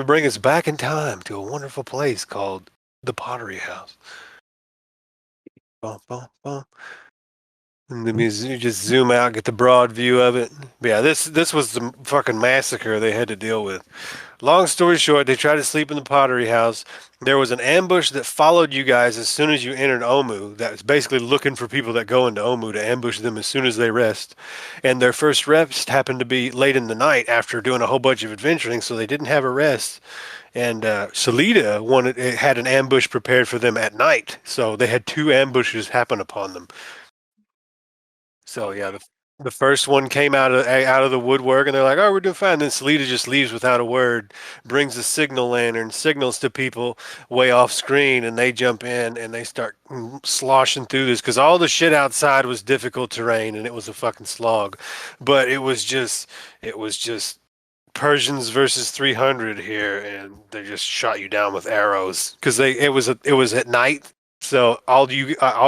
to bring us back in time to a wonderful place called the Pottery House. Bum, bum, bum. And then you just zoom out, get the broad view of it. But yeah, this was the fucking massacre they had to deal with. Long story short, they tried to sleep in the Pottery House. There was an ambush that followed you guys as soon as you entered Omu. That was basically looking for people that go into Omu to ambush them as soon as they rest. And their first rest happened to be late in the night after doing a whole bunch of adventuring, so they didn't have a rest. And Salida had an ambush prepared for them at night, so they had two ambushes happen upon them. So yeah, the first one came out of the woodwork, and they're like, "Oh, we're doing fine." Then Salida just leaves without a word, brings a signal lantern, signals to people way off screen, and they jump in and they start sloshing through this because all the shit outside was difficult terrain and it was a fucking slog. But it was just Persians versus 300 here, and they just shot you down with arrows because it was at night. So all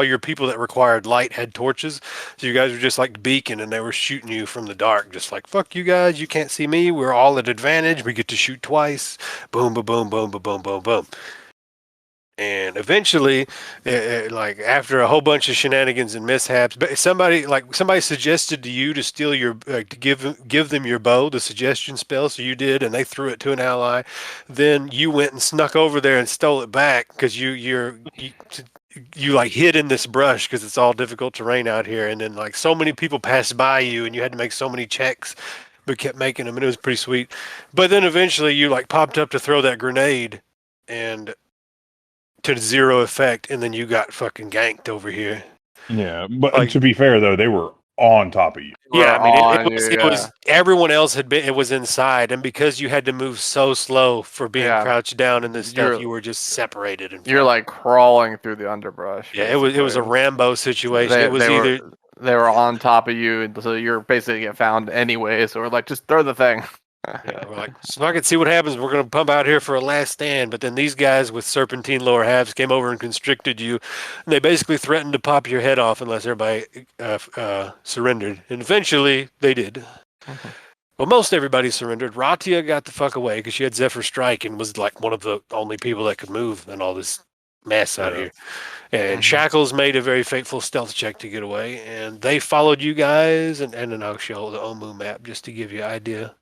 your people that required light had torches. So you guys were just like beacon, and they were shooting you from the dark, just like fuck you guys. You can't see me. We're all at advantage. We get to shoot twice. Boom, boom, boom, boom, boom, boom, boom, boom. And eventually, like after a whole bunch of shenanigans and mishaps, but somebody suggested to you to steal to give them your bow, the suggestion spell. So you did, and they threw it to an ally. Then you went and snuck over there and stole it back because you like hid in this brush because it's all difficult terrain out here. And then like so many people passed by you, and you had to make so many checks, but kept making them, and it was pretty sweet. But then eventually, you like popped up to throw that grenade, and to zero effect, and then you got fucking ganked over here. Yeah, but to be fair though, they were on top of you. Yeah, I mean it was everyone else was inside, and because you had to move so slow for being crouched down in this stuff, you were just separated. You're like crawling through the underbrush. Yeah, it was a Rambo situation. They were on top of you, so you're basically get found anyway. So we're like, just throw the thing. Yeah, we're like, so I can see what happens. We're going to pump out here for a last stand. But then these guys with serpentine lower halves came over and constricted you. And they basically threatened to pop your head off unless everybody surrendered. And eventually they did. Mm-hmm. Well, most everybody surrendered. Ratia got the fuck away because she had Zephyr Strike and was like one of the only people that could move in all this mess out here. And Shackles made a very fateful stealth check to get away. And they followed you guys. And then I'll show the Omu map just to give you an idea.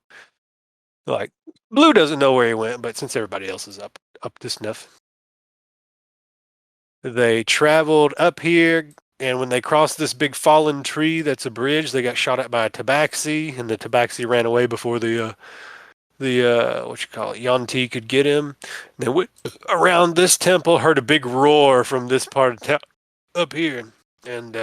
Like, Blue doesn't know where he went, but since everybody else is up to snuff. They traveled up here, and when they crossed this big fallen tree that's a bridge, they got shot at by a tabaxi, and the tabaxi ran away before the Yanti could get him. They went around this temple, heard a big roar from this part of town up here. And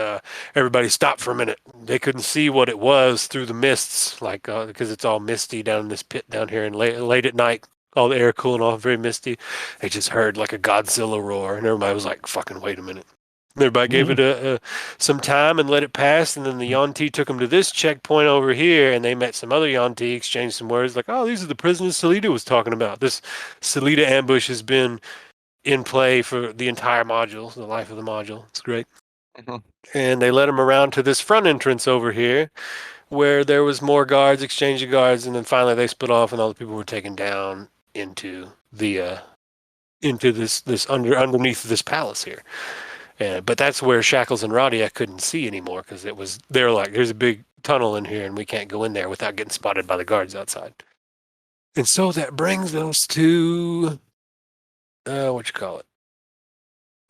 everybody stopped for a minute. They couldn't see what it was through the mists, like because it's all misty down in this pit down here. And late at night, all the air cooling off, very misty. They just heard like a Godzilla roar, and everybody was like, "Fucking wait a minute!" And everybody gave it some time and let it pass. And then the Yanti took them to this checkpoint over here, and they met some other Yanti, exchanged some words, like, "Oh, these are the prisoners Salida was talking about." This Salida ambush has been in play for the entire module, the life of the module. It's great. Mm-hmm. And they led him around to this front entrance over here where there was more guards, exchange of guards, and then finally they split off and all the people were taken down into the underneath this palace here. But that's where Shackles and Radia couldn't see anymore because they're like, there's a big tunnel in here and we can't go in there without getting spotted by the guards outside. And so that brings us to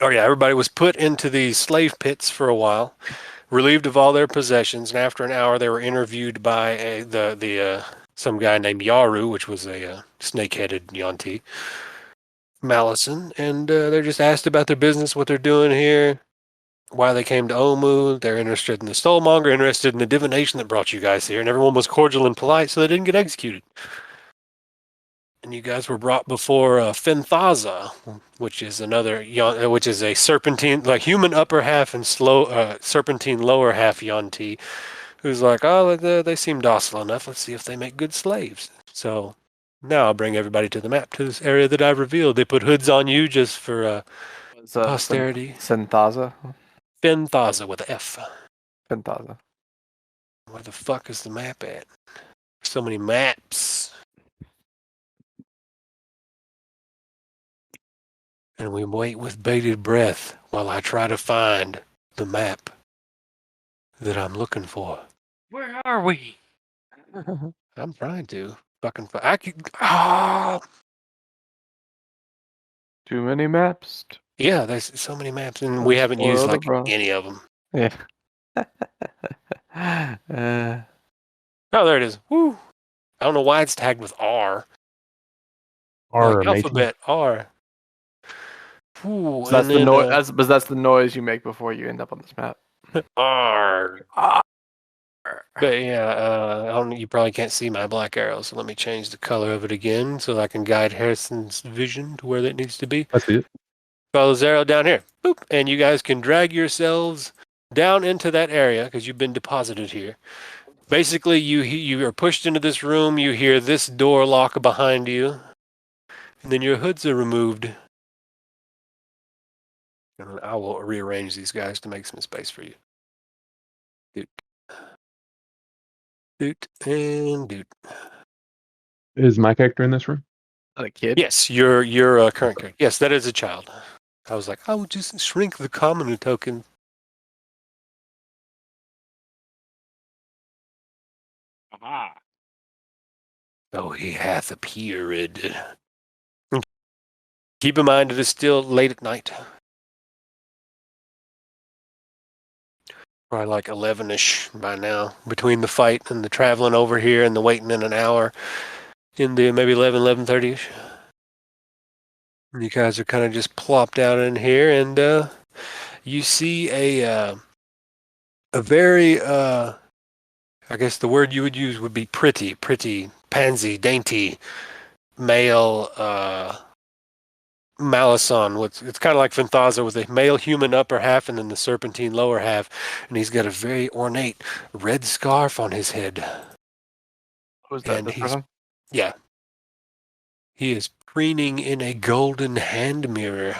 Oh yeah, everybody was put into these slave pits for a while, relieved of all their possessions, and after an hour they were interviewed by some guy named Yaru, which was a snake-headed Yanti, Malison, and they're just asked about their business, what they're doing here, why they came to Omu. They're interested in the Soulmonger, interested in the divination that brought you guys here, and everyone was cordial and polite, so they didn't get executed. And you guys were brought before Fenthaza, which is a serpentine, like human upper half and serpentine lower half Yanti, who's like, oh, they seem docile enough. Let's see if they make good slaves. So now I'll bring everybody to the map, to this area that I've revealed. They put hoods on you just for posterity. Fenthaza? Fenthaza with an F. Fenthaza. Where the fuck is the map at? So many maps. And we wait with bated breath while I try to find the map that I'm looking for. Where are we? I'm trying to fucking find. I can. Oh, Too many maps. yeah. There's so many maps, and we haven't used like any of them. Yeah. Oh, there it is. Woo! I don't know why it's tagged with R. R Like alphabet R. Ooh, so that's the noise. That's the noise you make before you end up on this map. R. But yeah, I don't. You probably can't see my black arrow, so let me change the color of it again so I can guide Harrison's vision to where that needs to be. I see it. Follow the arrow down here. Boop, and you guys can drag yourselves down into that area because you've been deposited here. Basically, you are pushed into this room. You hear this door lock behind you, and then your hoods are removed. And I will rearrange these guys to make some space for you. Doot and doot. Is my character in this room? A kid? Yes, your current character. Yes, that is a child. I was like, I will just shrink the common token. Aha. Oh, he hath appeared. Keep in mind, it is still late at night. Probably like 11-ish by now. Between the fight and the traveling over here and the waiting in an hour. Into maybe 11:30-ish. You guys are kind of just plopped out in here, and you see a very, I guess the word you would use would be pretty, pansy, dainty, male Malison. It's kind of like Fanthaza with a male human upper half and then the serpentine lower half, and he's got a very ornate red scarf on his head. Who's that? And This he's, person? yeah, he is preening in a golden hand mirror.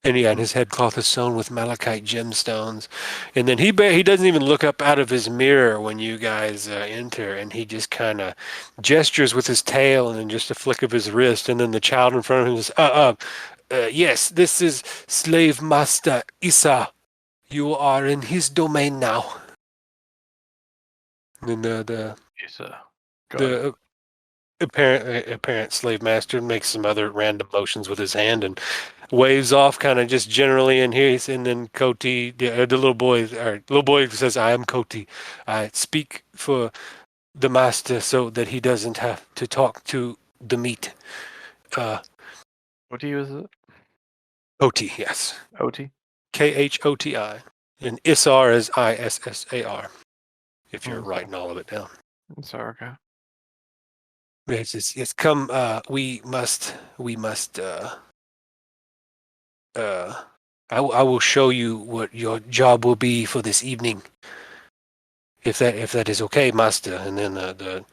And yeah, and his headcloth is sewn with malachite gemstones. And then he doesn't even look up out of his mirror when you guys enter, and he just kind of gestures with his tail and then just a flick of his wrist. And then the child in front of him says, yes, this is slave master Isa. You are in his domain now. And then the apparent slave master makes some other random motions with his hand and waves off kind of just generally in here. And then Koti, the little boy says, I am Koti. I speak for the master so that he doesn't have to talk to the meat. What is it? Koti, yes. OT? Khoti. And Isar is Issar, if you're writing all of it down. Sorry, okay. It's come, we must, I will show you what your job will be for this evening. If that is okay, master. And then the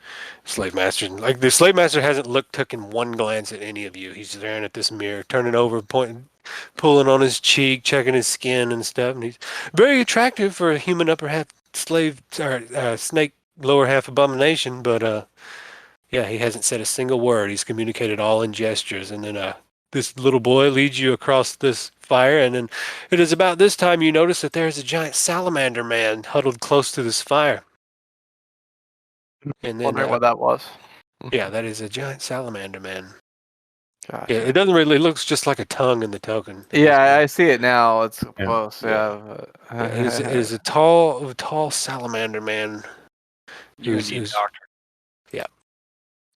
slave master, like the slave master hasn't taken one glance at any of you. He's staring at this mirror, turning over, pointing, pulling on his cheek, checking his skin and stuff. And he's very attractive for a human upper half slave or snake lower half abomination, but yeah, he hasn't said a single word. He's communicated all in gestures. And then this little boy leads you across this fire. And then it is about this time you notice that there is a giant salamander man huddled close to this fire. And then, Wondering what that was. yeah, that is a giant salamander man. Gotcha. Yeah, it doesn't really, it looks just like a tongue in the token. Yeah, I see it now. It's Yeah. close. Yeah. Yeah, it is a tall salamander man. You need a doctor.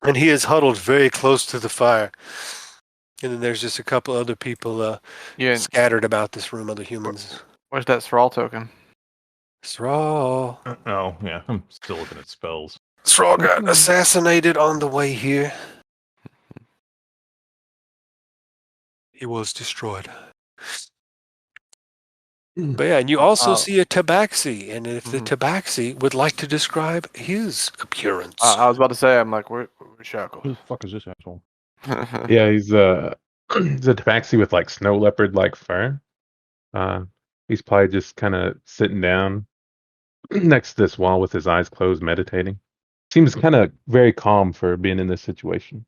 And he is huddled very close to the fire. And then there's just a couple other people Yeah. scattered about this room, other humans. Where's that Thrall token? Thrall. Oh, yeah. I'm still looking at spells. Thrall got assassinated on the way here. He was destroyed. But yeah, and you also see a tabaxi, and if the tabaxi would like to describe his appearance. I was about to say, I'm like, where's Shackles? Who the fuck is this asshole? Yeah, he's a tabaxi with like snow leopard like fur. He's probably just kind of sitting down next to this wall with his eyes closed, meditating. Seems kind of very calm for being in this situation.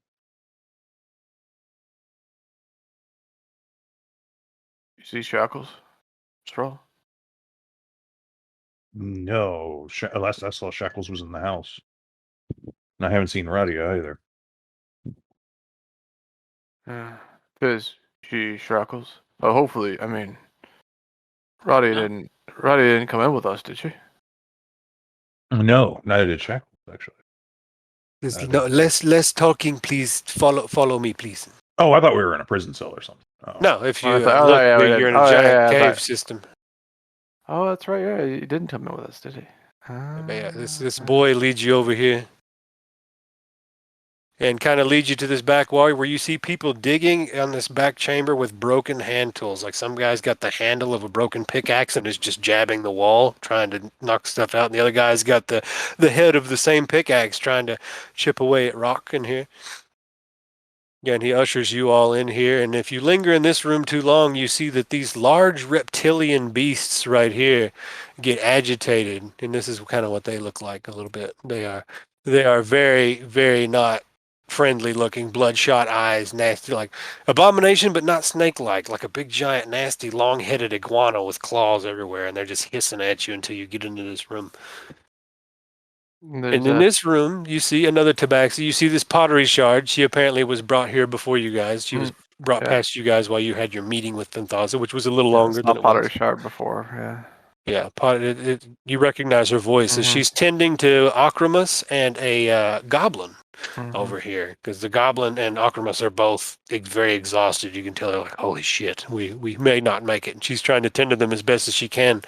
see Shackles? Stroll? No, last I saw Shackles was in the house. And I haven't seen Radia either. Because she Shackles. Oh, hopefully. I mean, Roddy didn't come in with us, did she? No, neither did Shackles, actually. No, less talking, please. Follow me, please. Oh, I thought we were in a prison cell or something. Oh. No, if you Oh, I thought- look, yeah, we you're did. in a Oh, giant yeah, I cave thought- system. Oh, that's right. Yeah, he didn't come in with us, did he? But yeah, this boy leads you over here and kind of leads you to this back wall where you see people digging on this back chamber with broken hand tools. Like some guy's got the handle of a broken pickaxe and is just jabbing the wall, trying to knock stuff out. And the other guy's got the head of the same pickaxe trying to chip away at rock in here. Again, he ushers you all in here, and if you linger in this room too long, you see that these large reptilian beasts right here get agitated, and this is kind of what they look like a little bit. They are very, very not friendly looking, bloodshot eyes, nasty, like abomination, but not snake-like, like a big, giant, nasty, long-headed iguana with claws everywhere, and they're just hissing at you until you get into this room. And in this room, you see another tabaxi. You see this pottery shard. She apparently was brought here before you guys. She was brought past you guys while you had your meeting with Thanthaza, which was a little longer than it pottery was. shard before, yeah. Yeah, you recognize her voice. So she's tending to Akramus and a goblin over here, because the goblin and Akramus are both very exhausted. You can tell they're like, holy shit, we may not make it. And she's trying to tend to them as best as she can.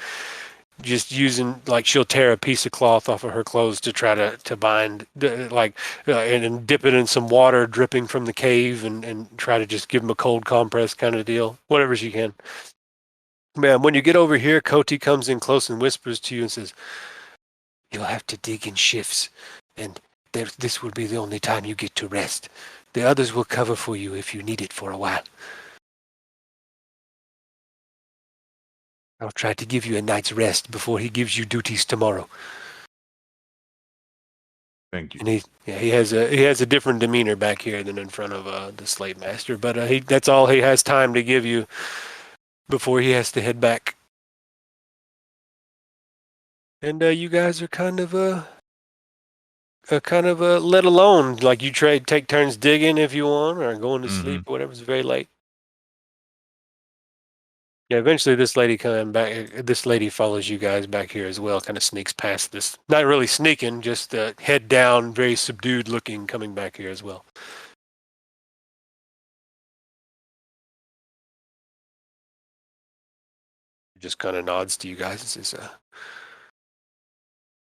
Just using, like, she'll tear a piece of cloth off of her clothes to try to bind, and dip it in some water dripping from the cave and try to just give them a cold compress kind of deal, whatever she can. Man, when you get over here, Koti comes in close and whispers to you and says, you'll have to dig in shifts, and this will be the only time you get to rest. The others will cover for you if you need it for a while. I'll try to give you a night's rest before he gives you duties tomorrow. Thank you. And he has a different demeanor back here than in front of the slave master, but that's all he has time to give you before he has to head back. And you guys are kind of let alone. Like, you take turns digging if you want, or going to sleep, or whatever. It's very late. Yeah, eventually this lady follows you guys back here as well, kind of sneaks past this. Not really sneaking, just head down, very subdued looking, coming back here as well. Just kind of nods to you guys and says,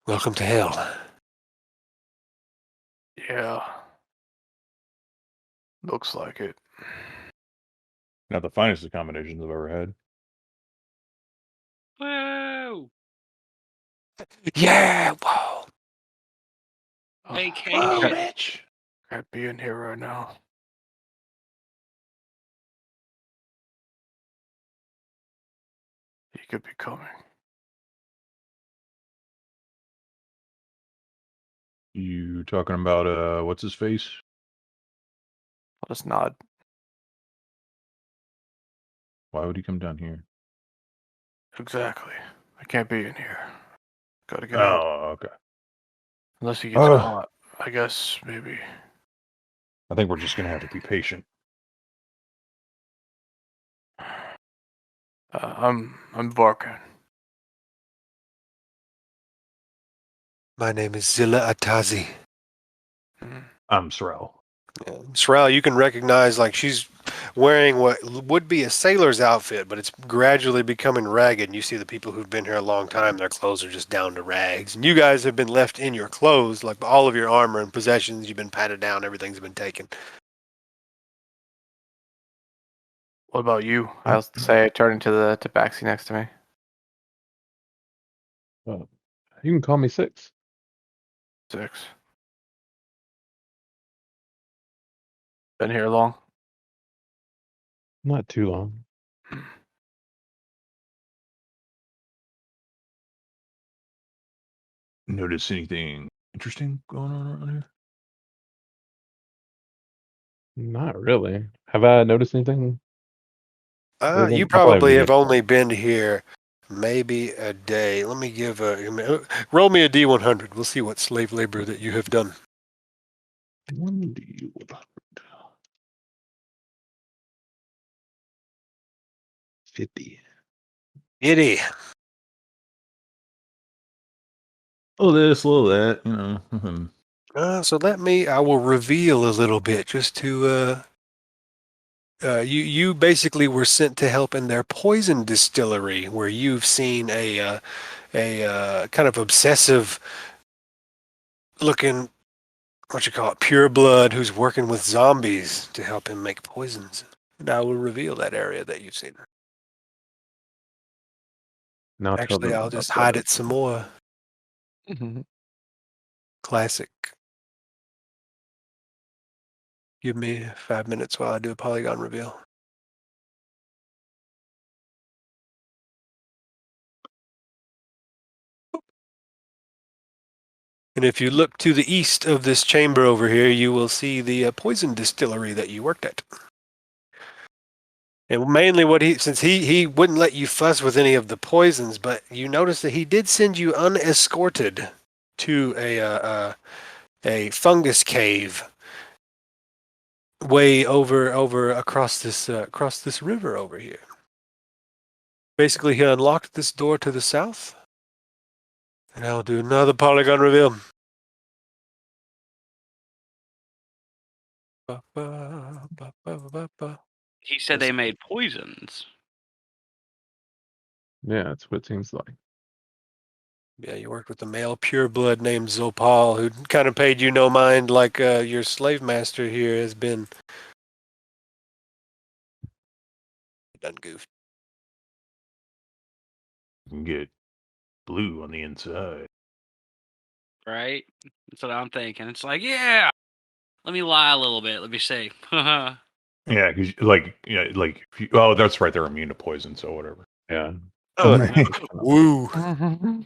welcome to hell. Yeah. Looks like it. Not the finest accommodations I've ever had. Whoa! Yeah, whoa. Vacation. Rich. Can't be in here right now. He could be coming. You talking about what's his face? I'll just nod. Why would he come down here? Exactly. I can't be in here. Gotta get out. Oh, okay. Unless he gets caught. I guess maybe. I think we're just gonna have to be patient. I'm Varkan. My name is Zilla Atazi. I'm Sorrel. Yeah. Sorrel, you can recognize, like, she's wearing what would be a sailor's outfit, but it's gradually becoming ragged. And you see the people who've been here a long time, their clothes are just down to rags. And you guys have been left in your clothes, like all of your armor and possessions, you've been patted down, everything's been taken. What about you? I'll say, turning to the tabaxi next to me. You can call me 6. 6. Been here long? Not too long. Notice anything interesting going on around here? Not really. Have I noticed anything? You probably have only been here maybe a day. Let me give roll me a D100. We'll see what slave labor that you have done. 1D100. 50. Itty. Oh, this, little that, you know. So I will reveal a little bit just to you basically were sent to help in their poison distillery, where you've seen a kind of obsessive looking, what you call it, pure blood who's working with zombies to help him make poisons. And I will reveal that area that you've seen. Now Actually, I'll just hide it some more. Classic. Give me 5 minutes while I do a polygon reveal. And if you look to the east of this chamber over here, you will see the poison distillery that you worked at. And mainly since he wouldn't let you fuss with any of the poisons, but you notice that he did send you unescorted to a fungus cave way over across this river over here. Basically, he unlocked this door to the south. And I'll do another polygon reveal. He said they made poisons. Yeah, that's what it seems like. Yeah, you worked with a male pureblood named Zopal, who kind of paid you no mind like your slave master here has been. Done goofed. You can get blue on the inside. Right? That's what I'm thinking. It's like, yeah, let me lie a little bit. Let me say, Yeah, because oh, that's right. They're immune to poison, so whatever. Yeah. Woo. Damn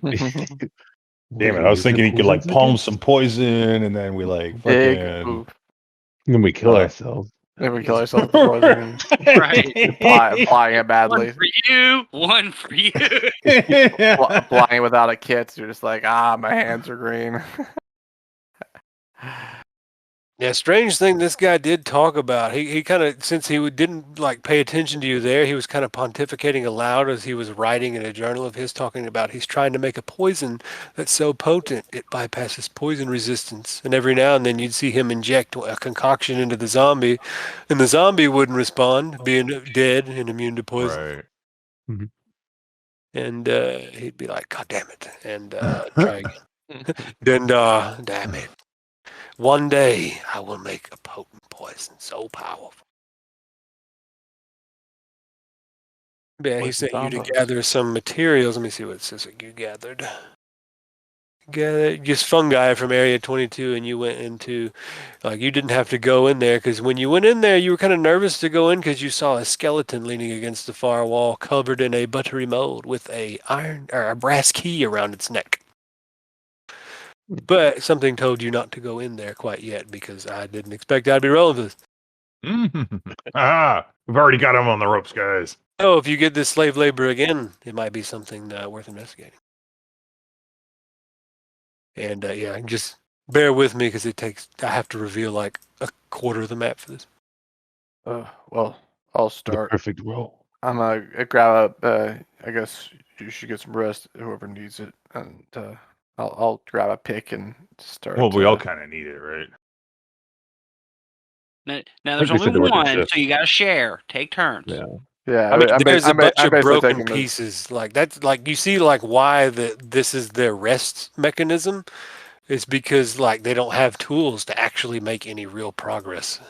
it! I was thinking he could like palm some poison, and then we like fucking. Then we kill ourselves. Then we kill ourselves with poison. right? Applying it badly. One for you. Applying it without a kit. You're just like, my hands are green. Yeah, strange thing this guy did talk about. He kind of, since he didn't like pay attention to you there, he was kind of pontificating aloud as he was writing in a journal of his, talking about he's trying to make a poison that's so potent it bypasses poison resistance. And every now and then you'd see him inject a concoction into the zombie, and the zombie wouldn't respond, being dead and immune to poison. Right. Mm-hmm. And he'd be like, "God damn it!" and try again. Then, damn it. One day I will make a potent poison so powerful. Yeah, he sent you to gather some materials. Let me see what it says that you gathered. Just fungi from Area 22, and you went into, like, you didn't have to go in there, because when you went in there, you were kind of nervous to go in because you saw a skeleton leaning against the far wall, covered in a buttery mold with a brass key around its neck. But something told you not to go in there quite yet, because I didn't expect I'd be rolling this. We've already got him on the ropes, guys. Oh, if you get this slave labor again, it might be something worth investigating. And yeah, just bear with me, because I have to reveal like a quarter of the map for this. Well, I'll start. The perfect roll. I'm gonna grab up. I guess you should get some rest, whoever needs it, and I'll grab a pick and start. Well, we all kind of need it, right? Now there's only one, so you got to share. Take turns. Yeah. I mean, there's a bunch of broken pieces. Like that's like, you see like why this is their rest mechanism. It's because like they don't have tools to actually make any real progress.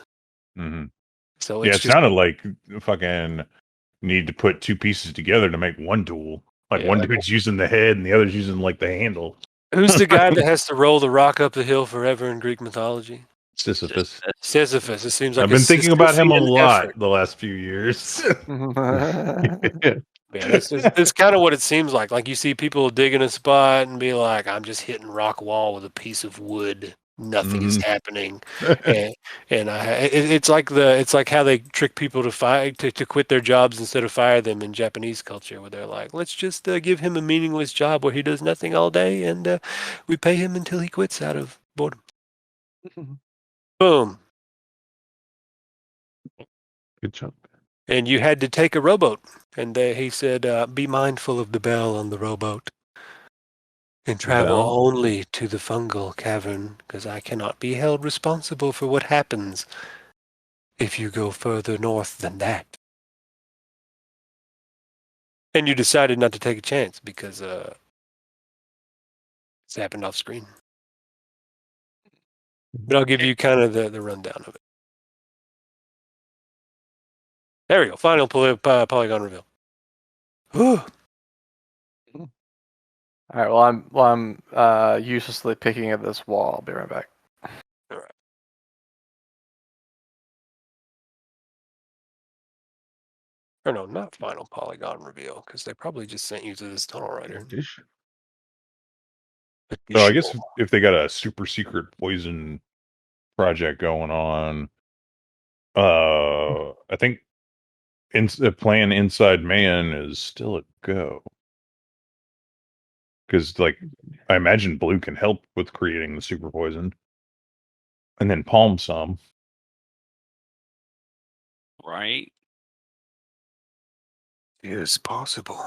Mm-hmm. So it sounded like fucking need to put two pieces together to make one tool. Like one dude's using the head and the other's using like the handle. Who's the guy that has to roll the rock up the hill forever in Greek mythology? Sisyphus. Sisyphus. It seems like I've been thinking about him a lot the last few years. Yeah, that's kind of what it seems like. Like you see people digging a spot and be like, "I'm just hitting rock wall with a piece of wood." Nothing is happening, and it's like how they trick people to quit their jobs instead of fire them in Japanese culture, where they're like, let's just give him a meaningless job where he does nothing all day, and we pay him until he quits out of boredom. Boom. Good job. And you had to take a rowboat, and he said, be mindful of the bell on the rowboat. And travel Bell? only to the fungal cavern, because I cannot be held responsible for what happens if you go further north than that. And you decided not to take a chance because it's happened off screen. But I'll give you kind of the rundown of it. There we go. Final polygon reveal. Whew. All right. Well, I'm uselessly picking at this wall. I'll be right back. All right. Or no, not final polygon reveal, because they probably just sent you to this tunnel right here. So I guess if they got a super secret poison project going on, I think the plan Inside Man is still a go. Because, like, I imagine Blue can help with creating the super poison. And then Palm some. Right? It is possible.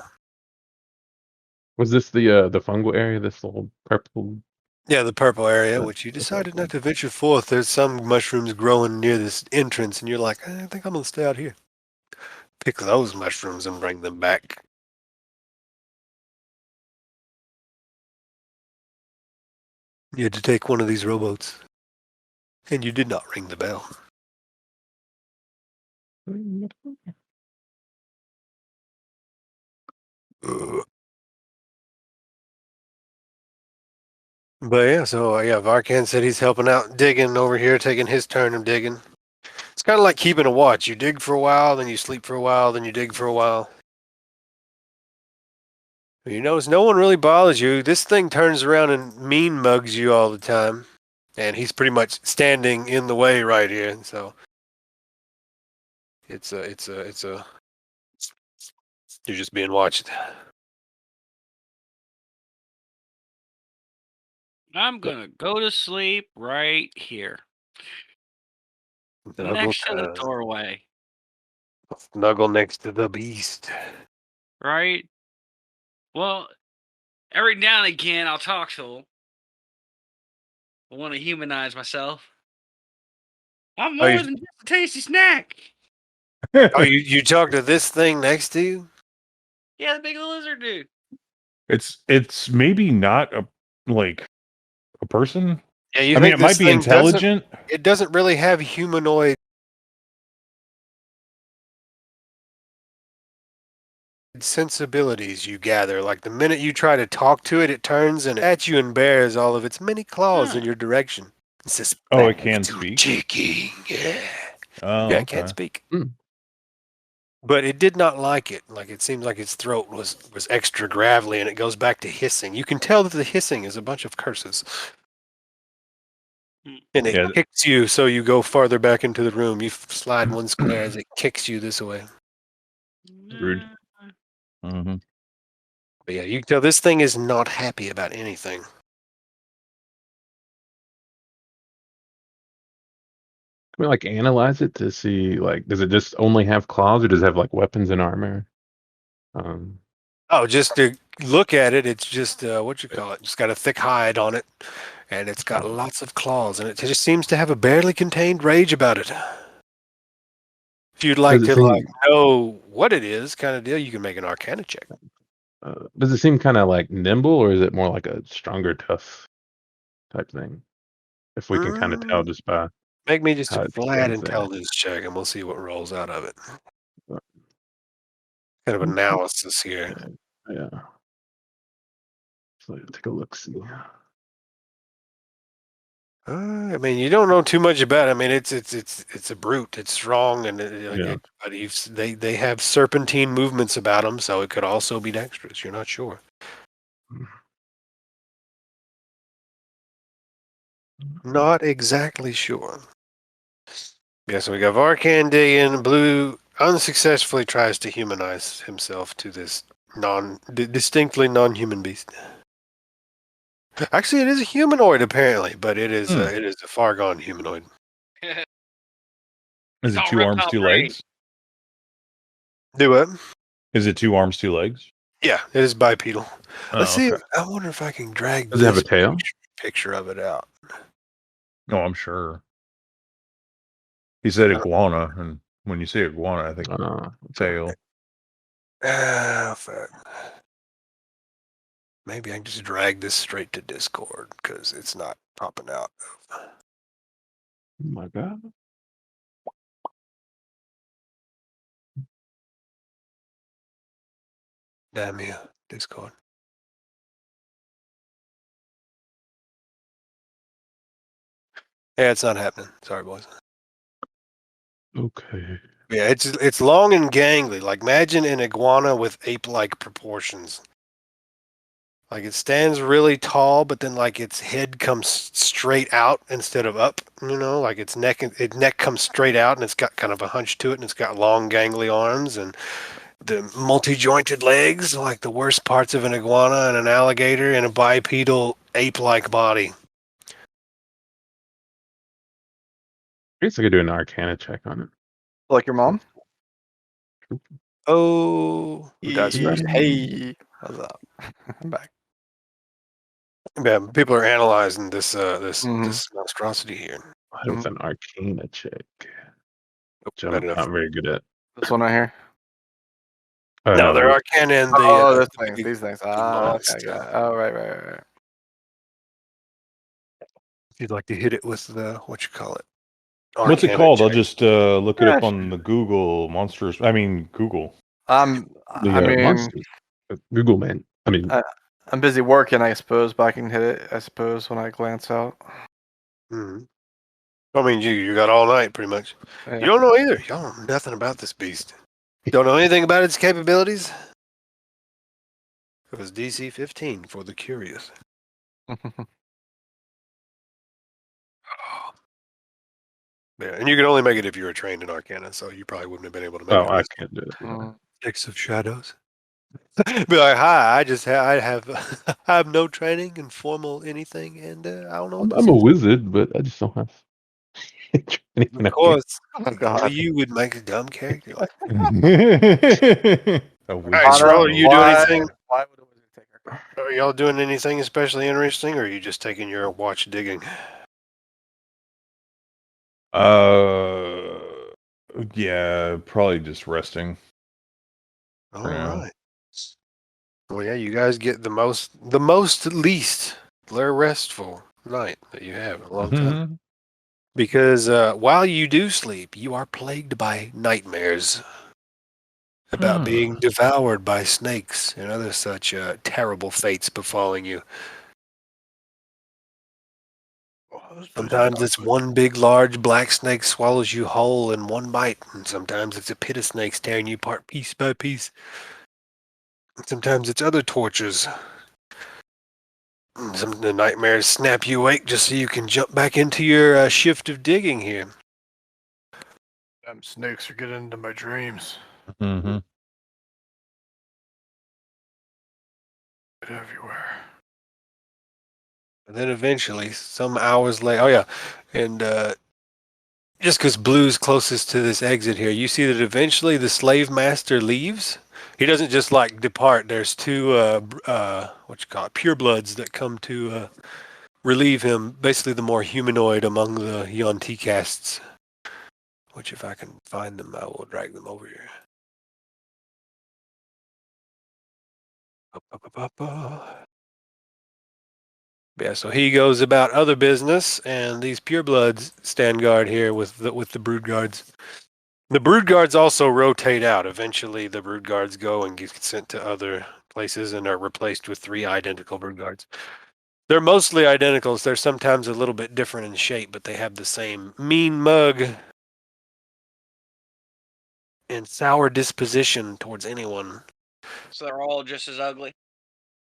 Was this the fungal area? This little purple? Yeah, the purple area, Uh, which you okay, decided cool. not to venture forth. There's some mushrooms growing near this entrance, and you're like, I think I'm going to stay out here. Pick those mushrooms and bring them back. You had to take one of these rowboats, and you did not ring the bell. Ugh. But yeah, so Varkan said he's helping out, digging over here, taking his turn of digging. It's kind of like keeping a watch. You dig for a while, then you sleep for a while, then you dig for a while. You notice no one really bothers you. This thing turns around and mean mugs you all the time. And he's pretty much standing in the way right here. So it's you're just being watched. I'm gonna go to sleep right here. Snuggle, Next to the doorway. snuggle next to the beast. Right? Well, every now and again I'll talk to him. I want to humanize myself. I'm more than just a tasty snack. Oh, you talk to this thing next to you? Yeah, the big lizard dude. It's maybe not a person. Yeah, you I mean, think it might this be thing intelligent. It doesn't really have humanoid sensibilities, you gather. Like the minute you try to talk to it, it turns and at you and bares all of its many claws in your direction. It says, Oh, it can speak? cheeky. Yeah. Oh, Yeah, okay. it can speak. Mm. But it did not like it. Like it seems like its throat was extra gravelly, and it goes back to hissing. You can tell that the hissing is a bunch of curses. And it kicks you, so you go farther back into the room. You slide one square as it kicks you this way. Rude. Mm-hmm. But yeah, you can tell this thing is not happy about anything. Can we like analyze it to see like does it just only have claws or does it have like weapons and armor? Oh, just to look at it, it's just what you call it. It's got a thick hide on it, and it's got lots of claws, and it just seems to have a barely contained rage about it. If you'd like to know what it is, kind of deal, you can make an Arcana check. Does it seem kind of like nimble, or is it more like a stronger, tough type thing? If we can kind of tell just by make me just how a it flat stands there. intelligence check, and we'll see what rolls out of it. Kind of analysis here. Yeah. So take a look. See. I mean, you don't know too much about it. I mean, it's a brute. It's strong, and but they have serpentine movements about them, so it could also be dexterous. You're not sure. Not exactly sure. Yeah, so we got Varkandian. Blue unsuccessfully tries to humanize himself to this distinctly non-human beast. Actually, it is a humanoid apparently, but it is a far gone humanoid. Is it Don't 2 rip arms, out 2 Ray. legs? Do what? Is it 2 arms, 2 legs? Yeah, it is bipedal. Let's see. Okay. I wonder if I can drag Does it have this a tail? picture of it out. No, I'm sure. He said iguana, and when you say iguana, I think tail. Fuck. Maybe I can just drag this straight to Discord because it's not popping out. Oh my god. Damn you, Discord. Yeah, it's not happening. Sorry, boys. Okay. Yeah, it's long and gangly. Like imagine an iguana with ape-like proportions. Like it stands really tall, but then like its head comes straight out instead of up. You know, like its neck comes straight out, and it's got kind of a hunch to it, and it's got long gangly arms and the multi-jointed legs, like the worst parts of an iguana and an alligator, and a bipedal ape-like body. I guess I could do an Arcana check on it. Like your mom? Oh, That's Yeah. right. Hey, how's up? I'm back. yeah, people are analyzing this Mhm. this monstrosity here. It was an Arcana check, which Bad I'm enough. not very good at. This one right here. No, they're arcana and Oh, the these things. the Ah, okay, monster. got it. Oh, right. If you'd like to hit it with the what you call it. What's it Arcana called? I'll check. just look it Yeah, up on the Google monsters. I mean, Google. I The mean, monsters. Google man. I mean, I'm busy working, I suppose, but I can hit it, I suppose, when I glance out. Mhm. I mean, you got all night pretty much. Yeah. You don't know either. Y'all know nothing about this beast. Don't know anything about its capabilities. It was DC 15 for the curious. Yeah, and you can only make it if you were trained in Arcana, so you probably wouldn't have been able to make it. I can't do it. Mm. Six of Shadows. Be like, hi, I have I have no training in formal anything, and I don't know what this I'm a is. wizard, but I just don't have anything. Of course, Oh, God. you would make a dumb character. Like, A all wizard. right, Shrill, are you doing anything? Why would a wizard take our car? Are y'all doing anything especially interesting, or are you just taking your watch digging? Yeah, probably just resting. All For now. right. Well, yeah, you guys get the most least restful night that you have in a long time. Because while you do sleep, you are plagued by nightmares about being devoured by snakes and other such terrible fates befalling you. Sometimes it's one big, large black snake swallows you whole in one bite, and sometimes it's a pit of snakes tearing you apart piece by piece. And sometimes it's other tortures. Some the nightmares snap you awake just so you can jump back into your shift of digging here. Them snakes are getting into my dreams. Mm-hmm. Everywhere. And then eventually, some hours later, oh yeah, and just because Blue's closest to this exit here, you see that eventually the slave master leaves. He doesn't just like depart. There's two purebloods that come to relieve him. Basically, the more humanoid among the Yonti castes. Which, if I can find them, I will drag them over here. Yeah, so he goes about other business, and these purebloods stand guard here with the brood guards. The brood guards also rotate out. Eventually, the brood guards go and get sent to other places and are replaced with 3 identical brood guards. They're mostly identical. So they're sometimes a little bit different in shape, but they have the same mean mug and sour disposition towards anyone. So they're all just as ugly.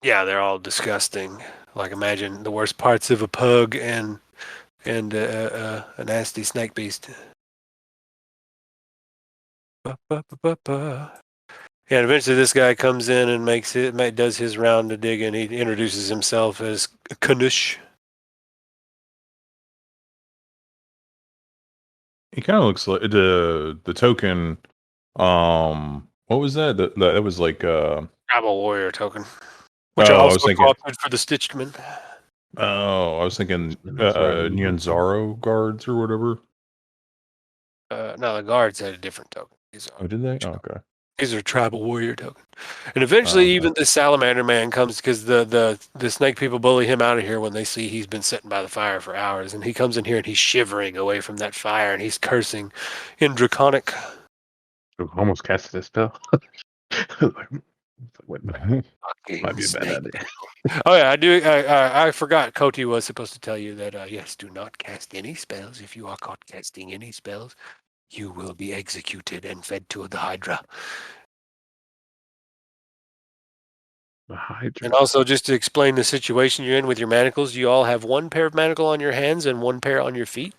Yeah, they're all disgusting. Like imagine the worst parts of a pug and and a nasty snake beast. And eventually this guy comes in and does his round of digging. He introduces himself as Kanush. He kind of looks like the token. What was that? That was like Tribal warrior token. Which I I also was thinking. co-opted for the Stitchman. Oh, I was thinking That's right. Nyanzaro guards or whatever. No, the guards had a different token. Oh, did they? Oh, okay. These are tribal warrior token. And eventually even the salamander man comes because the snake people bully him out of here when they see he's been sitting by the fire for hours. And he comes in here and he's shivering away from that fire and he's cursing in Draconic. Almost casted a spell. Wait a minute. Might be a bad idea. Oh yeah, I do. I forgot. Koti was supposed to tell you that. Yes, do not cast any spells. If you are caught casting any spells, you will be executed and fed to the Hydra. The Hydra. And also, just to explain the situation you're in with your manacles, you all have one pair of manacle on your hands and one pair on your feet.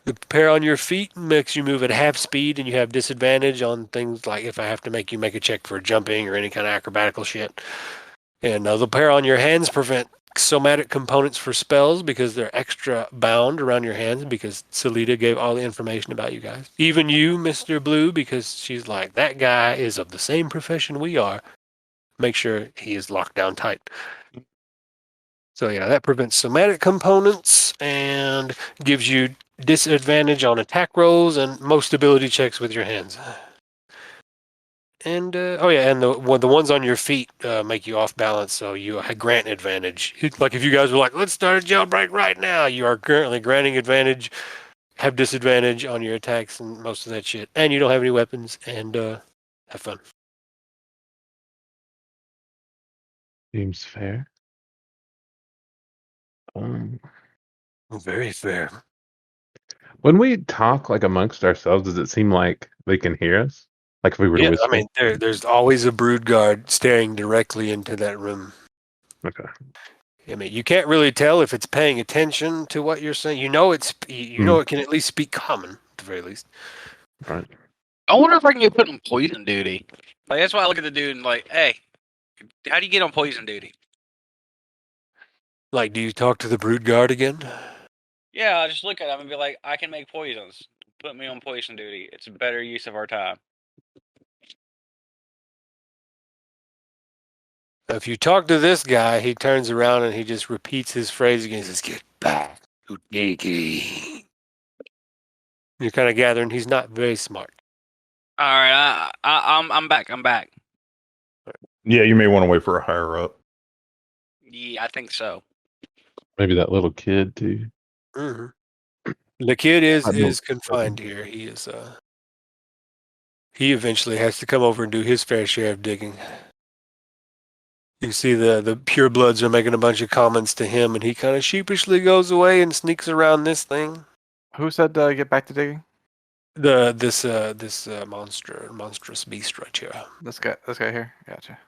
The pair on your feet makes you move at half speed, and you have disadvantage on things like if I have to make you make a check for jumping or any kind of acrobatical shit. And the pair on your hands prevent somatic components for spells because they're extra bound around your hands because Salita gave all the information about you guys. Even you, Mr. Blue, because she's like, that guy is of the same profession we are. Make sure he is locked down tight. So yeah, that prevents somatic components and gives you disadvantage on attack rolls and most ability checks with your hands. And and the ones on your feet make you off balance, so you grant advantage. Like if you guys were like, let's start a jailbreak right now, you are currently granting advantage, have disadvantage on your attacks and most of that shit, and you don't have any weapons, and have fun. Seems fair. Very fair. When we talk like amongst ourselves, does it seem like they can hear us? Like if we were to Yeah, whisper? I mean, there's always a brood guard staring directly into that room. Okay. I mean, you can't really tell if it's paying attention to what you're saying. You know, it can at least speak common at the very least. Right. I wonder if I can get put on poison duty. Like that's why I look at the dude and like, hey, how do you get on poison duty? Like, do you talk to the brood guard again? Yeah, I just look at him and be like, I can make poisons. Put me on poison duty. It's a better use of our time. If you talk to this guy, he turns around and he just repeats his phrase again. He says, "Get back to Diggy." You're kind of gathering he's not very smart. All right, I'm back. I'm back. Yeah, you may want to wait for a higher up. Yeah, I think so. Maybe that little kid too. Mm-hmm. The kid is I know. confined here. He is. He eventually has to come over and do his fair share of digging. You see the purebloods are making a bunch of comments to him, and he kind of sheepishly goes away and sneaks around this thing. Who said get back to digging? This monstrous beast right here. This guy here. Gotcha.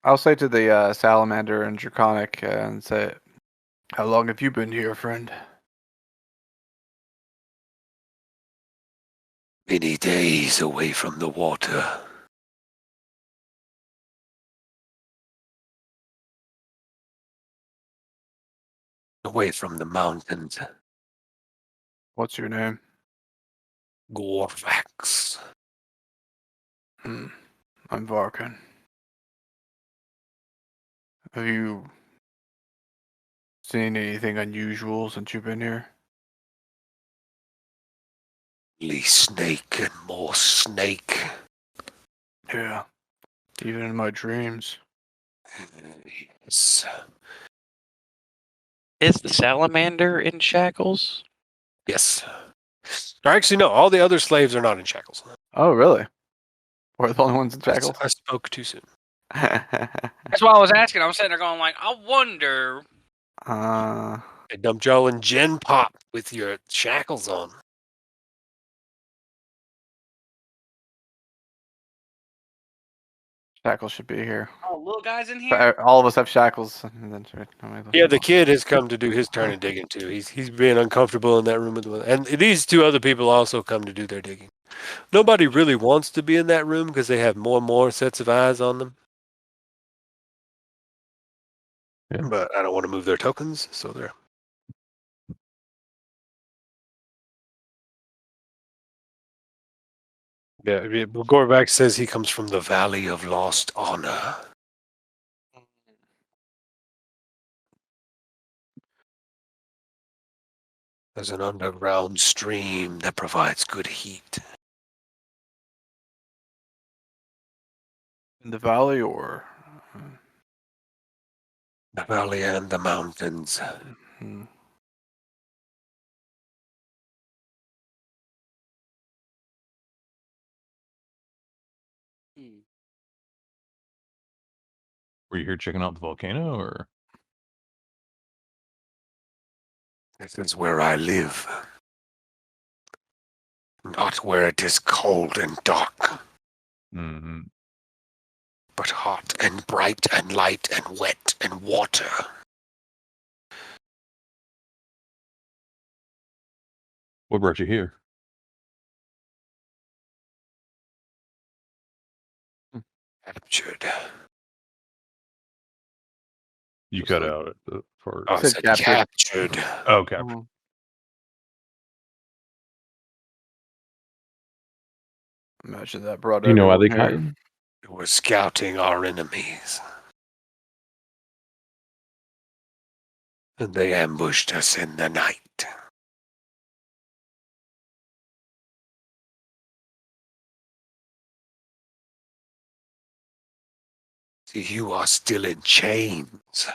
I'll say to the salamander and draconic and say, "How long have you been here, friend?" Many days away from the water. Away from the mountains. What's your name? Gorvax. I'm Varkan. Have you seen anything unusual since you've been here? Only snake and more snake. Yeah. Even in my dreams. Yes. Is the salamander in shackles? Yes. Or actually, no. All the other slaves are not in shackles. Oh, really? We're the only ones in shackles? I spoke too soon. That's why I was asking. I'm sitting there going like, I wonder. I dumped y'all in Gen Pop with your shackles on. Shackles should be here. Oh, little guys in here. All of us have shackles. And then, Yeah, the kid has come to do his turn of digging too. He's being uncomfortable in that room with the and these two other people also come to do their digging. Nobody really wants to be in that room because they have more and more sets of eyes on them. Yeah. But I don't want to move their tokens, so they're. Yeah, Gorvax says he comes from the Valley of Lost Honor. There's an underground stream that provides good heat. in the valley, or The valley and the mountains. Hmm. Were you here checking out the volcano, or? This is where I live. Not where it is cold and dark, Mm-hmm. but hot and bright and light and wet and water. What brought you here? Captured. You Just cut like- out at the part. Oh, I Said said captured. captured. Oh, okay. Mhm. Imagine that brought. Do you know why they everyone caught here. you? They were scouting our enemies. And they ambushed us in the night. See, you are still in chains.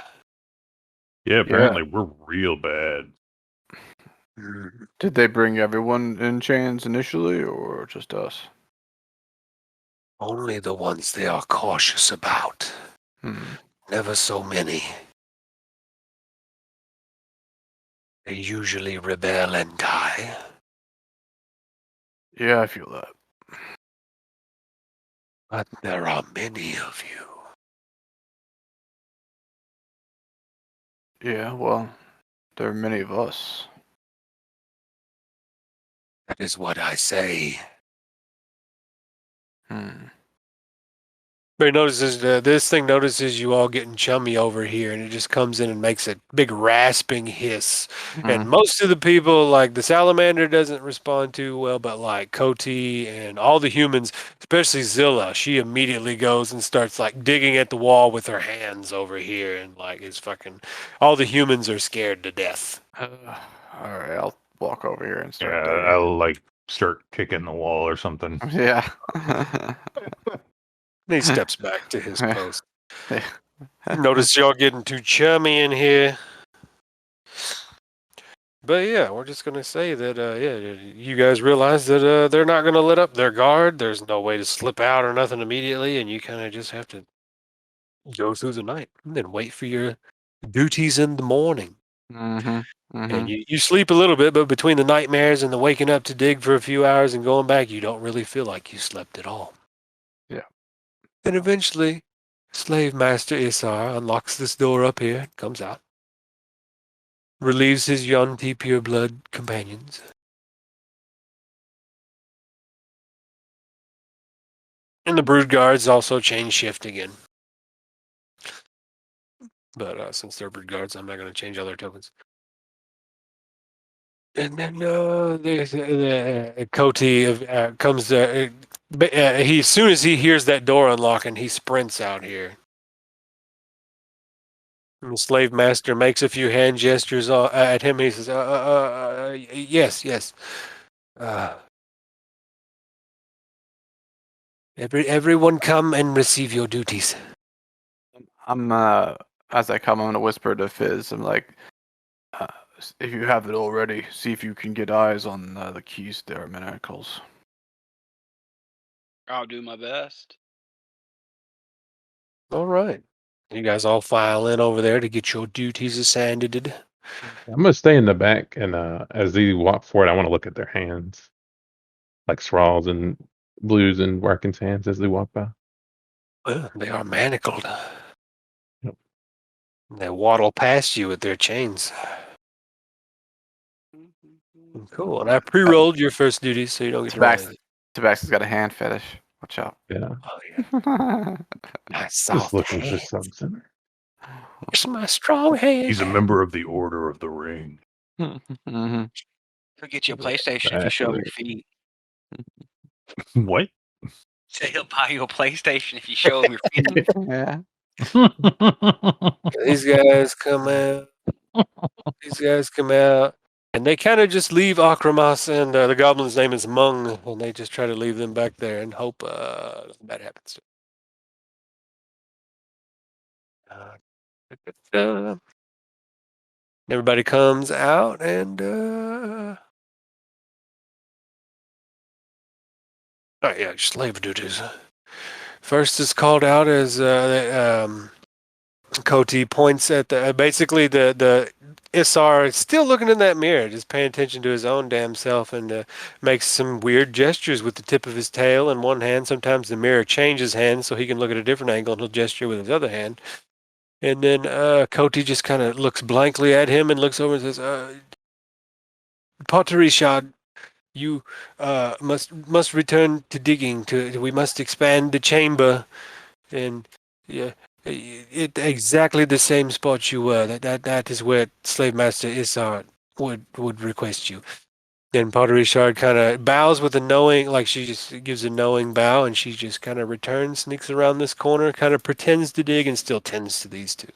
Yeah, apparently we're real bad. Mm. Did they bring everyone in chains initially, or just us? Only the ones they are cautious about. Hmm. Never so many. They usually rebel and die. Yeah, I feel that. But there are many of you. Yeah, well, there are many of us. That is what I say. Hmm. But it notices this thing notices you all getting chummy over here, and it just comes in and makes a big rasping hiss. And Hmm. most of the people, like the salamander, doesn't respond too well, but like Koti and all the humans, especially Zilla, she immediately goes and starts like digging at the wall with her hands over here, and like is fucking. All the humans are scared to death. All right, I'll walk over here and Yeah, start digging. I'll like start kicking the wall or something. Yeah. And he steps back to his post. Yeah. Notice y'all getting too chummy in here. But yeah, we're just gonna say that you guys realize that they're not gonna let up their guard. There's no way to slip out or nothing immediately, and you kind of just have to go through the night and then wait for your duties in the morning. Mm-hmm. Mm-hmm. And you sleep a little bit, but between the nightmares and the waking up to dig for a few hours and going back, you don't really feel like you slept at all. Yeah. And eventually, Slave Master Isar unlocks this door up here and comes out. Relieves his Yonti pureblood companions. And the brood guards also change shift again. But since they're brood guards, I'm not going to change all their tokens. And then there's Koti comes. He as soon as he hears that door unlocking, he sprints out here. And the slave master makes a few hand gestures at him. He says, "Yes, yes. Everyone, come and receive your duties." I'm as I come, I'm gonna whisper to Fizz. I'm like, if you have it already, see if you can get eyes on the keys there, manacles. I'll do my best. All right. You guys all file in over there to get your duties assigned. I'm gonna stay in the back, and as they walk forward, I want to look at their hands, like Thrall's and Blues and Working's hands as they walk by. They are manacled. Yep. They waddle past you with their chains. Cool. And I pre-rolled your first duty, so you don't get to roll anything. Tabax's got a hand fetish. Watch out. Yeah. Oh, yeah. Nice Just soft looking for hand. something. It's my strong hand. He's a member of the Order of the Ring. Mm-hmm. He'll get you a PlayStation if you show him your feet. What? Say he'll buy you a PlayStation if you show him your feet. Yeah. These guys come out. And they kind of just leave Akramas, and the goblin's name is Mung, and they just try to leave them back there and hope nothing bad happens to them. Everybody comes out, and oh yeah, slave duties. First is called out as Koti points at basically the Isar is still looking in that mirror, just paying attention to his own damn self, and makes some weird gestures with the tip of his tail in one hand. Sometimes the mirror changes hands so he can look at a different angle, and he'll gesture with his other hand. And then Koti just kind of looks blankly at him and looks over and says, Pottery Shad, you must return to digging. We must expand the chamber, and yeah, it exactly the same spot you were. That is where Slave Master Isar would request you. Then Pottery Shard kind of bows with a knowing, like she just gives a knowing bow, and she just kind of returns, sneaks around this corner, kind of pretends to dig, and still tends to these two.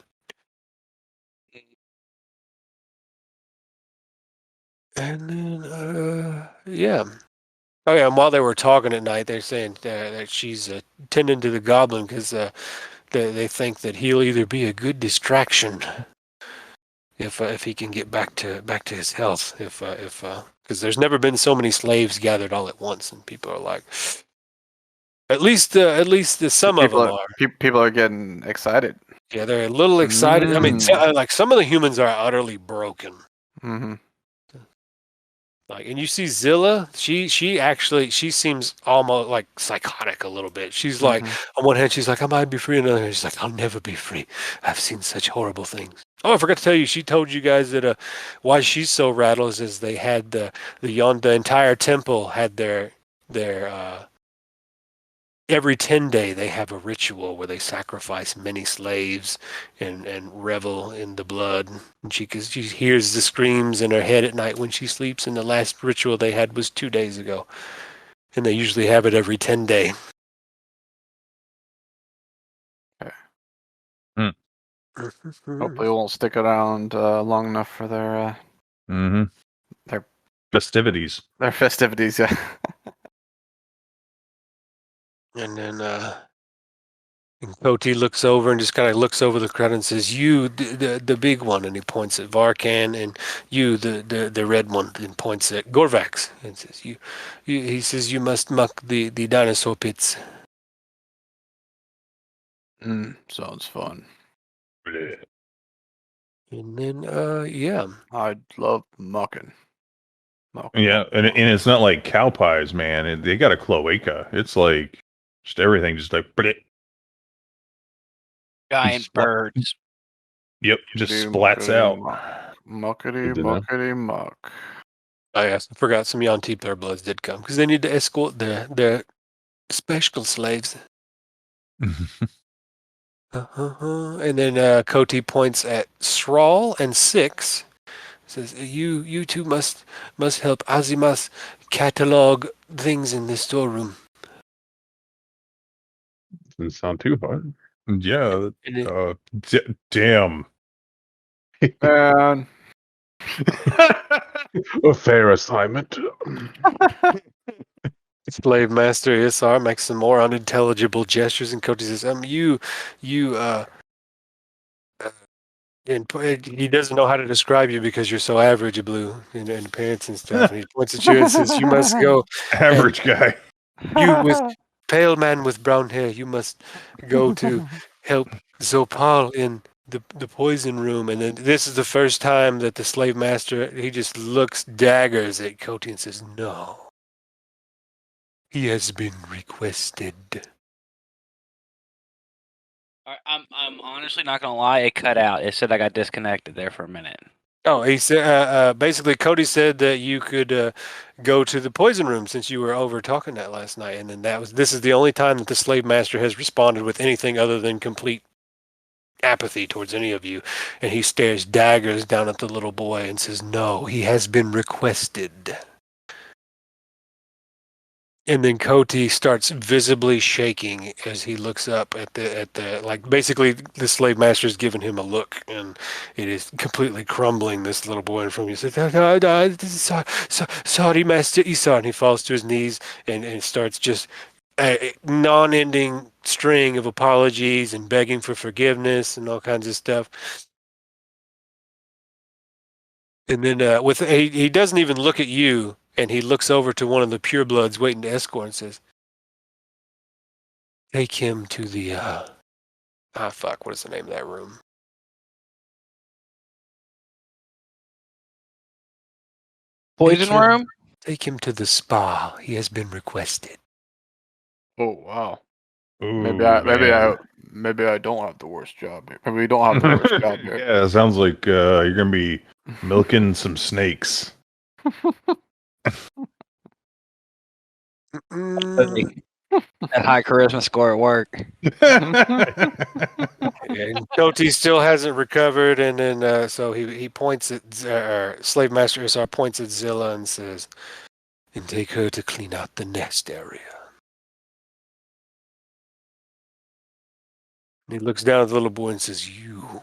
And then, yeah. Oh, yeah, and while they were talking at night, they're saying that she's tending to the goblin because they think that he'll either be a good distraction if he can get back to his health, because there's never been so many slaves gathered all at once, and people are like, at least some of them are. People are getting excited. Yeah, they're a little excited. I mean, like some of the humans are utterly broken. Mm-hmm. Like, and you see Zilla, she seems almost like psychotic a little bit. She's like, on one hand, she's like, I might be free. On the other hand, she's like, I'll never be free. I've seen such horrible things. Oh, I forgot to tell you, she told you guys that why she's so rattled is they had the entire temple had their every 10 day they have a ritual where they sacrifice many slaves and revel in the blood. And she hears the screams in her head at night when she sleeps, and the last ritual they had was 2 days ago. And they usually have it every 10 day. Okay. Hopefully it won't stick around long enough for their festivities. Their festivities, yeah. And then and Koti looks over and just kind of looks over the crowd and says, "You, the big one," and he points at Varkan, and you, the red one, and points at Gorvax, and says, "You." He says, "You must muck the dinosaur pits." Sounds fun. And then, yeah. I'd love mucking. Yeah, and it's not like cow pies, man. They got a cloaca. It's like just everything, just like Giant birds. Yep, just splats out. Muckety muck. Oh yes, I forgot some Yonti Bloods did come because they need to escort their special slaves. And then Koti points at Srawl and Six. Says, "You two must help Azimas catalog things in the storeroom." Doesn't sound too hard. Yeah. Damn. Man. A fair assignment. Slave Master Isar makes some more unintelligible gestures, and Koti says, and he doesn't know how to describe you because you're so average, Blue, in appearance and stuff. And he points at you and says, "You must go." Average guy. You with pale man with brown hair, you must go to help Zopal in the poison room. And then this is the first time that the slave master, he just looks daggers at Koti and says, "No. He has been requested." I'm honestly not gonna lie. It cut out. It said I got disconnected there for a minute. Oh, he said. Basically, Cody said that you could go to the poison room since you were over talking that last night, and then this is the only time that the slave master has responded with anything other than complete apathy towards any of you. And he stares daggers down at the little boy and says, "No, he has been requested." And then Koti starts visibly shaking as he looks up at the like basically the slave master is giving him a look, and it is completely crumbling this little boy in front of you. He says, sorry, Master Esau, and he falls to his knees and starts just a non-ending string of apologies and begging for forgiveness and all kinds of stuff. And then he doesn't even look at you, and he looks over to one of the purebloods waiting to escort and says, "Take him to the what is the name of that room? Poison room? Take him to the spa. He has been requested." Oh wow. Ooh, Maybe I don't have the worst job here. Maybe we don't have the worst job here. Yeah, it sounds like you're gonna be milking some snakes. That high charisma score at work. And Koti still hasn't recovered, and then so he points at Slave Master Isar points at Zilla and says, "And take her to clean out the nest area." And he looks down at the little boy and says, You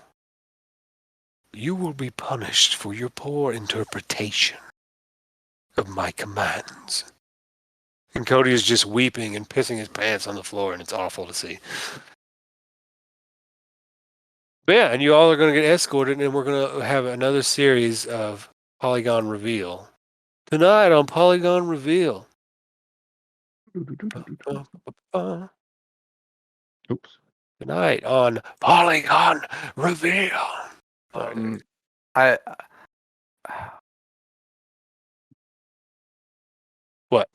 will be punished for your poor interpretation of my commands." And Cody is just weeping and pissing his pants on the floor, and it's awful to see. But yeah, and you all are going to get escorted, and we're going to have another series of Polygon Reveal. Tonight on Polygon Reveal. Oops. Tonight on Polygon Reveal. What?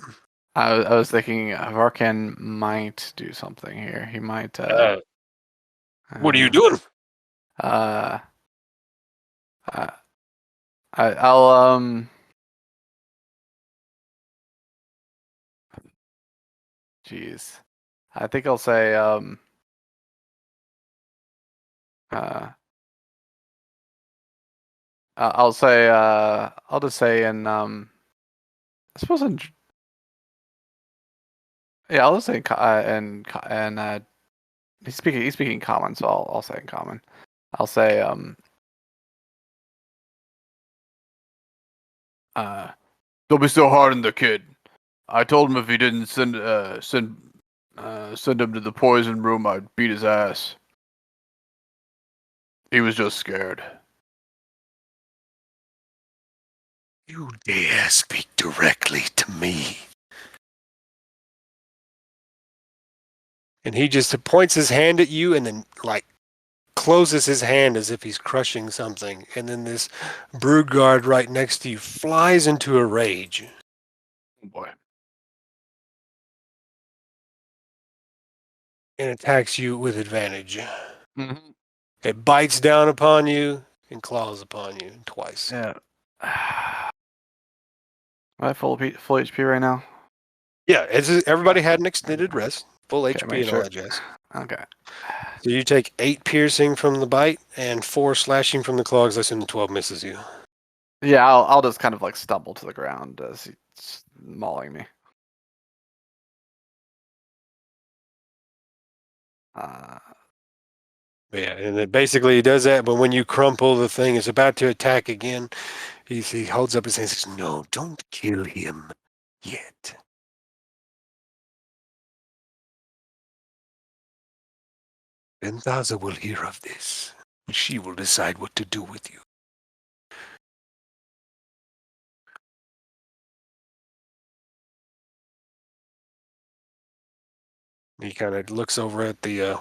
I was thinking Varkan might do something here. He might. What are you doing? I'll Jeez, I think I'll say I'll say I'll just say in I suppose in yeah, I'll just say in he's speaking common, so I'll say in common. I'll say don't be so hard on the kid. I told him if he didn't send him to the poison room, I'd beat his ass. He was just scared. You dare speak directly to me. And he just points his hand at you and then, like, closes his hand as if he's crushing something. And then this brood guard right next to you flies into a rage. Oh boy. And attacks you with advantage. Mm-hmm. It bites down upon you and claws upon you twice. Yeah. Am I full HP right now? Yeah, everybody had an extended rest. Full Okay, HP and all that jazz. Okay. So you take 8 piercing from the bite and 4 slashing from the claws. I assume the 12 misses you. Yeah, I'll just kind of like stumble to the ground as he's mauling me. Yeah, and then basically he does that, but when you crumple the thing, it's about to attack again. He holds up his hand and says, "No, don't kill him yet." Then Thaza will hear of this. She will decide what to do with you. He kind of looks over at the,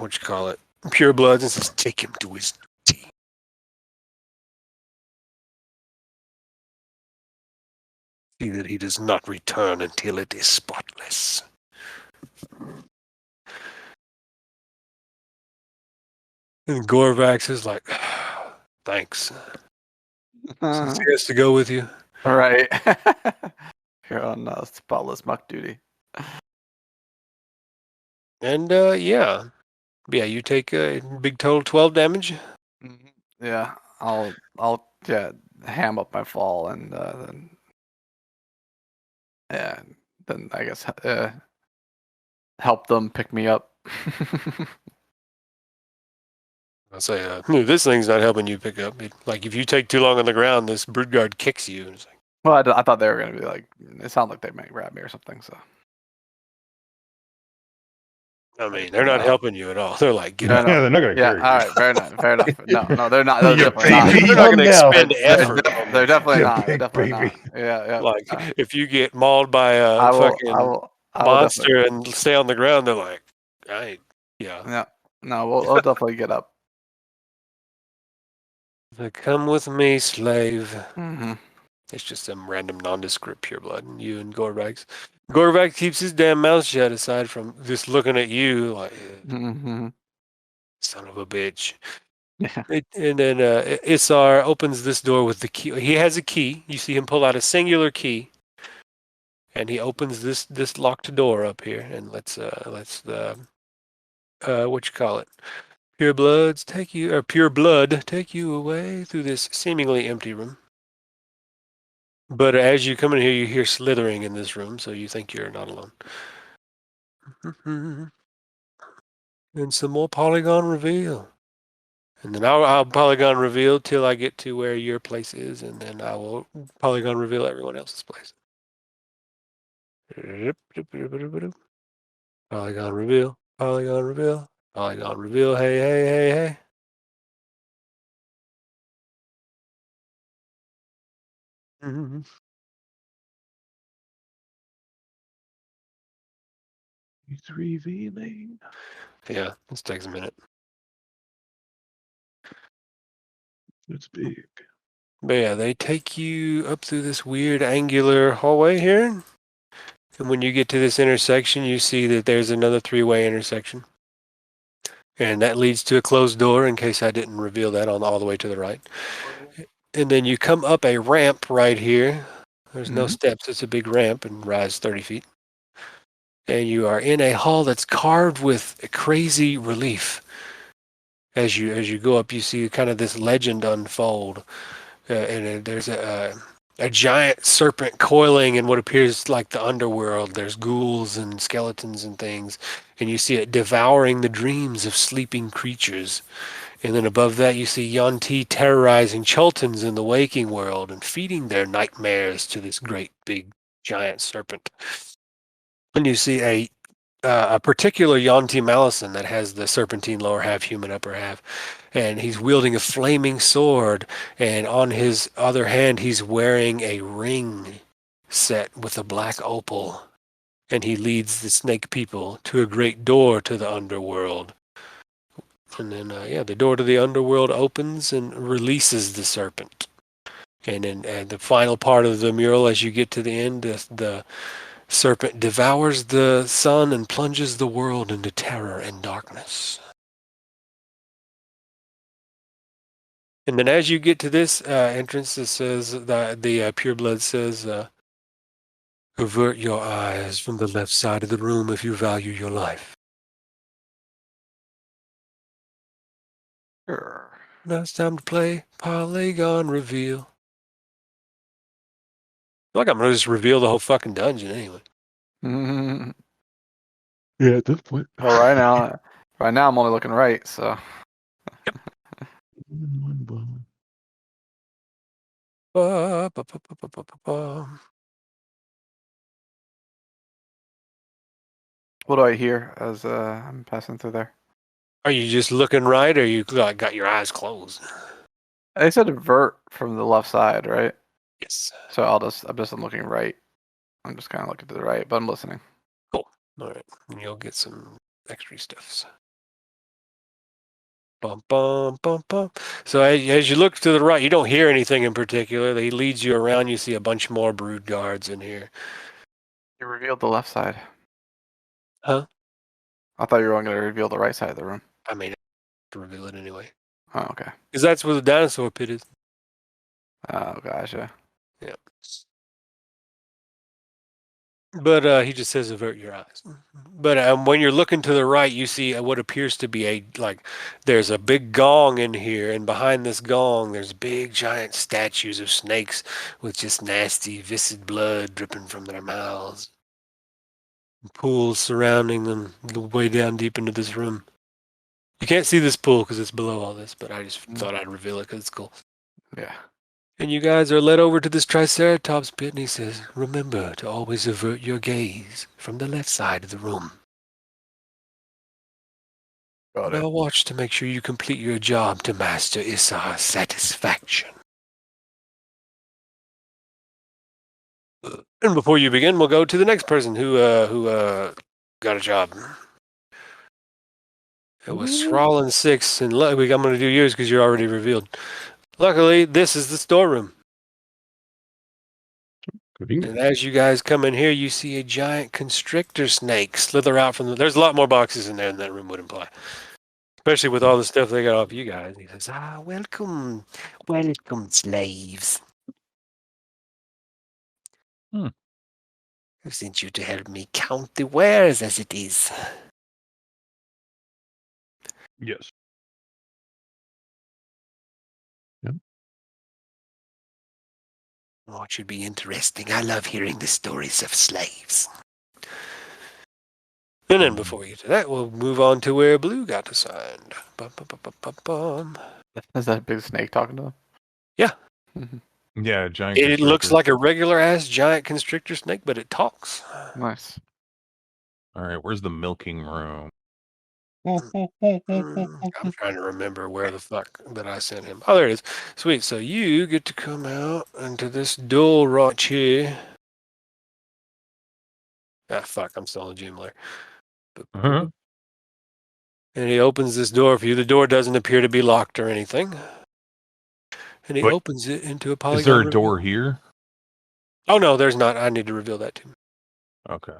pure bloods and says, "Take him to his duty." See that he does not return until it is spotless. And Gorvax is like, thanks. Since he has to go with you. Right. You're on spotless muck duty. And yeah, you take a big total 12 damage. Yeah, I'll ham up my fall and then I guess help them pick me up. I'll say, this thing's not helping you pick up. Like if you take too long on the ground, this brood guard kicks you. It's like, Well, I thought they were gonna be like. It sounded like they might grab me or something. So. I mean, they're not helping you at all. They're like, get No, out. no. Yeah, they're not gonna Yeah, carry you. all right, fair enough, fair enough. No, they're not. They're You definitely not. baby. They're not going to Oh, no. expend effort. They're definitely You not. big Definitely baby. not. Yeah. Like if you get mauled by a I will. fucking I will monster and stay on the ground, they're like, yeah. Yeah. No, we'll definitely get up. Come with me, slave. Mm-hmm. It's just some random nondescript pureblood. And you and Gorvax. Gorvax keeps his damn mouth shut aside from just looking at you like, Mm-hmm. son of a bitch. Yeah. And then Isar opens this door with the key. He has a key. You see him pull out a singular key. And he opens this locked door up here and lets the what you call it? Pure blood take you away through this seemingly empty room. But as you come in here, you hear slithering in this room, so you think you're not alone. And some more polygon reveal. And then I'll polygon reveal till I get to where your place is, and then I will polygon reveal everyone else's place. Polygon reveal, polygon reveal, polygon reveal. Hey, hey, hey, hey. Mm-hmm. He's revealing. Yeah, this takes a minute. It's big. But yeah, they take you up through this weird angular hallway here. And when you get to this intersection, you see that there's another three-way intersection. And that leads to a closed door, in case I didn't reveal that, on all the way to the right. And then you come up a ramp right here. There's no steps. It's a big ramp and rise 30 feet. And you are in a hall that's carved with a crazy relief. As you go up, you see kind of this legend unfold. And there's a giant serpent coiling in what appears like the underworld. There's ghouls and skeletons and things. And you see it devouring the dreams of sleeping creatures. And then above that, you see Yuan-Ti terrorizing Chultans in the waking world and feeding their nightmares to this great big giant serpent. And you see a particular Yuan-Ti Malison that has the serpentine lower half, human upper half. And he's wielding a flaming sword. And on his other hand, he's wearing a ring set with a black opal. And he leads the snake people to a great door to the underworld. And then, the door to the underworld opens and releases the serpent. And then the final part of the mural, as you get to the end, the serpent devours the sun and plunges the world into terror and darkness. And then as you get to this entrance, it says, the pureblood says, avert your eyes from the left side of the room if you value your life. Sure. Now it's time to play Polygon Reveal. I feel like I'm going to just reveal the whole fucking dungeon anyway. Mm-hmm. Yeah, at this point. Well, right now I'm only looking right. So. Ba, ba, ba, ba, ba, ba, ba. What do I hear as I'm passing through there? Are you just looking right, or you got your eyes closed? They said avert from the left side, right? Yes. So I'm just looking right. I'm just kind of looking to the right, but I'm listening. Cool. All right. And you'll get some extra stuffs. Bum, bum, bum, bum. So as you look to the right, you don't hear anything in particular. He leads you around. You see a bunch more brood guards in here. You revealed the left side. Huh? I thought you were going to reveal the right side of the room. I mean, to reveal it anyway. Oh, okay. Because that's where the dinosaur pit is. Oh, gotcha. Yeah. But he just says avert your eyes. But when you're looking to the right, you see what appears to be there's a big gong in here, and behind this gong, there's big giant statues of snakes with just nasty, viscid blood dripping from their mouths. Pools surrounding them way down deep into this room. You can't see this pool because it's below all this, but I just thought I'd reveal it because it's cool. Yeah. And you guys are led over to this Triceratops pit, and he says, remember to always avert your gaze from the left side of the room. Got it. Now watch to make sure you complete your job to Master Issar's satisfaction. And before you begin, we'll go to the next person who got a job. It was Thrall 6, and I'm going to do yours because you're already revealed. Luckily, this is the storeroom. And as you guys come in here, you see a giant constrictor snake slither out from the... There's a lot more boxes in there than that room would imply. Especially with all the stuff they got off you guys. He says, welcome. Welcome, slaves. Hmm. I sent you to help me count the wares as it is. Yes. Oh, it should be interesting. I love hearing the stories of slaves. And then before we get to that, we'll move on to where Blue got assigned. Is that a big snake talking to him? Yeah. Yeah, giant. It looks constrictor. like a regular-ass giant constrictor snake, but it talks. Nice. All right, where's the milking room? I'm trying to remember where the fuck that I sent him. Oh, there it is. Sweet. So you get to come out into this door right here. Fuck. I'm still in Gym Lair. Uh-huh. And he opens this door for you. The door doesn't appear to be locked or anything. And he But opens it into a polygon. Is there a reveal. door here? Oh, no, there's not. I need to reveal that too. Okay.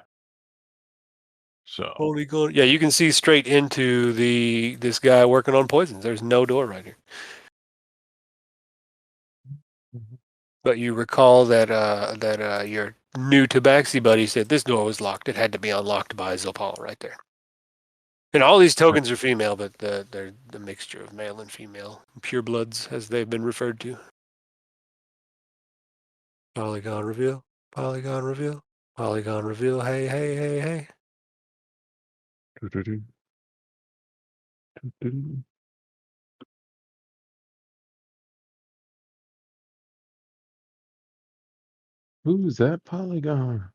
So Polygon. Yeah, you can see straight into this guy working on poisons. There's no door right here. But you recall that your new Tabaxi buddy said this door was locked. It had to be unlocked by Zopal right there. And all these tokens are female, but they're the mixture of male and female. Purebloods, as they've been referred to. Polygon reveal. Polygon reveal. Polygon reveal. Hey, hey, hey, hey. Who's that polygon?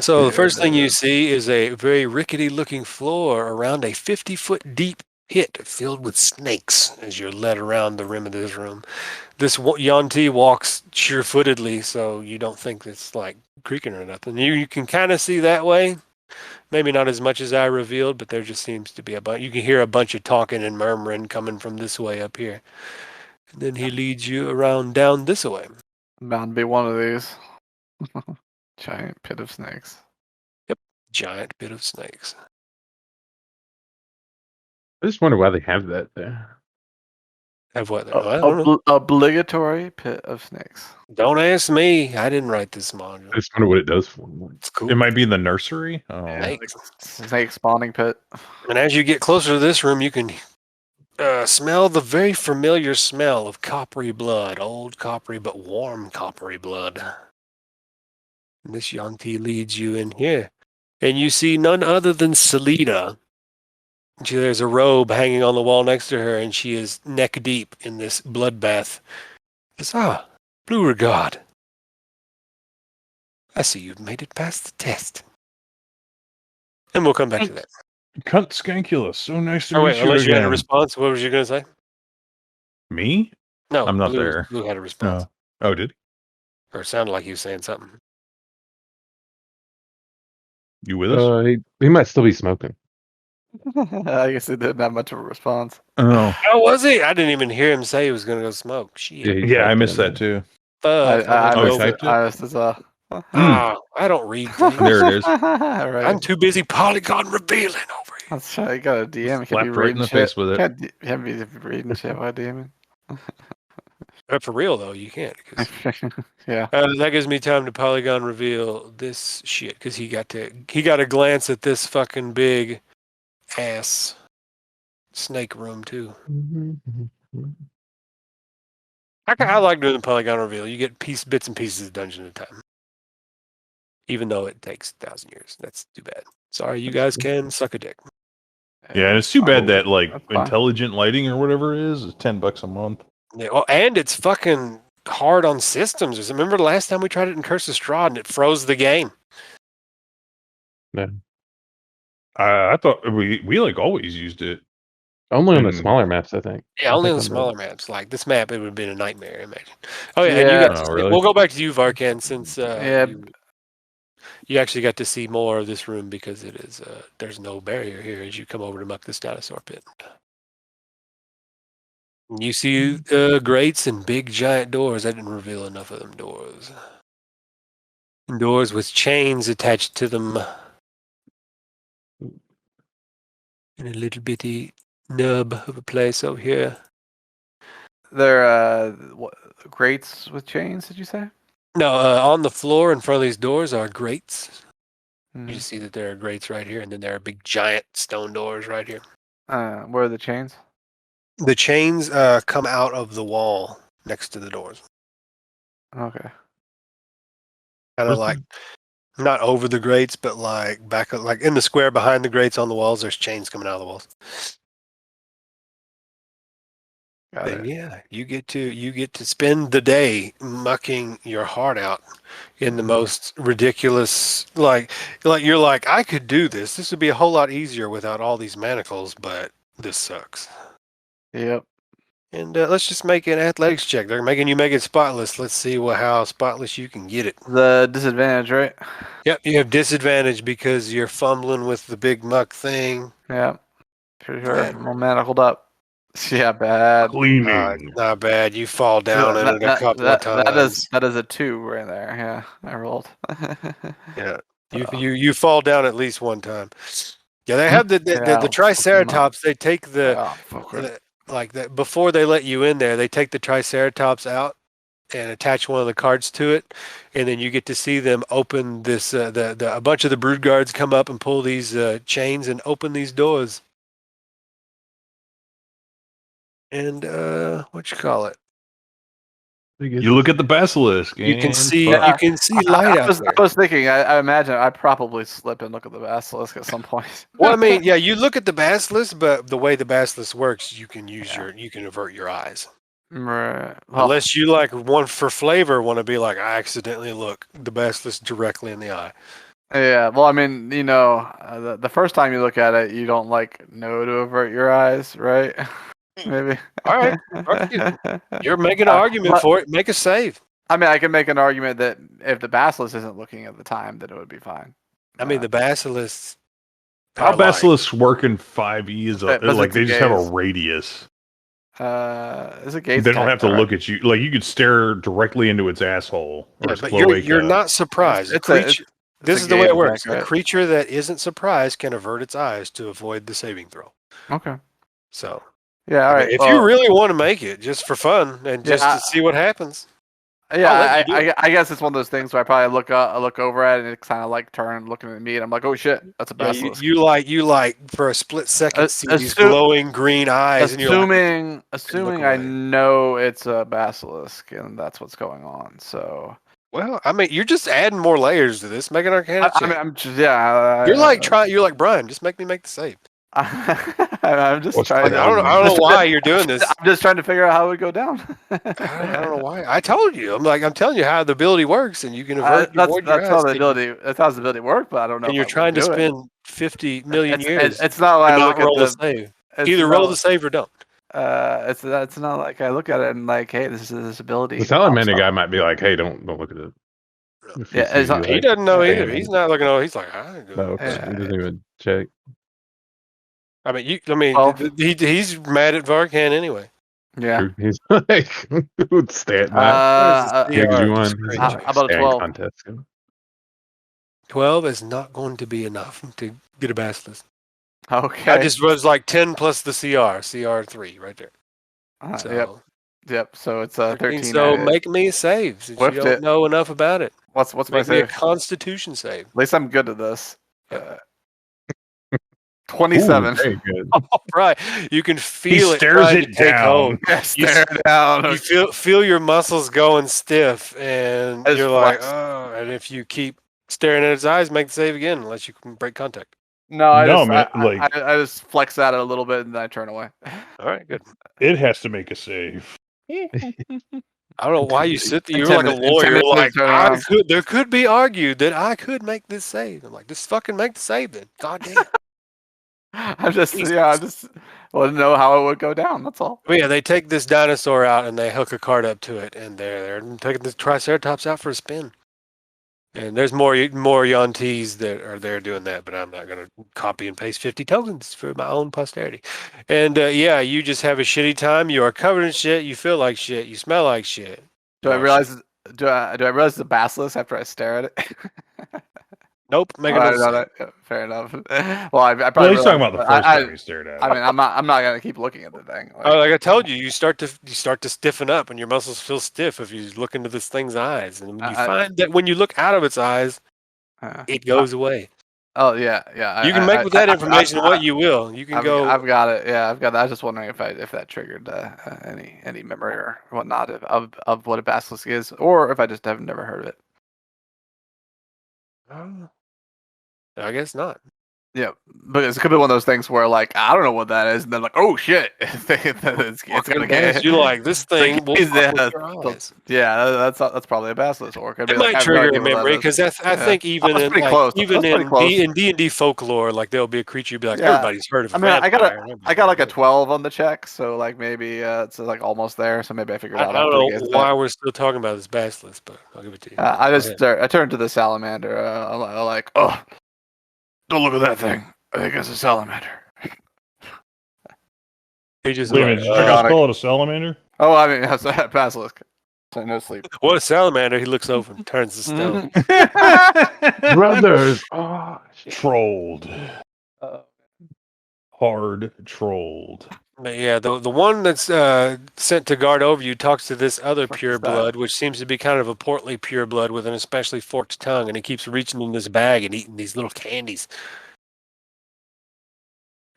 So the first thing you see is a very rickety-looking floor around a 50-foot deep pit filled with snakes as you're led around the rim of this room. This Yanti walks sure-footedly, so you don't think it's like creaking or nothing. You can kind of see that way. Maybe not as much as I revealed, but there just seems to be a bunch. You can hear a bunch of talking and murmuring coming from this way up here. And then he leads you around down this way. Bound to be one of these. Giant pit of snakes. Yep, giant pit of snakes. I just wonder why they have that there. Have what? I don't know. Obligatory pit of snakes. Don't ask me. I didn't write this module. I just wonder what it does for. It's cool. it might be in the nursery. Oh, Snakes. Snake spawning pit. And as you get closer to this room, you can smell the very familiar smell of coppery blood. Old coppery, but warm coppery blood. And this Yanti leads you in here. And you see none other than Salida. There's a robe hanging on the wall next to her, and she is neck deep in this bloodbath. Says, Blue Regard. I see you've made it past the test. And we'll come back to that. Cunt Scankulus. So nice to Oh, meet wait, you unless you had a again. response, what was you going to say? Me? No, I'm not Blue, there. Blue had a response. Oh, did Or it sounded like he was saying something. you with us? He might still be smoking. I guess it didn't have much of a response. Oh, How was he? I didn't even hear him say he was going to go smoke. Shit. he yeah, I typed missed it. that too. Fuck. I Oh, he missed typed it? I missed as well. Ah, I don't read things. There it is. Right. I'm too busy polygon revealing over here. That's right. You got a DM. Can't be Slapped right reading in the shit. face with it. Can't be reading shit while DMing. For real though, you can't. 'Cause, Yeah. that gives me time to polygon reveal this shit because he got a glance at this fucking big ass snake room too. I like doing the polygon reveal. You get bits and pieces of dungeon at a time, even though it takes 1,000 years. That's too bad. Sorry, you guys can suck a dick. Yeah, and it's too bad that like That's fine. intelligent lighting or whatever it is $10 a month. Yeah, well, and it's fucking hard on systems. Remember the last time we tried it in Curse of Strahd and it froze the game? Yeah. I thought we like always used it. Only on the Mm. smaller maps, I think. Yeah, I only think on the on smaller maps. Like this map, it would have been a nightmare. Imagine. Oh yeah, and you Yeah. got. Oh, really? We'll go back to you, Varkan, since Yeah. you actually got to see more of this room because it is. There's no barrier here as you come over to muck this dinosaur pit. You see grates and big giant doors. I didn't reveal enough of them doors. Doors with chains attached to them. In a little bitty nub of a place over here. They're grates with chains. Did you say? No, on the floor in front of these doors are grates. Mm. You see that there are grates right here, and then there are big giant stone doors right here. Where are the chains? The chains come out of the wall next to the doors. Okay. Kind of like not over the grates, but like back, like in the square behind the grates on the walls. There's chains coming out of the walls. Got And it. yeah, you get to spend the day mucking your heart out in the most ridiculous, like you're like, I could do this. This would be a whole lot easier without all these manacles, but this sucks. Yep. And let's just make an athletics check. They're making you make it spotless. Let's see how spotless you can get it. The disadvantage, right? Yep, you have disadvantage because you're fumbling with the big muck thing. Yeah. Pretty sure. Bad. I'm all manacled up. Yeah, bad. Cleaning. Not bad. You fall down in it a couple of times. That is a 2 right there. Yeah, I rolled. Yeah, you fall down at least one time. Yeah, they have the Triceratops. They take like that before they let you in there. They take the Triceratops out and attach one of the cards to it, and then you get to see them open this. A bunch of the brood guards come up and pull these chains and open these doors. And what you call it? You look at the basilisk. You can and see fuck. you can see light out there. I was thinking. I imagine I probably slip and look at the basilisk at some point. Well, I mean, yeah, you look at the basilisk, but the way the basilisk works, you can use you can avert your eyes. Right. Well, Unless you like one for flavor, want to be like, I accidentally look the basilisk directly in the eye. yeah. Well, I mean, you know, the first time you look at it, you don't like know to avert your eyes, right? Maybe. All right. You're making an argument for it. Make a save. I mean, I can make an argument that if the basilisk isn't looking at the time, then it would be fine. I mean, the basilisks. How basilisks work in 5e is like they just have a radius. Is it gaze? They don't have to look at you. Like you could stare directly into its asshole or its but cloaca. you're not surprised. This is the way it works. A creature that isn't surprised can avert its eyes to avoid the saving throw. Okay. So. Yeah, all right. If you really want to make it just for fun and just to see what happens. Yeah, I guess it's one of those things where I probably look over at it and it's kind of like looking at me and I'm like, oh shit, that's a basilisk. You like for a split second see these glowing green eyes. Assuming I know it's a basilisk and that's what's going on. So. Well, I mean, you're just adding more layers to this. Make an Arcana check. I mean, you're like Brian. Just make me make the save. I'm just trying. I don't know why you're doing this. I'm just trying to figure out how it would go down. I don't know why. I told you. I'm telling you how the ability works, and you can avoid that's how the ability. That's how the ability works, but I don't know. And you're trying to spend 50 million years. It's not like I look roll at the save. Either roll the save or don't. It's not like I look at it and like, hey, this is this ability. The Salamander guy might be like, hey, don't look at it. Yeah, he doesn't know either. He's not looking at it. He's like, I ain't no, okay. He doesn't even check. I mean, he's mad at Varkan anyway. Yeah, he's like, stay at how you won. about a 12? Contest. 12 is not going to be enough to get a basilisk. Okay. I just was like 10 plus the CR3 right there. So, Yep. So it's 13. So make me a save since you Whiffed don't it. know enough about it. What's my Make me a save? Constitution save. At least I'm good at this. Yeah. 27. Ooh, very good. All right, you can feel it stares trying it to take down. hold. Yeah, stare down. You feel your muscles going stiff, and I just you're like, flex. oh. And if you keep staring at his eyes, make the save again, unless you can break contact. No, I just flex at it a little bit and then I turn away. All right, good. It has to make a save. I don't know why you sit there. You're like a lawyer. Like there could be argued that I could make this save. I'm like, just fucking make the save then. God damn. I just want to know how it would go down. That's all. But yeah, they take this dinosaur out and they hook a cart up to it, and they're taking the Triceratops out for a spin. And there's more Yontees that are there doing that, but I'm not going to copy and paste 50 tokens for my own posterity. And yeah, you just have a shitty time. You are covered in shit. You feel like shit. You smell like shit. Do I realize the basilisk after I stare at it? Nope. Make it fair enough. Well, I probably. Well, he's talking about the first time he stared at it. I mean, I'm not gonna keep looking at the thing. Like I told you, you start to stiffen up, and your muscles feel stiff if you look into this thing's eyes, and you find that when you look out of its eyes, it goes away. Oh yeah. You can make with that information what you will. You can go. I've got it. Yeah, I've got that. I was just wondering if that triggered any memory or whatnot of what a basilisk is, or if I just have never heard of it. I guess not. Yeah, but it could be one of those things where like I don't know what that is, and then like oh shit, it's gonna get you like this thing. Yeah, that's probably a basilisk orc. It might trigger a memory because I think even in D&D folklore, like there'll be a creature you'll be like everybody's heard of. I mean, I got like a 12 on the check, so like maybe it's like almost there. So maybe I figured out. I don't know why we're still talking about this basilisk, but I'll give it to you. I turned to the salamander. I'm like, oh. Don't look at that thing. I think it's a salamander. He just wait a minute, did you just call it a salamander? Oh, I mean, that's a basilisk. So no sleep. What a salamander! He looks over and turns to stone. Brothers, trolled. Hard trolled. But yeah, the one that's sent to guard over you talks to this other pure blood, which seems to be kind of a portly pure blood with an especially forked tongue, and he keeps reaching in this bag and eating these little candies.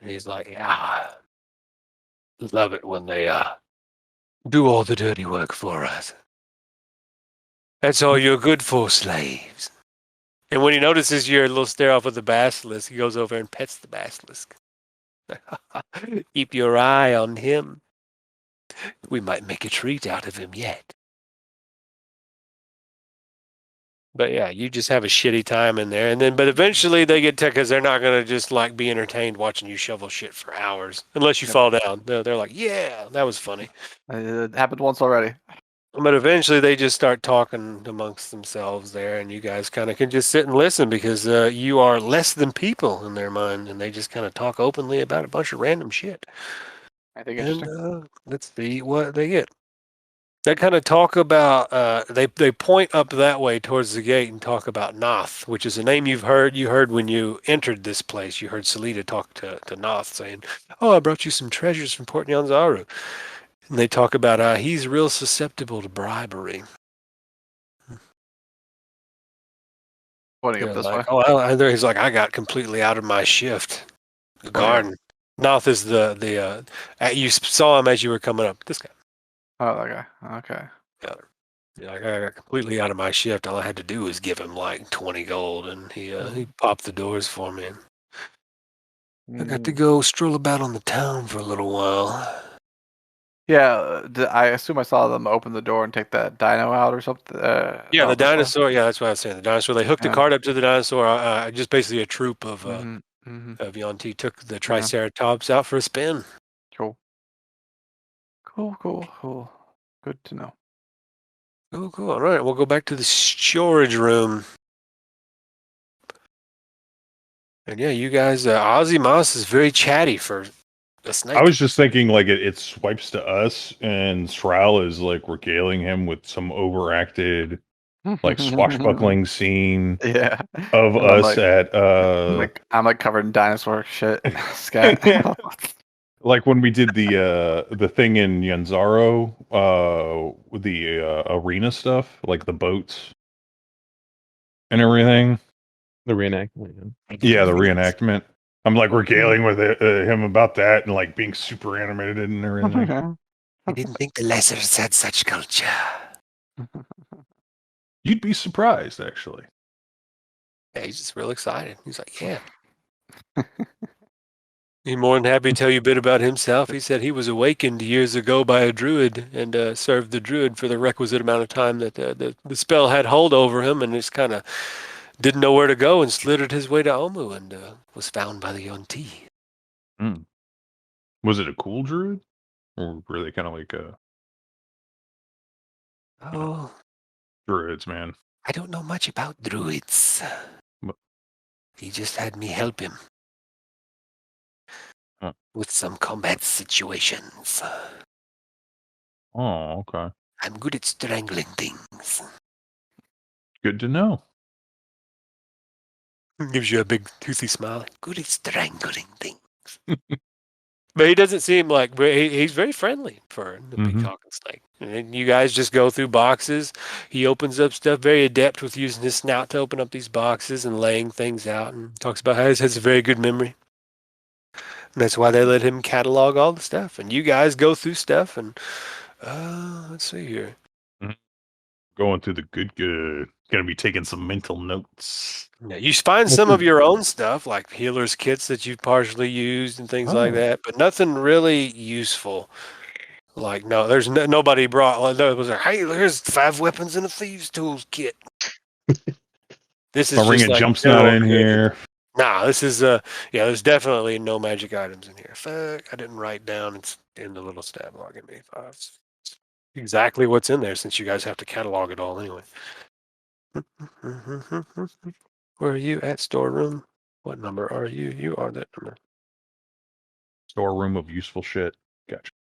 And he's like, yeah, love it when they do all the dirty work for us. That's all you're good for, slaves. And when he notices your little stare off of the basilisk, he goes over and pets the basilisk. Keep your eye on him. We might make a treat out of him yet. But yeah, you just have a shitty time in there, but eventually they get because they're not gonna just like be entertained watching you shovel shit for hours unless you fall down. They're like, yeah, that was funny. It happened once already. But eventually they just start talking amongst themselves there, and you guys kind of can just sit and listen because you are less than people in their mind, and they just kind of talk openly about a bunch of random shit. I think interesting. Let's see what they get. They kind of talk about, they point up that way towards the gate and talk about Noth, which is a name you heard when you entered this place. You heard Salida talk to Noth saying, oh, I brought you some treasures from Port Nyanzaru. And they talk about he's real susceptible to bribery. Pointing up this way. Oh, he's like, I got completely out of my shift. The garden. Noth is the you saw him as you were coming up. This guy. Oh, that guy. Okay. Yeah, I got completely out of my shift. All I had to do was give him like 20 gold, and he popped the doors for me. I got to go stroll about on the town for a little while. Yeah, I assume I saw them open the door and take that dino out or something. Yeah, the dinosaur. Yeah, that's what I was saying. The dinosaur. They hooked the cart up to the dinosaur. Just basically a troop of Yonti took the Triceratops out for a spin. Cool. Good to know. Cool. All right, we'll go back to the storage room. And yeah, you guys, Ozzy Moss is very chatty for a snake. I was just thinking, like, it swipes to us, and Sral is, like, regaling him with some overacted like swashbuckling scene Yeah. of And I'm us like, at I'm like covered in dinosaur shit. Scat. like when we did the thing in Yanzaro, with the arena stuff, like the boats and everything. The reenactment. Yeah, the reenactment. I'm like regaling with him about that and like being super animated and everything. I didn't think the lessers had such culture. You'd be surprised, actually. Yeah, he's just real excited. He's like, yeah. He's more than happy to tell you a bit about himself. He said he was awakened years ago by a druid and served the druid for the requisite amount of time that the spell had hold over him, and just kind of didn't know where to go and slithered his way to Omu and was found by the Yonti. Mm. Was it a cool druid? Or were they kind of like Oh, druids, man? I don't know much about druids. But- He just had me help him with some combat situations. Oh, okay. I'm good at strangling things. Good to know. Gives you a big toothy smile. Good at strangling things. But he doesn't seem like he's very friendly for the big talking snake. And you guys just go through boxes. He opens up stuff, very adept with using his snout to open up these boxes and laying things out, and talks about how he has a very good memory. And that's why they let him catalog all the stuff. And you guys go through stuff and let's see here. Going through the good. Gonna be taking some mental notes. Yeah, you find some of your own stuff, like healer's kits that you've partially used and things like that, but nothing really useful. Like, no, there's nobody brought. Like, there was hey, here's 5 weapons and a thieves' tools kit. This is My ring just of like jump's not in here. Nah, this is yeah. There's definitely no magic items in here. Fuck, I didn't write down. It's in the little stab log in me. Exactly what's in there, since you guys have to catalog it all anyway. Where are you at, storeroom? What number are you? You are that number. Storeroom of useful shit. Gotcha.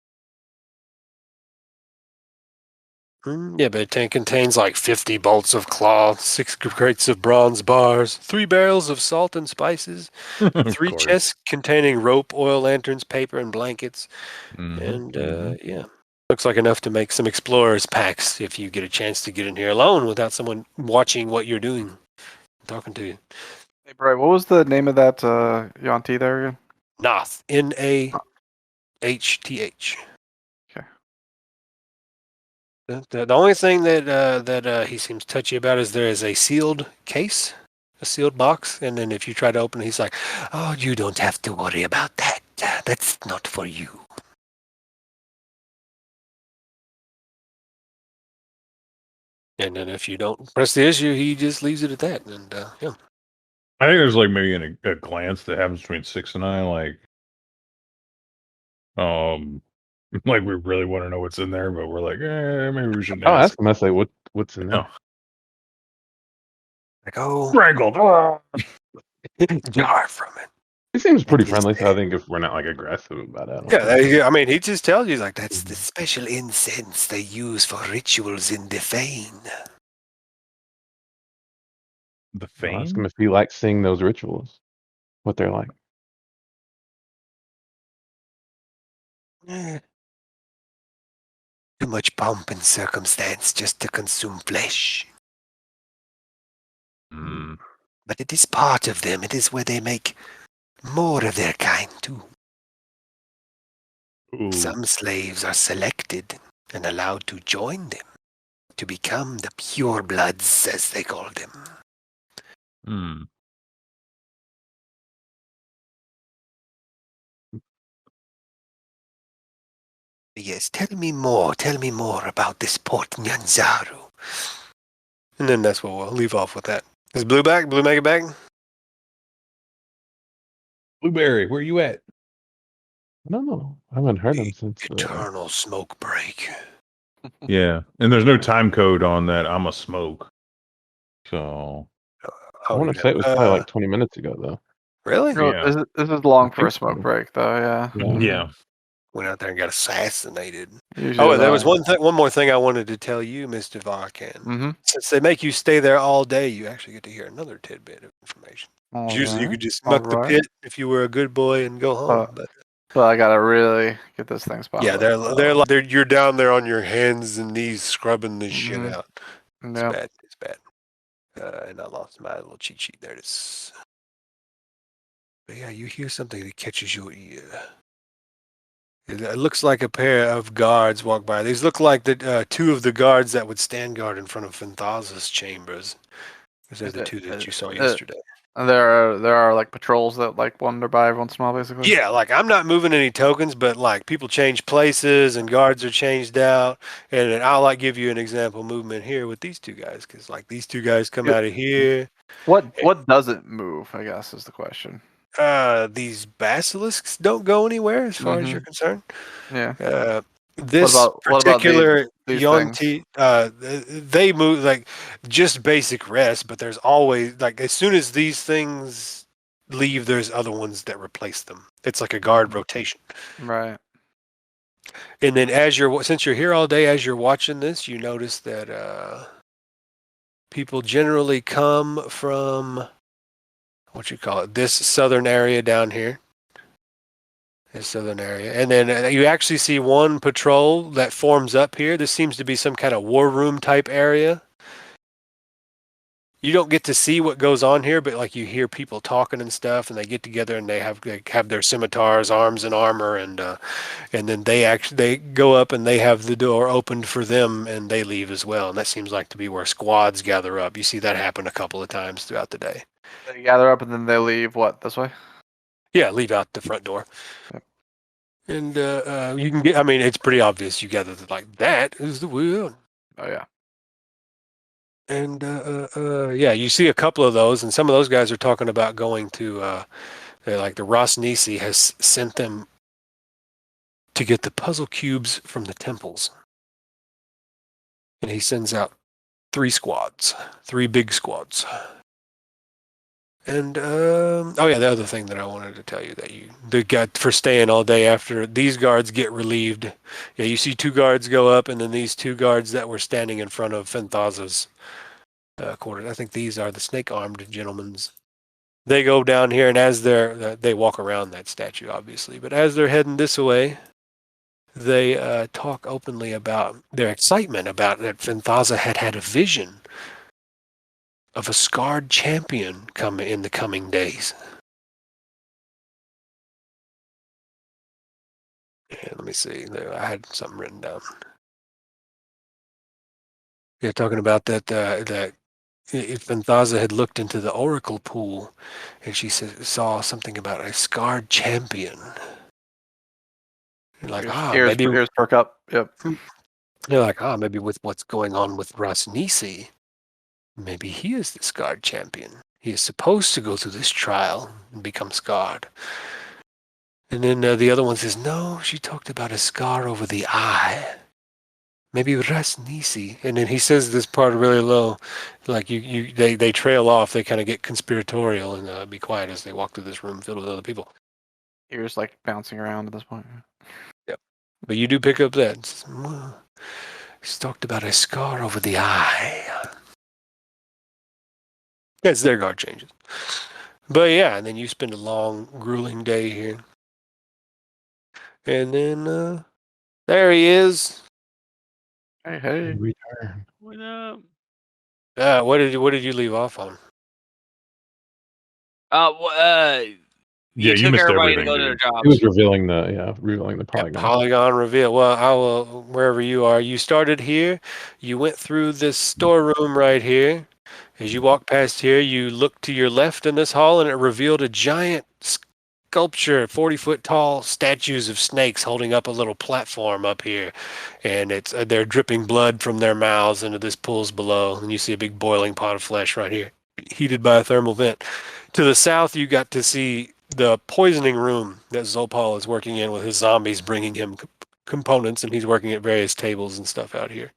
Yeah, but it contains like 50 bolts of cloth, 6 crates of bronze bars, 3 barrels of salt and spices, 3 chests containing rope, oil lanterns, paper, and blankets. And yeah, looks like enough to make some explorers packs if you get a chance to get in here alone without someone watching what you're doing, talking to you. Hey, Bray, what was the name of that Yonti there again? Nath, Nahth. Okay. The only thing that he seems touchy about is there is a sealed case, a sealed box, and then if you try to open it, he's like, "Oh, you don't have to worry about that. That's not for you." And then if you don't press the issue, he just leaves it at that. And yeah, I think there's like maybe a glance that happens between 6 and I, like we really want to know what's in there, but we're like, maybe we shouldn't I'll ask. ask him. I say, what's in there? Oh. like, oh, Strangled. jar from it. He seems pretty friendly, so I think if we're not like aggressive about it, I don't think- Yeah, I mean, he just tells you like that's the special incense they use for rituals in Defane. The I'll ask fame? him if he likes seeing those rituals, what they're like. Too much pomp and circumstance just to consume flesh. But it is part of them. It is where they make more of their kind too. Ooh. Some slaves are selected and allowed to join them, to become the purebloods, as they call them. Yes, tell me more about this Port Nyanzaru. And then that's what we'll leave off with that. Is Blue back? Blue make it back? Blueberry, where you at? I don't know. I haven't heard him since. Eternal smoke break. Yeah, and there's no time code on that. I'm a smoke. So I want to say it was probably like 20 minutes ago, though. Really? No, Yeah. this is long I for a think smoke so. break, though. Yeah. yeah. Went out there and got assassinated. Usually And there was that- one more thing I wanted to tell you, Mr. Varkan. Mhm. Since they make you stay there all day, you actually get to hear another tidbit of information. All Usually you right, could just all muck the right. pit if you were a good boy and go home. But But I gotta really get this thing spotted. yeah, they're you're down there on your hands and knees scrubbing this shit Mhm. out. It's Yeah. bad. It's bad. And I lost my little cheat sheet. There it is. But yeah, you hear something that catches your ear. It looks like a pair of guards walk by. These look like the two of the guards that would stand guard in front of Fenthaza's chambers. Those are the two that you saw yesterday. And there are like patrols that like wander by every once in a while, basically. Yeah, like I'm not moving any tokens, but like people change places and guards are changed out. And then I'll like give you an example movement here with these two guys, because like these two guys come out of here. What doesn't move, I guess, is the question. These basilisks don't go anywhere as far as you're concerned. Yeah. This what about particular these Yonti, they move like just basic rest, but there's always like as soon as these things leave, there's other ones that replace them. It's like a guard rotation. Right. And then since you're here all day, as you're watching this, you notice that people generally come from this southern area down here. This southern area. And then you actually see one patrol that forms up here. This seems to be some kind of war room type area. You don't get to see what goes on here, but like you hear people talking and stuff, and they get together and they have their scimitars, arms and armor, and then they go up and they have the door opened for them and they leave as well. And that seems like to be where squads gather up. You see that happen a couple of times throughout the day. They gather up and then they leave. What, this way? Yeah, leave out the front door. Yep. And you can get. I mean, it's pretty obvious. You gather like that is the wheel. Oh yeah. And yeah, you see a couple of those, and some of those guys are talking about going to, like the Ross Nisi has sent them to get the puzzle cubes from the temples. And he sends out 3 big squads. And, oh yeah, the other thing that I wanted to tell you the guy for staying all day after these guards get relieved. Yeah, you see 2 guards go up, and then these 2 guards that were standing in front of Fenthaza's quarters. I think these are the snake-armed gentlemen's. They go down here, and as they walk around that statue, obviously. But as they're heading this way, they talk openly about their excitement about that Fenthaza had a vision of a scarred champion come in the coming days. Yeah, let me see. I had something written down. Yeah, talking about that if Fenthaza had looked into the oracle pool, and she saw something about a scarred champion. You're like, ears perk up. Yep. You're like, maybe with what's going on with Rasnisi, maybe he is the scarred champion. He is supposed to go through this trial and become scarred. And then the other one says, no, she talked about a scar over the eye. Maybe Rasnisi. And then he says this part really low, like they trail off. They kind of get conspiratorial and be quiet as they walk through this room filled with other people. Ears like bouncing around at this point. Yep. But you do pick up that. He's talked about a scar over the eye. That's their guard changes. But yeah, and then you spend a long, grueling day here. And then there he is. Hey. Return. What up? What did you leave off on? Yeah, you took missed everybody to everything, go to their dude. jobs. He was revealing the polygon. Polygon reveal. Well, I will, wherever you are. You started here. You went through this storeroom right here. As you walk past here, you look to your left in this hall, and it revealed a giant sculpture, 40-foot tall statues of snakes holding up a little platform up here. And they're dripping blood from their mouths into this pools below. And you see a big boiling pot of flesh right here, heated by a thermal vent. To the south, you got to see the poisoning room that Zopal is working in with his zombies, bringing him components, and he's working at various tables and stuff out here.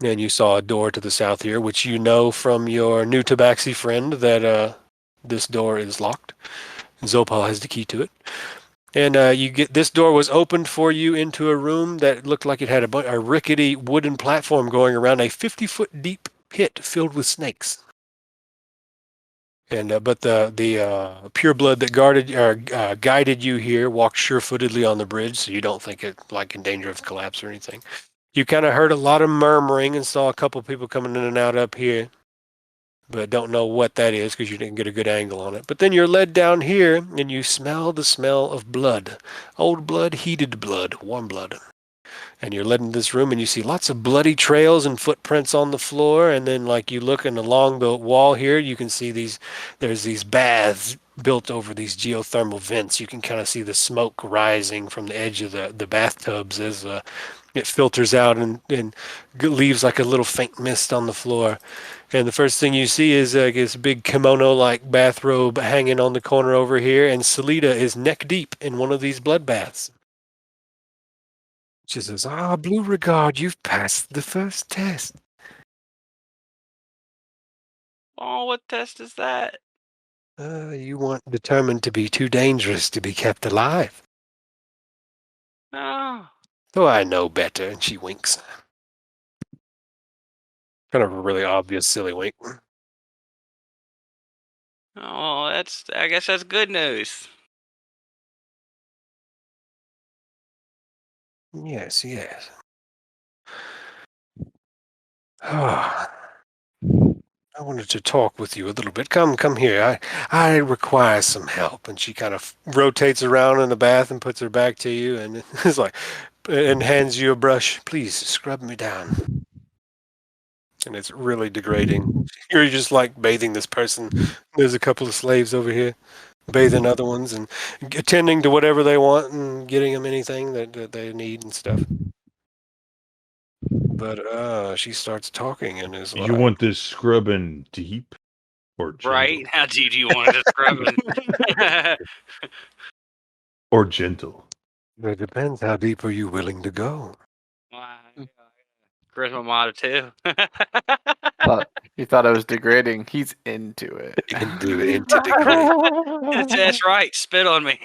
And you saw a door to the south here, which you know from your new Tabaxi friend that this door is locked. Zopal has the key to it. And you get this door was opened for you into a room that looked like it had a rickety wooden platform going around a 50-foot deep pit filled with snakes. And but the pure blood that guided you here walked sure-footedly on the bridge, so you don't think it like in danger of collapse or anything. You kind of heard a lot of murmuring and saw a couple people coming in and out up here, but don't know what that is because you didn't get a good angle on it. But then you're led down here, and you smell the smell of blood, old blood, heated blood, warm blood. And you're led into this room, and you see lots of bloody trails and footprints on the floor. And then, like you looking along the wall here, you can see there's these baths built over these geothermal vents. You can kind of see the smoke rising from the edge of the bathtubs as it filters out and leaves like a little faint mist on the floor. And the first thing you see is this big kimono-like bathrobe hanging on the corner over here, and Salida is neck deep in one of these blood baths. She says, Blue Regard, you've passed the first test. Oh, what test is that? You weren't determined to be too dangerous to be kept alive. Oh. So I know better, and she winks. Kind of a really obvious silly wink. Oh, I guess that's good news. Yes. I wanted to talk with you a little bit. Come here. I require some help. And she kind of rotates around in the bath and puts her back to you, and is like, and hands you a brush. Please scrub me down. And it's really degrading. You're just like bathing this person. There's a couple of slaves over here bathing other ones and attending to whatever they want and getting them anything that they need and stuff. But she starts talking and is like, You want this scrubbing deep or gentle? Right? How deep do you want to scrub it? Or gentle? It depends. How deep are you willing to go? Charisma mod 2. He thought it was degrading. He's into it. Into degrade. That's right. Spit on me.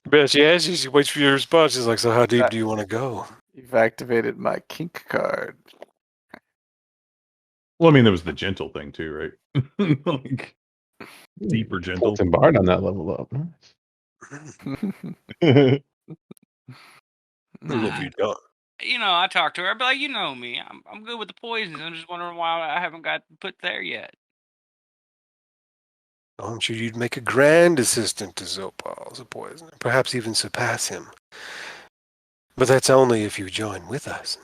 But she asks you, she waits for your response. She's like, so how deep do you want to go? You've activated my kink card. Well, I mean, there was the gentle thing too, right? Like, deep or gentle. Chult Bard on that level up. Nice. If you don't. You know, I talked to her, but like, you know me. I'm good with the poisons. I'm just wondering why I haven't got put there yet. I'm sure you'd make a grand assistant to Zopal, the poisoner. Perhaps even surpass him. But that's only if you join with us.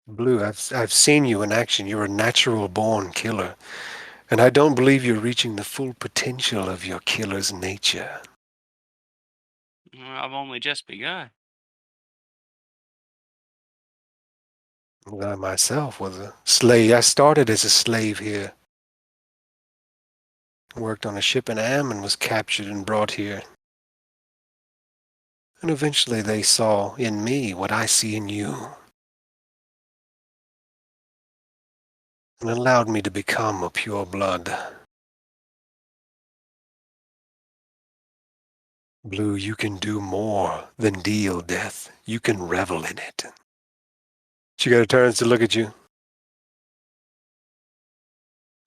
Blue, I've seen you in action. You're a natural-born killer. And I don't believe you're reaching the full potential of your killer's nature. I've only just begun. I myself was a slave. I started as a slave here. Worked on a ship in Am and was captured and brought here. And eventually they saw in me what I see in you. And allowed me to become a pure blood. Blue, you can do more than deal death. You can revel in it. She got her turns to look at you.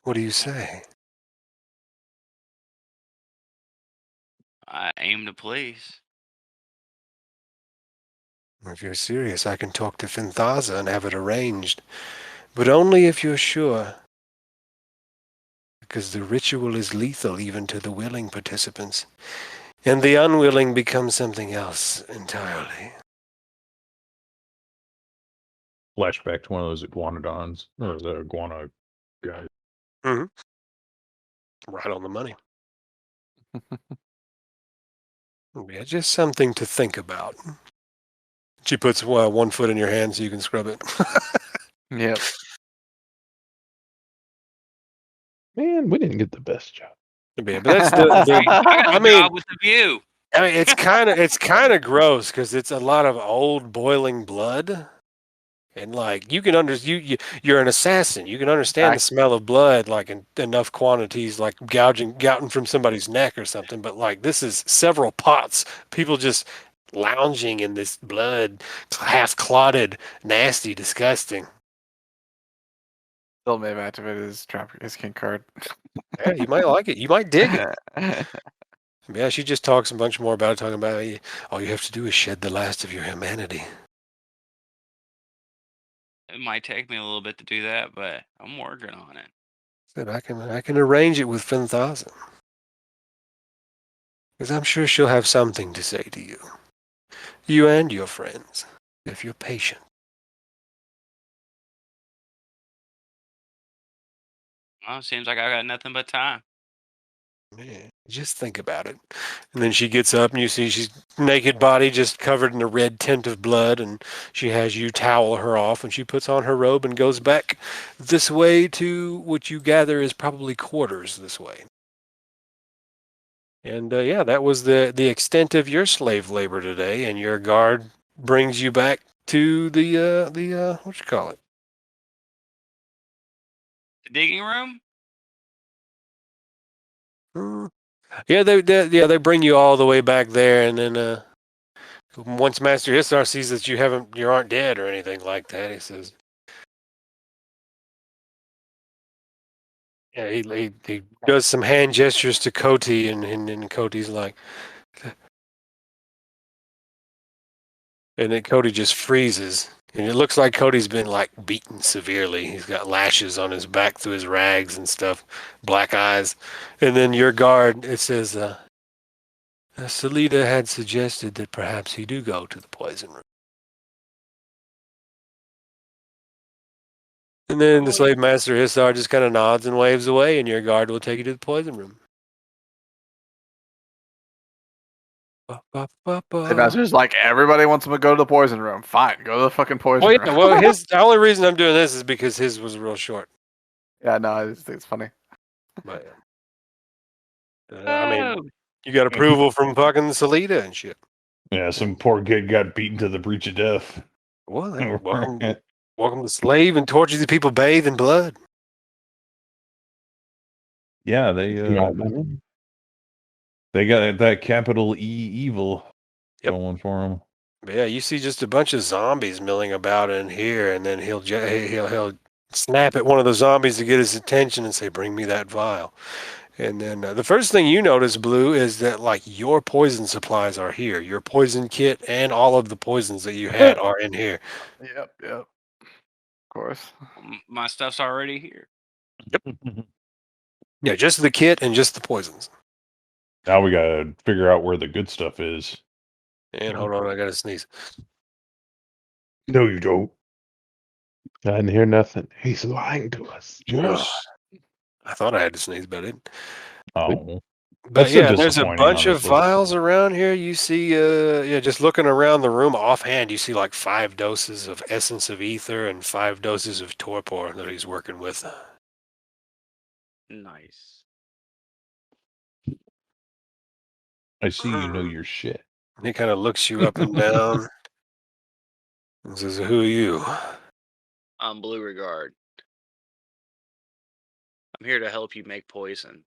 What do you say? I aim to please. If you're serious, I can talk to Finthaza and have it arranged. But only if you're sure. Because the ritual is lethal even to the willing participants. And the unwilling become something else entirely. Flashback to one of those iguanodons, or the iguana guys. Right on the money. Yeah, just something to think about. She puts 1 foot in your hand so you can scrub it. Yep. Man, we didn't get the best job. Yeah, but that's I mean, with the view. I mean, it's kind of gross because it's a lot of old boiling blood, And like you can you're an assassin. You can understand the smell of blood, like in enough quantities, like gouting from somebody's neck or something. But like this is several pots, people just lounging in this blood, half clotted, nasty, disgusting. Still may have activated his king card. Yeah, you might like it. You might dig it. Yeah, she just talks a bunch more about it, talking about all you have to do is shed the last of your humanity. It might take me a little bit to do that, but I'm working on it. Said I can arrange it with Fenthasen. Because I'm sure she'll have something to say to you. You and your friends, if you're patient. Well, seems like I got nothing but time. Man, just think about it. And then she gets up and you see she's naked body just covered in a red tint of blood, and she has you towel her off, and she puts on her robe and goes back this way to what you gather is probably quarters this way. And yeah, that was the extent of your slave labor today, and your guard brings you back to the what you call it? The digging room? Yeah, they bring you all the way back there, and then once Master Issar sees that you aren't dead or anything like that, he says, yeah, he does some hand gestures to Koti, and Koti's like, and then Koti just freezes. And it looks like Cody's been like beaten severely. He's got lashes on his back through his rags and stuff, black eyes. And then your guard, it says, Salida had suggested that perhaps he do go to the poison room. And then the slave master Issar just kind of nods and waves away, and your guard will take you to the poison room. The master's like, everybody wants him to go to the poison room. Fine, go to the fucking poison room. Well, the only reason I'm doing this is because his was real short. Yeah, no, I just think it's funny. But, I mean, you got approval from fucking Salida and shit. Yeah, some poor kid got beaten to the breach of death. Well, welcome to slave and torture these people bathed in blood. Yeah, they got that capital E evil going for them. Yeah, you see just a bunch of zombies milling about in here, and then he'll snap at one of the zombies to get his attention and say, "Bring me that vial." And then the first thing you notice, Blue, is that like your poison supplies are here. Your poison kit and all of the poisons that you had are in here. Yep. Of course. My stuff's already here. Yep. Yeah, just the kit and just the poisons. Now we gotta figure out where the good stuff is. And hold on, I gotta sneeze. No, you don't. I didn't hear nothing. He's lying to us. Yes. I thought I had to sneeze, but I didn't. Oh. But That's so yeah, there's a disappointing, bunch of honestly. vials around here. You see, just looking around the room offhand, you see like 5 doses of essence of ether and 5 doses of torpor that he's working with. Nice. I see you know your shit. He kind of looks you up and down and says, "Who are you?" I'm Blue Regard. I'm here to help you make poison.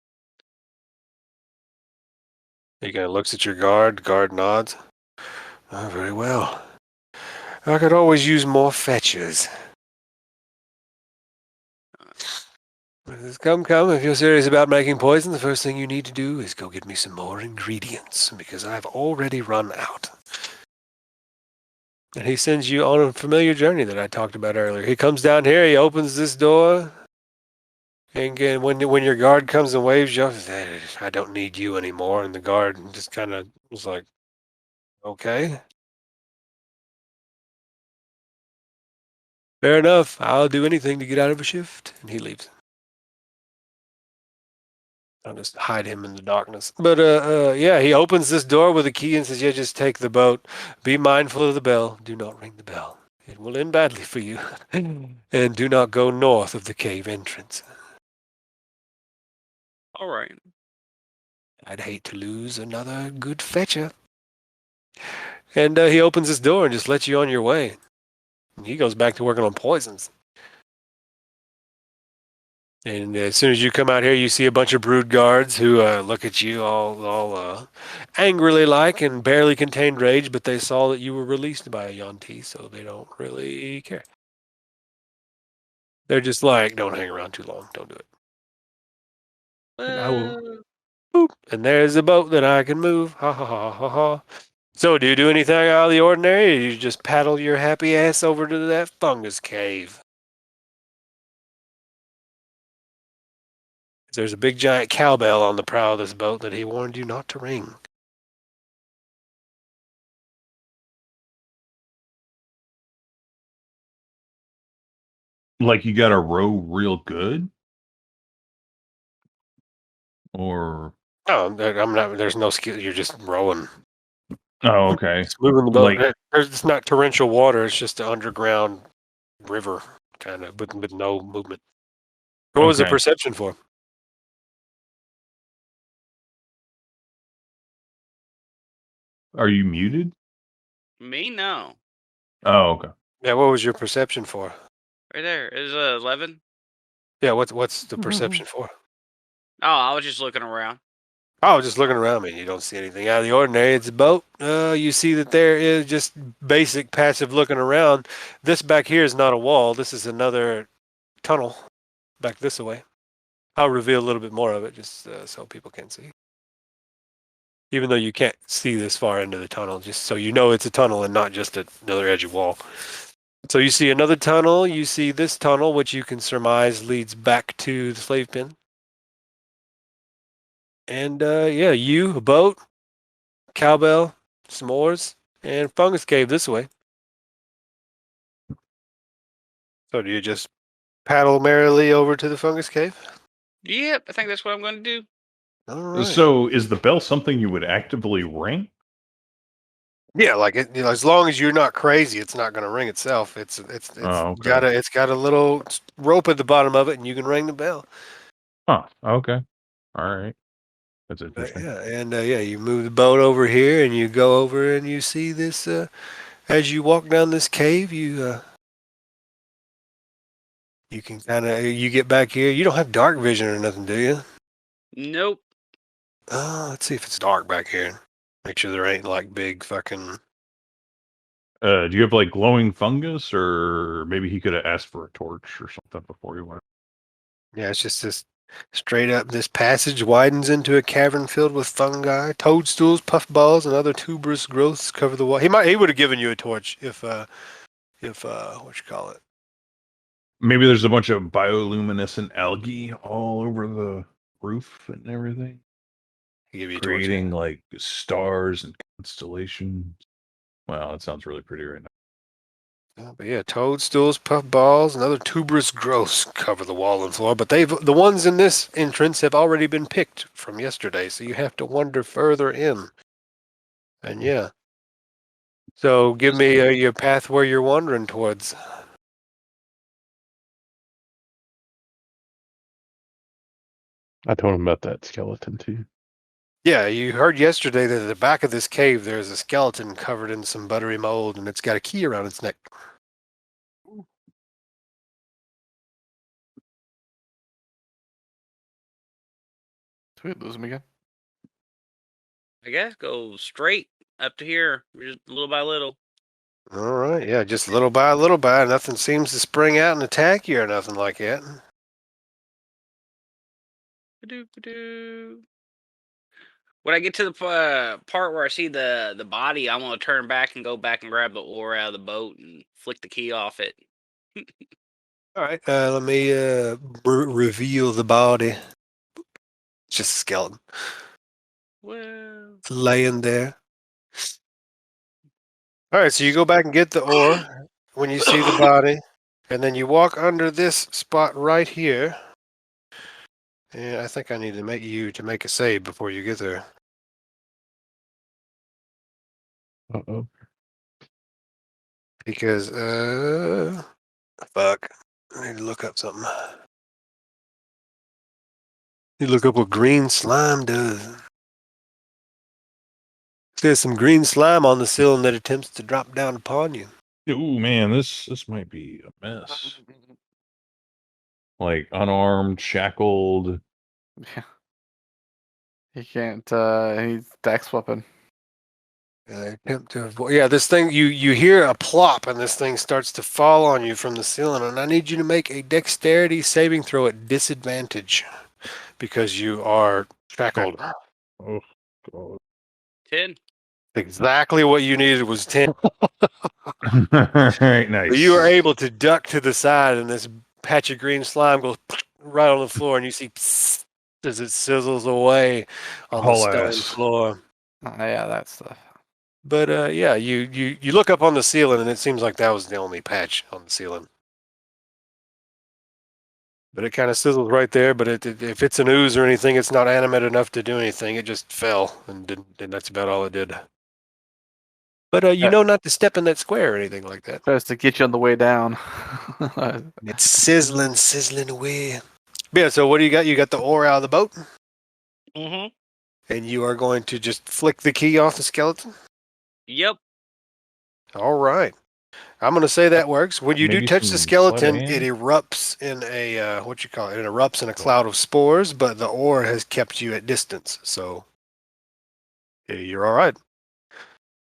He kind of looks at your guard. Guard nods. Oh, very well. I could always use more fetchers. Come. If you're serious about making poison, the first thing you need to do is go get me some more ingredients, because I've already run out. And he sends you on a familiar journey that I talked about earlier. He comes down here, he opens this door, and again, when your guard comes and waves you off, I don't need you anymore. And the guard just kind of was like, okay. Fair enough. I'll do anything to get out of a shift. And he leaves. I'll just hide him in the darkness. But yeah, he opens this door with a key and says, "Yeah, just take the boat. Be mindful of the bell. Do not ring the bell. It will end badly for you. And do not go north of the cave entrance." All right. I'd hate to lose another good fetcher. And he opens his door and just lets you on your way. He goes back to working on poisons. And as soon as you come out here, you see a bunch of brood guards who look at you all angrily like and barely contained rage, but they saw that you were released by a Yonti, so they don't really care. They're just like, don't hang around too long. Don't do it. I will. Boop. And there's a boat that I can move. Ha ha ha ha ha. So do you do anything out of the ordinary, or you just paddle your happy ass over to that fungus cave? There's a big giant cowbell on the prow of this boat that he warned you not to ring. Like you got to row real good, or No, I'm not. There's no skill. You're just rowing. oh, okay. It's moving the boat. Like- It's not torrential water. It's just an underground river, kind of, with no movement. What was the Okay. perception for? Are you muted? Me? No. Oh, okay. Yeah, what was your perception for? Right there. Is 11? Yeah, what's the perception for? Oh, I was just looking around. Oh, just looking around me. You don't see anything out of the ordinary. It's a boat. You see that there is just basic passive looking around. This back here is not a wall. This is another tunnel back this way. I'll reveal a little bit more of it just so people can see. Even though you can't see this far into the tunnel, just so you know it's a tunnel and not just another edge of wall. So you see another tunnel. You see this tunnel, which you can surmise leads back to the slave pen. And yeah, a boat, cowbell, s'mores, and fungus cave this way. So do you just paddle merrily over to the fungus cave? Yep, I think that's what I'm going to do. All right. So is the bell something you would actively ring? Yeah, like as long as you're not crazy, it's not going to ring itself. It's Oh, okay. got a little rope at the bottom of it, and you can ring the bell. Huh. Okay. All right. That's interesting. Yeah, and yeah, you move the boat over here, and you go over, and you see this. As you walk down this cave, you can you get back here. You don't have dark vision or nothing, do you? Nope. Let's see if it's dark back here. Make sure there ain't like big fucking. Do you have like glowing fungus, or maybe he could have asked for a torch or something before he went? Yeah, it's just this straight up. This passage widens into a cavern filled with fungi, toadstools, puffballs, and other tuberous growths cover the wall. He would have given you a torch if what you call it. Maybe there's a bunch of bioluminescent algae all over the roof and everything, He give you a creating like stars and constellations. Wow, that sounds really pretty right now. But yeah, toadstools, puffballs, and other tuberous growths cover the wall and floor. But the ones in this entrance have already been picked from yesterday, so you have to wander further in. And yeah, so give me your path where you're wandering towards. I told him about that skeleton too. Yeah, you heard yesterday that at the back of this cave there's a skeleton covered in some buttery mold, and it's got a key around its neck. Sweet, lose him again. I guess go straight up to here, just little by little. All right, yeah, just little by little by. Nothing seems to spring out and attack you or nothing like that. Ba-doo-ba-doo. When I get to the part where I see the body, I'm gonna turn back and go back and grab the oar out of the boat and flick the key off it. All right, let me reveal the body. It's just a skeleton Well, laying there. All right, so you go back and get the oar when you see the body, and then you walk under this spot right here. And I think I need to make a save before you get there. Uh-oh. Because fuck, I need to look up something. You look up what green slime does. There's some green slime on the ceiling that attempts to drop down upon you. Ooh, man, this might be a mess. Like unarmed, shackled. Yeah. He can't. He's dex weapon. Attempt to avoid. Yeah, this thing, you hear a plop, and this thing starts to fall on you from the ceiling, and I need you to make a dexterity saving throw at disadvantage because you are shackled. Oh, God. 10. Exactly what you needed was 10. All right, nice. But you are able to duck to the side, and this patch of green slime goes right on the floor, and you see psst, as it sizzles away on the Whole stone ass. floor. Yeah, that stuff. But yeah, you look up on the ceiling, and it seems like that was the only patch on the ceiling. But it kind of sizzles right there. But if it's an ooze or anything, it's not animate enough to do anything. It just fell, and that's about all it did. But you know not to step in that square or anything like that. Tries to get you on the way down. It's sizzling away. Yeah, so what do you got? You got the ore out of the boat, Mm-hmm. and you are going to just flick the key off the skeleton? Yep. All right. I'm going to say that works. When you Maybe do touch the some skeleton, sleight of it hand? erupts in a, what you call it? It erupts in a cloud of spores, but the ore has kept you at distance. So yeah, you're all right.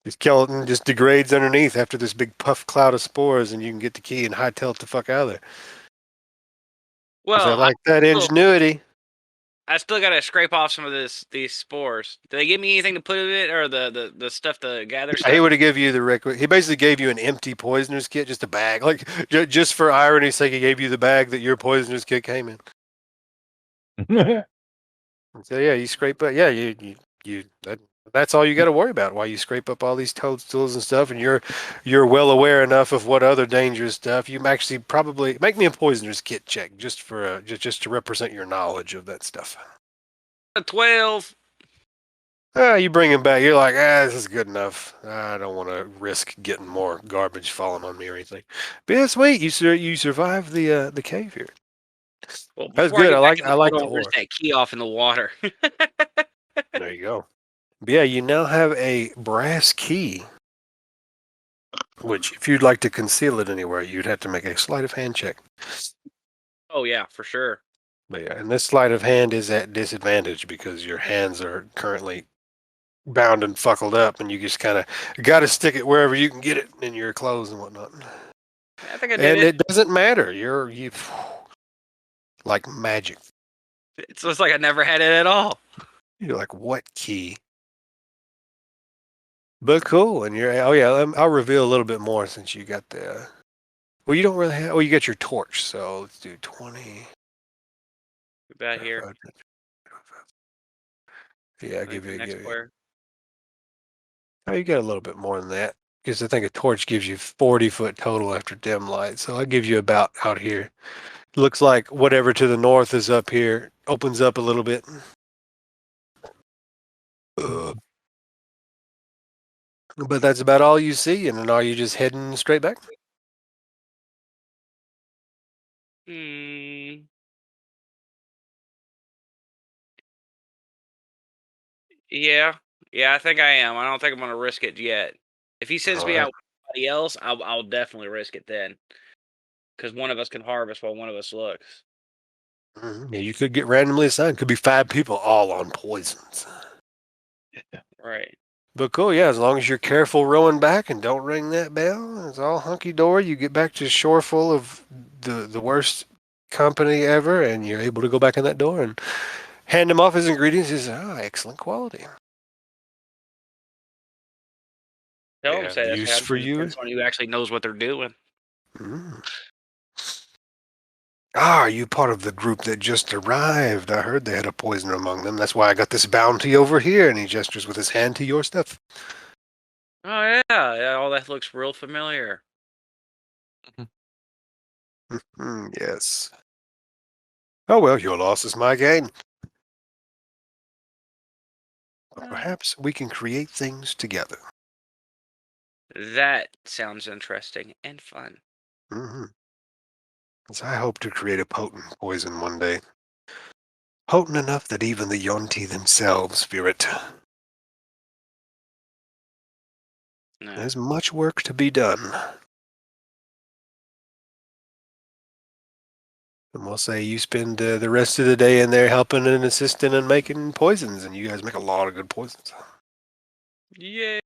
The skeleton just degrades underneath after this big puff cloud of spores, and you can get the key and hightail it the fuck out of there. 'Cause I Well, like that ingenuity. I still gotta scrape off some of these spores. Do they give me anything to put in it, or the stuff to gather? He Stuff? would have give you the requisite. He basically gave you an empty poisoner's kit, just a bag. Like just for irony's sake, he gave you the bag that your poisoner's kit came in. So yeah, you scrape up. Yeah, that's all you got to worry about while you scrape up all these toadstools and stuff. And you're well aware enough of what other dangerous stuff. You actually probably make me a poisoner's kit check just for just to represent your knowledge of that stuff. 12. You bring him back. You're like, this is good enough. I don't want to risk getting more garbage falling on me or anything. But yeah, sweet. You survived the cave here. Well, That's before good. I get back in I like boat, the I'll risk ore. that key off in the water. There you go. But yeah, you now have a brass key, which if you'd like to conceal it anywhere, you'd have to make a sleight of hand check. Oh yeah, for sure. But yeah, and this sleight of hand is at disadvantage because your hands are currently bound and fuckled up, and you just kind of got to stick it wherever you can get it in your clothes and whatnot. I think I did And it. it doesn't matter. You like magic. It's just like I never had it at all. You're like, what key? But cool, and I'll reveal a little bit more since you got the. Well, you don't really have. Oh, you got your torch, so let's do 20. About here. Yeah, Like the next square. Oh, you got a little bit more than that because I think a torch gives you 40-foot total after dim light. So I give you about out here. Looks like whatever to the north is up here opens up a little bit. But that's about all you see, and then are you just heading straight back? Hmm. Yeah, I think I am. I don't think I'm gonna risk it yet. If he sends me Alright. out with somebody else, I'll definitely risk it then. Because one of us can harvest while one of us looks. Yeah, you could get randomly assigned. Could be 5 people all on poisons. Right. But cool, yeah, as long as you're careful rowing back and don't ring that bell, it's all hunky-dory. You get back to shore full of the worst company ever, and you're able to go back in that door and hand him off his ingredients. He's excellent quality. Tell him Yeah, say use that's for you. someone who actually knows what they're doing. Are you part of the group that just arrived? I heard they had a poisoner among them. That's why I got this bounty over here. And he gestures with his hand to your stuff. Oh yeah, all that looks real familiar. Yes. Oh well, your loss is my gain. Perhaps we can create things together. That sounds interesting and fun. As I hope to create a potent poison one day. Potent enough that even the Yonti themselves fear it. No. There's much work to be done. And we'll say you spend the rest of the day in there helping and assisting and making poisons, and you guys make a lot of good poisons. Yeah.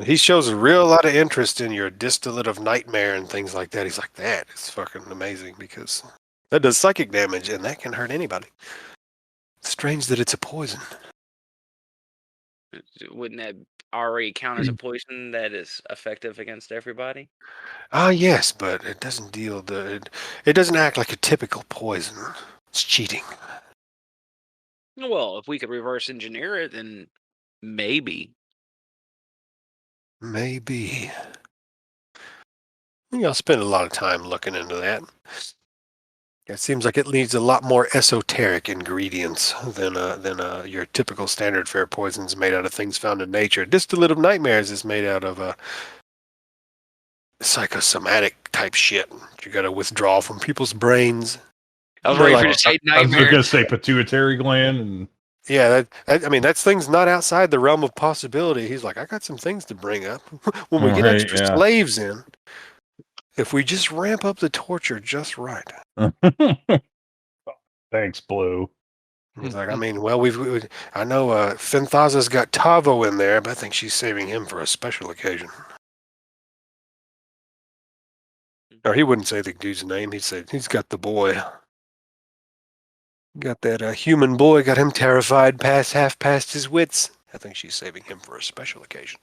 He shows a real lot of interest in your distillate of nightmare and things like that. He's like, that is fucking amazing because that does psychic damage and that can hurt anybody. Strange that it's a poison. Wouldn't that already count as a poison that is effective against everybody? Ah, yes, but it doesn't it doesn't act like a typical poison. It's cheating. Well, if we could reverse engineer it, then maybe. Maybe. I'll spend a lot of time looking into that. It seems like it needs a lot more esoteric ingredients than your typical standard fare poisons made out of things found in nature. Distillate of nightmares is made out of psychosomatic type shit. You got to withdraw from people's brains. I was They're ready like- for you to say I was nightmare. going to say pituitary gland. And Yeah, I mean, that's things not outside the realm of possibility. He's like, I got some things to bring up. When we get Right, extra yeah. slaves in, if we just ramp up the torture just right. Thanks, Blue. He's like, I mean, well, I know Fenthaza's got Tavo in there, but I think she's saving him for a special occasion. Or he wouldn't say the dude's name. He'd say he's got the boy. Got that human boy, got him terrified, half past his wits. I think she's saving him for a special occasion.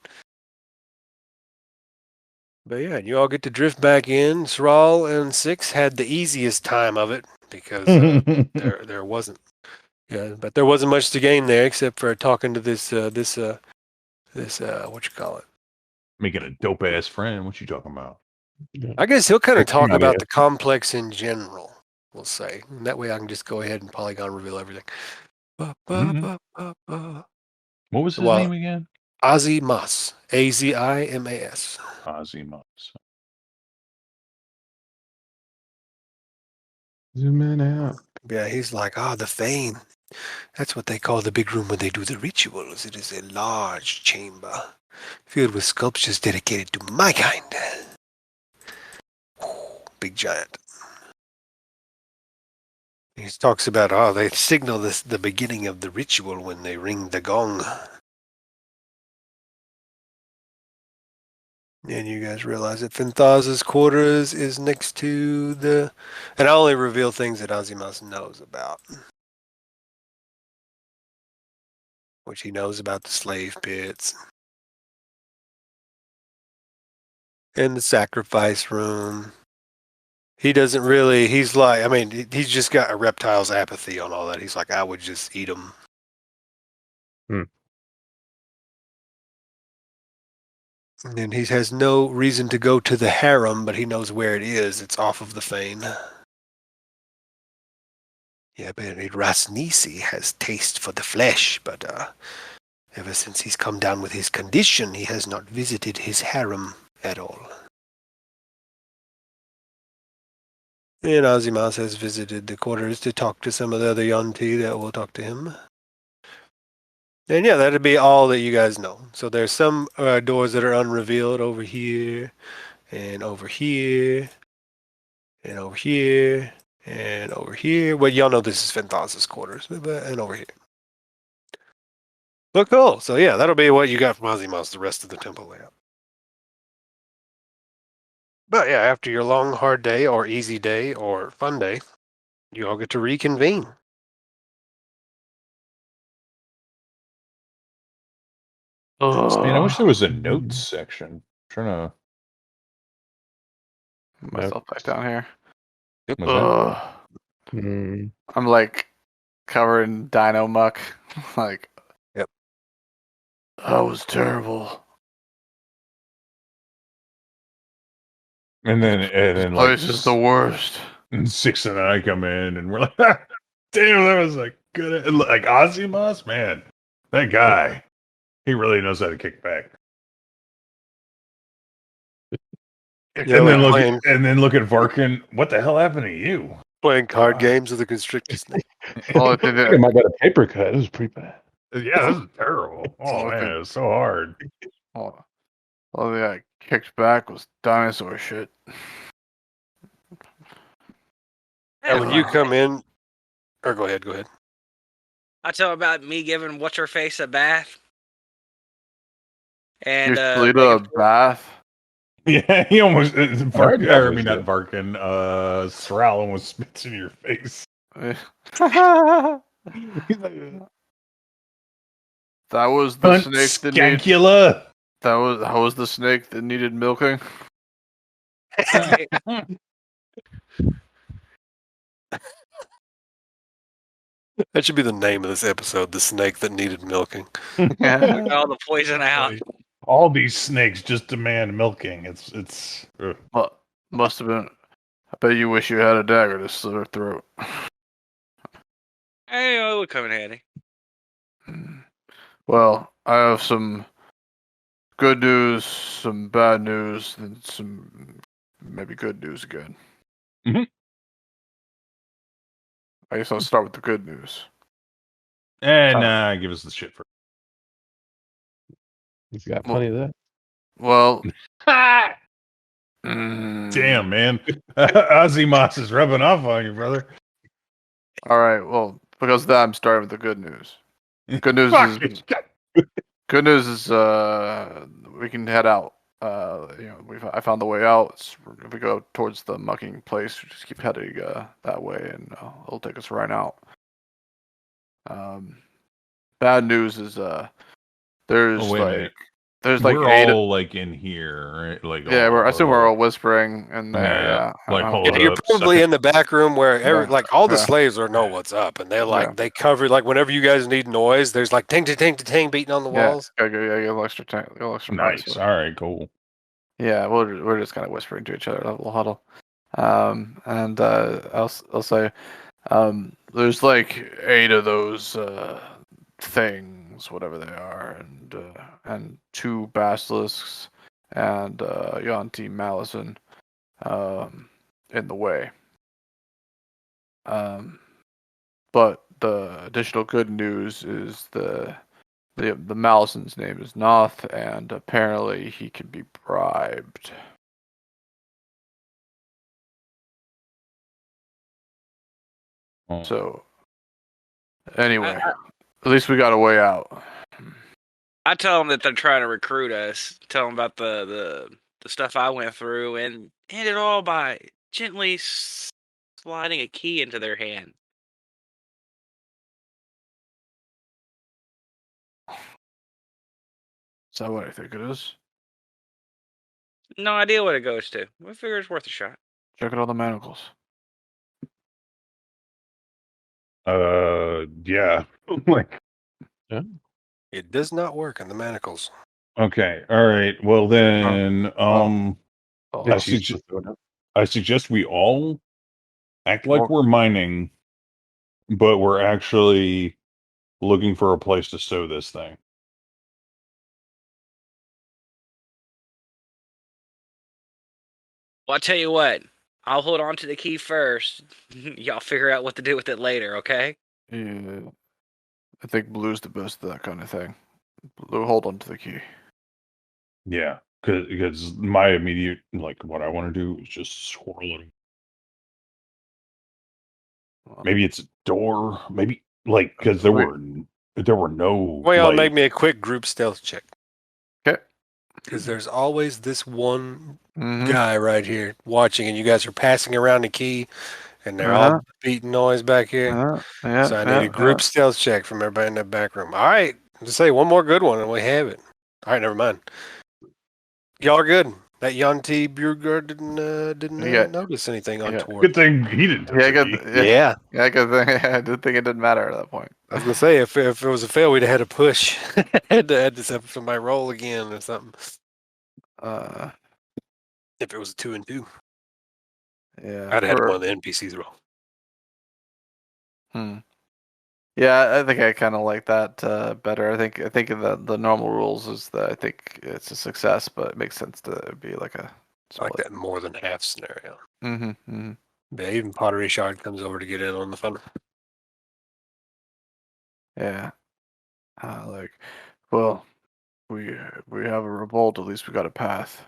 But yeah, you all get to drift back in. Thrall and Six had the easiest time of it because there wasn't. Yeah, but there wasn't much to gain there except for talking to this what you call it? Making a dope ass friend. What you talking about? I guess he'll kind of talk Criteria. about the complex in general. We'll say, and that way I can just go ahead and Polygon reveal everything. What was his Well, name again? Azimas, Azimas. Ozymus. Zoom in out. Yeah, he's like, the Fane. That's what they call the big room where they do the rituals. It is a large chamber filled with sculptures dedicated to my kind. Big giant. He talks about they signal the beginning of the ritual when they ring the gong. And you guys realize that Fenthaza's quarters is next to the... And I only reveal things that Azimas knows about. Which he knows about the slave pits. And the sacrifice room. He doesn't really... He's like... I mean, he's just got a reptile's apathy on all that. He's like, I would just eat them. And he has no reason to go to the harem, but he knows where it is. It's off of the Fane. Yeah, but Rasnisi has taste for the flesh, but ever since he's come down with his condition, he has not visited his harem at all. And Azimas has visited the quarters to talk to some of the other Yonti that will talk to him. And yeah, that'd be all that you guys know. So there's some doors that are unrevealed over here, and over here, and over here, and over here. Well, y'all know this is Fenthaza's quarters, and over here. Look cool. So yeah, that'll be what you got from Azimas, the rest of the temple layout. But yeah, after your long, hard day, or easy day, or fun day, you all get to reconvene. Man, I wish there was a notes section. I'm trying Myself back down here. to. Was that? I'm like covered in dino muck. Like, Yep. That was terrible. And then This like place is the worst. and Six and I come in and we're like, damn, that was like good. And like Ozymas, man, that guy, he really knows how to kick back. Yeah, and then like look at Varkin. What the hell happened to you? playing card games with a constricted snake. Well, I think I might got a paper cut. It was pretty bad. Yeah, this is terrible. Oh man, it was so hard. all they got kicked back was dinosaur shit. And when you come in, or go ahead. I tell about me giving what's her face a bath. And You a bath. Yeah, he almost already I got mean not wasted. Varkin. Sorrel almost spits in your face. He's like, That was the "Cunt snake that needed. scancula." That was the snake that needed milking. That should be the name of this episode: the snake that needed milking. Yeah. all the poison out. All these snakes just demand milking. It's. Well, must have been. I bet you wish you had a dagger to slit her throat. Hey, it would come in handy. Well, I have some good news, some bad news, and some maybe good news again. Mhm. I guess I'll start with the good news. And give us the shit first. He's got plenty of that. Well, Damn, man. Ozzy Moss is rubbing off on you, brother. All right. Well, because of that, I'm starting with the good news. Good news Fuck is it. good news is we can head out. I found the way out. If we go towards the mucking place, we just keep heading that way, and it'll take us right out. Bad news is there's Oh, wait a minute. there's We're 8. all like in here, right? Like Yeah, all I assume we're all whispering in there. Yeah, Yeah, like, hold Yeah, you're up, probably suck it. in the back room where all the Yeah. slaves are know what's up, and they're like Yeah. they cover like whenever you guys need noise, there's like ting ting ting ting beating on the walls. Yeah, get a little extra time, a little extra Nice. practice. All right, cool. Yeah, we're just kind of whispering to each other, a little huddle. And I'll say, there's like 8 of those things, whatever they are, and 2 basilisks and Yanti Malison in the way. But the additional good news is the Malison's name is Noth, and apparently he can be bribed. Oh. So, anyway, at least we got a way out. I tell them that they're trying to recruit us. Tell them about the stuff I went through, and end it all by gently sliding a key into their hand. Is that what I think it is? No idea what it goes to. We figure it's worth a shot. Check out all the manacles. Yeah. Like, It does not work in the manacles. okay. All right. Well then, Oh, I suggest we all act like we're mining, but we're actually looking for a place to stow this thing. Well, I'll tell you what. I'll hold on to the key first. Y'all figure out what to do with it later, okay? yeah. I think Blue's the best at that kind of thing. Blue, hold on to the key. Yeah, because my immediate what I want to do is just swirl it. Maybe it's a door. Maybe because there were no. Well, y'all make me a quick group stealth check. Okay. Because there's always this one Mhm. guy right here watching, and you guys are passing around the key, and they're all beating noise back here. Yeah, So I need a group stealth check from everybody in that back room. All right, just say one more good one, and we have it. All right, never mind. Y'all are good. That Yanti Burgard didn't notice anything untoward. Good thing he didn't. Yeah. Yeah, good thing. I didn't think it didn't matter at that point. I was gonna say if it was a fail, we'd have had to push. had to have somebody roll again or something. If it was a 2 and 2, yeah, I'd have had one of the NPCs roll. Yeah, I think I kind of like that better. I think the normal rules is that I think it's a success, but it makes sense to be like a like that more than half scenario. Mm-hmm. Yeah, even Pottery Shard comes over to get in on the fun. Yeah. Well, we have a revolt. At least we got a path.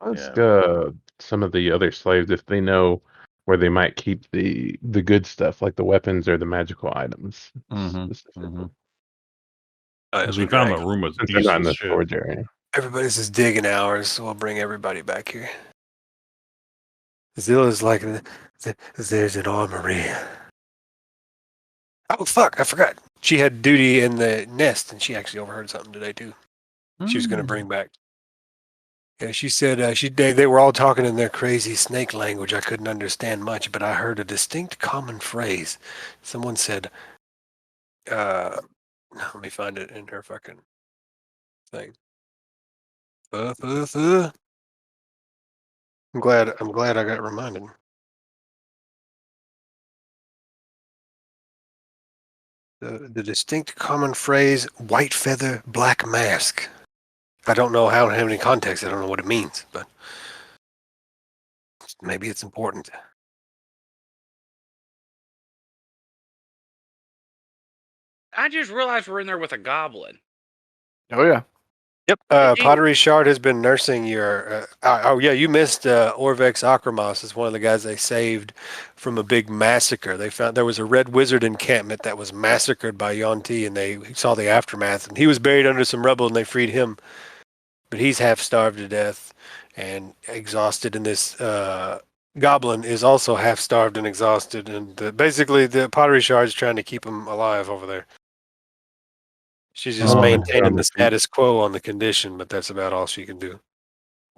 Let's some of the other slaves if they know where they might keep the good stuff, like the weapons or the magical items. Specifically. Because we found the room with Since they're not in the shit. storage area. Everybody's just digging hours, so we'll bring everybody back here. Zilla's like, there's an armory. Oh, fuck, I forgot. She had duty in the nest, and she actually overheard something today, too. She was going to bring back. Yeah, she said they were all talking in their crazy snake language. I couldn't understand much, but I heard a distinct common phrase. Someone said, let me find it in her fucking thing. I'm glad I got reminded. The distinct common phrase, white feather, black mask. I don't know how to have any context. I don't know what it means, but maybe it's important. I just realized we're in there with a goblin. Oh yeah. Yep. Did you- Pottery Shard has been nursing your. Oh yeah, you missed Orvex Akramos. Is one of the guys they saved from a big massacre. They found there was a red wizard encampment that was massacred by Yonti, and they saw the aftermath. And he was buried under some rubble, and they freed him. But he's half starved to death and exhausted. And this goblin is also half starved and exhausted. And basically, the Pottery Shard's trying to keep him alive over there. She's just maintaining the status quo on the condition, but that's about all she can do.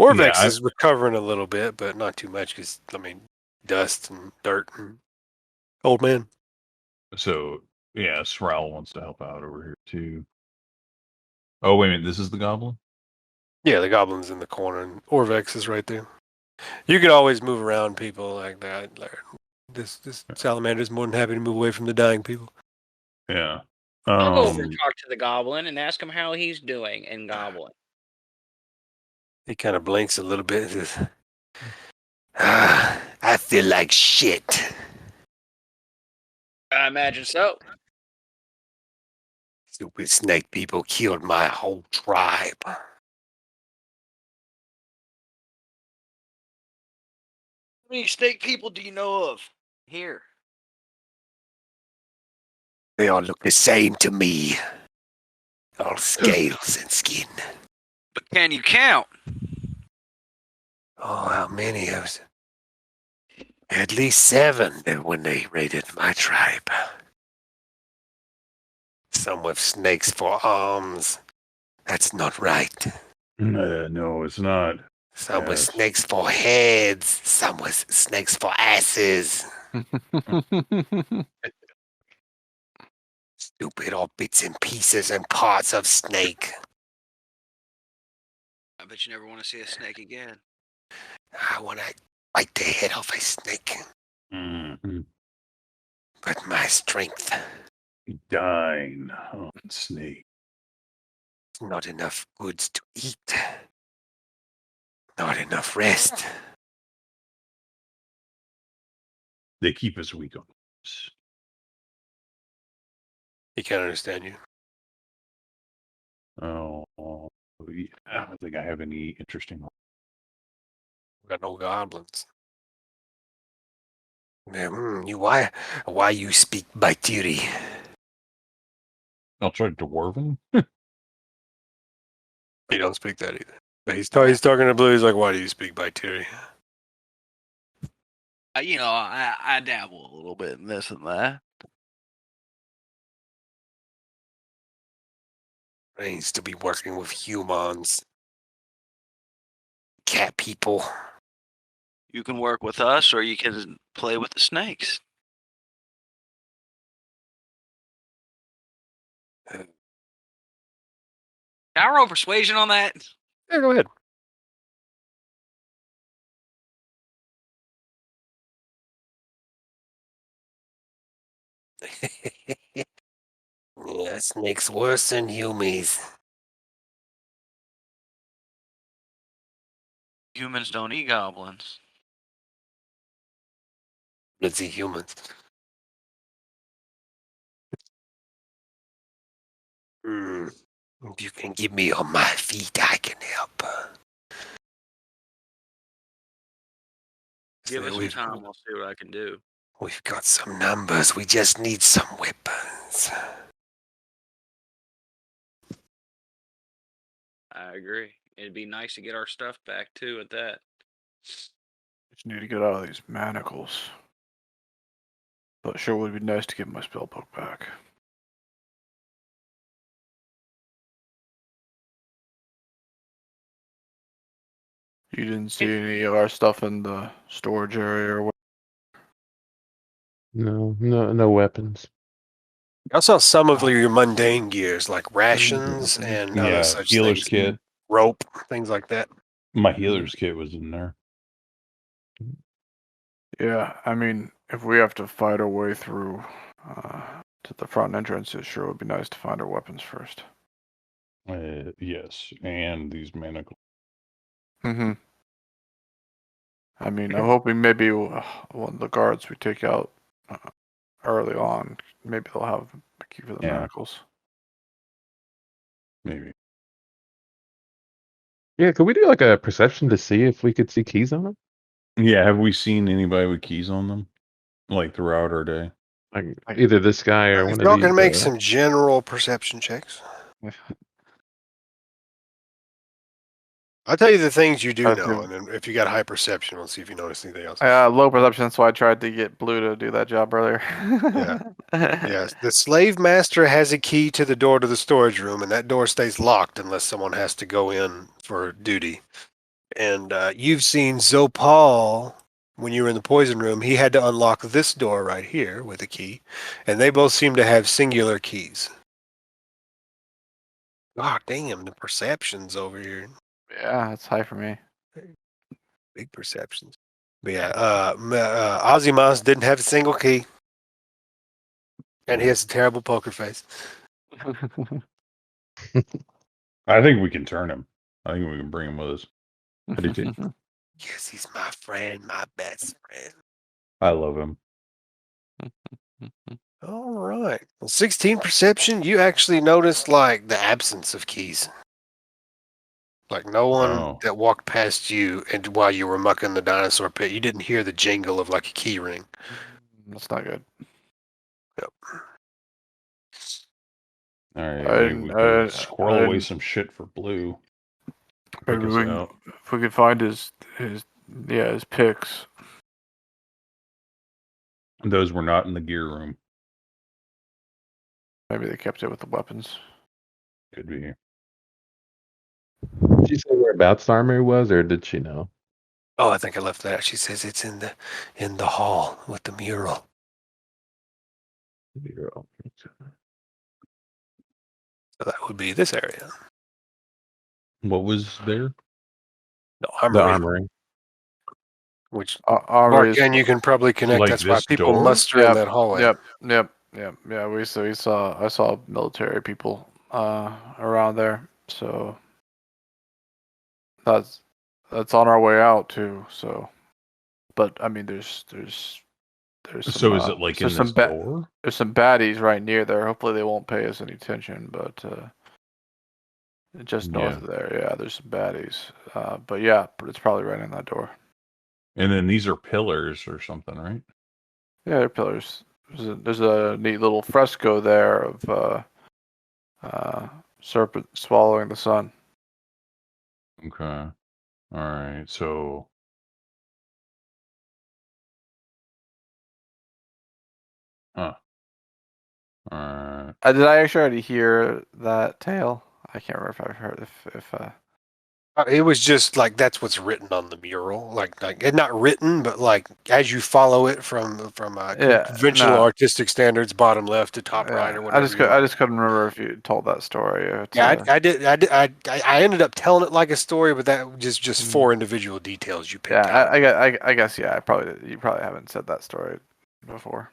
Orvex is recovering a little bit, but not too much because, I mean, dust and dirt and old man. So, yeah, Sral wants to help out over here, too. Oh, wait a minute. This is the goblin? Yeah, the goblin's in the corner, and Orvex is right there. You could always move around people like that. This salamander's more than happy to move away from the dying people. Yeah. I'll go over and talk to the goblin and ask him how he's doing in Goblin. He kind of blinks a little bit and says, I feel like shit. I imagine so. Stupid snake people killed my whole tribe. How many snake people do you know of here? They all look the same to me. All scales and skin. But can you count? Oh, how many of us? At least 7 when they raided my tribe. Some with snakes for arms. That's not right. No, it's not. Some with snakes for heads. Some with snakes for asses. Stupid all bits and pieces and parts of snake. I bet you never want to see a snake again. I want to bite the head off a snake. Mm-hmm. But my strength. Dine on snake. Not enough goods to eat. Not enough rest. They keep us weak on this. He can't understand you. Oh, yeah, I don't think I have any interesting. We got no goblins. You why you speak Baitiri? I'll try Dwarven. He don't speak that either. But he's talking to Blue. He's like, why do you speak Baitiri? I dabble a little bit in this and that. I needs to be working with humans. Cat people. You can work with us, or you can play with the snakes. Can I roll persuasion on that? Yeah, go ahead. Yeah, snakes worse than humies. Humans don't eat goblins. Let's see humans. If you can get me on my feet, I can help. Give So us some time. I'll see what I can do. we've got some numbers. We just need some weapons. I agree. It'd be nice to get our stuff back too. At that. Just need to get out of these manacles. But sure would be nice to get my spellbook back. You didn't see any of our stuff in the storage area or what? No weapons. I saw some of your mundane gears, like rations and other Yeah, such healer's things. kit. Rope, things like that. My healer's kit was in there. Yeah, I mean, if we have to fight our way through to the front entrance, it sure would be nice to find our weapons first. Yes, and these manacles. Mm-hmm. I mean, I'm hoping maybe one of the guards we take out early on, maybe they'll have a key for the Yeah. manacles. Maybe. Yeah, could we do like a perception to see if we could see keys on them? Yeah, have we seen anybody with keys on them? Like throughout our day? Like either this guy or If one y'all of these. can make some general perception checks. I'll tell you the things you do I know, feel- and then if you got high perception, we'll see if you notice anything else. Low perception, so I tried to get Blue to do that job earlier. Yes, the slave master has a key to the door to the storage room, and that door stays locked unless someone has to go in for duty. And you've seen Zopal when you were in the poison room. He had to unlock this door right here with a key, and they both seem to have singular keys. God damn, the perceptions over here. Yeah, it's high for me. Big perceptions. But yeah, Ozymandias didn't have a single key. And he has a terrible poker face. I think we can turn him. I think we can bring him with us. What did you? Yes, he's my friend, my best friend. I love him. All right. Well, 16 perception, you actually noticed like the absence of keys. Like no one that walked past you and while you were mucking the dinosaur pit, you didn't hear the jingle of like a key ring. That's not good. Yep. All right, maybe we can squirrel away some shit for Blue. Pick Maybe us we out. if we could find his picks. Those were not in the gear room. Maybe they kept it with the weapons. Could be. Did she say whereabouts the armory was, or did she know? Oh, I think I left that out. She says it's in the hall with the mural. So that would be this area. What was there? The armory. The armory. Which Armory is- and you can probably connect. Like That's why this people door? muster in that hallway. Yep. Yeah, I saw military people around there. So that's on our way out too. So, but I mean, there's some, So is it like in there's this some door? there's some baddies right near there. Hopefully they won't pay us any attention, but just north of there, yeah, there's some baddies. But yeah, it's probably right in that door. And then these are pillars or something, right? Yeah, they're pillars. There's a neat little fresco there of serpent swallowing the sun. Okay. All right. So. Huh. All right. Did I actually already hear that tale? I can't remember if I heard if It was just like that's what's written on the mural, like not written, but like as you follow it from conventional artistic standards, bottom left to top right or whatever. I just couldn't remember if you told that story. I did. I ended up telling it like a story, but that was just four individual details you picked out. I guess you probably haven't said that story before.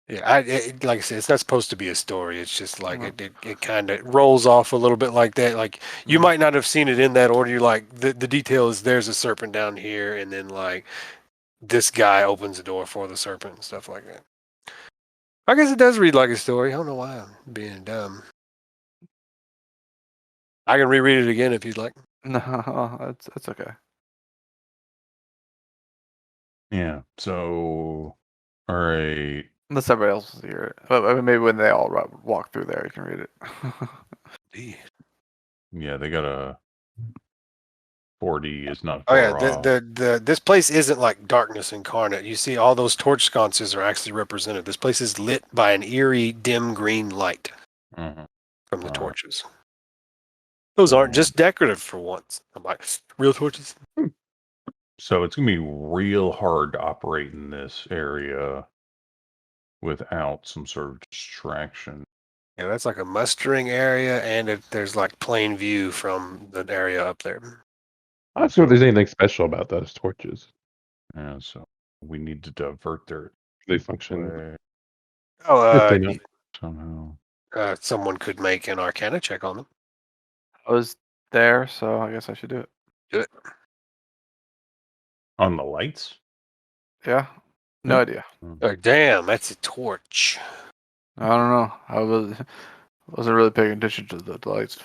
Yeah, like I said, it's not supposed to be a story. It's just like it kind of rolls off a little bit like that. Like you might not have seen it in that order. You like the detail is there's a serpent down here, and then like this guy opens the door for the serpent and stuff like that. I guess it does read like a story. I don't know why I'm being dumb. I can reread it again if you'd like. No, it's okay. Yeah. So, all right. Unless everybody else is here. But maybe when they all walk through there, you can read it. Yeah, they got a 40 is not Oh yeah, far off. this place isn't like darkness incarnate. You see, all those torch sconces are actually represented. This place is lit by an eerie, dim green light Mhm. from the All right. torches. Those aren't just decorative for once. I'm like, real torches. So it's gonna be real hard to operate in this area without some sort of distraction. Yeah, that's like a mustering area, and there's like plain view from the area up there. I'm not sure if there's anything special about those torches. Yeah, so we need to divert their They function way Oh, if they know. somehow. someone could make an Arcana check on them. I was there, so I guess I should do it. Do it. On the lights? Yeah. No idea. Oh, damn, that's a torch. I don't know. I wasn't really paying attention to the lights.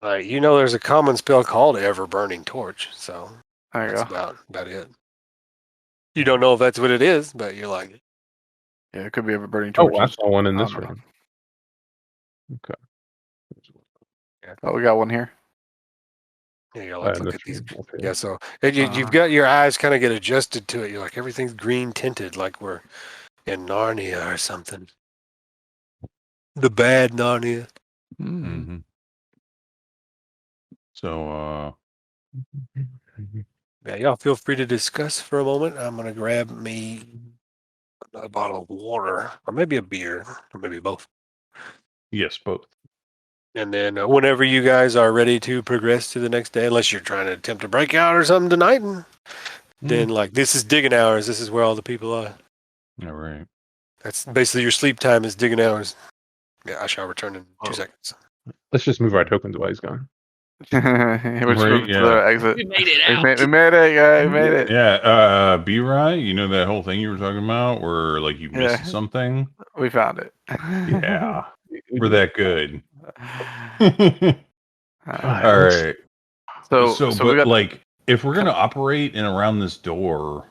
You know, there's a common spell called Ever Burning Torch, so There you that's go. about it. You don't know if that's what it is, but you're like, Yeah, it could be a burning Oh, torch. I saw one in I this don't know. room. Okay. Oh, we got one here. yeah, you're like, In look this at these. room, okay. Yeah, so you've got your eyes kind of get adjusted to it. You're like, everything's green tinted, like we're in Narnia or something. The bad Narnia. Mm-hmm. So, Yeah, y'all feel free to discuss for a moment. I'm gonna grab me a bottle of water, or maybe a beer, or maybe both. yes, both. And then whenever you guys are ready to progress to the next day, unless you're trying to attempt a breakout or something tonight, and then like this is digging hours. This is where all the people are. All right. That's basically your sleep time is digging hours. Yeah, I shall return in 2 seconds. Let's just move our tokens while he's gone. We're just Right, moving to yeah. the exit. We made it We out. made it, guys. We made it. Yeah, B-Rye, you know that whole thing you were talking about where like you missed Yeah. something? We found it. Yeah. We're that good. Alright. All right. So but we got like if we're gonna operate in around this door,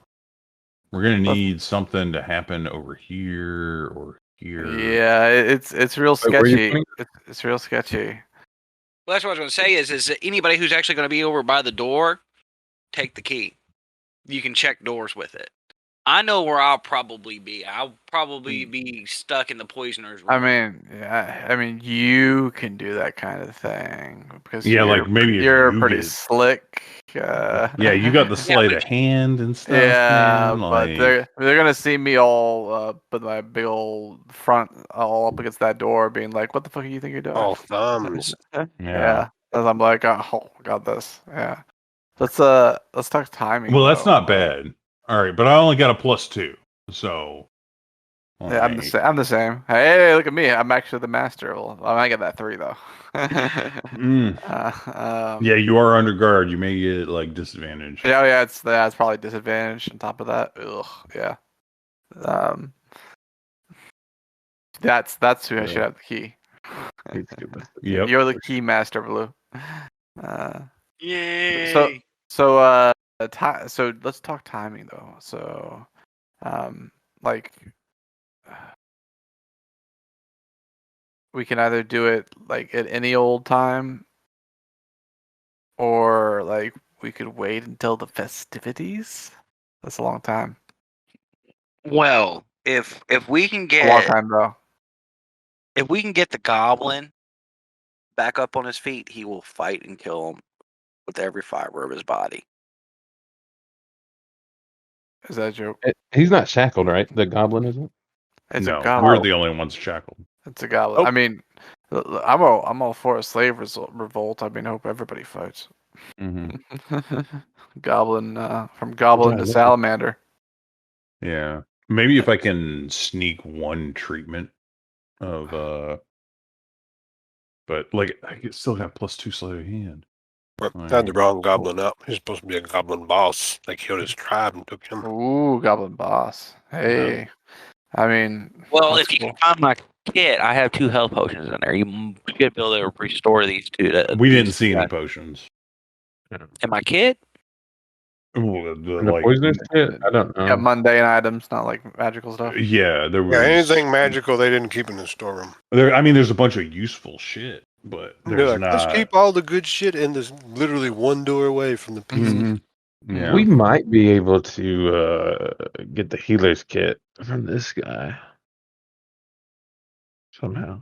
we're gonna need something to happen over here or here. Yeah, it's real Wait, where are you sketchy. pointing? It's real sketchy. Well, that's what I was going to say is that anybody who's actually going to be over by the door, take the key. You can check doors with it. I know where I'll probably be. I'll probably be stuck in the poisoner's room. I mean, yeah, I mean, you can do that kind of thing because Yeah, like maybe if you're you pretty get- slick. Yeah, you got the sleight of hand and stuff. Yeah, man. but Like, they're gonna see me all with my big old front all up against that door, being like, "What the fuck do you think you're doing?" Oh, thumbs. Yeah, as I'm like, "Oh, got this." Yeah, let's talk timing. well, that's though. not bad. All right, but I only got a +2, so. Yeah, I'm the same. Hey, look at me. I'm actually the master. Well, I might get that 3 though. Yeah, you are under guard. You may get like disadvantage. Yeah, it's probably disadvantage on top of that. Ugh, yeah. That's who I should have the key. Yep. You're the key master, Blue. Yay! So let's talk timing though. So, like, we can either do it like at any old time, or like we could wait until the festivities. That's a long time. Well, if we can A long get time though. if we can get the goblin back up on his feet, he will fight and kill him with every fiber of his body. Is that a joke? He's not shackled, right? The goblin isn't. It's No, a goblin. we're the only ones shackled. It's a goblin. Oh. I mean, I'm all for a slave revolt. I mean, hope everybody fights. Mm-hmm. Goblin from goblin to salamander. Yeah, maybe if I can sneak one treatment of but like I still got +2 sleight of hand. Had the wrong goblin up. He's supposed to be a goblin boss. They killed his tribe and took him. Ooh, goblin boss. Hey, I mean, Well, that's if you cool. can find my kit, I have 2 health potions in there. You should be able to restore these 2. We didn't see any potions. In my kit? And the poisonous shit? I don't know. Yeah, mundane items, not like magical stuff. Yeah, there was. Yeah, anything magical they didn't keep in the storeroom. There's a bunch of useful shit, but They're there's like, not. let's keep all the good shit in this literally one door away from the PC. Mm-hmm. Yeah. We might be able to get the healer's kit from this guy somehow.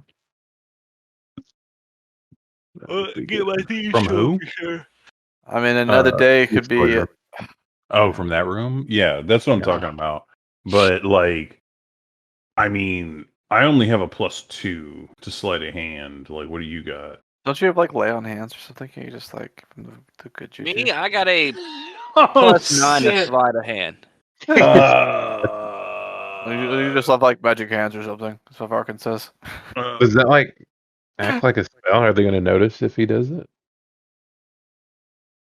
Get my theme From who? for sure. I mean, another day could be. Exposure. Oh, from that room? Yeah, that's what I'm Yeah. talking about. But like, I mean, I only have a +2 to sleight of hand. Like, what do you got? Don't you have like lay on hands or something? Can you just like from the good juju? Me, I got a Oh, +9 to sleight of hand. You just have like magic hands or something. That's what Arkin says. Does that like act like a spell? Are they going to notice if he does it?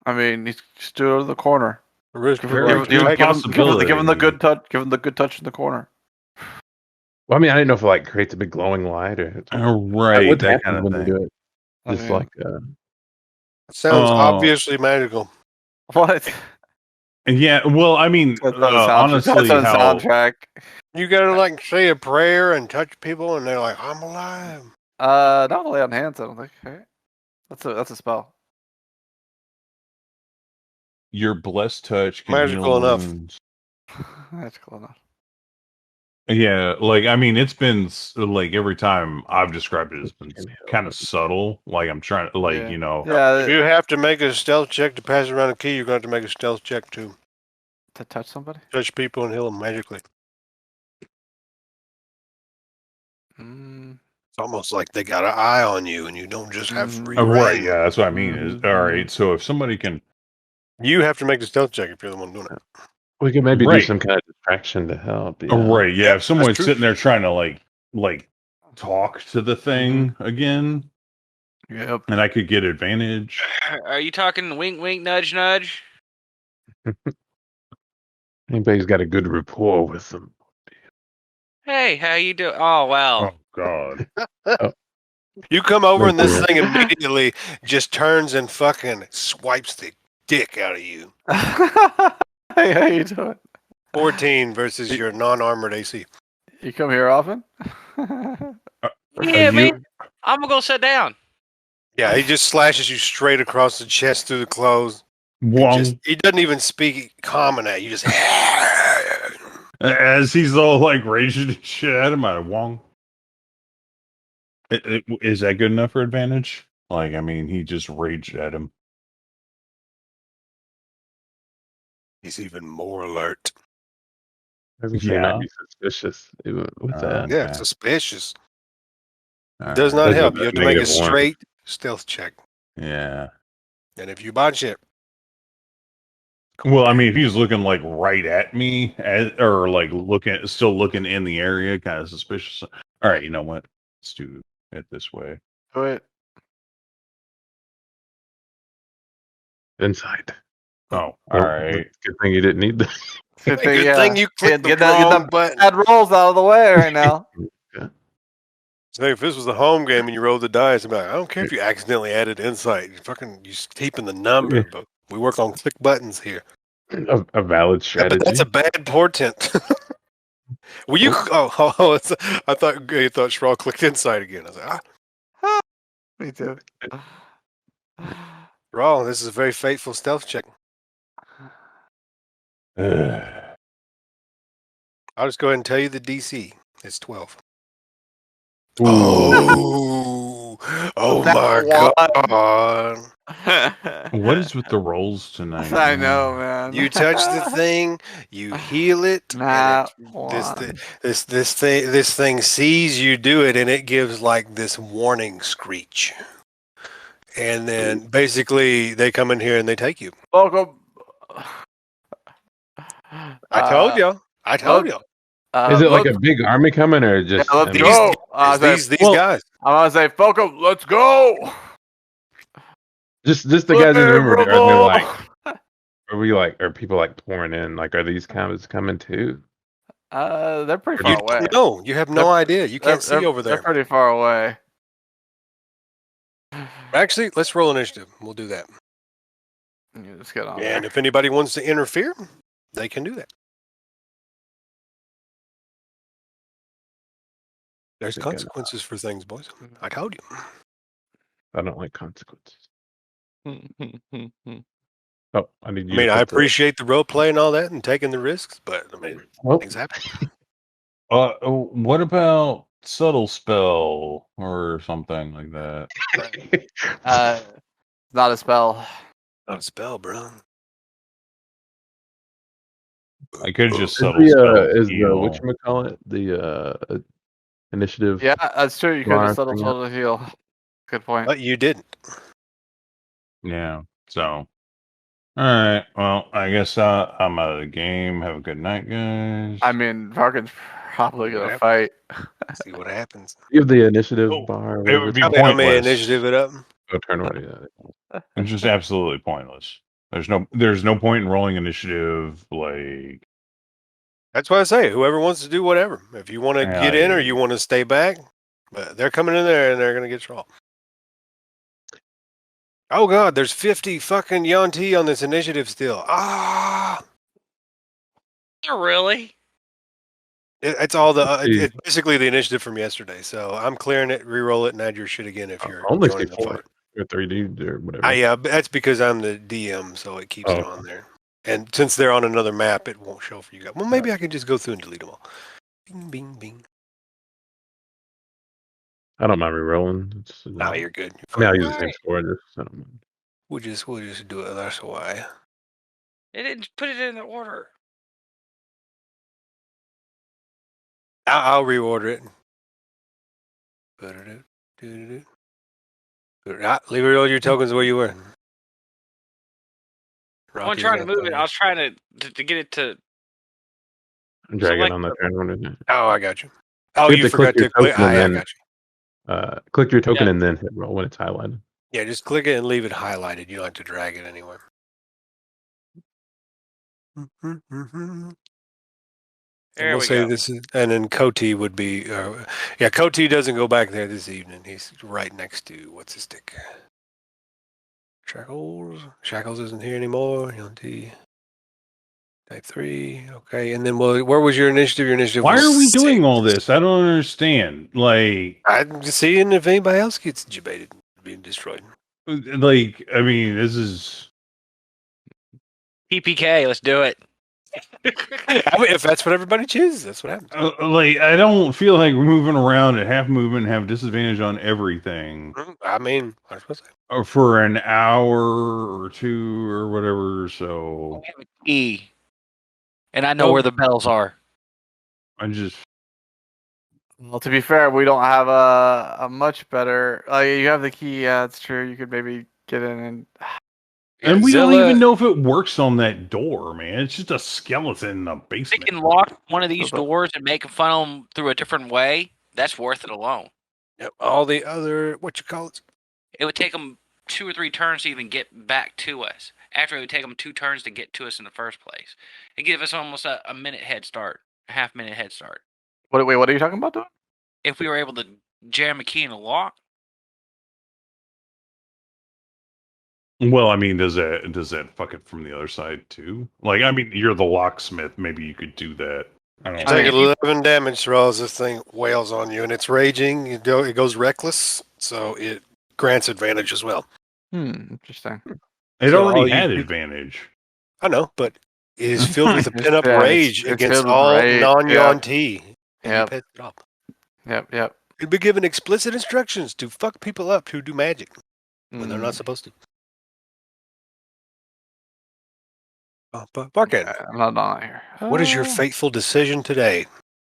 I mean, he's just do it in the corner. Risk Give very him, much. give him- Good give him- give him- give him the possibility. good touch. Give him the good touch in the corner. Well, I mean, I didn't know if it like creates a big glowing light or Right, what that happens kind of when thing. you do it. I Just mean- like Sounds Oh. obviously magical. What? And yeah, well, I mean, That's on the soundtrack. honestly, That's on the how soundtrack. You gotta like say a prayer and touch people, and they're like, "I'm alive." Not lay on hands. I don't think. Right? That's a spell. your blessed touch can Magical heal enough. wounds. That's cool enough. Yeah, like I mean, it's been like every time I've described it, it's been Can heal kind of subtle. Like I'm trying to, like Yeah. you know, If Yeah, you have to make a stealth check to pass around a key, you're going to have to make a stealth check to to touch somebody. touch people and heal them magically. Mm, It's almost like they got an eye on you, and you don't just have free right? reign. Yeah, that's what I mean. Is Mhm. all right. So if somebody can, You have to make the stealth check if you're the one doing it. we could maybe do Right. some kind of distraction to help. right? Yeah, Yep, if someone's that's true. sitting there trying to like talk to the thing again, yep. and I could get advantage. Are you talking wink, wink, nudge, nudge? Anybody's got a good rapport with them. Hey, how you doing? Oh, well. Oh God. You come over, and this Yeah. thing immediately just turns and fucking swipes the dick out of you. Hey, how you doing? 14 versus your non-armored AC. You come here often? Yeah, you- man. I'm going to go sit down. Yeah, he just slashes you straight across the chest through the clothes. Wong. He doesn't even speak common at you. Just As he's all like raging and shit at him, I Wong. Is that good enough for advantage? Like, I mean, he just raged at him. he's even more alert. I was gonna say Yeah. not be suspicious with that. Yeah, Okay. suspicious. All Does right. not That's a help. You have to make a -1. straight stealth check. Yeah. And if you botch it, Well, I mean, if he's looking like right at me, or like still looking in the area, kind of suspicious. All right, you know what? Let's do it this way. Wait. Inside. Oh, all Well, right. Good thing you didn't need that. Good good thing you clicked the get wrong them button. bad rolls out of the way right now. So if this was a home game and you rolled the dice, I'd be like, I don't care if you accidentally added insight. You keeping the number, Yeah. but we work on click buttons here. A valid Yeah, strategy. but that's a bad portent. Well, you? I thought you thought Schrawl clicked insight again. I was like, Me too. Schrawl, this is a very fateful stealth check. Ugh. I'll just go ahead and tell you the DC. It's 12. Ooh. Oh That my god! What is with the rolls tonight? I know, man. You touch the thing, you heal it. and Nah, this thing sees you do it, and it gives like this warning screech. And then basically they come in here and they take you. Welcome. I told you. I told you. Is it like a big army coming or just? Yeah, let's I mean, go. I was These like, guys. I want to say, Falco, let's go. Just the guys in the room, Favorable. are people like pouring in? Like, are these guys coming too? They're pretty You far away. don't know. You have no idea. You can't see over They're there. pretty far away. Actually, let's roll initiative. We'll do that. You just get on And there. if anybody wants to interfere, they can do that. There's think I- consequences for things, boys. I told you. I don't like consequences. Oh, I need I you mean, to I put the. appreciate the role play and all that and taking the risks, but I mean, Well, things happen. What about subtle spell or something like that? Not a spell. Not a spell, bro. I could just is subtle spell. the heal. whatchamacallit, the initiative Yeah, that's true. You could bar have subtle thing spell to heal. Good point. But you didn't. Yeah. So. All right. Well, I guess I'm out of the game. Have a good night, guys. I mean, Varkin's probably gonna Yep. fight. See what happens. You have the initiative Oh, bar. it Whatever would it's be called. I may pointless. initiative it up. Oh, turn around. Yeah. It's just absolutely pointless. There's no point in rolling initiative. Like, That's why I say whoever wants to do whatever. If you want to get in or you want to stay back, but they're coming in there and they're gonna get trolled. Oh god, there's 50 fucking Yanti on this initiative still. Really? It's all the Jeez. it's basically the initiative from yesterday. So I'm clearing it, re-roll it, and add your shit again if you're only joining see the 4 fight. or 3 dudes or whatever. Yeah, but that's because I'm the DM, so it keeps it Oh. on there. And since they're on another map, it won't show for you guys. Well, maybe I can just go through and delete them all. Bing, bing, bing. I don't mind re-rolling. No, you're good. I mean, I'll use the Right. same score. I don't mind. We'll just do it. That's why. They didn't put it in the order. I'll reorder it. Leave all your tokens where you were. I wasn't trying to move it. I was trying to get it to. Drag Select it on the turn one. Oh, I got you. Oh, You have you to click forgot your to click. token and I then- got you. Click your token Yeah. and then hit roll when it's highlighted. Yeah, just click it and leave it highlighted. You don't have to drag it anywhere. And There we'll we say go. this is, and then Koti would be. Koti doesn't go back there this evening. He's right next to what's his stick. Shackles isn't here anymore. Yanti. Type 3. Okay, and then where was your initiative? Your initiative. why was are we doing 6. all this? I don't understand. Like, I'm just seeing if anybody else gets debated, being destroyed. I mean, this is. PPK. Let's do it. I mean, if that's what everybody chooses, that's what happens. Like, I don't feel like moving around at half movement and have disadvantage on everything I mean, I was supposed to say. or for an hour or two or whatever. So We have a key, and I know where the bells are. I just. Well, to be fair, we don't have a much better. You have the key. Yeah, it's true. You could maybe get in and. And we don't Zilla- even know if it works on that door, man. It's just a skeleton in the They basement. can lock one of these doors and make a funnel them through a different way. That's worth it alone. Yep, all the other It would take them 2 or 3 turns to even get back to us. After it would take them 2 turns to get to us in the first place. It give us almost a minute head start, a half-minute head start. Wait, what are you talking about doing? If we were able to jam a key in a lock, Well, I mean, does that fuck it from the other side too? Like, I mean, you're the locksmith. Maybe you could do that. I don't Take know. 11 damage throw as this thing wails on you, and it's raging. It goes reckless, so it grants advantage as well. Interesting. It So all already you had people- advantage. I know, but it is filled with a It's- pin-up yeah, rage it's against filled with all rage, non-Yuan-Ti. And Yep. you pick it up. Yep. You'd be given explicit instructions to fuck people up who do magic when they're Mm. not supposed to. Barkhead, I'm not here. what is your fateful decision today?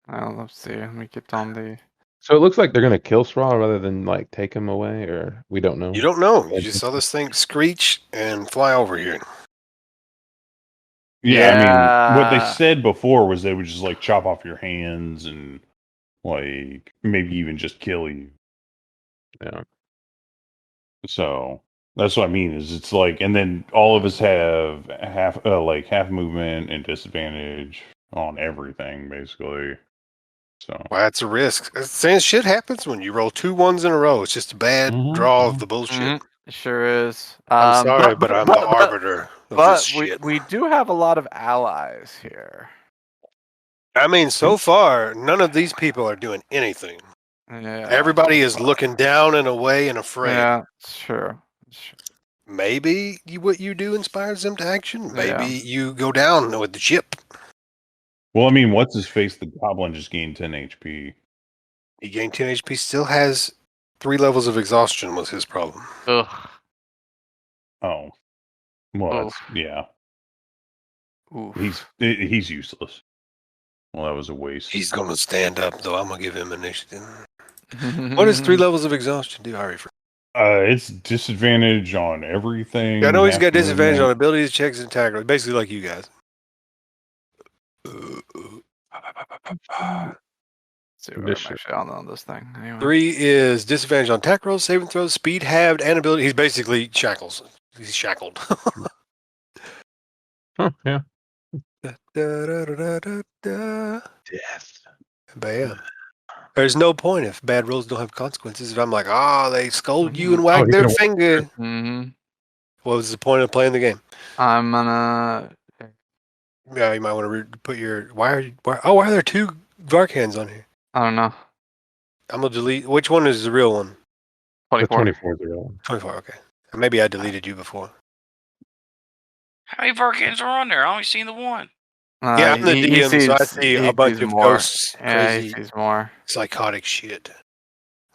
Let's see. Let me get on the. So it looks like they're gonna kill Straw rather than like take him away, or we don't know. You don't know. You just saw this thing screech and fly over here. Yeah, I mean, what they Yeah. said before was they would just like chop off your hands and like maybe even just kill you. Yeah. So that's what I mean. Is it's like, and then all of us have half movement and disadvantage on everything, basically. So Well, that's a risk. Saying shit happens when you roll 2 1s in a row. It's just a bad draw of the bullshit. Mhm. It sure is. I'm sorry, but I'm the arbiter of this shit. we do have a lot of allies here. I mean, so far, none of these people are doing anything. Yeah. Everybody is looking down and away and afraid. Yeah, it's true. Maybe what you do inspires them to action. Maybe Yeah. you go down with the ship. Well, I mean, what's his face? The goblin just gained 10 HP. He gained 10 HP, still has 3 levels of exhaustion was his problem. Ugh. Oh. Well, that's, yeah. Oof. He's useless. Well, that was a waste. He's going to stand up, though. I'm going to give him initiative. What does 3 levels of exhaustion do, Harry? It's disadvantage on everything. Yeah, I know he's got half disadvantage on movement. abilities, checks, and attack. Basically like you guys. See where I'm actually on this thing. Anyway. 3 is disadvantage on attack rolls, saving throws, speed halved, and ability. He's basically shackles. He's shackled. Yeah. Death. Death. Bam. There's no point if bad rolls don't have consequences. If I'm like, they scolded you and wagged he's their gonna finger. Mm-hmm. What was the point of playing the game? I'm gonna. Yeah, you might want to put your. Why are there 2 Varkhans on here? I don't know. I'm gonna delete. Which one is the real one? The 24. 24 is the real one. 24. Okay. Maybe I deleted you before. How many Varkans are on there? I only seen the one. Yeah, I'm the DM, so I see a bunch of ghosts, Yeah, crazy, he sees more. psychotic shit.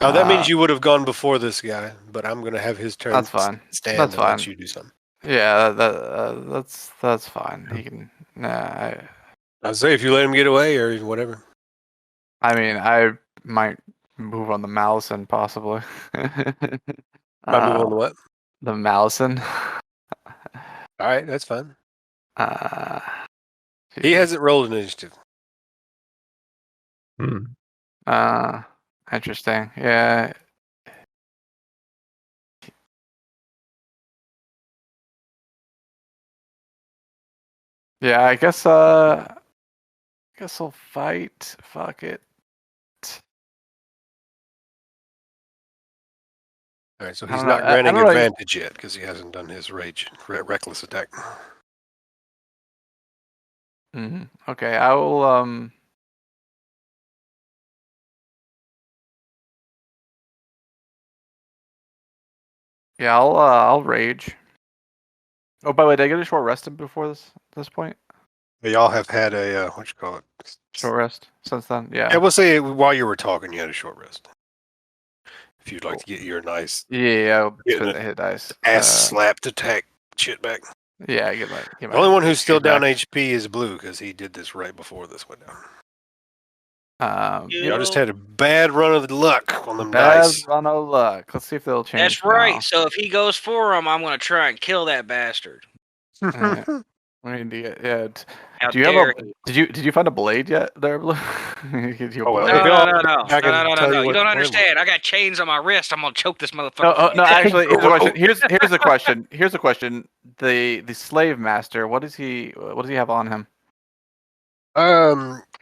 Oh, that means you would have gone before this guy, but I'm gonna have his turn. That's fine. Stand That's and fine. let you do something. Yeah, that's fine. He can. Nah, I'd say if you let him get away or whatever. I mean, I might move on the Malison possibly. Might move on to what? The Malison. All right, that's fine. He geez. hasn't rolled an initiative. Interesting. Yeah. Yeah, I guess I'll fight. Fuck it. All right, so I he's don't not know. I granting don't know. advantage yet because he hasn't done his reckless attack. Okay, I will yeah, I'll rage. Oh, by the way, did I get a short rest before this point? Y'all have had a what you call it? Short rest since then? Yeah. Yeah, we'll say while you were talking, you had a short rest. If you'd like to get your nice Yeah, I'll Getting spend the hit dice. ass slapped attack shit back. Yeah, get my The only one who's still down back. HP is Blue because he did this right before this went down. Yeah. Y'all just had a bad run of the on them Bad dice. run of luck. Let's see if they'll change. That's right. now. So if he goes for him, I'm gonna try and kill that bastard. I need to get yeah. How Do you have dare a? he. Did you find a blade yet, there, Blue? Could you Oh, well, blade? No. I can tell you You what don't the plan understand. I got chains on my wrist. I'm gonna choke this motherfucker. No, actually, here's a question. Here's a question. Here's a question. The slave master. What does he have on him?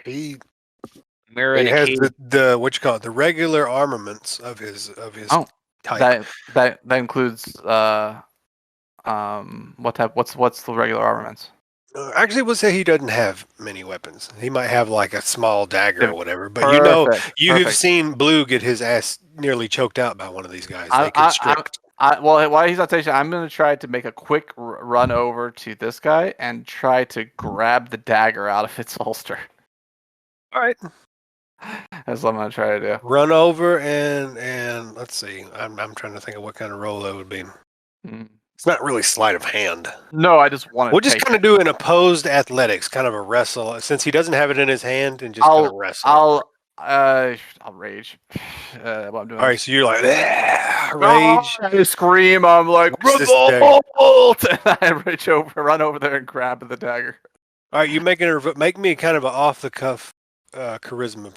He Mirror he and a has key. the what you call it, the regular armaments of his Oh, type. that includes what type? What's the regular armaments? Actually, we'll say he doesn't have many weapons. He might have like a small dagger or whatever. But you've seen Blue get his ass nearly choked out by one of these guys. They constrict. Well, while he's not saying, I'm going to try to make a quick run over to this guy and try to grab the dagger out of its holster. All right. That's what I'm going to try to do. Run over and let's see. I'm trying to think of what kind of roll that would be. It's not really sleight of hand. No, I just want to. We'll just kind of do an opposed athletics, kind of a wrestle, since he doesn't have it in his hand, and just kind of wrestle. I'll rage. What I'm doing. All right, so you're like rage. I scream. I'm like revolt, and I run over there and grab the dagger. All right, you make me kind of an off the cuff charisma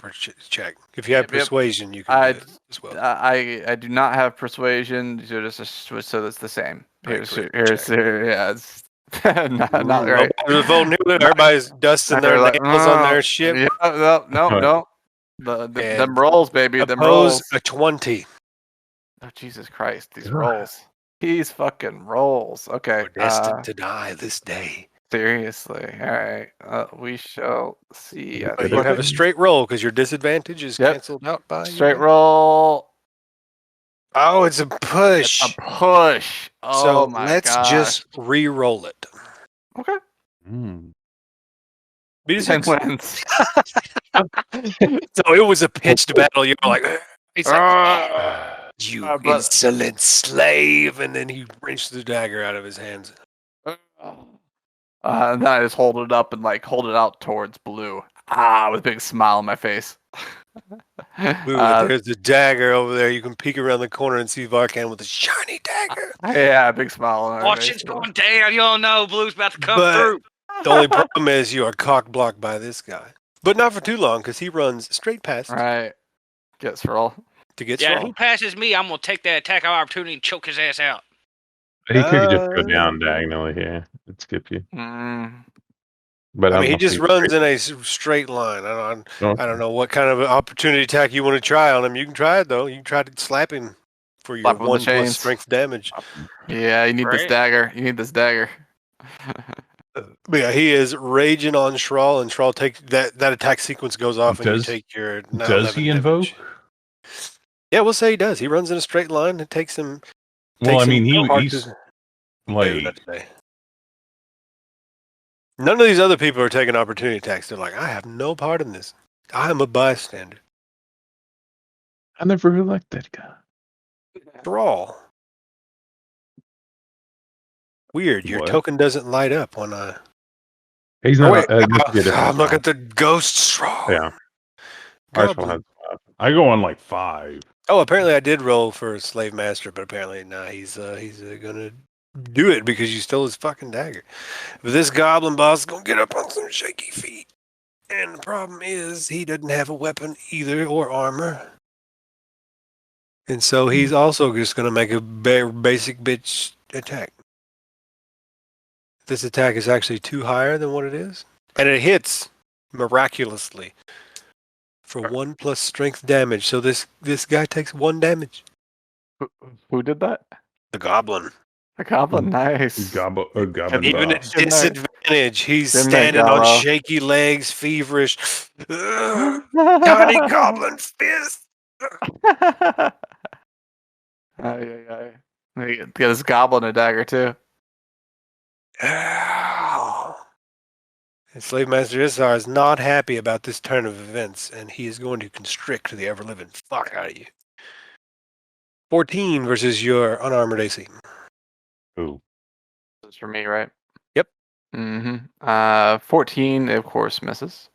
check. If you have persuasion, you can do it as well. I do not have persuasion, so that's the same. Here's yeah, it's not right. Everybody's dusting their nails on their shit. Yeah, no. Them rolls, baby. Them rolls. A 20. Oh, Jesus Christ, these rolls. He's fucking rolls. Okay. We're destined to die this day. Seriously. All right. We shall see. But But you have a straight roll because your disadvantage is Yep. canceled out by straight your roll. Oh, it's a push. It's a push. Oh so my let's gosh. just re-roll it. Okay. Beat a 10 6. wins. So it was a pitched battle. You're like, he's like, you but- insolent slave, and then he wrenched the dagger out of his hands. And then I just hold it up and like hold it out towards Blue. With a big smile on my face. Ooh, there's the dagger over there. You can peek around the corner and see Varkan with a shiny dagger. Yeah, big smile on my Watch face. it's going down. You all know Blue's about to come But- through. The only problem is you are cock blocked by this guy, but not for too long because he runs straight past Right. Gets roll. to get Yeah, if strong. he passes me, I'm gonna take that attack of opportunity and choke his ass out. He could just go down diagonally here and skip you. But I mean, he I'm just runs in a straight line. I don't know what kind of opportunity attack you want to try on him. You can try it though. You can try to slap him for your Slap him with the 1+ chains. strength damage. Yeah, you need this Right. dagger. You need this dagger. But yeah, he is raging on Shral, and Shral take that attack sequence goes off, and you Does- take your. now Does he 11 invoke? damage. Yeah, we'll say he does. He runs in a straight line. It takes him. Well, I takes him mean, hard he's to- like, not today. None of these other people are taking opportunity attacks. They're like, I have no part in this. I am a bystander. I never really liked that guy. Thrall. Weird. Your What? token doesn't light up when I. He's Oh, not. wait. It must be a different Look Thrall. at the ghost Thrall. Yeah. Our Thrall Goblin. has 5. I go on like 5. Oh, apparently I did roll for a slave master, but apparently he's gonna do it because you stole his fucking dagger. But this goblin boss is gonna get up on some shaky feet, and the problem is he doesn't have a weapon either or armor, and so he's also just gonna make a basic bitch attack. This attack is actually 2 higher than what it is, and it hits miraculously. For 1+ strength damage, so this guy takes 1 damage. Who did that? The goblin. A goblin. Nice. Goblin Even at boss. Good night. disadvantage, he's Good night, standing on Gallo. shaky legs, feverish. Tiny goblin fist. Get this goblin a dagger too. Ow. And Slave Master Issar is not happy about this turn of events, and he is going to constrict the ever-living fuck out of you. 14 versus your unarmored AC. Ooh. This is for me, right? Yep. 14, of course, misses.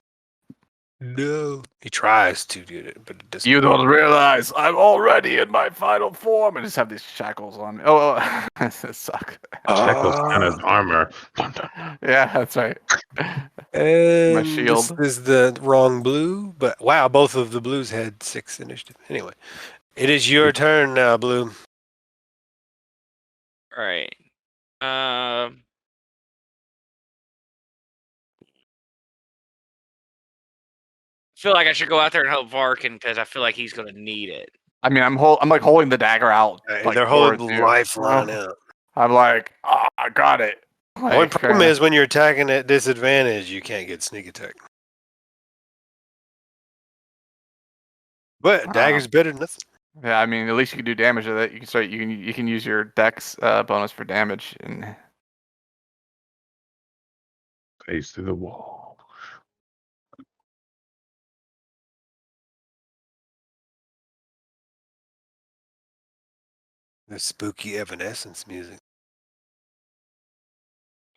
No. He tries to do it, but it doesn't. You don't realize I'm already in my final form. I just have these shackles on me. Oh, this sucks. Shackles kind of armor. Yeah, that's right. And shield. This is the wrong blue, but wow, both of the blues had 6 initiative. Anyway, it is your turn now, Blue. All right. I feel like I should go out there and help Varkin because I feel like he's gonna need it. I mean, I'm like holding the dagger out. Like, They're holding the towards you. lifeline out. I'm like, I got it. The only problem is when you're attacking at disadvantage, you can't get sneak attack. But dagger's better than nothing. Yeah, I mean, at least you can do damage with it. You can start. You can use your dex bonus for damage. And Face through the wall. The spooky evanescence music.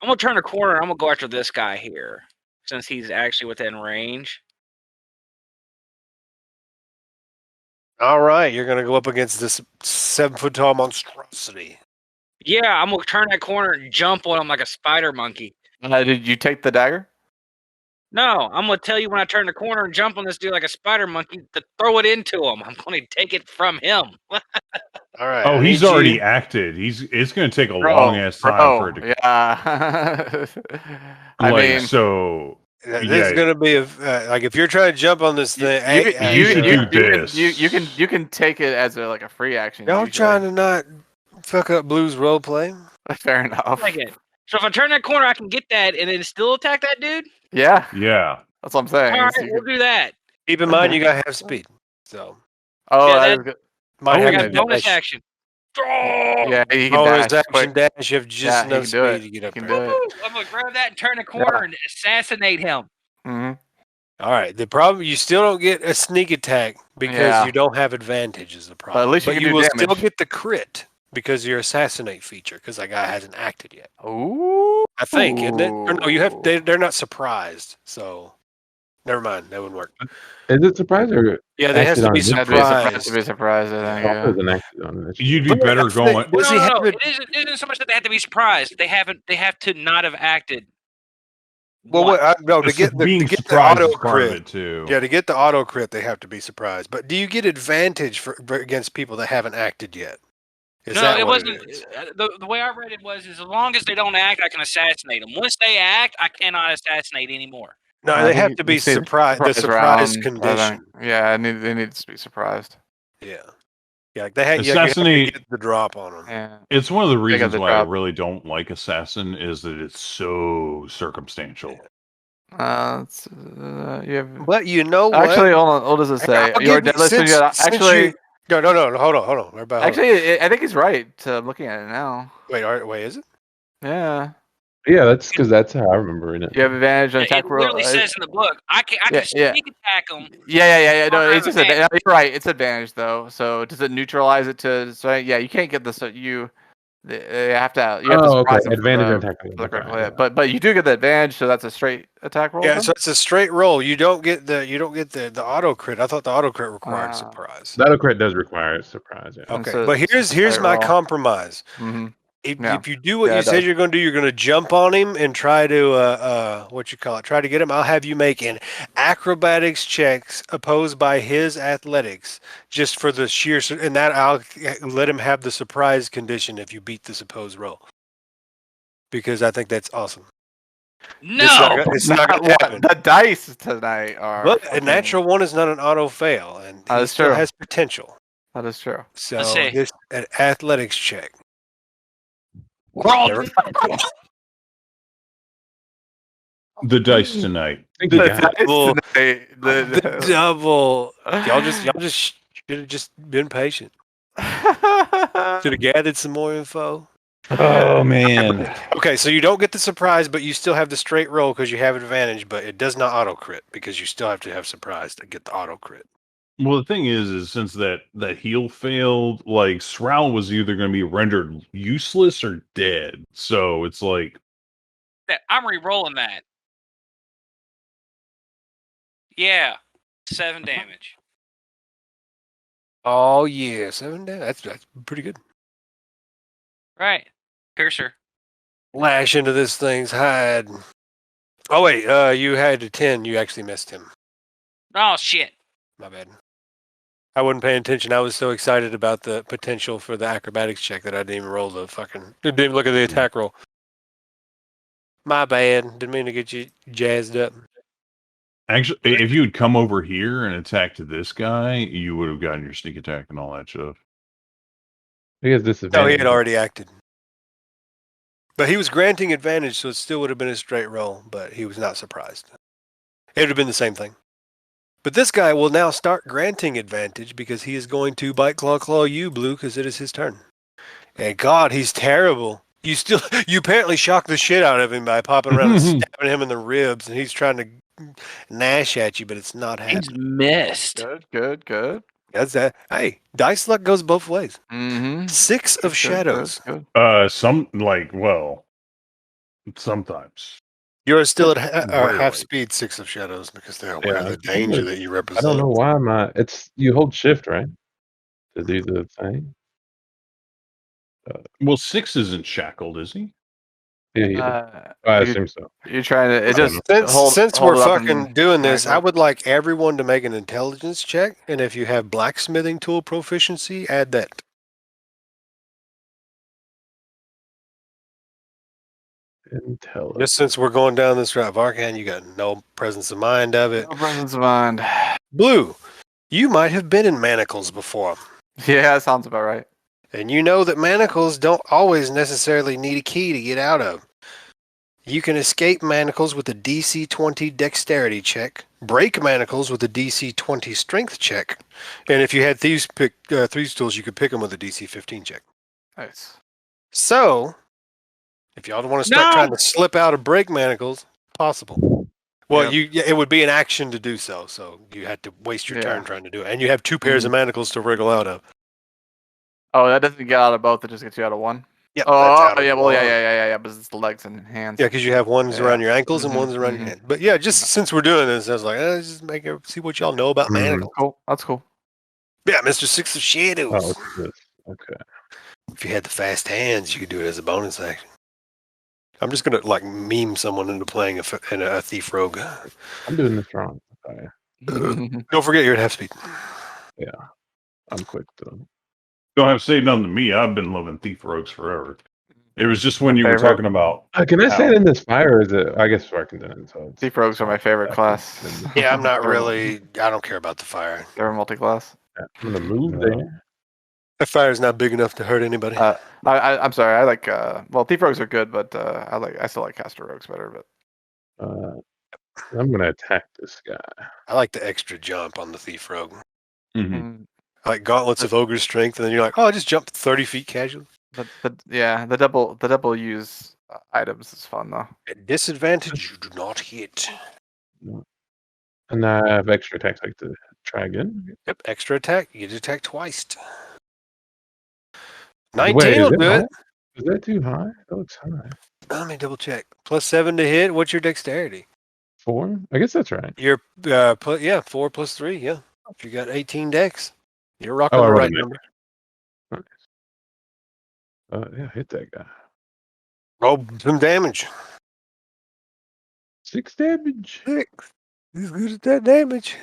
I'm gonna turn a corner. I'm gonna go after this guy here since he's actually within range. All right, you're gonna go up against this 7-foot-tall monstrosity. Yeah, I'm gonna turn that corner and jump on him like a spider monkey. did you take the dagger? No, I'm gonna tell you when I turn the corner and jump on this dude like a spider monkey to throw it into him. I'm gonna take it from him. All right. Oh, I he's need already you- acted. It's going to take a long ass time for it to. Yeah. I Like, mean, so. This Yeah. is gonna be like if you're trying to jump on this thing. you should do this. You can take it as a free action. Y'all usually. trying to not fuck up Blue's roleplay. Fair enough. Like it. So if I turn that corner, I can get that and then still attack that dude? Yeah, Yeah. that's what I'm saying. All right, So you we'll could- do that. Keep in mind, you got half speed. So, Oh, Yeah, that that- is good. might Oh, I have yeah, got to bonus dash. action. Yeah, he can Bonus dash action quick. dash. You have just Yeah, he enough can do it. speed to get He up can there. do it. I'm gonna grab that and turn the corner and assassinate him. hmm All right. The problem, you still don't get a sneak attack because Yeah. you don't have advantage. Is the problem. at least you can do will still damage. get the crit because of your assassinate feature because that guy hasn't acted yet. Ooh. I think, isn't it? Or no, you have. They're not surprised. So, never mind. That wouldn't work. Is it surprise or Yeah, they has acted to on be initiative? Had to be surprised. surprised. To be surprised, I think. Oh, Yeah. it was an acted on initiative. You'd be But better I think- going. Does he have No. it? It isn't so much that they have to be surprised. They have to not have acted. Well, once. no, to Just get being the surprised auto is part of crit. it too. Yeah, to get the auto crit, they have to be surprised. But do you get advantage for against people that haven't acted yet? Is No, that it what wasn't. it is? The way I read it was, as long as they don't act, I can assassinate them. Once they act, I cannot assassinate anymore. No, I they think have to be you say surprised. The surprise round, I think. condition. Yeah, they need to be surprised. Yeah, yeah. You have to Assassinate- get the drop on them. Yeah. It's one of the got reasons the why I drop. really don't like Assassin is that it's so circumstantial. You have. But you know what? Actually, hold on. What does it say? I'll You're give- deadless when you since actually. No. Hold on. What about- Actually, I think he's right. I'm looking at it now. wait, is it? Yeah, Yeah, that's because that's how I remember it. you have advantage on It attack roll. literally says in the book, I can yeah. sneak attack them. Yeah. No, I it's have just advantage. You're right. It's advantage though. So does it neutralize it to? So yeah, you can't get this. They have to. You have to Oh, okay. surprise them for Advantage the- on attack roll. for the critical Okay, hit. But you do get the advantage, so that's a straight attack roll. Yeah, then? so it's a straight roll. You don't get the auto crit. I thought the auto crit required Ah. surprise. That crit does require a surprise. Yeah. Okay, so but it's here's straight my roll. compromise. Mhm. If you do Yeah, what you it said does. you're going to do, you're going to jump on him and try to try to get him. I'll have you make an acrobatics checks opposed by his athletics, just for the sheer, and that I'll let him have the surprise condition if you beat this opposed roll, because I think that's awesome. No, It's not going to what happen. the dice tonight are. But a fucking- natural one is not an auto fail, and he That's still true. has potential. That is true. So Let's see. this an athletics check. Roll. Never- The dice tonight. I think he The got it. dice Well, tonight, The double. Y'all just should have just been patient. Should have gathered some more info. Oh man. Okay, so you don't get the surprise, but you still have the straight roll because you have advantage, but it does not auto crit because you still have to have surprise to get the auto crit. Well, the thing is since that heal failed, like Srowl was either going to be rendered useless or dead. So it's like, I'm re-rolling that. Yeah, 7 damage. Oh yeah, 7 damage. That's pretty good. Right, Piercer. Lash into this thing's hide. Oh wait, you had a 10. You actually missed him. Oh shit. My bad. I wasn't paying attention. I was so excited about the potential for the acrobatics check that I didn't even roll the didn't even look at the attack roll. My bad. Didn't mean to get you jazzed up. actually, if you had come over here and attacked this guy, you would have gotten your sneak attack and all that stuff. He has No, disadvantage. he had already acted. But he was granting advantage, so it still would have been a straight roll, but he was not surprised. It would have been the same thing. But this guy will now start granting advantage because he is going to bite claw you, Blue, because it is his turn. And God, he's terrible. You apparently shocked the shit out of him by popping around and stabbing him in the ribs, and he's trying to gnash at you, but it's not He's happening. missed. Good. That's that. Hey, dice luck goes both ways. Mm-hmm. 6 of shadows. Good. Sometimes. You're still at Rarely. half speed, 6 of shadows, because they're aware of the danger that you I represent. don't know why it's you hold shift, right? To do the thing. Well, 6 isn't shackled, is he? Yeah, I you- assume so. You're trying to. It don't just Since hold we're it up fucking and doing this, I smack it. would like everyone to make an intelligence check, and if you have blacksmithing tool proficiency, add that. Intelligence. Just since we're going down this route, Varkan, you got no presence of mind of it. No presence of mind. Blue, you might have been in manacles before. Yeah, that sounds about right. And you know that manacles don't always necessarily need a key to get out of. You can escape manacles with a DC 20 dexterity check, break manacles with a DC 20 strength check, and if you had thieves tools, you could pick them with a DC 15 check. Nice. So, if y'all want to start trying to slip out of break manacles, possible. Well, it would be an action to do so, so you had to waste your turn trying to do it. And you have 2 pairs of manacles to wriggle out of. Oh, that doesn't get out of both, it just gets you out of one? Yeah. Yeah, but it's the legs and hands. Yeah, because you have ones around your ankles and ones around your hands. But yeah, just since we're doing this, I was like, let's just see what y'all know about manacles. Cool. That's cool. Yeah, Mr. Six of Shadows. Oh, what's this? Okay. If you had the fast hands, you could do it as a bonus action. I'm just gonna like meme someone into playing a thief rogue. I'm doing this wrong. Sorry. Don't forget you're at half speed. Yeah, I'm quick though. Don't have to say nothing to me. I've been loving thief rogues forever. It was just when you were talking about. Can I say it in this fire? Or is it? I guess I can do it. So thief rogues are my favorite class. Yeah, I'm not really. I don't care about the fire. They're multi-class. I'm gonna move there. The fire's not big enough to hurt anybody. I'm sorry. I like. Well, thief rogues are good, but I still like caster rogues better. But I'm gonna attack this guy. I like the extra jump on the thief rogue. Mm-hmm. I like gauntlets of ogre strength, and then you're like, oh, I just jumped 30 feet casually. The double use items is fun though. At disadvantage, you do not hit. And I have extra attacks like to try again. Yep, extra attack. You get to attack twice. Wait, 19 will do it. Is that too high? That looks high. Let me double check. +7 to hit. What's your dexterity? 4? I guess that's right. You're 4 + 3. Yeah. If you got 18 dex, you're rocking the right number. Nice. Yeah, hit that guy. Roll some damage. 6 damage. 6. He's good at that damage.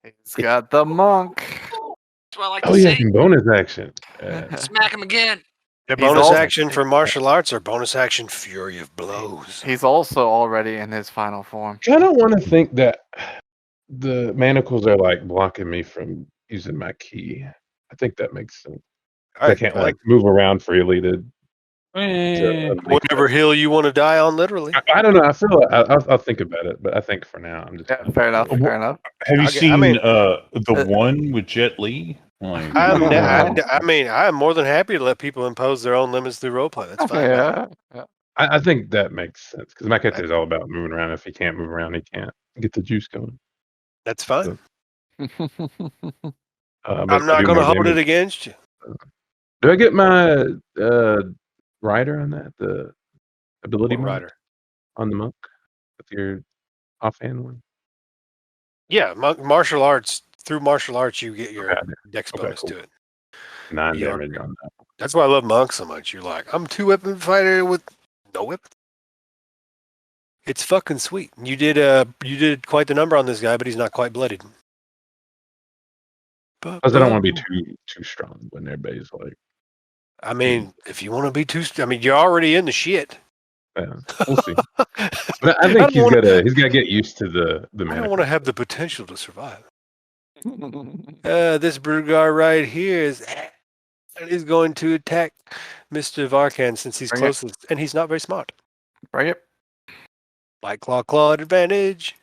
He's got the monk. That's what I like Oh to yeah, see. and bonus action. Smack him again. The bonus action for martial arts or bonus action fury of blows. He's also already in his final form. I don't want to think that the manacles are like blocking me from using my key. I think that makes sense. I can't like move around freely to whatever hill you want to die on, literally. I don't know. I feel like I'll think about it, but I think for now I'm just. Yeah, fair enough. Have you seen the one with Jet Li? Like, I'm more than happy to let people impose their own limits through roleplay. That's fine. Yeah. I think that makes sense because my character is all about moving around. If he can't move around, he can't get the juice going. That's fine. So, I'm not going to hold it against you. Do I get my rider on that? The ability rider on the monk with your offhand one? Yeah, martial arts. Through martial arts, you get your dex bonus to it. 9 damage on that. That's why I love monks so much. You're like, I'm 2-weapon fighter with no weapon. It's fucking sweet. You did quite the number on this guy, but he's not quite bloodied. Because I don't want to be too strong when everybody's like. I mean, if you want to be you're already in the shit. Yeah, we'll see. But I think he's got to get used to the I don't want to have the potential to survive. This Brugar right here is going to attack Mr. Varkan since he's closest, and he's not very smart. Bring it. Light claw advantage.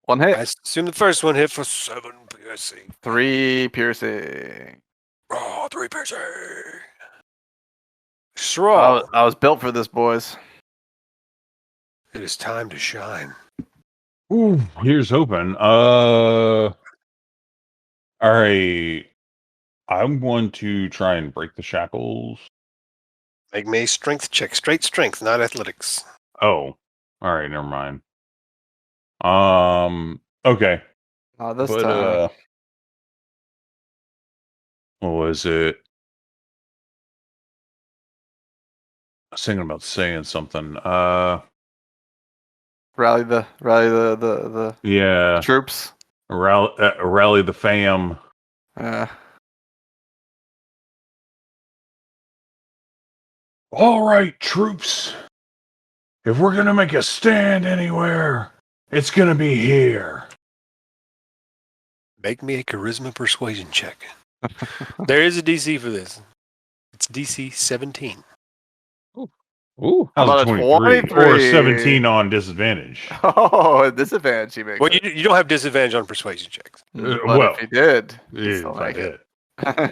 1 hit. I assume the first one hit for 7 piercing. 3 piercing. Oh, 3 piercing. Straw. I was built for this, boys. It is time to shine. Ooh, here's hoping. All right. I'm going to try and break the shackles. Make me a strength check. Straight strength, not athletics. Oh. All right, never mind. Okay. This time. What was it? I was thinking about saying something. Rally the yeah, troops. Rally the fam. All right, troops. If we're gonna make a stand anywhere, it's gonna be here. Make me a charisma persuasion check. There is a DC for this. It's DC 17. Ooh. How's about a a 23? 23? Or 17 on disadvantage? Oh, disadvantage he makes. Well, it. you don't have disadvantage on persuasion checks. But well, if he did, he'd If still I make it. did.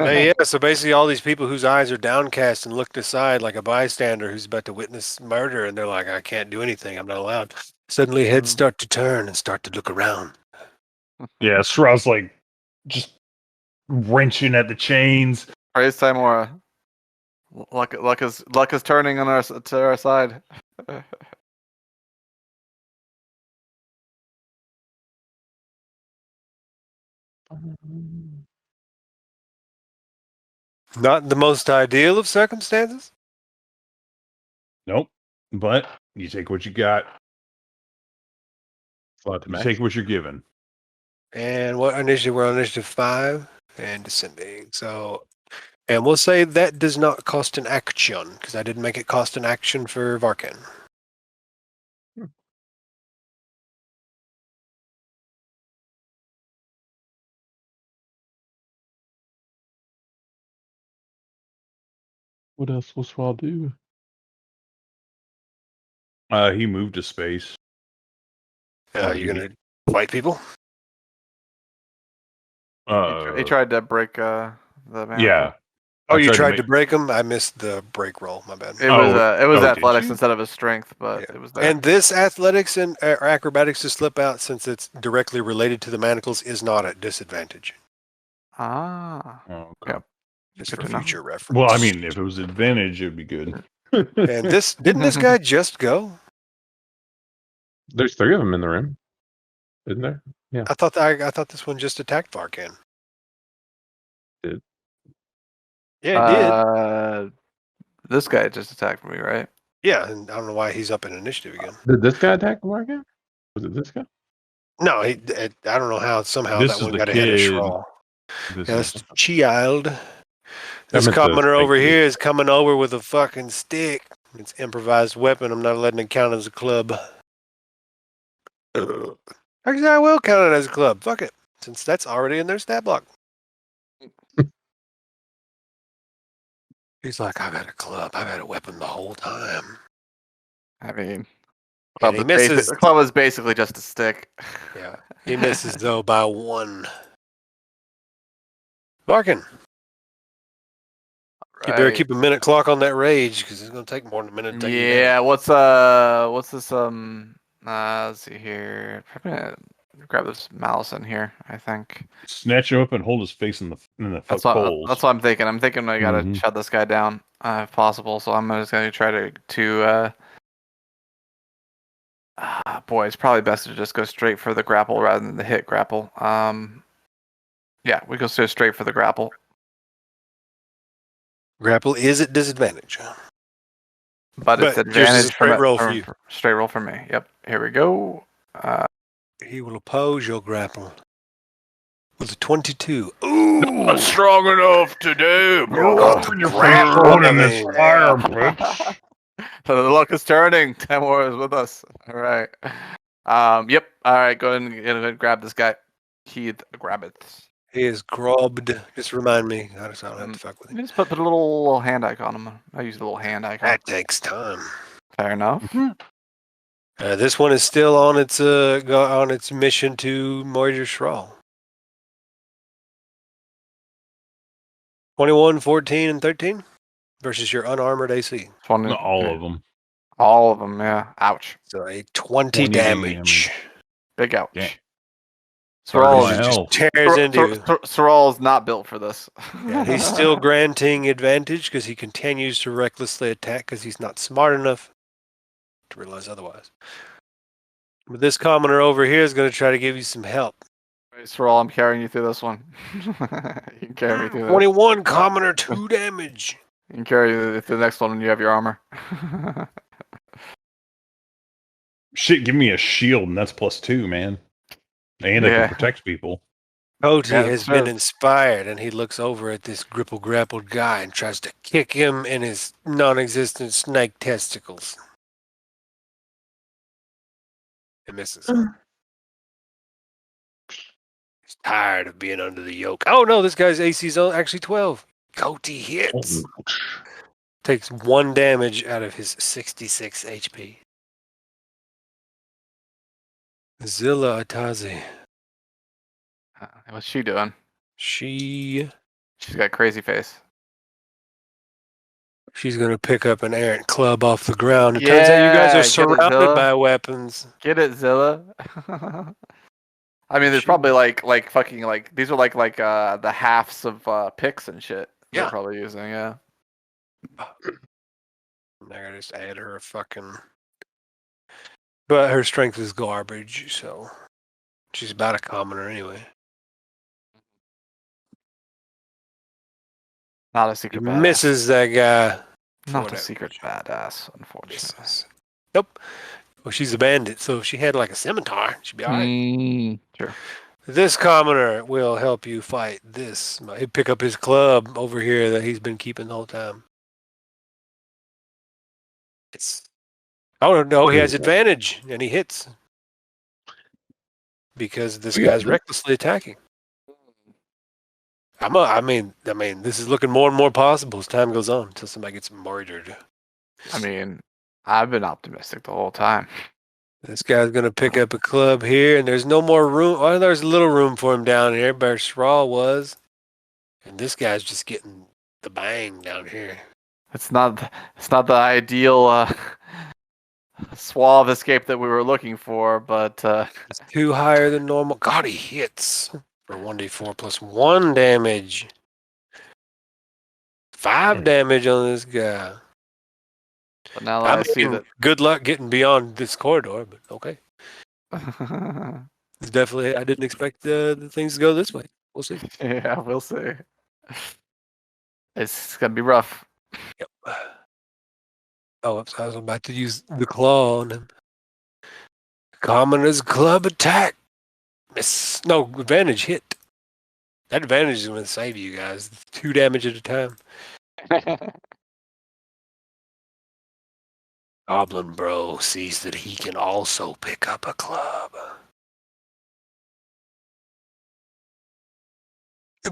Yeah, so basically all these people whose eyes are downcast and looked aside like a bystander who's about to witness murder, and they're like, I can't do anything, I'm not allowed. Suddenly heads start to turn and start to look around. Yeah, Straw's like just wrenching at the chains. Praise Timora. Luck is turning on to our side. Not the most ideal of circumstances. Nope. But you take what you got. You take what you're given. And what initiative? We're on initiative 5 and descending. So, and we'll say that does not cost an action because I didn't make it cost an action for Varkan. What else will Swall do? He moved to space. You gonna fight people? He tried to break the man. Yeah. Oh, you to tried make- to break them? I missed the break roll. My bad. It was did athletics you? instead of his strength, but Yeah. it was there. And this athletics and acrobatics to slip out, since it's directly related to the manacles, is not at disadvantage. Ah. Oh, Yep. Just Good for to know. future reference. well, I mean, if it was advantage, it'd be good. And this didn't this guy just go? There's 3 of them in the room, isn't there? I thought this one just attacked Varkan. Did. Yeah, it did. This guy just attacked me, right? Yeah, and I don't know why he's up in initiative again. Did this guy attack the market? Was it this guy? No, I don't know how somehow This that is one the got ahead of kid. Schrawl. This Yeah, is- that's child. This meant the commoner over snake dude. here is coming over with a fucking stick. It's improvised weapon. I'm not letting it count as a club. Actually, I will count it as a club. Fuck it, since that's already in their stat block. He's like, I've had a club. I've had a weapon the whole time. I mean, And he misses. the club was basically just a stick. Yeah, he misses though by 1. Larkin, you better keep a minute clock on that rage because it's gonna take more than a minute to take you down. Yeah, what's this let's see here. I'm gonna grab this mouse in here, I think. Snatch him up and hold his face in the That's fuck what, holes. that's what I'm thinking. I'm thinking I gotta Mhm. shut this guy down, if possible. So I'm just gonna try to boy, it's probably best to just go straight for the grapple rather than the hit grapple. Yeah, we go straight for the grapple. Grapple is at disadvantage. But it's But yours is a advantage straight roll for you. Straight roll for me. Yep. Here we go. He will oppose your grapple with a 22. Ooh, Not strong enough to do. got the You're grapple thrown in on this me. fire, bitch. So the luck is turning. Tamor is with us. All right. Yep. All right. Go ahead and grab this guy. Heath, grab it. He is grobbed. Just remind me. I don't have to fuck with him. You just put a little hand icon on him. I use the little hand icon. That takes time. Fair enough. This one is still on its mission to Moira Schrawl. 21, 14, and 13 versus your unarmored AC. 20. Not all of them. All of them. Yeah. Ouch. So a 20 20 damage. Big ouch. Yeah. Sorrel My Just health. tears into you. Sorrel is not built for this. Yeah, he's still granting advantage because he continues to recklessly attack because he's not smart enough to realize otherwise. But this commoner over here is going to try to give you some help. Sorrel, I'm carrying you through this one. You can carry me through this. 21 commoner, 2 damage. You can carry you through the next one when you have your armor. Shit, give me a shield, and that's +2, man. And I Yeah. can protect people. Cody Yeah, has sure. been inspired, and he looks over at this grappled guy and tries to kick him in his non-existent snake testicles. It misses. He's tired of being under the yoke. Oh no, this guy's AC's actually 12. Goatee hits. Ouch. Takes 1 damage out of his 66 HP. Zilla Atazi. What's she doing? She's She's got crazy face. gonna pick up an errant club off the ground. It turns out you guys Yeah, are get it, surrounded Zilla. by weapons. Get it, Zilla. I mean, there's She- probably like fucking like these are like the halves of picks and shit. Yeah. They're probably using, yeah. I gotta just add her a fucking. But her strength is garbage, so she's about a commoner anyway. Not a He secret badass. misses that guy. Not a whatever. secret badass, unfortunately. Misses. Nope. Well, she's a bandit, so if she had like a scimitar, she'd be alright. Sure. This commoner will help you fight this. He'd pick up his club over here that he's been keeping the whole time. I don't know. He has advantage, and he hits because this guy's recklessly attacking. I mean, this is looking more and more possible as time goes on until somebody gets murdered. I mean, I've been optimistic the whole time. This guy's gonna pick up a club here, and there's no more room. Oh, there's a little room for him down here, where Shral was, and this guy's just getting the bang down here. It's not the ideal suave escape that we were looking for, but It's 2 higher than normal. God, he hits for 1d4 plus 1 damage. 5 damage on this guy. but now that I see mean, good luck getting beyond this corridor, but okay. that. It's definitely, I didn't expect the things to go this way. We'll see. Yeah, we'll see. It's gonna be rough. Yep. Oh, oops, I was about to use the claw on him. Commoner's club attack. Miss. No, advantage hit. That advantage is going to save you guys. 2 damage at a time. Goblin Bro sees that he can also pick up a club.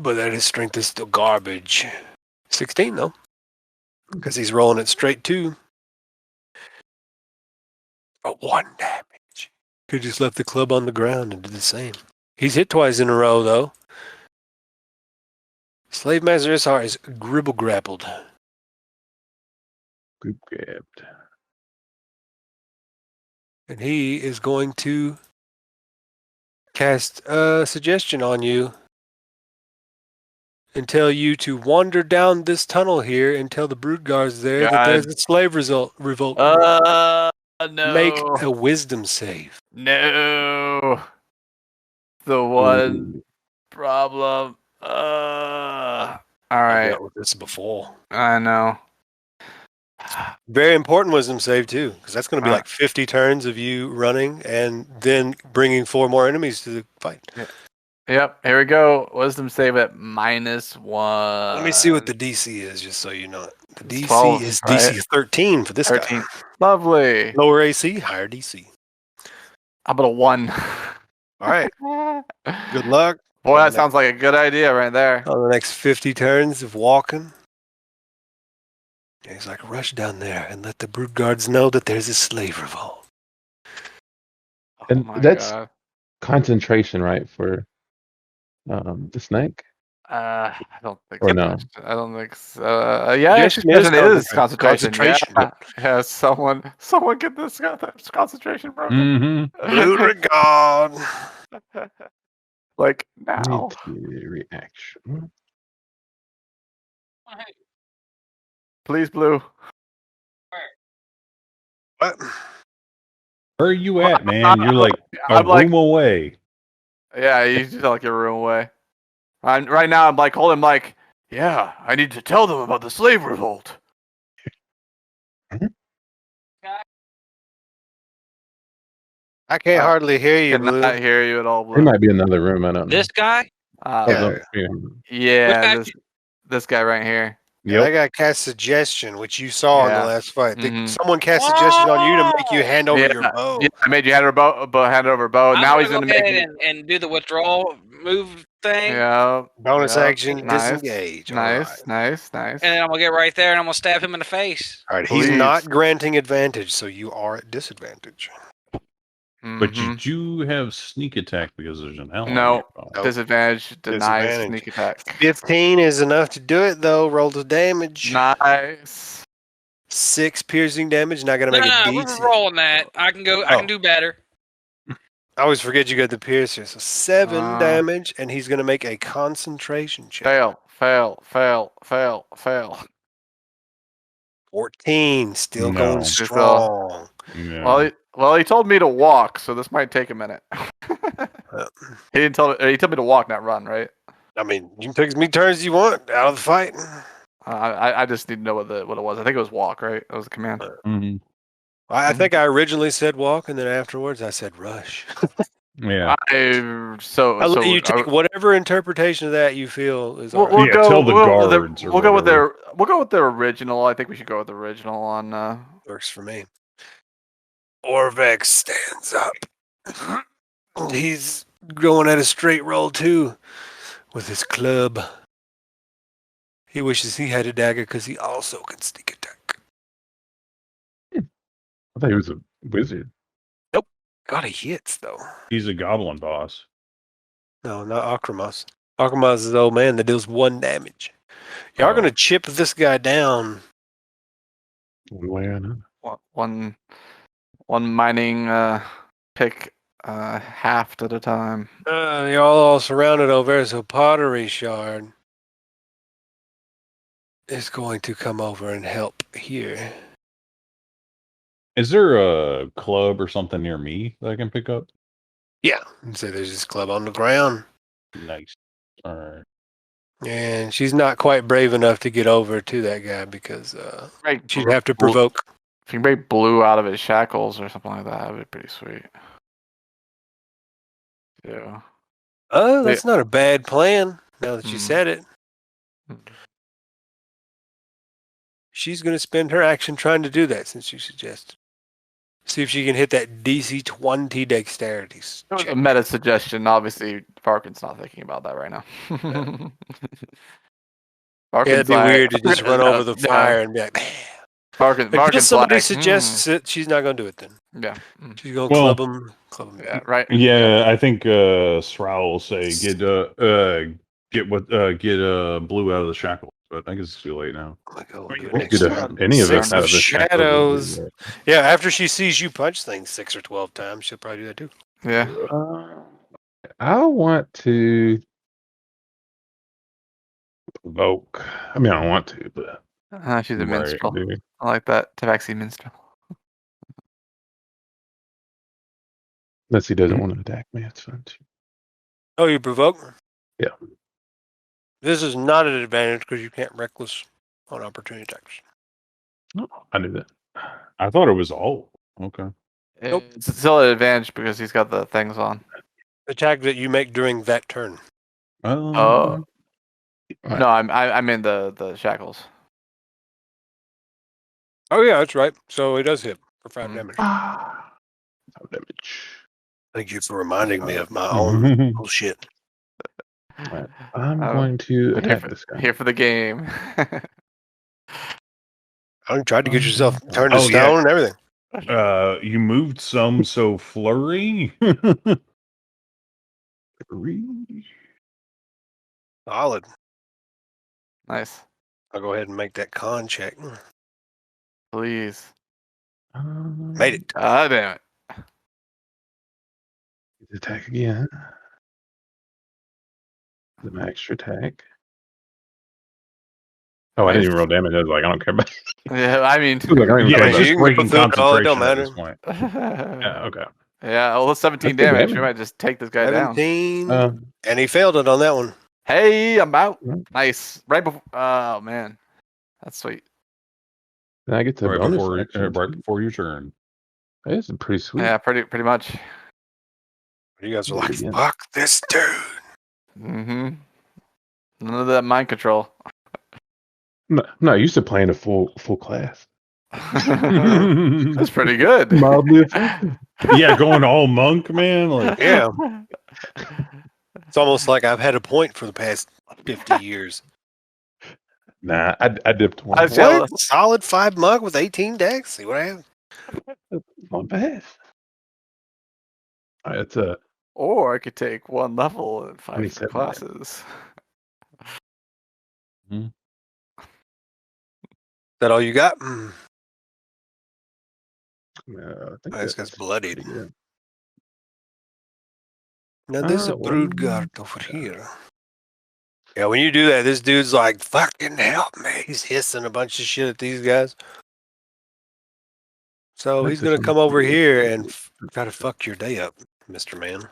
But that his strength is still garbage. 16 though. Because he's rolling it straight to. For 1 damage. Could just left the club on the ground and did the same. He's hit twice in a row though. Slave Master SR is gribble grappled. Group grabbed. And he is going to cast a suggestion on you and tell you to wander down this tunnel here until the Broodguard's there. That there's a slave revolt. No. Make a wisdom save. No. The one problem. All I've right. dealt with this before. I know. Very important wisdom save too, because that's going to be like 50 turns of you running and then bringing 4 more enemies to the fight. Yep. Here we go. Wisdom save at -1. Let me see what the DC is, just so you know it. The DC 12, is right? DC 13 for this 13. guy. Lovely. Lower AC, higher DC. How about a 1? All right. Good luck. Boy, that sounds like a good idea right there. On the next 50 turns of walking. He's like, rush down there and let the Brood Guards know that there's a slave revolt. And Oh my that's God. concentration, right, for the snake? I don't think Or so. no? I don't think so. Yeah, Yes, it it is is concentration. concentration. Yeah. Yeah, someone get this concentration broken. Mm-hmm. Blue Regard. Like now. Reaction. Please, Blue. What? Where are you at, man? You're like a I'm like, room away. yeah, you just like your room away. Right now, I'm like holding like, yeah, I need to tell them about the slave revolt. I can't hardly hear you, Blue. Cannot hear you at all, Blue. There might be another room. I don't know. This guy? Yeah. Yeah, Which this guy right here. I got cast suggestion, which you saw in Yeah. the last fight. Mhm. Someone cast suggestion on you to make you hand over your bow. Yeah, I made you hand over bow. Hand over bow. I'm now gonna he's go gonna ahead make. and do the withdrawal move thing. Yeah. Bonus yeah. action, Nice. disengage. Nice. Nice. And then I'm gonna get right there and I'm gonna stab him in the face. All right, he's Please. not granting advantage, so you are at disadvantage. But you Mhm. do have sneak attack because there's an ally. No. nearby. Nope. Disadvantage denies Disadvantage. sneak attack. 15 is enough to do it, though. Roll the damage. Nice. 6 piercing damage. Not gonna No, make a we're DC. rolling that. I can go. I can do better. I always forget you got the piercer. So 7 Ah. damage, and he's gonna make a concentration check. Fail. Fail. Fail. Fail. Fail. 14, still No. going Still- strong. Yeah. Well, he told me to walk, so this might take a minute. He didn't tell. He told me to walk, not run, right? I mean, you can pick as many turns you want out of the fight. I just need to know what it was. I think it was walk, right? That was the command. Mhm. I think I originally said walk, and then afterwards I said rush. Yeah. I'll let you take whatever interpretation of that you feel is. We'll, all right. we'll Yeah, go. tell the we'll, guards or we'll go with whatever. their. We'll go with their original. I think we should go with the original on. Works for me. Orvex stands up. He's going at a straight roll too, with his club. He wishes he had a dagger because he also can sneak attack. I thought he was a wizard. God, he hits though. He's a goblin boss. No, not Akramas. Akramas is the old man that deals 1 damage. Y'all are Oh. gonna chip this guy down. One way or another. One mining pick half at a time. Y'all all surrounded over there, so Pottery Shard is going to come over and help here. Is there a club or something near me that I can pick up? Yeah, and so there's this club on the ground, Nice. All right. and she's not quite brave enough to get over to that guy because Break she'd have to provoke. If you can break Blue out of his shackles or something like that, that'd be pretty sweet. Yeah. Oh, that's not a bad plan. Now that you Mm. said it, she's going to spend her action trying to do that since you suggested. See if she can hit that DC 20 dexterity. It was a check. meta suggestion. Obviously, Farkin's not thinking about that right now. Yeah, it'd be weird to just run over the fire and be like, Farkin's until somebody like, suggests it, she's not going to do it then. Yeah. She's going to Well, club him. Yeah, right. Yeah, I think Srow will say get Blue out of the shackles, but I guess it's too late now. Won't get any of Six us out of of this shadows. Yeah, after she sees you punch things 6 or 12 times, she'll probably do that too. Yeah. I want to provoke. I mean, I don't want to, but She's a right, minstrel. dude. I like that. Tabaxi minstrel. Unless he doesn't want to attack me, it's fine too. Oh, you provoke? Yeah. This is not an advantage because you can't reckless on opportunity attacks. Oh, I knew that. I thought it was all. Okay. Nope. It's still an advantage because he's got the things on. Attack that you make during that turn. Oh. Right. No, I'm in the shackles. Oh, yeah, that's right. So he does hit for 5 Mhm. damage. No damage. Thank you for reminding me of my own bullshit. Right. I'm Oh, going to Here attack for, this guy. here for the game. I tried to get yourself turned to Oh, yeah. stone and everything. You moved some, so flurry. Solid. Nice. I'll go ahead and make that con check. Please. Made it. Ah, damn it. Attack again. The extra attack. Oh, I didn't even roll damage. I was like, I don't care about. Yeah, I mean. I don't even Yeah, care it's you just can breaking put food, oh, it concentration don't at this matter. point. Yeah, okay. Yeah, well, 17 That's good damage. We damage. might just take this guy down. 17. Uh, And he failed it on that one. Hey, I'm out. Yeah. Nice. Right before. Oh, man. That's sweet. then I get to Right bonus action. before your turn. This is pretty sweet. Yeah, pretty much. You guys are Do it like, again. fuck this dude. Mm-hmm. None of that mind control. No, I used to play in a full class. That's pretty good. Mildly effective. Yeah, going all monk, man. Like, Yeah. It's almost like I've had a point for the past 50 years. Nah, I dipped one. I feel- What? Solid 5 mug with 18 decks? See what happens? Not bad. All right, it's a Or I could take 1 level and 5 27 classes. Is that all you got? I think This guy's bloodied. pretty good. Now there's a Well, brood guard over here. Yeah, when you do that, this dude's like, fucking help me. He's hissing a bunch of shit at these guys. So he's going to come over here and try to fuck your day up, Mr. Man.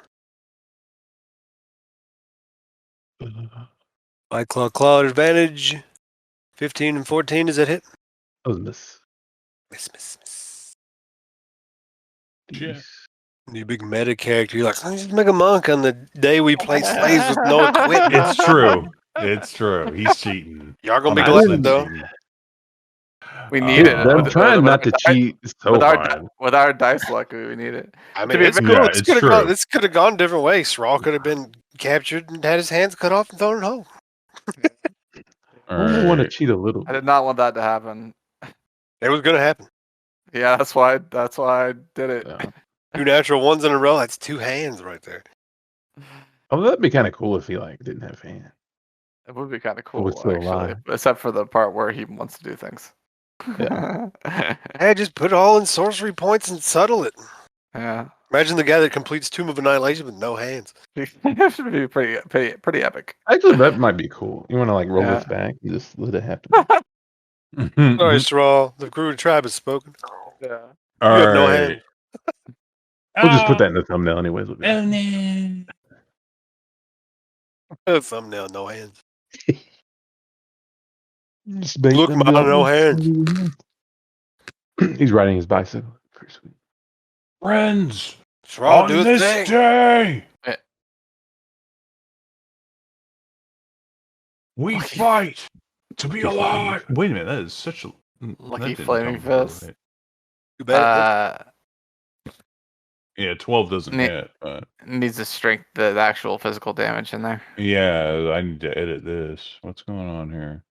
White Claw advantage. 15 and 14, does that hit? That was a miss. Miss. Shit. You big meta character. You're like, let's just make a monk on the day we play slaves with no equipment. It's true. It's true. He's cheating. Y'all gonna be 100% glutton though. cheating. We need it. I'm trying not to cheat so with hard. with our dice luck, we need it. I To mean, be it's fair- cool. Yeah, This it's could have gone. true. This could have gone different ways. Straw could have been captured and had his hands cut off and thrown in a hole. I only want to Alright. cheat a little. I did not want that to happen. It was gonna happen. Yeah, that's why I did it. Yeah. 2 natural ones in a row. That's 2 hands right there. Oh, that'd be kind of cool if he like didn't have hand. It would be kind of cool, we're still actually, alive. except for the part where he wants to do things. Hey, just put it all in sorcery points and settle it. Yeah, Imagine the guy that completes Tomb of Annihilation with no hands. it should be pretty epic. Actually, that might be cool. You want to like roll Yeah. this back and just let it happen. Sorry, Straw. The Crude Tribe has spoken. Yeah. You have no Alright. hand. We'll just put that in the thumbnail anyways. Thumbnail, no hands. Just bait Look, them man, down. no hands. He's riding his bicycle. Pretty sweet. Friends, Straw, on do a this thing. day, Eh. we Lucky- fight to be Lucky alive. flaming Wait a minute, that is such a Lucky that didn't flaming come through fist. right. Too bad. Yeah, 12 doesn't Ne- hit, but Needs the strength, the actual physical damage in there. yeah, I need to edit this. What's going on here?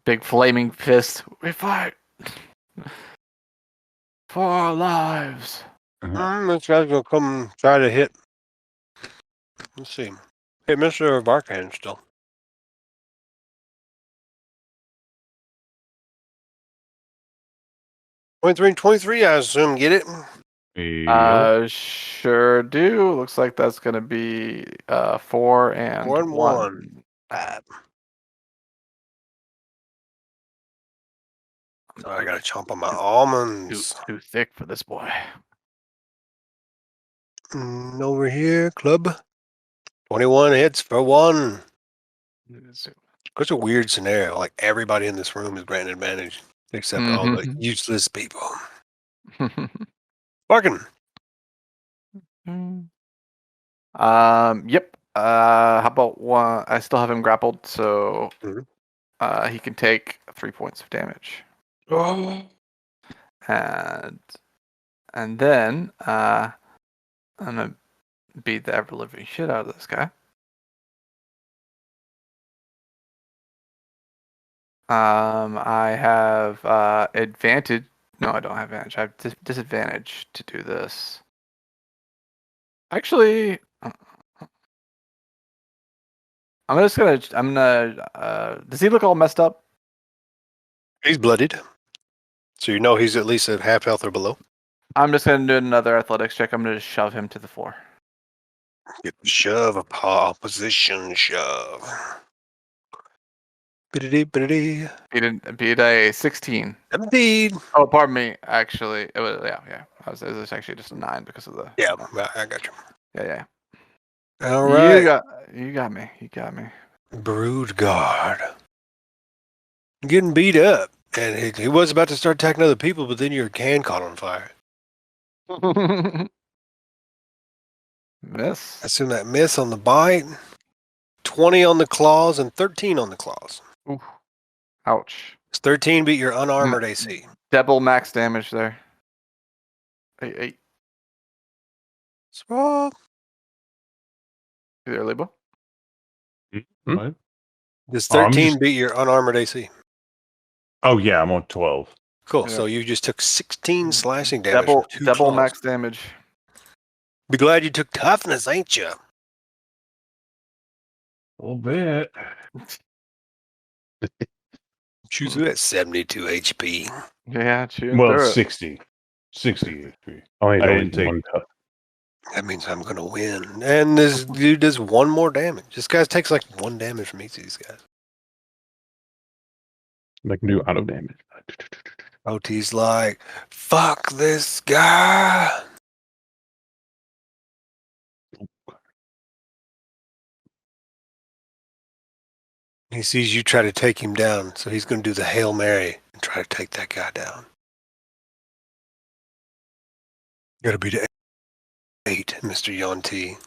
Big flaming fist. We fight for our lives. This guy's gonna come try to hit. Let's see. Hit Mr. Barkhand still. 23 and 23, I assume. Get it? Sure do. Looks like that's gonna be 4 and 4 and 1. So I gotta chomp on my almonds. Too thick for this boy. Over here, club. 21 hits for 1. It's a weird scenario. Like everybody in this room is granted advantage, except all the useless people. Barking. Yep. How about one? I still have him grappled, so Mhm. he can take 3 points of damage. Oh. And then I'm gonna beat the ever living shit out of this guy. I have advantage. No, I don't have advantage. I have disadvantage to do this. Actually, I'm gonna. Does he look all messed up? He's bloodied. So you know he's at least at half health or below. I'm just gonna do another athletics check. I'm gonna just shove him to the floor. Get the shove, a opposition shove. Biddity. Beat a 16. 17. Oh, pardon me. Actually, it was yeah. It was actually just a 9 because of the. Yeah, I got you. Yeah. All right. You got me. You got me. Brood guard. Getting beat up. And he was about to start attacking other people, but then your can caught on fire. Miss. I assume that miss on the bite. 20 on the claws and 13 on the claws. Ooh. Ouch. Does 13 beat your unarmored AC? Double max damage there. 8. Swap. Either Libo. Hmm? What? Does Oh, I'm 13 just- beat your unarmored AC? Oh yeah, I'm on 12. Cool. Yeah. So you just took 16 slashing damage from two Double claws. max damage. Be glad you took toughness, ain't you? A little bit. Choose at 72 HP. Yeah, chewing Well, through it. 60. 60 HP. Only I always didn't take- one tough. That means I'm gonna win. And this dude does one more damage. This guy takes like 1 damage from each of these guys. Like do auto damage. OT's like, fuck this guy. He sees you try to take him down, so he's going to do the Hail Mary and try to take that guy down. Gotta be to 8, Mr. Yonti.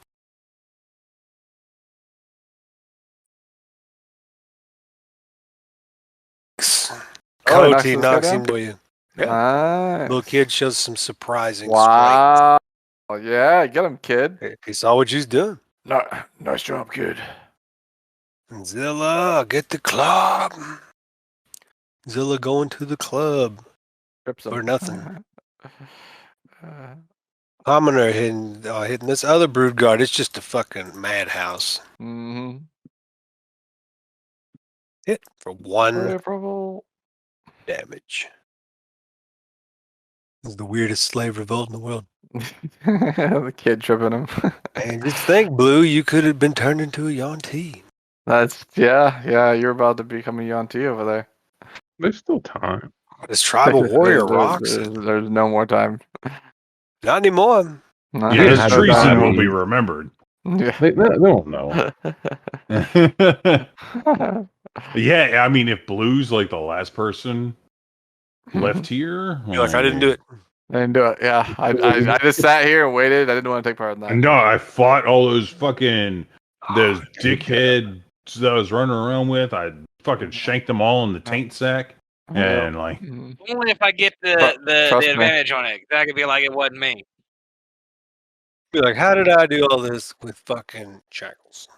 Cody knocks him to you. Yeah. Nice. Little kid shows some surprising Wow. Yeah, get him, kid. strength. He saw what you's doing. No, nice job, kid. Zilla, get the club. Zilla going to the club. Trips him. Or nothing. Commoner hitting this other brood guard. It's just a fucking madhouse. Mm-hmm. Hit for 1 Favorable. damage. This is the weirdest slave revolt in the world. The kid tripping him. And just think, Blue, you could have been turned into a Yonti. Yeah, you're about to become a Yonti over there. There's still time. This tribal warrior rocks. There's no more time. Not anymore. No, Yeah, his I there's no treason time. will be remembered. Yeah. They don't know. Yeah, I mean, if Blue's like the last person left here, You're like, I didn't do it. I didn't do it. Yeah, I just sat here and waited. I didn't want to take part in that. No, I fought all those dickheads that I was running around with. I fucking shanked them all in the taint sack, and like, Mhm. Only if I get the Trust me. advantage on it. That could be like it wasn't me. Be like, how did I do all this with fucking shackles?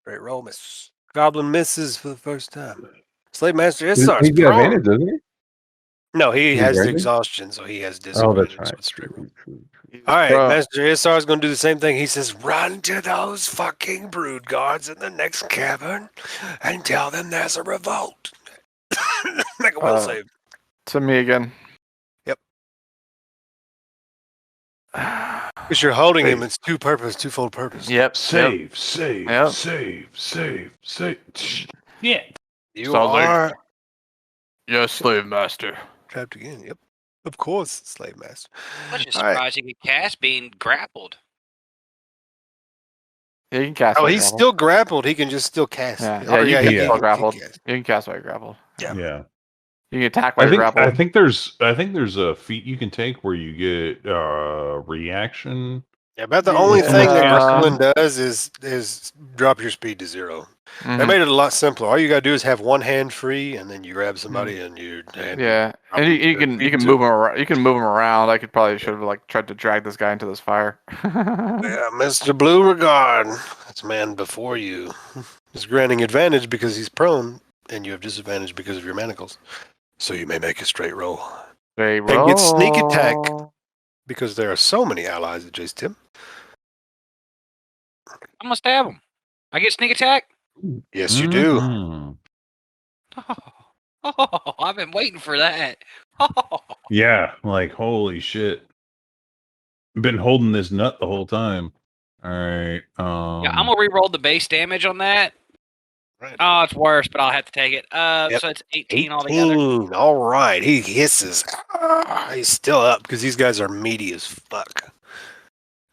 Great roll, miss. Goblin misses for the first time. Slave Master He's Issar's got prone. advantage, doesn't he? No, he He's has the ready? exhaustion, so he has Oh, disadvantage. that's right. with straight roll. True. All right, Bro. Master Issar's going to do the same thing. He says, run to those fucking brood guards in the next cavern and tell them there's a revolt. Make a will save. To me again. Yep. Because you're holding him, it's twofold purpose. Yep. save. Yep. You Sounds like- are Yes, slave master. trapped again. Yep. Of course, Slave Master. I'm just All right. surprised he could cast being grappled. Yeah, you can cast. Oh, while he's grappled. still grappled. He can just still cast. Yeah, Or, you can he still grappled. cast. You can cast while you're grappled. Yeah. Yeah. You can attack while I you're think grappled. I think there's a feat you can take where you get reaction. Yeah, about the only thing that Yeah. grappling does is drop your speed to 0. They Mhm. made it a lot simpler. All you gotta do is have one hand free, and then you grab somebody and you. Yeah, and you can move him around. You can move him around. I should have like tried to drag this guy into this fire. Yeah, Mr. Blue Regard, that's man before you. Is granting advantage because he's prone, and you have disadvantage because of your manacles. So you may make a straight roll They and get sneak roll. attack because there are so many allies at Jace Tim. I'm gonna stab him. I get sneak attack. Yes, you do. Mhm. Oh, I've been waiting for that. Yeah, like holy shit. Been holding this nut the whole time. All right. Yeah, I'm gonna re-roll the base damage on that. Right. Oh, it's worse, but I'll have to take it. Yep. So it's 18 altogether. 18. All right. He hisses. He's still up because these guys are meaty as fuck.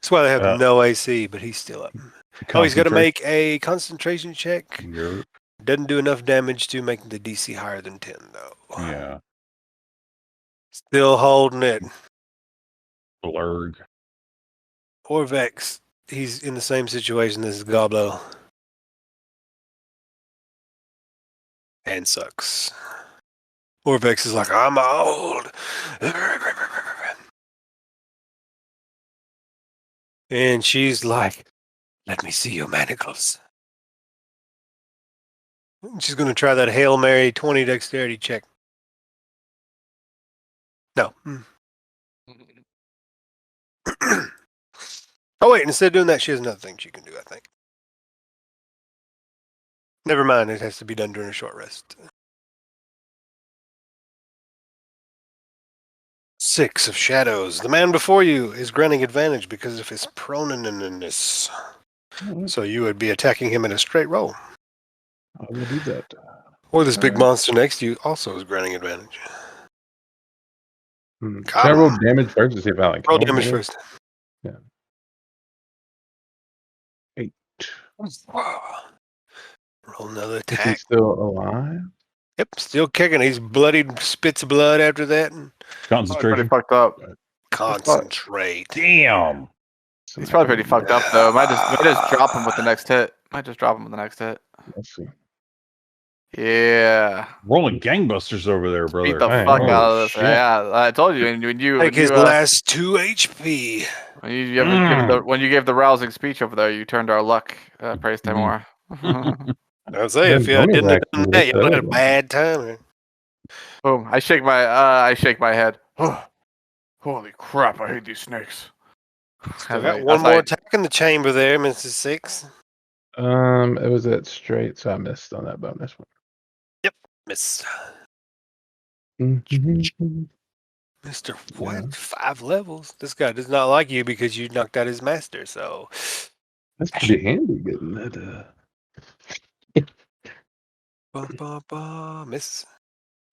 That's why they have no AC, but he's still up. Oh, he's got to make a concentration check. Yep. Doesn't do enough damage to make the DC higher than 10, though. Yeah. Still holding it. Blurg. Orvex, he's in the same situation as Goblo. And sucks. Orvex is like, I'm old. And she's like, let me see your manacles. She's going to try that Hail Mary 20 dexterity check. No. Oh, wait. Instead of doing that, she has another thing she can do, I think. Never mind. It has to be done during a short rest. 6 of shadows. The man before you is granting advantage because of his proneness. So you would be attacking him in a straight roll. I will do that. Or this big Alright. monster next to you also is granting advantage. Can Got I roll him. damage first to see if I like Roll kill him damage or- first. 8. Roll another Is he attack. still alive? Yep, still kicking. He's bloodied, spits blood after that, and Probably pretty Concentration. fucked up. concentrate. Damn. He's probably pretty fucked up though. Might just drop him with the next hit. Let's see. Yeah. Rolling gangbusters over there, Beat brother. the Hey, fuck holy out of this. shit. Yeah, I told you when you Take his last 2 HP. when you gave the rousing speech over there, you turned our luck. Praise Tamora. I'll say, if you Bonus didn't have action done that, with you had a that. bad time. Boom! I shake my head. Holy crap! I hate these snakes. Still got one more attack in the chamber there, Mrs. Six. It was at straight, so I missed on that bonus Miss. one. Mr. What? Yeah. 5 levels? This guy does not like you because you knocked out his master, so. That's pretty handy getting that. Miss.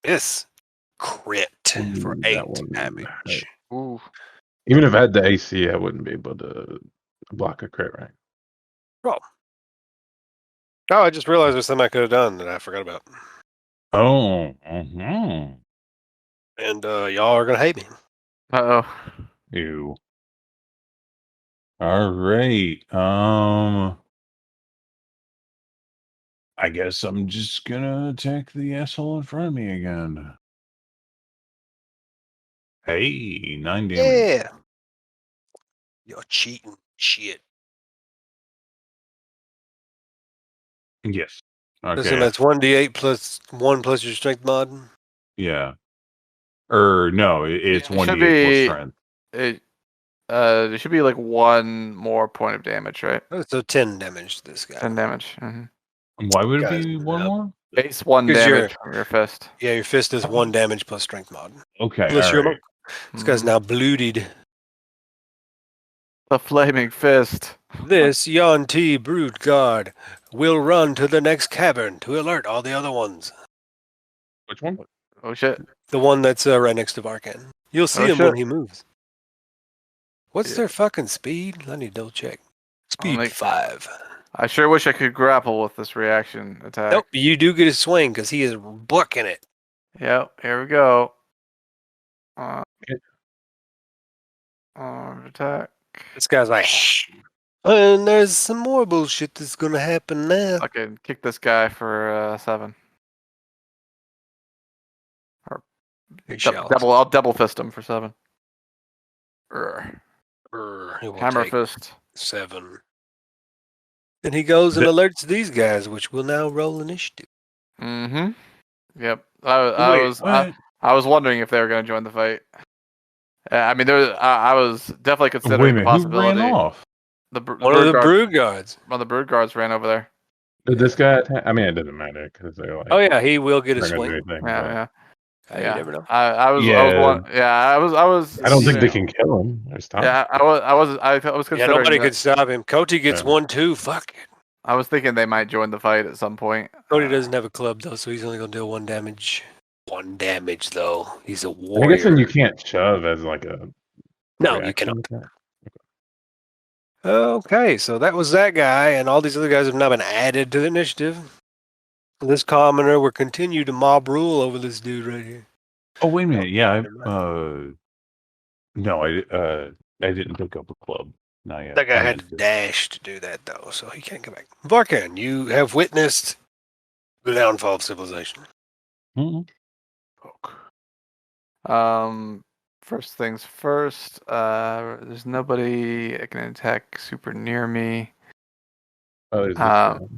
Miss. Crit for That 8 one damage. hurt. Ooh. Even if I had the AC, I wouldn't be able to block a crit, right? Oh, I just realized there's something I could have done that I forgot about. Oh. Mm-hmm. And y'all are going to hate me. Uh-oh. Ew. All right. I guess I'm just gonna attack the asshole in front of me again. Hey, 9 damage. Yeah. You're cheating. Shit. Yes. Listen, Okay. that's 1d8 plus 1 plus your strength mod. Yeah. No, it's It should 1d8 plus be- strength. There should be like one more point of damage, right? So 10 damage to this guy. 10 damage. Mm-hmm. Why would it Guys, be one yeah. more? Base 1 Because damage from your fist. Yeah, your fist is 1 damage plus strength mod. Okay. Unless all you're a right. monk. This guy's Mhm. now bloodied. The flaming fist. This Yuan-Ti Brood Guard will run to the next cavern to alert all the other ones. Which one? Oh shit. The one that's right next to Varkan. You'll see Oh, him shit. when he moves. What's Yeah. their fucking speed? I need to double check. Speed Only- 5. I sure wish I could grapple with this reaction attack. Nope, you do get a swing because he is booking it. Yep, here we go. Attack. This guy's like, and there's some more bullshit that's gonna happen now. I can kick this guy for 7. He shouts. I'll double fist him for 7. He will Hammer take fist. 7. And he goes and alerts these guys, which will now roll initiative. Mm-hmm. Yep. I was wondering if they were going to join the fight. I mean, I was definitely Wait a considering the minute. Who possibility. ran off? One of the brood guards. One of the brood guards ran over there. Did this guy attack? I mean, it doesn't matter because they're like. Oh yeah, he will get a not gonna do swing. anything, Yeah, but yeah. You Yeah. never know. I was I don't think they can kill him. There's time. Yeah, I was Yeah, considering. nobody that. could stop him. Cody gets Yeah. 1-2. Fuck it. I was thinking they might join the fight at some point. Cody doesn't have a club though, so he's only gonna deal 1 damage. 1 damage though. He's a I warrior. guess then you can't shove as like a. No, you reaction cannot. attack. Okay, so that was that guy, and all these other guys have now been added to the initiative. This commoner will continue to mob rule over this dude right here. Oh, wait a minute. Yeah. never No, I didn't pick up a club. Not yet. That guy I had just to did. dash to do that though, so he can't come back. Varkan, you have witnessed the downfall of civilization. Mhm. First things first. There's nobody that can attack super near me. Oh, there's this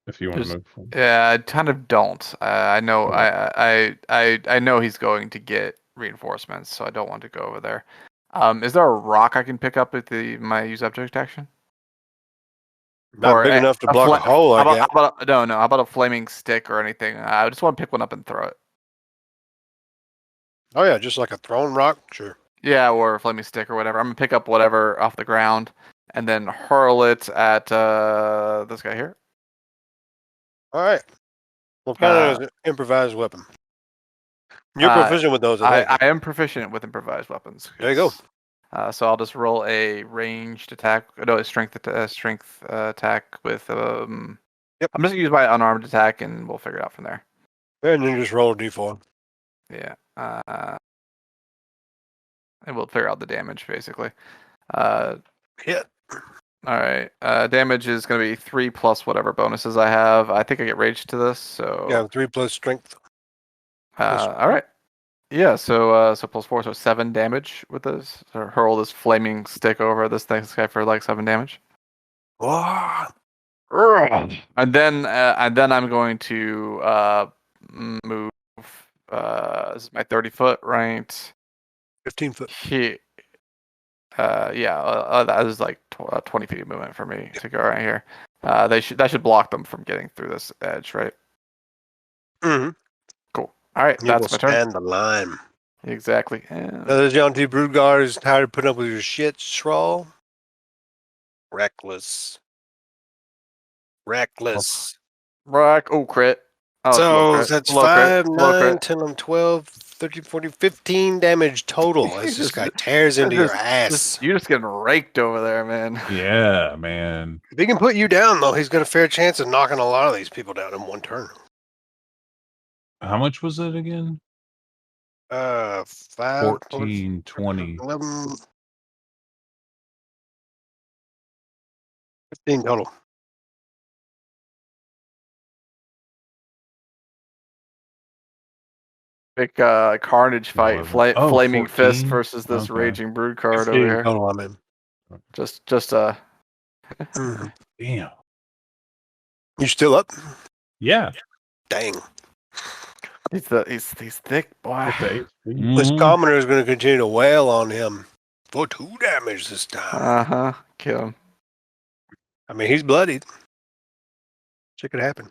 if you want to There's- move forward. Yeah, I kind of don't. I know. Okay. I know he's going to get reinforcements, so I don't want to go over there. Is there a rock I can pick up at my use object action? Not big enough to block a hole, I guess. No. How about a flaming stick or anything? I just want to pick one up and throw it. Oh yeah, just like a thrown rock, sure. Yeah, or a flaming stick or whatever. I'm gonna pick up whatever off the ground and then hurl it at this guy here. All right. What kind of improvised weapon? You're proficient with those, I think. I am proficient with improvised weapons. There you go. So I'll just roll a ranged attack. No, a strength attack with. Yep. I'm just gonna use my unarmed attack, and we'll figure it out from there. And then just roll a d4. Yeah. And we'll figure out the damage basically. Hit. All right. Damage is gonna be 3 plus whatever bonuses I have. I think I get rage to this, so. Yeah, 3 plus strength. All right. Yeah, so plus 4, so 7 damage with this. So hurl this flaming stick over this guy for like 7 damage. Wow. And then I'm going to move. This is my 30-foot, right? 15 foot. That is like 20 feet of movement for me to go right here. That should block them from getting through this edge, right? Mm-hmm. Cool. All right, You that's will my turn. stand the line. Exactly. The John T. Broodguard is tired of putting up with your shit, Schrawl. Reckless. Rock. Oh, crit. Oh, So that's low crit. 5, Low 9, crit. 10, 13, 13, 14, 15 damage total as this guy tears into your ass. You're just getting raked over there, man. Yeah, man. If he can put you down, though, he's got a fair chance of knocking a lot of these people down in one turn. How much was it again? 5, 14, 20. 11, 15 total. Big carnage fight. 11. Flaming 14? fist versus this Okay. raging brood card 15 over here. total, I'm in. Just Mhm. Damn. You still up? Yeah. Dang. he's thick, boy. Okay. This commoner is going to continue to wail on him for 2 damage this time. Kill him. I mean, he's bloodied. Shit could happen.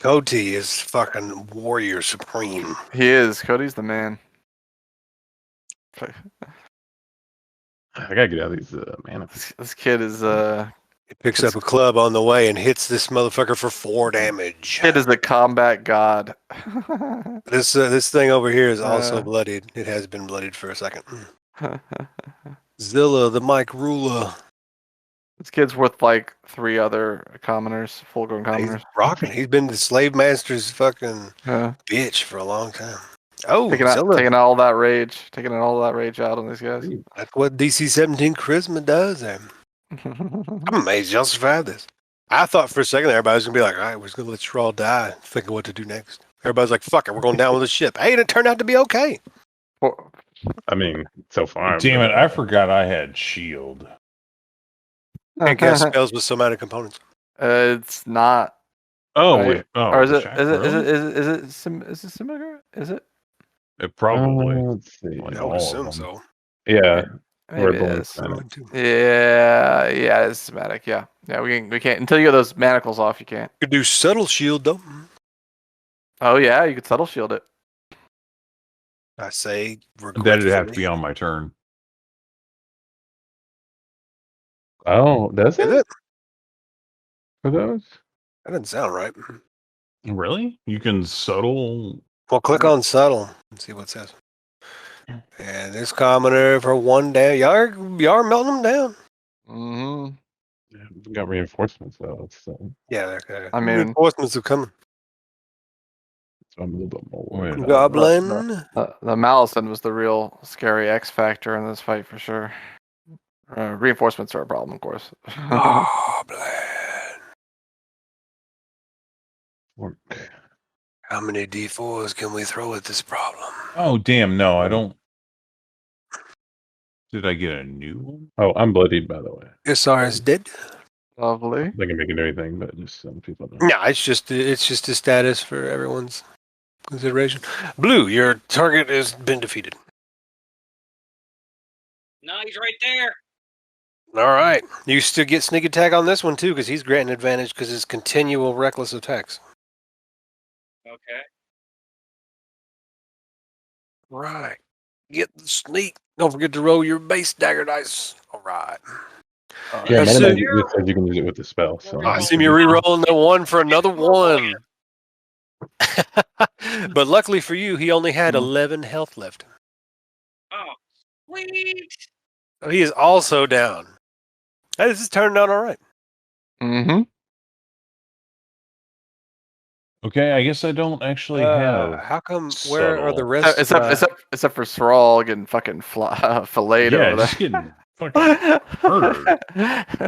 Cody is fucking warrior supreme. He is. Cody's the man. I gotta get out of these mana. This kid is He picks up a club on the way and hits this motherfucker for 4 damage. Kid is the combat god. This thing over here is also bloodied. It has been bloodied for a second. Zilla, the Mike Ruler. This kid's worth like 3 other commoners, full-grown He's commoners. rocking. He's been the slave master's fucking Yeah. bitch for a long time. Oh, Taking Zilla. all that rage out on these guys. That's what DC 17 Charisma does. I'm amazed y'all survived this. I thought for a second everybody was going to be like, all right, we're just going to let Schrawl die, thinking what to do next. Everybody's like, fuck it, we're going down with the ship. Hey, and it turned out to be okay. I mean, so far. Damn it, I forgot I had shield. Can't cast spells with so many components. It's not. Oh, right. wait. Oh, Or is it similar? Is it? It probably. Let's see. Like I all would of assume them. so. Yeah. Maybe Or it Born is. Planet. Yeah, it's somatic. Yeah, we can't until you get those manacles off. You can't. Could do subtle shield though. Oh yeah, you could subtle shield it. I say That'd have to be on my turn. Oh, does Is it? it? For those? That doesn't sound right. Really? You can subtle. Well, click on subtle and see what it says. And this commoner for 1 day. Y'all are melting them down. Mm-hmm. Yeah, we got reinforcements though. It's, Yeah, I mean- reinforcements are coming. so I'm a little bit more Wait, worried. Goblin. The Malison was the real scary X factor in this fight for sure. Reinforcements are a problem, of course. Goblin. Work. How many D4s can we throw at this problem? Oh damn! No, I don't. Did I get a new one? Oh, I'm bloodied, by the way. Isar is dead. Lovely. They can make it anything, but just some people don't. No, it's just a status for everyone's consideration. Blue, your target has been defeated. No, he's right there. All right, you still get sneak attack on this one too, because he's granting advantage because it's continual reckless attacks. Okay. Right, get the sneak. Don't forget to roll your base dagger dice. All right. Yeah, As none of soon- that just says you can use it with the spell. So I assume you're re-rolling the one for another one. But luckily for you, he only had 11 health left. Oh, sweet. He is also down. Hey, this is turning out all right. Mm-hmm. Okay, I guess I don't actually have. How come? Where are the subtle. rest? Except for Thrall getting fucking filleted Yeah, over there. just getting fucking murdered.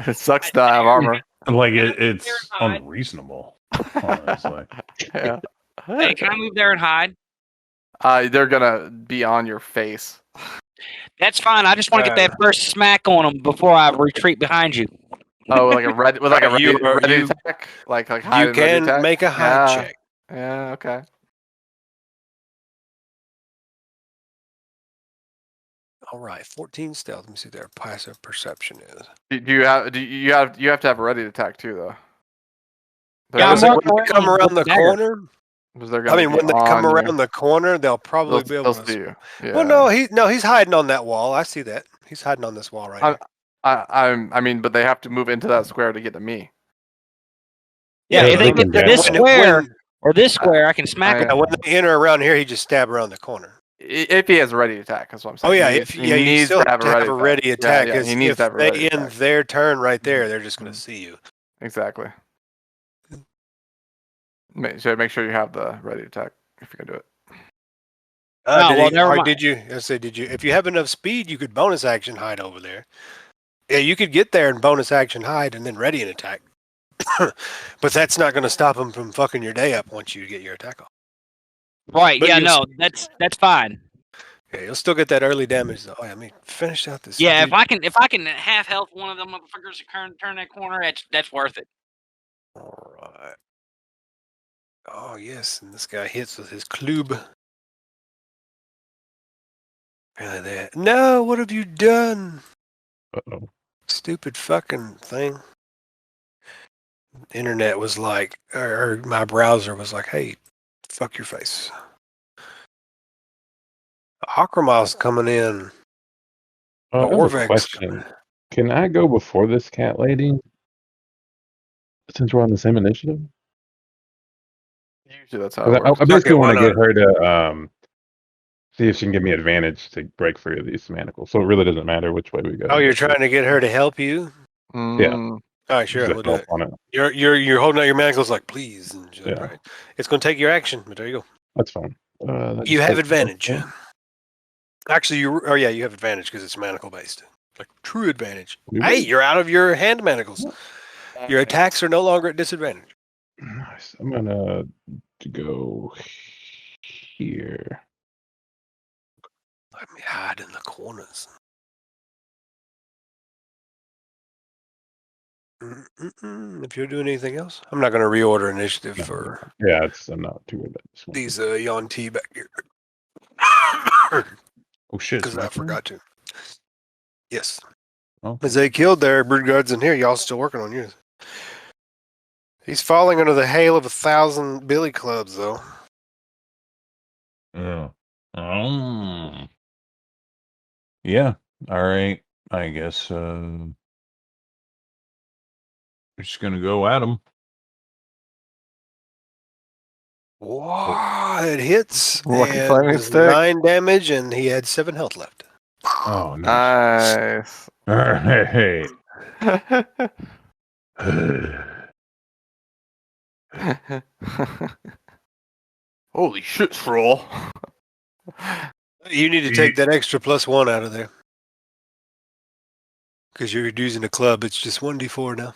It sucks to have armor. Like it's unreasonable. Honestly. Yeah. Hey, can I move there and hide? They're gonna be on your face. That's fine. I just want to get that first smack on them before I retreat behind you. Oh, like a red with like a You- ready you- attack, like hide You and ready can attack? make a hide Yeah. check. Yeah. Okay. All right, 14 stealth. Let me see what their passive perception is. You have to have a ready attack too though. Yeah, When I'm they come around the corner, They're I mean, when they come around the corner, they'll probably be able they'll to. see you. Yeah. Well, no, he's hiding on that wall. I see that. He's hiding on this wall right here. I mean, but they have to move into that square to get to me. Yeah, Yeah, if they they get can to get this one. square or this square, I can smack them. When they enter around here, he just stab around the corner. If he has a ready attack, that's what I'm saying. Oh yeah, he you needs still to have a ready attack. Yeah, Because he needs if to have a they ready end attack. their turn right there, they're just going to see you. Exactly. So make sure you have the ready attack if you're gonna do it. Never mind. Did you? I say, did you? If you have enough speed, you could bonus action hide over there. Yeah, you could get there and bonus action hide and then ready an attack. But that's not going to stop him from fucking your day up once you get your attack off. Right? But Yeah, you'll no, that's fine. Yeah, you'll still get that early damage though. Oh, yeah, I mean, finish out this. Yeah, dude. if I can half health one of them motherfuckers to turn that corner, that's worth it. All right. Oh yes, and this guy hits with his club. Really that. No, what have you done? Uh-oh. Stupid fucking thing. Internet was like, or my browser was like, hey, fuck your face. Akramil's coming in. I have a Orvek's question. Can I go before this cat lady? Since we're on the same initiative? Usually that's how it 'Cause I works. basically Okay, want to why get her to see if she can give me advantage to break free of these manacles. So it really doesn't matter which way we go. Oh, you're trying to get her to help you? Yeah. All right, sure, Just we'll do help it. on it. You're holding out your manacles like, please. And she's like, Yeah. right. It's going to take your action, but there you go. That's fine. You have advantage. Actually, you have advantage because it's manacle based. Like true advantage. Do Hey, we? you're out of your hand manacles. Your attacks are no longer at disadvantage. Nice. I'm gonna go here. Let me hide in the corners. If you're doing anything else, I'm not going to reorder initiative No. for Yeah, I'm not too worried about this one. these Yuan-Ti back here. Oh shit! Because I forgot to. Yes. Oh, As they killed their brood guards in here, y'all still working on yours. He's falling under the hail of 1,000 billy clubs, though. yeah. Yeah. All right. I guess we're just gonna go at him. Wow, it hits. Lucky and flaming does stick. 9 damage, and he had 7 health left. Oh, nice. Nice. All right. Holy shit, Thrall. You need to take that extra +1 out of there. Because you're using a club, it's just 1d4 now.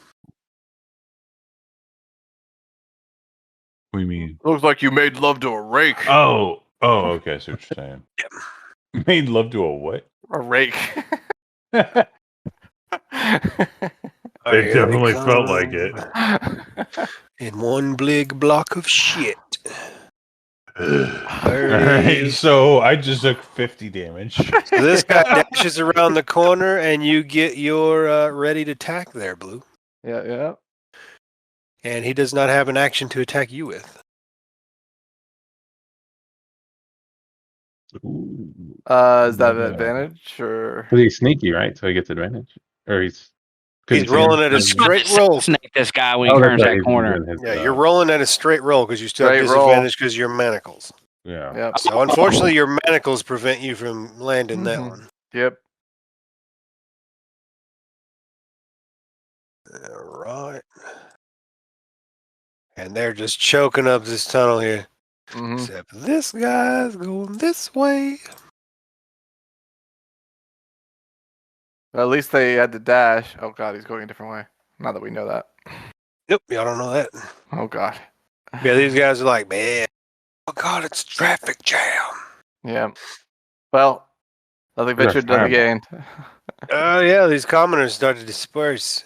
What do you mean? Looks like you made love to a rake. Oh, okay. I see what you're saying. Made love to a what? A rake. It definitely felt like it. In one big block of shit. Alright, so I just took 50 damage. So this guy dashes around the corner, and you get your ready to attack there, Blue. Yeah. And he does not have an action to attack you with. Is that an advantage or? But he's sneaky, right? So he gets advantage, or he's rolling at a straight roll. Snake this guy when he that's turns right, that he's corner. doing his, Yeah, you're rolling at a straight roll because you still have Straight roll. disadvantage because you're manacles. Yeah. Yep. So unfortunately, your manacles prevent you from landing that Mhm. one. Yep. All right. And they're just choking up this tunnel here. Mm-hmm. Except this guy's going this way. At least they had to dash. Oh god, he's going a different way. Now that we know that. Nope, y'all don't know that. Oh god. Yeah, these guys are like, man, oh god, it's traffic jam. Yeah. Well, nothing ventured, nothing gained. Oh yeah, these commoners start to disperse.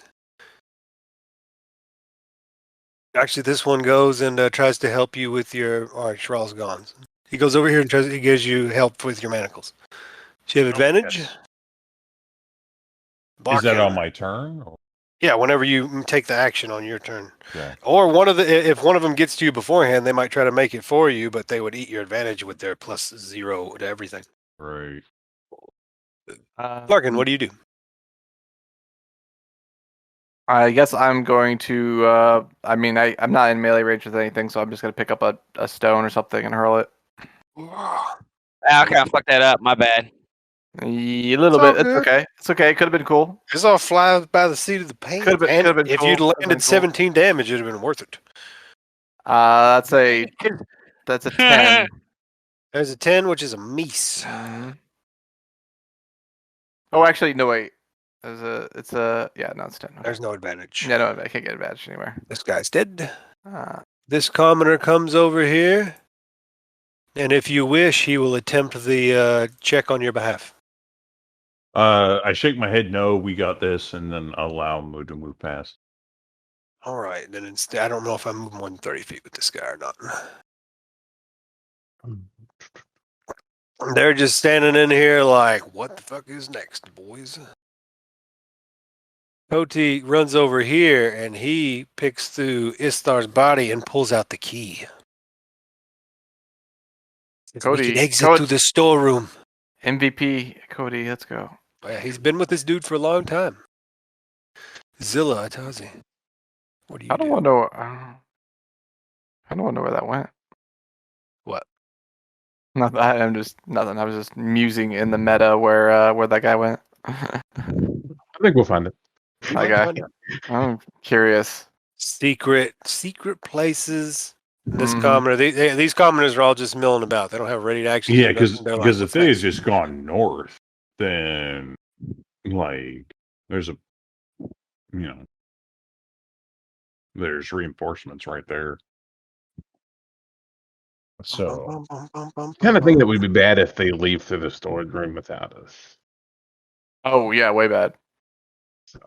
Actually, this one goes and tries to help you with your. All right, Shrall's gone. He goes over here and he gives you help with your manacles. Do you have advantage? Yes. Bar Is that on counter. my turn? Or? Yeah, whenever you take the action on your turn. Yeah. Or if one of them gets to you beforehand, they might try to make it for you, but they would eat your advantage with their +0 to everything. Right. Larkin, what do you do? I guess I'm going to. I'm not in melee range with anything, so I'm just going to pick up a stone or something and hurl it. Okay, I fucked that up. My bad. A little It's all bit. It's good. okay. It's okay. It could have been cool. This all flies by the seat of the pants. Could've been- And could've been if cool, you'd could've been landed cool. 17 damage, it'd have been worth it. That's a 10. There's a 10, which is a meese. Mhm. Oh, actually, no wait. It's a 10. Okay. There's no advantage. Yeah, no, I can't get advantage anywhere. This guy's dead. Uh, This commoner comes over here, and if you wish, he will attempt the check on your behalf. I shake my head. No, we got this, and then allow him to move past. All right, then instead, I don't know if I'm moving more than 30 feet with this guy or not. They're just standing in here like, what the fuck is next, boys? Koti runs over here, and he picks through Isthar's body and pulls out the key. Cody, we can exit through the storeroom. MVP, Cody, let's go. Yeah, he's been with this dude for a long time. Zilla Atazi. What do you I don't do? want to know. I don't want to know where that went. What? Not that. I'm just nothing. I was just musing in the meta where that guy went. I think we'll find it. That guy. I'm curious. Secret places. This Mhm. commoner, these commoners are all just milling about. They don't have ready to action. Yeah, because "What's if they had next?" just gone north, then like there's there's reinforcements right there. So Kind of think that would be bad if they leave through the storage room without us. Oh yeah, way bad. So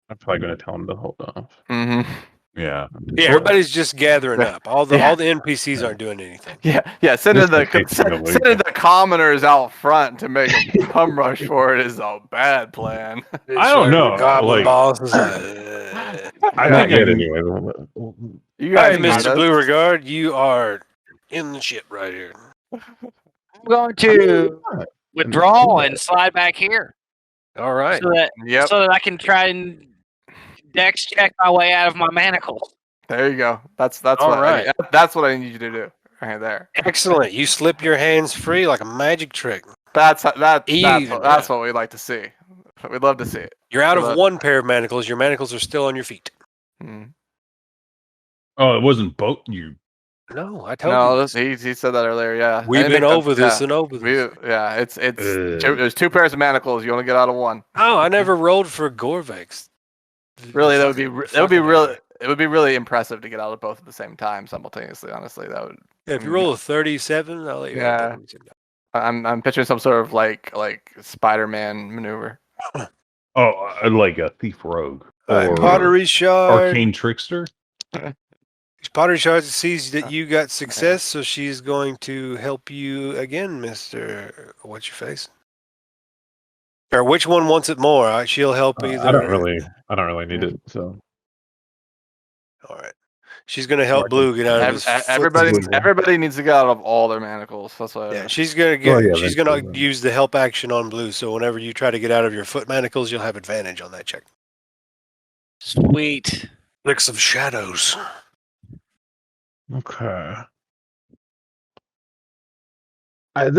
I'm probably going to tell them to hold off. Mm-hmm. yeah, Yeah, everybody's just gathering up. All the NPCs aren't doing anything. Yeah. Sending This could take sending a week. the commoners out front to make a bum rush for it is a bad plan. I don't know, Goblin like- boss is I Not think yet, I- anyway. You Hey, guys, Mr. got Blue us. Regard, you are in the ship right here. I'm going to withdraw and slide back here All right. Yep. so that I can try and dex check my way out of my manacles. There you go. That's All what right. that's what I need you to do right there. Excellent. You slip your hands free like a magic trick. That's Even, what we'd like to see. We'd love to see it. You're out Well, of one pair of manacles. Your manacles are still on your feet. Mm. Oh, it wasn't both you. No, I told No, you. he said that earlier. Yeah, We've been over this yeah. and over this. It's there's two pairs of manacles. You only get out of one. Oh, I never rolled for Gorvex. Really, that would be really It would be really impressive to get out of both at the same time simultaneously. Honestly, that would. Yeah, if you roll a 37, I'll let you Yeah. have both. I'm picturing some sort of like Spider-Man maneuver. Oh, like a thief rogue All right, or pottery shard. arcane trickster. Pottery shard sees that you got success, so she's going to help you again, Mister. What's your face? Or which one wants it more? She'll help either. I don't really need it. So All right. She's gonna help Blue get out of his. Everybody needs to get out of all their manacles. That's what. Yeah, she's gonna get. She's gonna eventually. use the help action on Blue. So whenever you try to get out of your foot manacles, you'll have advantage on that check. Sweet. Licks of shadows. okay. I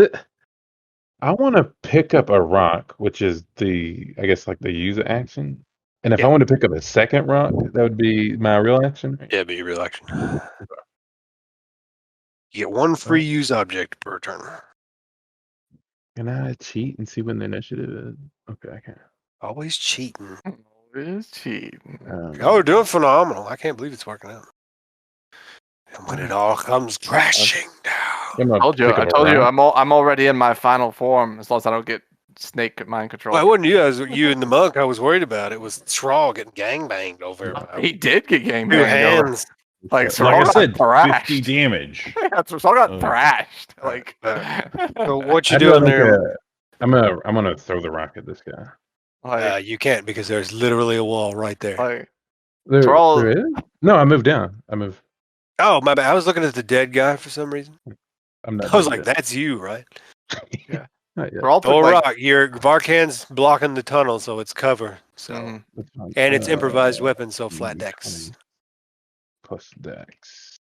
want to pick up a rock, which is I guess like the use action. And if I want to pick up a second rock, that would be my real action. Yeah, be your real action. You get one free use object per turn. Can I cheat and see when the initiative is? Okay, I can. Always cheating. Always cheat. Oh, we're doing phenomenal. I can't believe it's working out. And when it all comes crashing down. I told you, I'm already in my final form as long as I don't get snake mind control. Well, it wasn't you. You and the monk I was worried about. It was Thrall getting gangbanged over. He did get gangbanged. Two hands. Like I said, thrashed. 50 damage. Thrall got thrashed. Like, so what you doing there? I'm gonna throw the rock at this guy. You can't because there's literally a wall right there. There is? No, I moved down. Oh, my bad. I was looking at the dead guy for some reason. I was like, that's you, right? Yeah. Rock. Your Varkan's blocking the tunnel, so it's cover. So, and it's improvised weapon, so flat dex. Plus dex.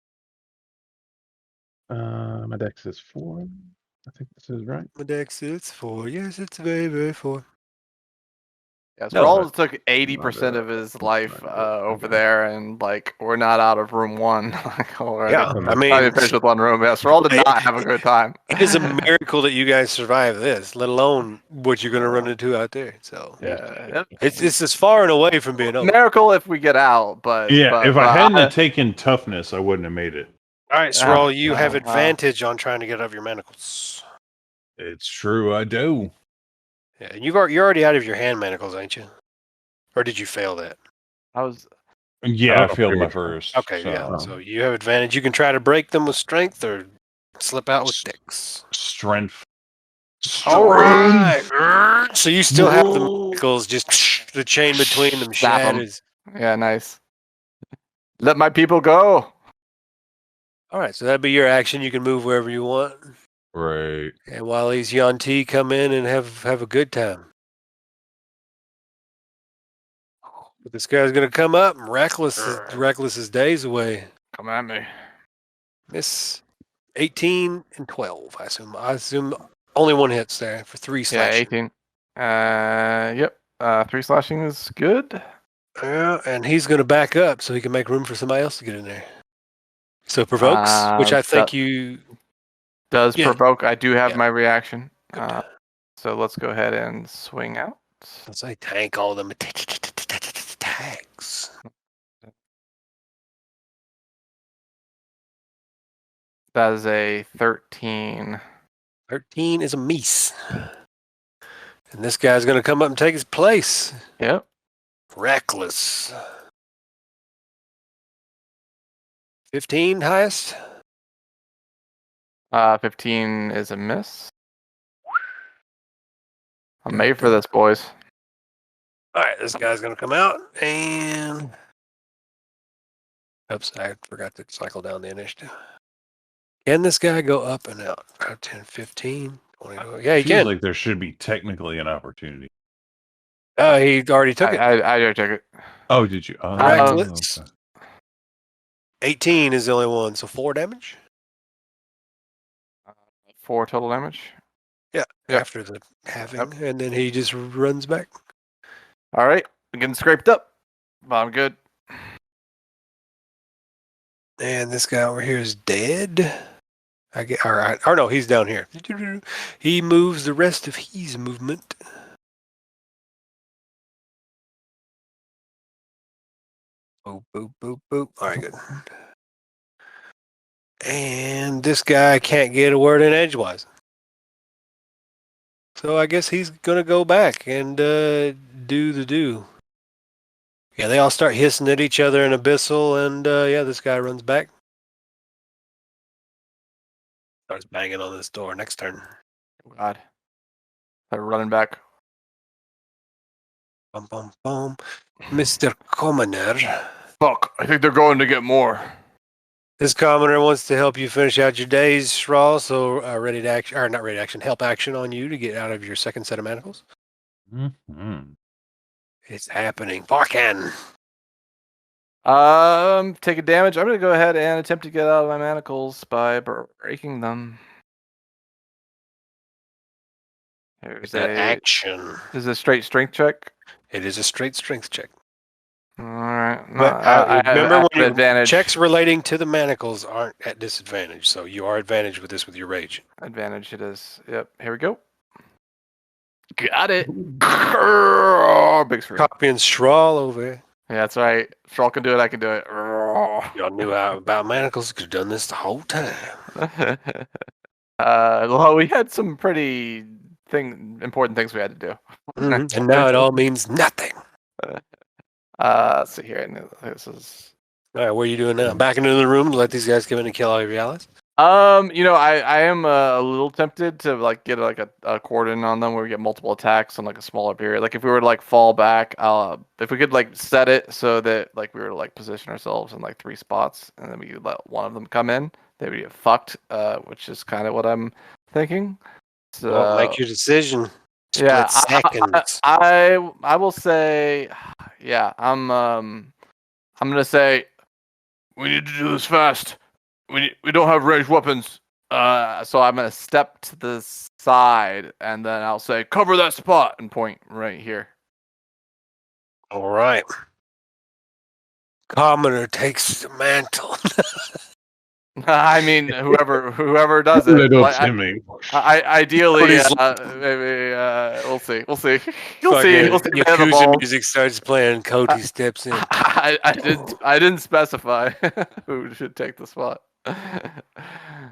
My dex is 4. I think this is right. My dex is 4. Yes, it's very, very 4. Yeah, so Thrall took 80% of his life over there, and like we're not out of room 1. Yeah, I mean, finished with 1 room. Yeah, Thrall did not have a good time. It is a miracle that you guys survived this, let alone what you're going to run into out there. So yeah, it's as far and away from being over. Miracle if we get out, but if I hadn't taken toughness, I wouldn't have made it. All right, Thrall, you have advantage on trying to get out of your manacles. It's true, I do. Yeah, and you're already out of your hand manacles, ain't you? Or did you fail that? Yeah, I failed my first. Okay, yeah. So you have advantage. You can try to break them with strength or slip out with sticks. Strength. All right. So you still have the manacles, just the chain between them shatters. Yeah, nice. Let my people go. All right, so that'd be your action. You can move wherever you want. Right. And while these Yuan-Ti come in and have a good time. But this guy's going to come up and reckless is days away. Come at me. Miss 18 and 12, I assume. I assume only one hits there for 3 slashing. Yeah, 18. Yep. 3 slashing is good. Yeah, and he's going to back up so he can make room for somebody else to get in there. So provokes, which I think you... Does provoke. I do have my reaction. So let's go ahead and swing out. Let's say tank all them attacks. That is a 13. 13 is a miss. And this guy's going to come up and take his place. Yep. Reckless. 15 highest? 15 is a miss. I'm made for this, boys. All right, this guy's going to come out and... Oops, I forgot to cycle down the initiative. Can this guy go up and out? 10, 15, 20. Yeah, he can. Like there should be technically an opportunity. He already took it. I already took it. Oh, did you? Reckless. Okay. 18 is the only one, so 4 damage? 4 total damage? Yeah, after the halving, and then he just runs back. All right, I'm getting scraped up, but I'm good. And this guy over here is dead. All right. Or no, he's down here. He moves the rest of his movement. Boop, boop, boop, boop. All right, good. And this guy can't get a word in edgewise. So I guess he's going to go back and do the do. Yeah, they all start hissing at each other in Abyssal, and yeah, this guy runs back. Starts banging on this door. Next turn. God. They're running back. Bum, bum, bum. Mr. Commoner. Fuck, I think they're going to get more. This commoner wants to help you finish out your day's Shrawl, so ready to action, or not ready to action, help action on you to get out of your second set of manacles. Mm-hmm. It's happening. Barkan. Taking damage. I'm gonna go ahead and attempt to get out of my manacles by breaking them. There's That action. Is a straight strength check. It is a straight strength check. All right. But I remember, when advantage. checks relating to the manacles aren't at disadvantage, so you are advantaged with this with your rage. Advantage it is. Yep. Here we go. Got it. Big screen. Copying Shrawl over here. Yeah, that's right. Shawl can do it. I can do it. Y'all knew about manacles. Could have done this the whole time. Well, we had some pretty important things we had to do. Mm-hmm. And now it all means nothing. Let's see here. This is. All right, what are you doing now? Back into the room to let these guys come in and kill all your allies? I am a little tempted to like get like a cordon on them where we get multiple attacks on like a smaller period. Like if we were to like fall back, if we could like set it so that like we were to like position ourselves in like 3 spots and then we could let one of them come in, they would get fucked. Which is kind of what I'm thinking. So Well, make your decision. yeah, Split seconds. I will say, yeah, I'm gonna say we need to do this fast. We don't have ranged weapons, so I'm gonna step to the side and then I'll say cover that spot and point right here. All right. Commoner takes the mantle. I mean, whoever does it. Ideally, maybe we'll see. We'll see. You'll see. We'll see. Yakuza music starts playing. Cody steps in. I didn't specify who should take the spot.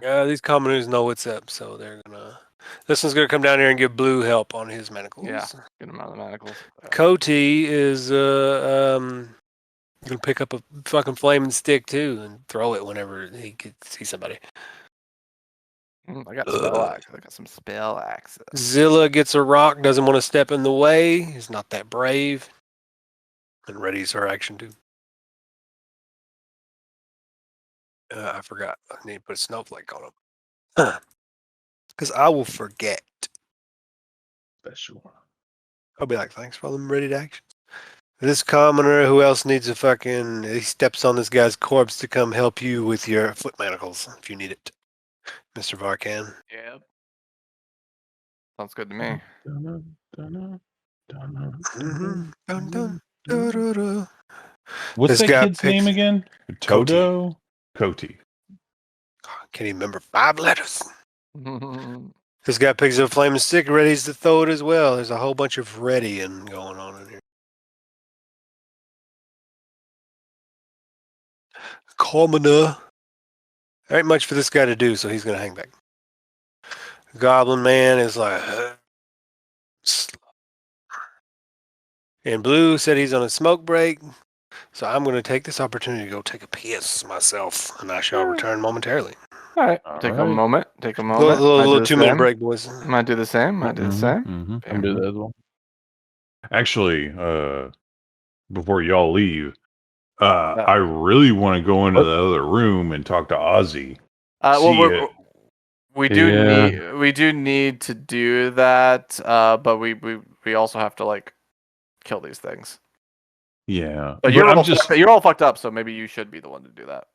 Yeah, these commoners know what's up, so they're gonna. This one's gonna come down here and give Blue help on his manacles. Yeah, get him out of the manacles. Cody is gonna pick up a fucking flaming stick too and throw it whenever he can see somebody. I got spell axe. I got some spell axes. Zilla gets a rock, doesn't want to step in the way. He's not that brave. And readies her action too. I forgot. I need to put a snowflake on him. Because I will forget. Special. I'll be like, thanks for all them ready to action. This commoner, who else needs a fucking... He steps on this guy's corpse to come help you with your foot manacles, if you need it. Mr. Varkan. Yep. Sounds good to me. Mm-hmm. Dun, dun, da, da, da. What's This that guy kid's name picks- again? Toto? Cody. Can't even remember 5 letters. This guy picks up a flaming stick, readies to throw it as well. There's a whole bunch of readying going on in here. Commoner. There ain't much for this guy to do, so he's going to hang back. Goblin Man is like... And Blue said he's on a smoke break, so I'm going to take this opportunity to go take a piss myself, and I shall return momentarily. All right. Take a moment. Take a moment. Little 2-minute break, boys. Might do the same. Might do the same. Mm-hmm. I'm do that as well. Actually, before y'all leave, I really want to go into the other room and talk to Ozzy. We do need to do that, but we also have to like kill these things. Yeah, but you're all fucked up, so maybe you should be the one to do that.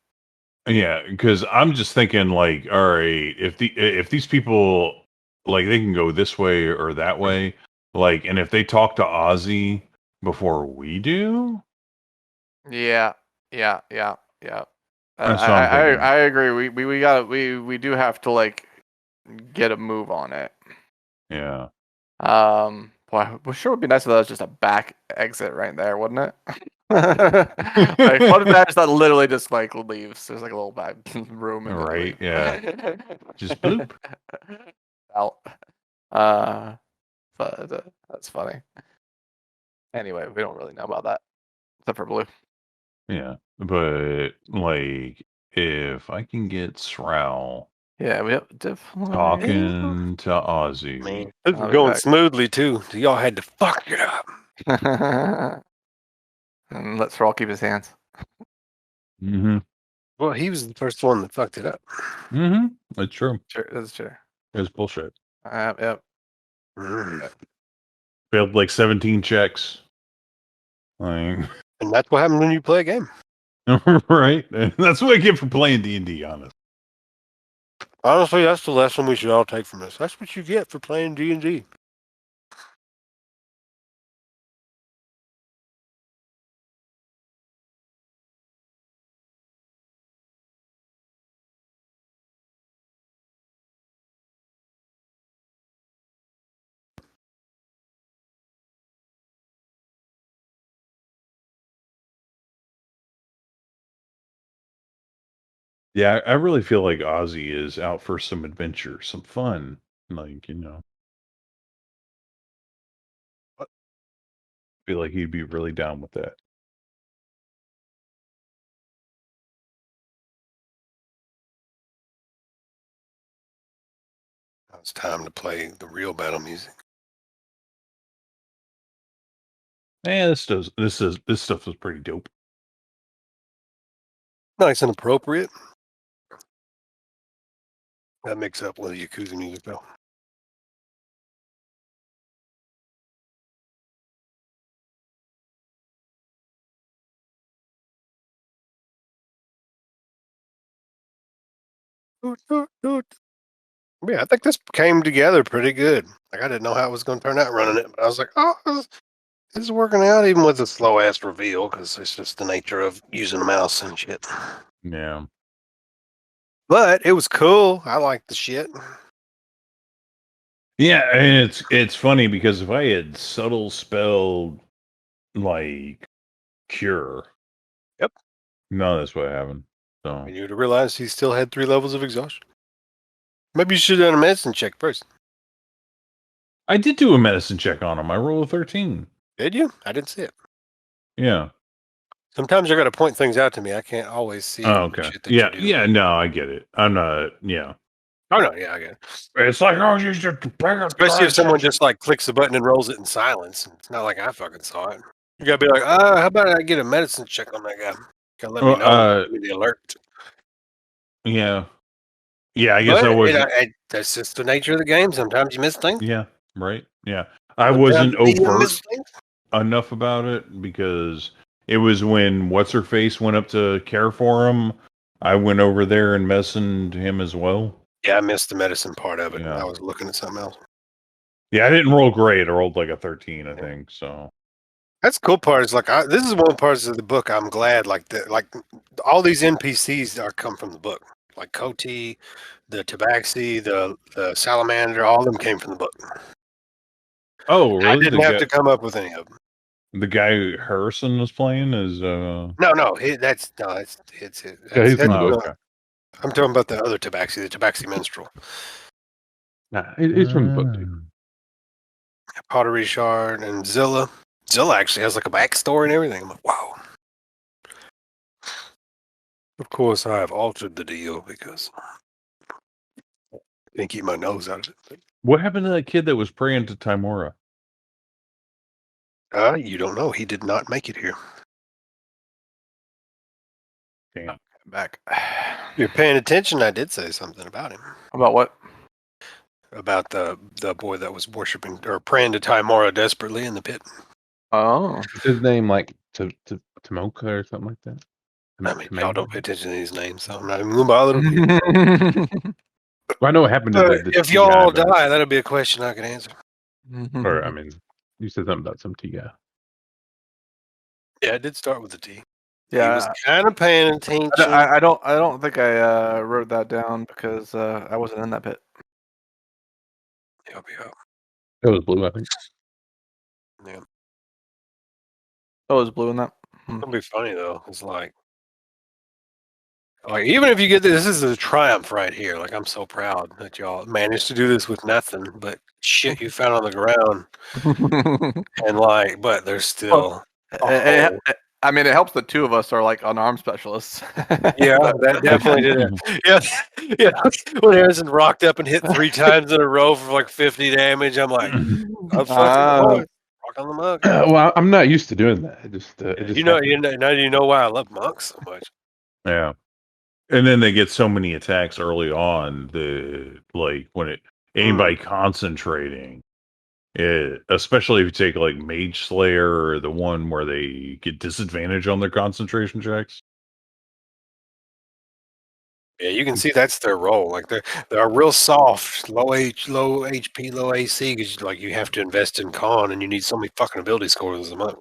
Yeah, because I'm just thinking, like, all right, if these people, like, they can go this way or that way, like, and if they talk to Ozzy before we do, yeah. I agree. We do have to like get a move on it. Yeah. Boy, sure would be nice if that was just a back exit right there, wouldn't it? Like fun badge that literally just like leaves. There's like a little bag room in Right, between. yeah. Just bloop. Out. But that's funny. Anyway, we don't really know about that, except for Blue. Yeah, but like if I can get Srow Yeah, we have definitely. talking to Ozzy, Man, this I'll was be going back. smoothly too. So y'all had to fuck it up. And let Thrall keep his hands. mm-hmm, Well, he was the first one that fucked it up. mm-hmm, that's true. Sure, that's true. It's bullshit. Yep. Mm. Failed like 17 checks. Like, And that's what happens when you play a game. right? That's what I get for playing D&D, honest. Honestly, that's the lesson we should all take from this. That's what you get for playing D&D. Yeah, I really feel like Ozzy is out for some adventure, some fun. Like, I feel like he'd be really down with that. Now it's time to play the real battle music. Yeah, this stuff was pretty dope. Nice and appropriate. That makes up with the Yakuza music, though. Yeah, I think this came together pretty good. Like, I didn't know how it was going to turn out running it, but I was like, oh, this is working out even with a slow ass reveal because it's just the nature of using a mouse and shit. Yeah. But it was cool. I liked the shit. Yeah, and it's funny because if I had subtle spelled like cure, Yep. no, that's what happened. So And you would have realized he still had 3 levels of exhaustion. Maybe you should have done a medicine check first. I did do a medicine check on him. I rolled a 13. Did you? I didn't see it. Yeah. Sometimes you got to point things out to me. I can't always see Oh, the okay. shit that Yeah, you do. yeah, no, I get it. I'm not, yeah. Oh, no, yeah, I get it. It's like, oh, you should bring up Especially if someone just like clicks the button and rolls it in silence. It's not like I fucking saw it. You gotta be like, how about I get a medicine check on that guy? Gotta let me know. Give me the alert. Yeah. Yeah, I guess But I was. That's just the nature of the game. Sometimes you miss things. Yeah, right. Yeah. I Sometimes wasn't you overt miss things. enough about it because it was when what's her face went up to care for him. I went over there and medicine him as well. Yeah, I missed the medicine part of it. Yeah. I was looking at something else. Yeah, I didn't roll great. I rolled like a 13, I think. So That's the cool part. Is like this is one of the parts of the book I'm glad like all these NPCs are come from the book. Like Koti, the Tabaxi, the Salamander, all of them came from the book. oh, really? I didn't have to come up with any of them. The guy Harrison was playing is No, it's Yeah, he's in the book. okay. I'm talking about the other Tabaxi, the Tabaxi minstrel. Nah, he's from the book, dude. Pottery Shard and Zilla. Zilla actually has like a backstory and everything. I'm like, wow. Of course, I have altered the deal because I can't keep my nose out of it. What happened to that kid that was praying to Timora? You don't know. He did not make it here. Damn. Back. If you're paying attention, I did say something about him. About what? About the boy that was worshiping or praying to Timora desperately in the pit. Oh. Is his name like Tamoka or something like that? I mean, y'all don't pay attention to these names, so I'm not even going to bother with you. Well, I know what happened to the If TI, y'all but- die, that'll be a question I can answer. Or, I mean, you said something about some TI. Yeah, I did start with the T. Yeah, He was kind of paying attention. I don't think I wrote that down because I wasn't in that pit. Help you out. It was blue, I think. Yeah. Oh, it was blue in that. It's gonna be funny though. It's like even if you get this is a triumph right here. Like I'm so proud that y'all managed to do this with nothing but shit you found on the ground, and like, but there's still a hole. I mean, it helps that two of us are like unarmed specialists. Yeah, that definitely did it. Yeah, yeah. When Harrison rocked up and hit 3 times in a row for like 50 damage, I'm like, I'm fucking boy. Rock on the mug. Well, I'm not used to doing that. It just Now you know why I love monks so much. Yeah. And then they get so many attacks early on, when anybody concentrating, especially if you take like Mage Slayer or the one where they get disadvantage on their concentration checks. Yeah, you can see that's their role. Like they're real soft, low HP, low AC, because like you have to invest in con, and you need so many fucking ability scores as a monk.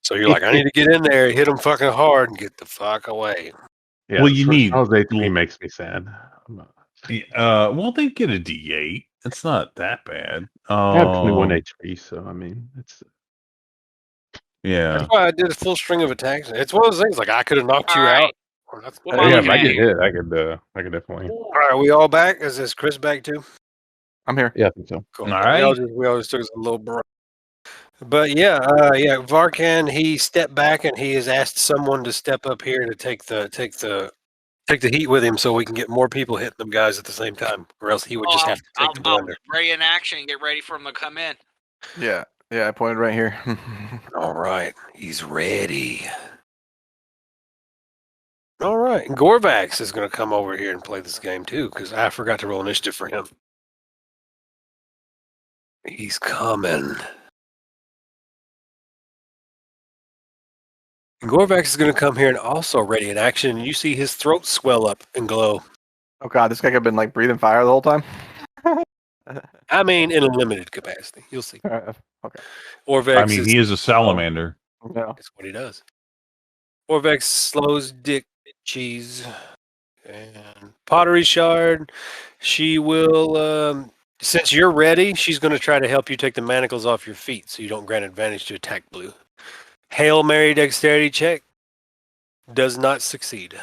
So you're like, I need to get in there, hit them fucking hard, and get the fuck away. Yeah, Well, you need HP makes me sad. Well, they get a D8. It's not that bad. I have 21 HP, so I mean, it's yeah. That's why I did a full string of attacks. It's one of those things like I could have knocked you out. Yeah, if I get hit, I could definitely. All right, are we all back? Is Chris back too? I'm here. Yeah, I think so. Cool. All right. We always took us a little break. But yeah, Varkan, he stepped back and he has asked someone to step up here to take the heat with him, so we can get more people hitting them guys at the same time, or else he would just have to take the blender. Ready in action and get ready for him to come in. Yeah, I pointed right here. All right, he's ready. All right, and Gorvax is going to come over here and play this game too, because I forgot to roll initiative for him. He's coming. And Gorvax is going to come here and also ready in action, and you see his throat swell up and glow. Oh god, this guy could have been like breathing fire the whole time. I mean, in a limited capacity. You'll see. Okay. Orvex. I mean, he is a salamander. Yeah. That's what he does. Orvex slows dick cheese. And Pottery Shard, she will, since you're ready, she's going to try to help you take the manacles off your feet so you don't grant advantage to attack blue. Hail Mary dexterity check does not succeed.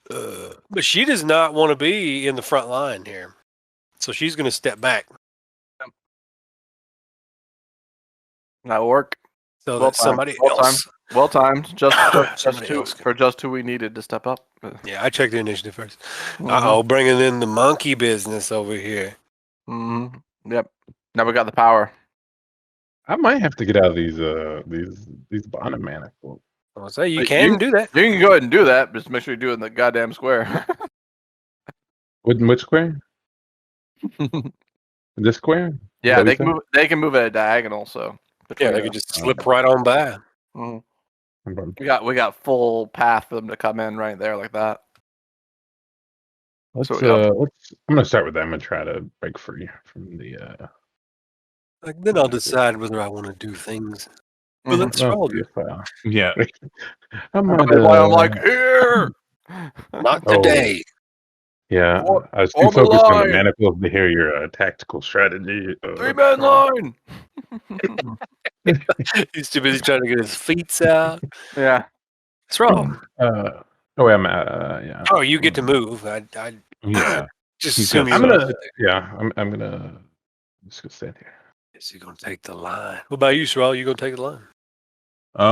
But she does not want to be in the front line here. So she's going to step back. That'll work. So that's somebody else. Well timed. Just who we needed to step up. Yeah, I checked the initiative first. Uh-oh, bringing in the monkey business over here. Mm-hmm. Yep. Now we got the power. I might have to get out of these bottom manacles. I'll say you can do that. You can go ahead and do that, but just make sure you do it in the goddamn square. Which square? This square? Yeah, they can move at a diagonal, so yeah, they could just slip right on by. Mm-hmm. We got full path for them to come in right there like that. I'm gonna start with that. I'm gonna try to break free from the then I'll decide whether I want to do things. Well, let's roll. Yeah. I'm like, here! Not today. Yeah, I was too focused on the manacles to hear your tactical strategy. 3-man line! He's too busy trying to get his feet out. Yeah. What's wrong? Yeah. Oh, you get to move. I Yeah. just assume I'm gonna just gonna stand here. Is he gonna take the line? What about you, Sherrell? You gonna take the line? I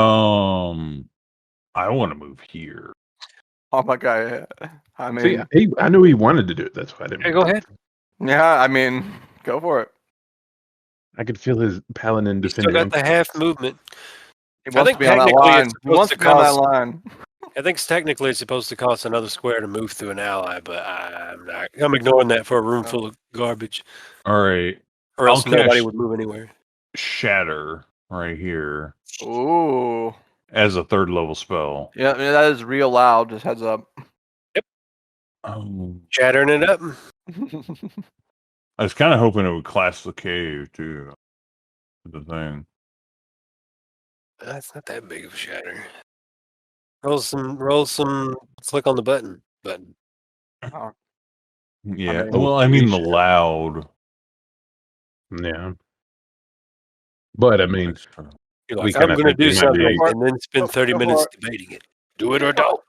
want to move here. Oh my god! I mean, I knew he wanted to do it. That's why I didn't. Hey, go ahead. Yeah, I mean, go for it. I could feel his paladin defending. Still got the half movement. He wants to be on that line. He wants to be on that line. I think technically it's supposed to cost another square to move through an ally, but I'm ignoring that for a room full of garbage. All right. Or else nobody would move anywhere. Shatter right here. Ooh. As a 3rd level spell. Yeah, I mean, that is real loud. Just heads up. Yep. Shattering it up. I was kind of hoping it would class the cave too. The thing. That's not that big of a shatter. Roll some. Click on the button. Yeah. I mean the loud. Yeah. But I mean, You're We like, kinda I'm going to think do we might be- something, and then spend 30 Go for minutes it. debating it. Do it or don't.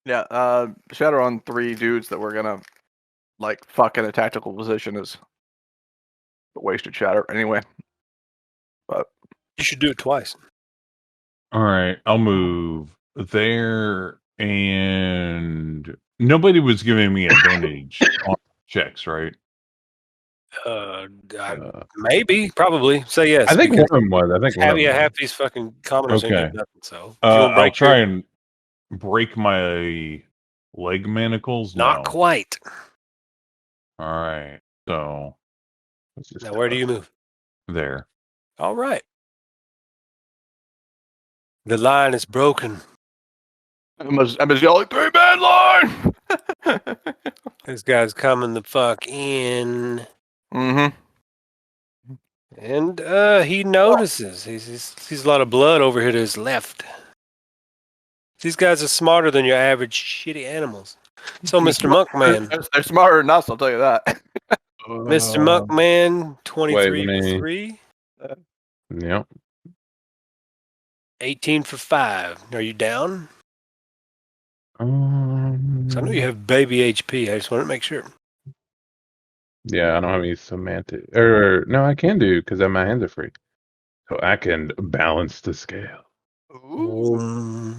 Yeah, shatter on 3 dudes that we're gonna like fuck in a tactical position is a wasted shatter anyway. But You should do it twice. All right, I'll move there, and nobody was giving me advantage on checks, right? Uh, I- Uh, maybe, probably. Say yes. I think one because of them was. I think one of half, them was. half these fucking commoners ain't Okay. getting nothing. So if you want to I'll break try your, and break my leg manacles. not No. quite. All right, so Let's just Now, step where do up. you move? there. All right. The line is broken. I'm just yelling 3-man line. This guy's coming the fuck in. Mm-hmm. And he notices. He sees a lot of blood over here to his left. These guys are smarter than your average shitty animals. So, Mr. Monkman. They're smarter than us, I'll tell you that. Mr. Monkman, Wait, 23 let for me- 3, Yep. 18 for 5. Are you down? So I know you Um, have baby HP. I just want to make sure. yeah, I don't have any semantic. Or no, I can do because my hands are free, so I can balance the scale Ooh.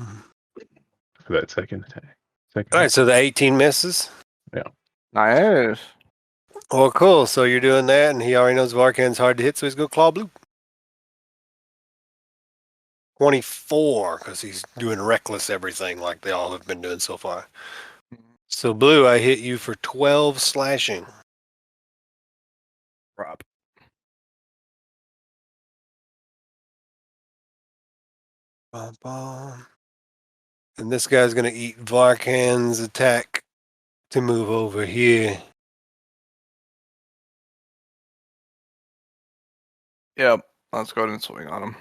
for that second attack. Second. All right, so the 18 misses. Nice. Well, cool. So you're doing that, and he already knows Varkan's hard to hit, so he's going to claw blue. 24, because he's doing reckless everything like they all have been doing so far. So, blue, I hit you for 12 slashing. Rob. Bum, bum. And this guy's going to eat Varkan's attack to move over here. Yep. Let's go ahead and swing on him.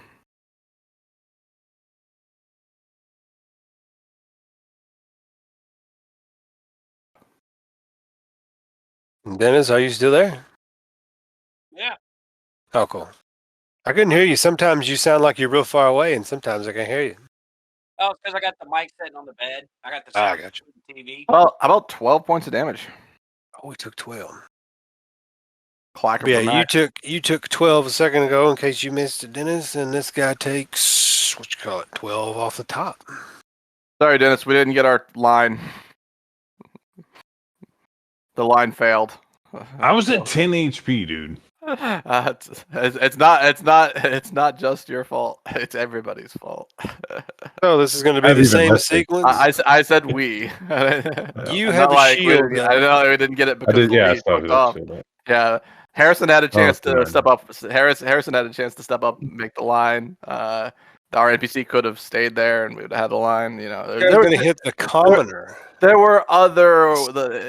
Dennis, are you still there? Yeah. Oh, cool. I couldn't hear you. Sometimes you sound like you're real far away, and sometimes I can hear you. Oh, because I got the mic sitting on the bed. I got the Ah, I sound got you. from the TV. Well, about 12 points of damage. Oh, we took 12. Clacker Yeah, for max. you took 12 a second ago in case you missed it, Dennis, and this guy takes, what you call it, 12 off the top. Sorry, Dennis, we didn't get our line. The line failed. I was at 10 HP, dude. It's not just your fault. It's everybody's fault. So this is going to be I've the even same less than- sequence. I said we. You I'm had not the like shield. I know we didn't get it I because did. Yeah, I we still fucked have off. that shit. Yeah, Harrison had a chance to fine. step up. Harrison had a chance to step up and make the line. Our NPC could have stayed there, and we would have had the line. You know, This guy's going to hit the commoner. there were other.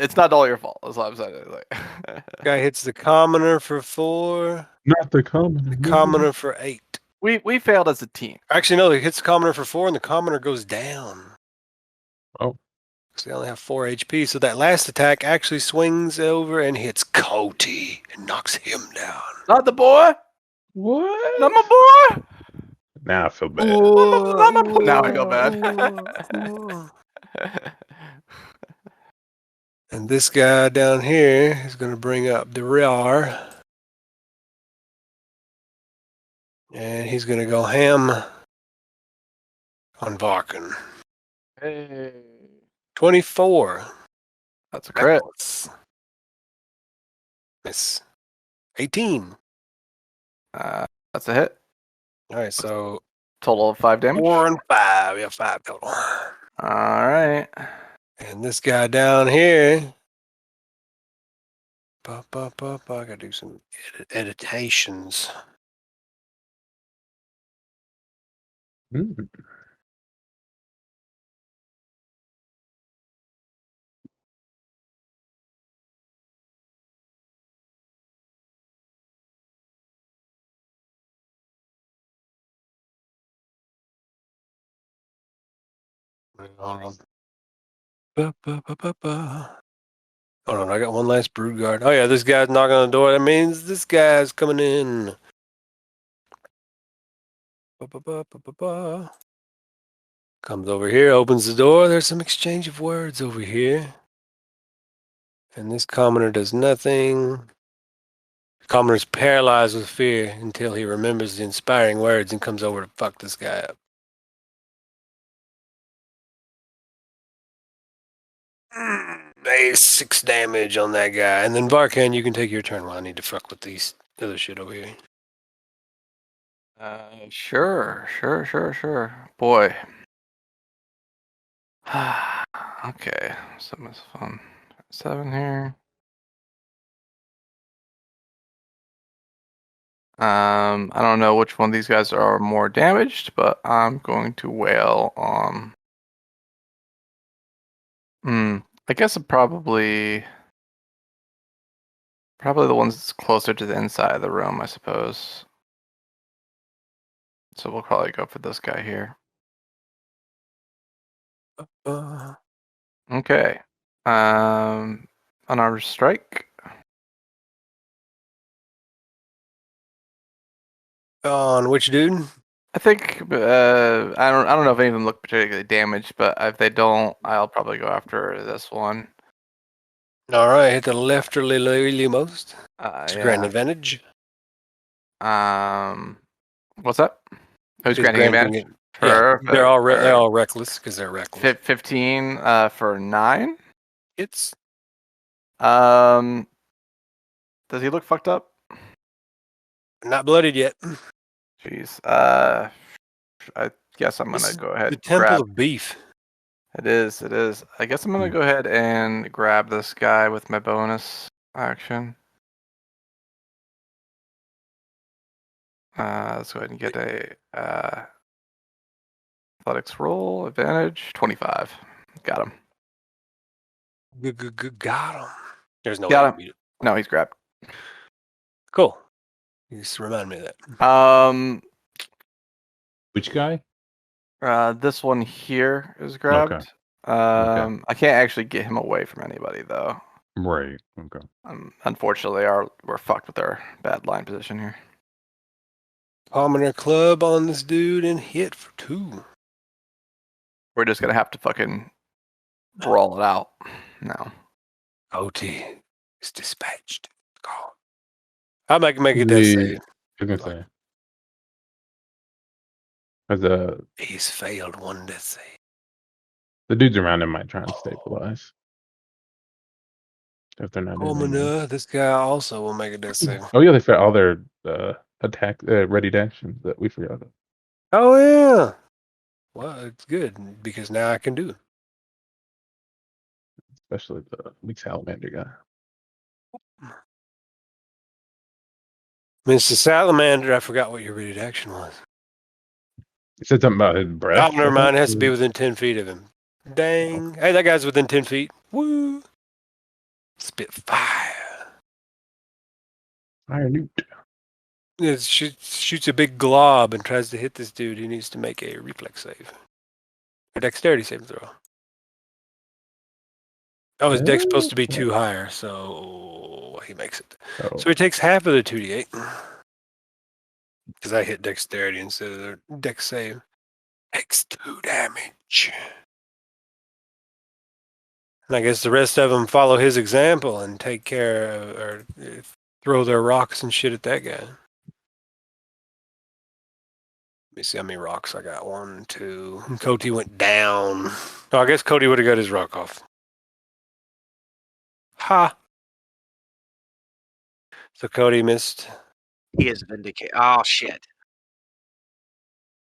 It's not all your fault. That's what I'm saying. Like, Guy hits the commoner for 4, Not the common. the commoner for 8. we failed as a team. Actually, no, he hits the commoner for 4, and the commoner goes down. Oh. So they only have 4 HP. So that last attack actually swings over and hits Cody and knocks him down. Not the boy. What? Not my boy. Now I feel bad. Now I feel bad. And this guy down here is going to bring up the rear. And he's going to go ham on Varkan. Hey, 24. that's a crit. Reckless. Miss. 18. That's a hit. All right, so Total of 5 damage. 4 and 5. Yeah, 5 total. All right. And this guy down here. I gotta do some editations. Mm. Hold on. Hold on, I got one last brood guard. Oh yeah, this guy's knocking on the door. That means this guy's coming in. Ba-ba-ba-ba-ba-ba. Comes over here, opens the door. There's some exchange of words over here. And this commoner does nothing. The commoner's paralyzed with fear until he remembers the inspiring words and comes over to fuck this guy up. Hey, 6 damage on that guy. And then Barkan, you can take your turn while I need to fuck with these other shit over here. Sure. Boy. Okay, some is fun. 7 here. I don't know which one of these guys are more damaged, but I'm going to wail on. I guess it probably the ones that's closer to the inside of the room, I suppose. So we'll probably go for this guy here. Okay. Unarmed strike. On which dude? I think I don't know if any of them look particularly damaged, but if they don't, I'll probably go after this one. All right, hit the lefterly most. It's a grand Yeah. advantage. What's that? Who's It's granting advantage? Yeah, they're all Perfect. reckless because they're reckless. 15 for 9. It's Does he look fucked up? not blooded yet. Jeez. I guess I'm This gonna is go ahead the and temple grab. of beef. It is. I guess I'm gonna go ahead and grab this guy with my bonus action. Let's go ahead and get a athletics roll advantage. 25. Got him. Got him. There's no Got way him. to beat it. No, he's grabbed. Cool. You just remind me of that. Which guy? This one here is grabbed. Okay. I can't actually get him away from anybody though. Right. Okay. Unfortunately, we're fucked with our bad line position here. Commoner club on this dude and hit for 2. We're just gonna have to fucking brawl it out now. OT is dispatched. Call. I'll make a death save. I was gonna say. As He's failed 1 death save. the dudes around him might try and stabilize. If they're not doing anything. Commoner, this guy also will make a death save. Oh yeah, they failed all their attack ready actions that we forgot about. Oh yeah. Well, it's good because now I can do it. Especially the big salamander guy. Mr. Salamander, I forgot what your ready action was. He said something about his breath. Oh, never mind. It has to be within 10 feet of him. Dang. Hey, that guy's within 10 feet. Woo. Spit fire. Fire newt. It shoots a big glob and tries to hit this dude. He needs to make a reflex save. A dexterity saving throw. Oh, his deck's supposed to be 2 higher, so he makes it. Oh. So he takes half of the 2d8. Because I hit dexterity instead of their dex save. Takes 2 damage. And I guess the rest of them follow his example and take care of, or throw their rocks and shit at that guy. Let me see how many rocks I got. 1, 2. Cody went down. Oh, I guess Cody would have got his rock off. Ha! So Cody missed. He is vindicated. Oh, shit.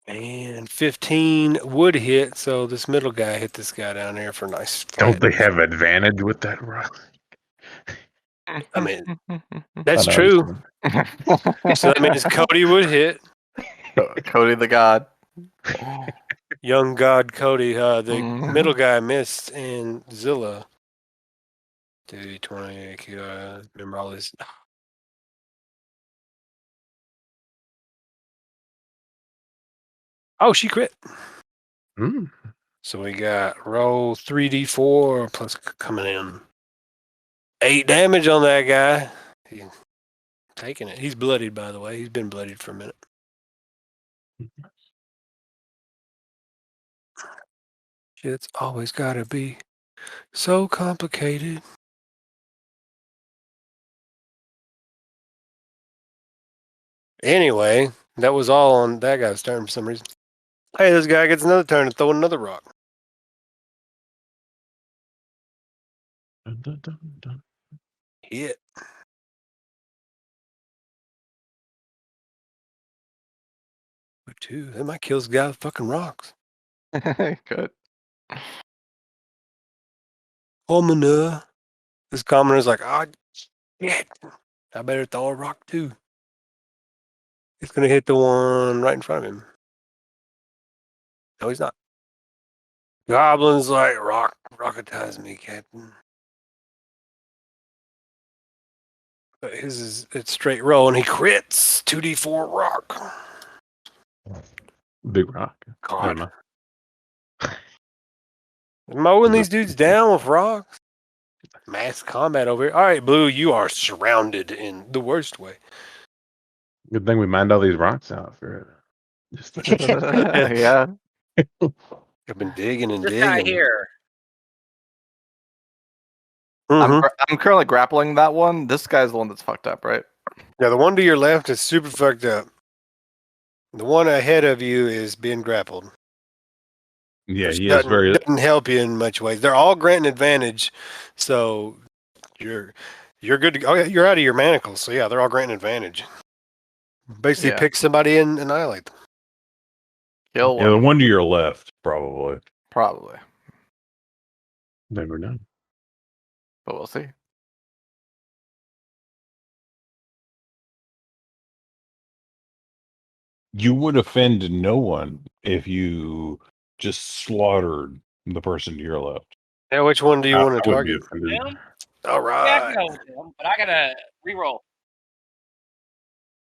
And 15 would hit, so this middle guy hit this guy down here for a nice Don't flat. they have advantage with that rock? I mean, that's true. So that means Cody would hit. Cody the God. Young God Cody. The middle guy missed, and Zilla. 20, remember all this. Oh, she crit. So we got roll 3d4 plus coming in. 8 damage on that guy. He's taking it. He's bloodied, by the way. He's been bloodied for a minute. Shit's always gotta be so complicated. Anyway, that was all on that guy's turn for some reason. Hey, this guy gets another turn to throw another rock. Dun, dun, dun, dun. Hit. But two, that might kill this guy with fucking rocks. Good. Commoner. This commoner's like, oh, shit. I better throw a rock too. He's gonna hit the one right in front of him. No, he's not. Goblin's like, rocketize me, Captain. But his is it's straight roll and he crits 2d4 rock. Big rock. God. Never Mowing these dudes down with rocks. Mass combat over here. All right, Blue, you are surrounded in the worst way. Good thing we mined all these rocks out for it. Just Yeah. I've been digging and This digging. guy here. Mhm. I'm currently grappling that one. This guy's the one that's fucked up, right? Yeah, the one to your left is super fucked up. The one ahead of you is being grappled. yeah, Which he has very. doesn't help you in much ways. They're all granting advantage, so you're good to go. Oh, yeah, you're out of your manacles, so yeah, they're all granting advantage. Basically, Yeah. pick somebody and annihilate them. Kill Yeah, the one. one to your left, probably. Probably. Never know. But we'll see. You would offend no one if you just slaughtered the person to your left. Now, which one do you want to I would be target? offended. Him? All Yeah, I can right. go with him, but I gotta reroll.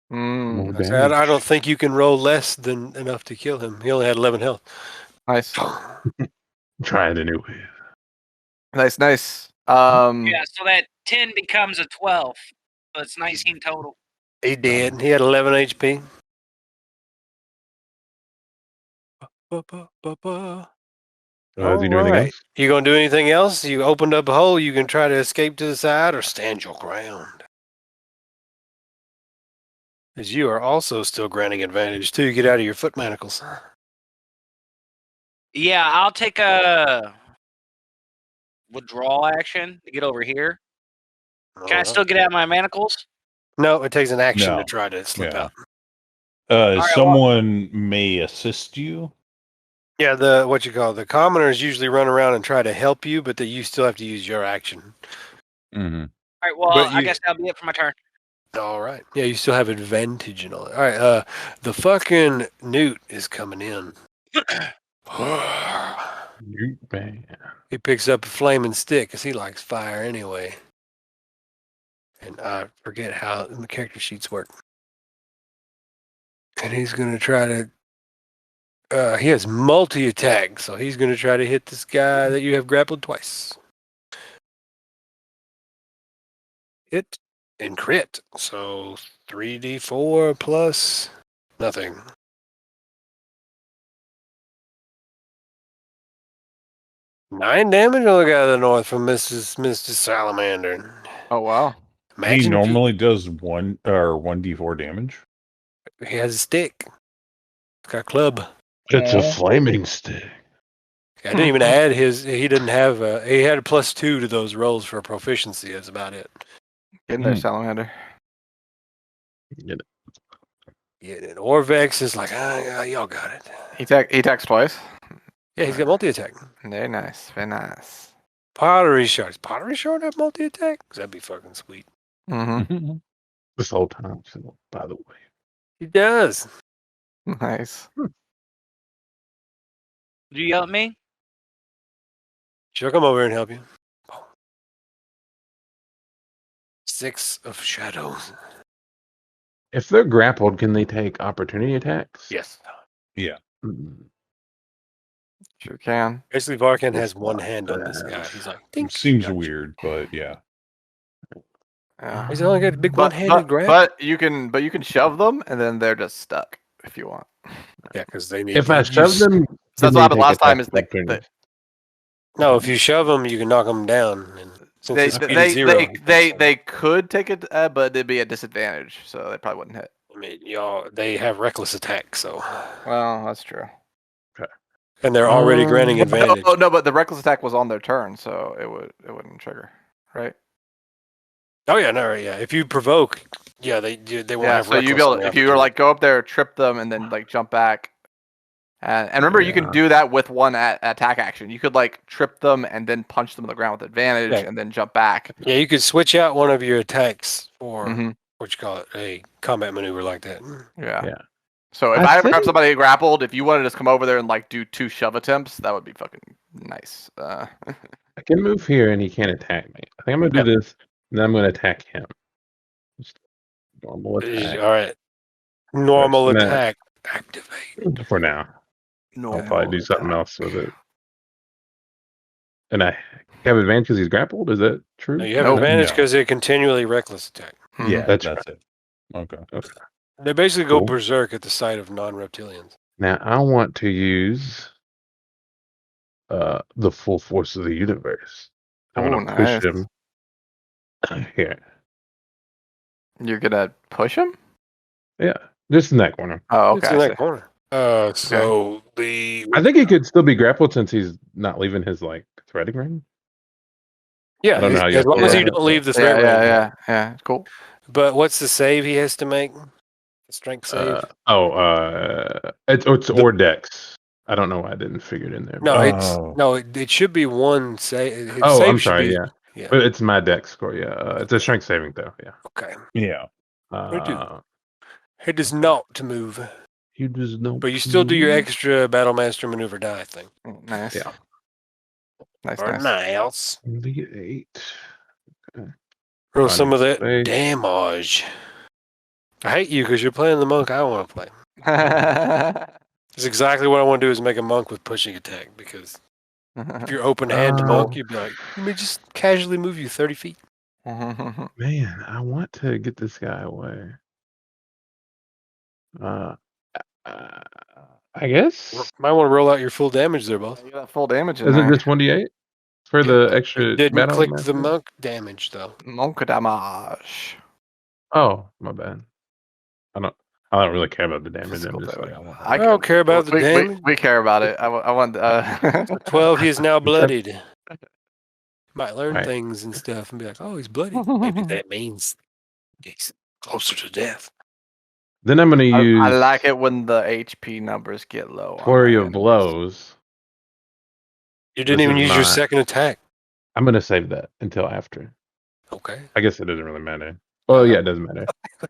More I said, damage. I don't think you can roll less than enough to kill him. He only had 11 health. Nice. Try it anyway. Nice. Yeah, so that 10 becomes a 12. So it's 19 total. He did. He had 11 HP. Does he do anything else? You gonna do anything else? You opened up a hole. You can try to escape to the side or stand your ground. As you are also still granting advantage too. Get out of your foot manacles. Yeah, I'll take a withdrawal action to get over here. Can I still get out of my manacles? No, it takes an action No. to try to slip Yeah. out. right, Someone may assist you. Yeah, the commoners usually run around and try to help you, but you still have to use your action. Mm-hmm. All right, well, But I guess that'll be it for my turn. All right. Yeah, you still have advantage and all that. All right. The fucking newt is coming in. Bang. He picks up a flaming stick because he likes fire anyway. And I forget how the character sheets work. And he's going to try to... he has multi-attack, so he's going to try to hit this guy that you have grappled twice. Hit and crit. So 3d4 plus nothing. Nine damage on the guy to the north from Mr. Salamander. Oh wow. Imagine He if normally does 1d4 damage. he has a stick. It's got a club. It's a flaming stick. I didn't even add his. He didn't have. He had a +2 to those rolls for proficiency. That's about it. Get in there, Hmm. Salamander. Get it. Yeah, and Orvex is like, y'all got it. He attacks twice. Yeah, he's got multi-attack. Very nice. Very nice. Pottery shard. Does pottery shard have multi-attack? 'Cause that'd be fucking sweet. Mm-hmm. This whole time, by the way. He does. Nice. Did you yell at me? She'll come over and help you. 6 of shadows. If they're grappled, can they take opportunity attacks? Yes. Yeah. Mm. Sure can. Basically, Varkan Yes, has one hand on this guy. He's like, It "Dink, seems gotcha." weird, but yeah. Yeah. He's only got a big But, one-handed grab. but you can shove them, and then they're just stuck if you want. Yeah, because they need. If to I shove use- them, So that's then what happened they take last time. attack Is like opportunities. No, if you shove them, you can knock them down. And since they his speed is zero, they could take it, but it'd be a disadvantage, so they probably wouldn't hit. I mean, y'all, they have reckless attack, so Well, that's true. and they're already granting advantage. Oh no, but the reckless attack was on their turn, so it wouldn't trigger, right? Oh yeah, no, right, yeah. If you provoke, yeah, they won't Yeah, have. so you be able, if you were like go up there, trip them, and then like jump back, and remember you can do that with one attack action. You could like trip them and then punch them on the ground with advantage, and then jump back. Yeah, you could switch out one of your attacks for Mhm. what you call it, a combat maneuver like that. Yeah. So if I ever have somebody grappled, if you wanted to just come over there and like do 2 shove attempts, that would be fucking nice. I can move here and he can't attack me. I think I'm gonna do this, and then I'm gonna attack him. Just normal attack. All right, normal That's attack activate. For now. I'll probably do something else with it. And I have advantage because he's grappled? Is that true? No, you have advantage because they're continually reckless attack. Yeah, That's that's it. Okay. They basically go Cool. berserk at the sight of non-reptilians. Now I want to use the full force of the universe. I want to push him here. You're gonna push him? Yeah, just in that corner. Oh, It's okay. in I that see. corner. So the I think he could still be grappled since he's not leaving his like threading ring. yeah, I don't know how you as long as feel you about don't that. leave the threat range. Yeah. Cool. But what's the save he has to make? The strength save? It's or dex. I don't know why I didn't figure it in there. No, it should be one save. I'm sorry. Yeah, but it's my dex score. Yeah, it's a strength saving though. Yeah. Okay. Yeah. It does not to move, You just don't. but you still do your extra battle master maneuver die thing. Nice. Yeah. Nice. Nice. D8. Roll some of that Space. damage. I hate you because you're playing the monk I want to play. It's exactly what I want to do is make a monk with pushing attack because if you're open hand monk, you'd be like, let me just casually move you 30 feet. Man, I want to get this guy away. I guess. Might want to roll out your full damage there, boss. You got full damage in Is there. it just 1d8 for the extra? Didn't battle click master? the monk damage though. Monk damage. Oh, my bad. I don't really care about the damage. Physical I'm just damage. like, I don't care about the damage. We care about it. I want. 12, he is now bloodied. Might learn Right. things and stuff and be like, oh, he's bloodied. Maybe that means he's closer to death. Then I'm going to use I like it when the HP numbers get low. on Flurry my of enemies. Blows. You didn't This even is use your not- second attack. I'm going to save that until after. Okay. I guess it doesn't really matter. Well, yeah, it doesn't matter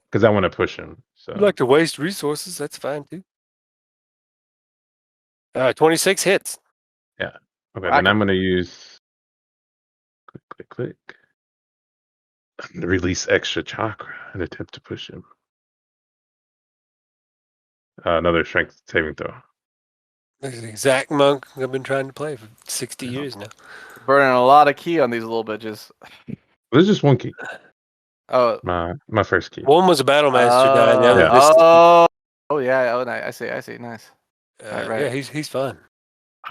because I want to push him. So You like to waste resources, that's fine too. 26 hits. okay, then I'm going to use click. Release extra chakra and attempt to push him. Another strength saving throw. That's the exact monk I've been trying to play for 60 years now. Burning a lot of key on these little bitches. There's just one key. Oh. My first key. One was a battle master die, and the other Yeah. Yeah. Oh, nice. I see. Nice. Right. Yeah, he's fun.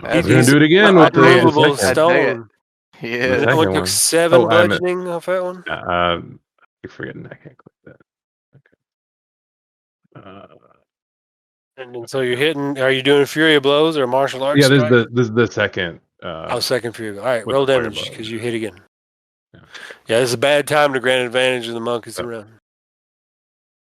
We're gonna do it again with the Immovable second. stone. He The is. That one second took one. 7 Oh, I meant- bludgeoning off that one. You're forgetting I can't click that. Okay. And then, so you're hitting. Are you doing Fury of Blows or martial arts? Yeah, strike? this is the second. Second Fury. All right, with roll the Fury damage Blows. because you hit again. Yeah. Yeah, this is a bad time to grant advantage of the monk is around.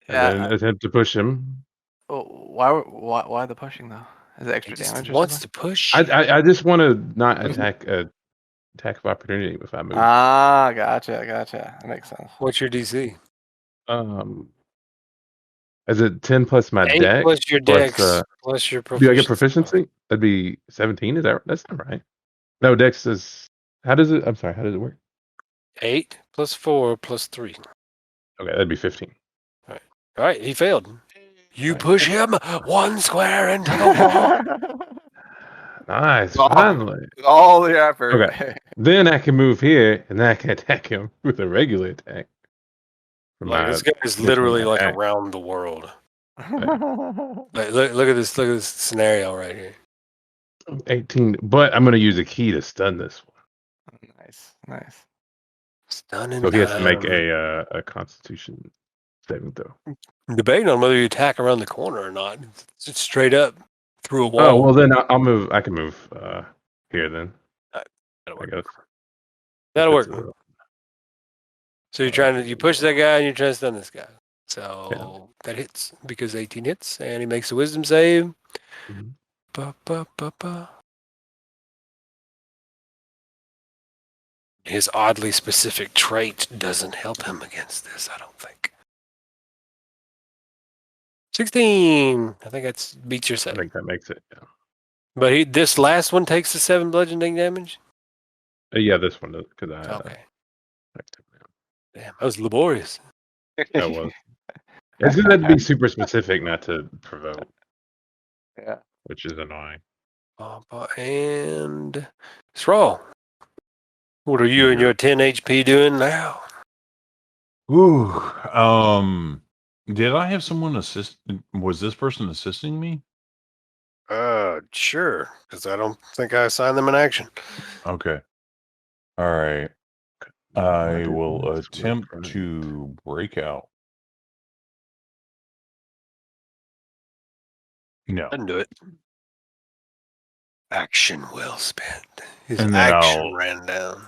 And then attempt to push him. Oh, why the pushing though? Is it extra He just damage? Or wants something? to push. I just want to not attack attack of opportunity if I move. Ah, gotcha. That makes sense. What's your DC? Is it 10 plus my 8 deck? plus your dex plus your proficiency. Do I get proficiency? That'd be 17. That's not right. No, dex is. How does it? I'm sorry. How does it work? 8 plus 4 plus 3. Okay, that'd be 15. All right, he failed. You push him 1 square into the wall. Nice. Oh. Finally. All the effort. Okay. Then I can move here, and then I can attack him with a regular attack. Like this guy is literally like around the world. Like, look at this scenario right here. 18, but I'm going to use a key to stun this one. Nice. Stunning. So he has to make a Constitution saving throw. I'm debating on whether you attack around the corner or not. It's straight up through a wall. Oh well, then I'll move. I can move here then. That'll I work. guess That'll work. So you push that guy and you're trying to stun this guy. So that hits because 18 hits and he makes a wisdom save. Mhm. Ba, ba, ba, ba. His oddly specific trait doesn't help him against this, I don't think. 16. I think that beats your I save. think that makes it. Yeah. But this last one takes the 7 bludgeoning damage. Yeah, this one does because I. Okay. Damn, that was laborious. That was. It's going to be super specific, not to provoke. Yeah. Which is annoying. And Thrall. What are you and your 10 HP doing now? Ooh. Did I have someone assist? Was this person assisting me? Sure. Because I don't think I assigned them an action. Okay. All right. I will attempt to break out. No. Doesn't do it. Action well spent. His And then action ran down.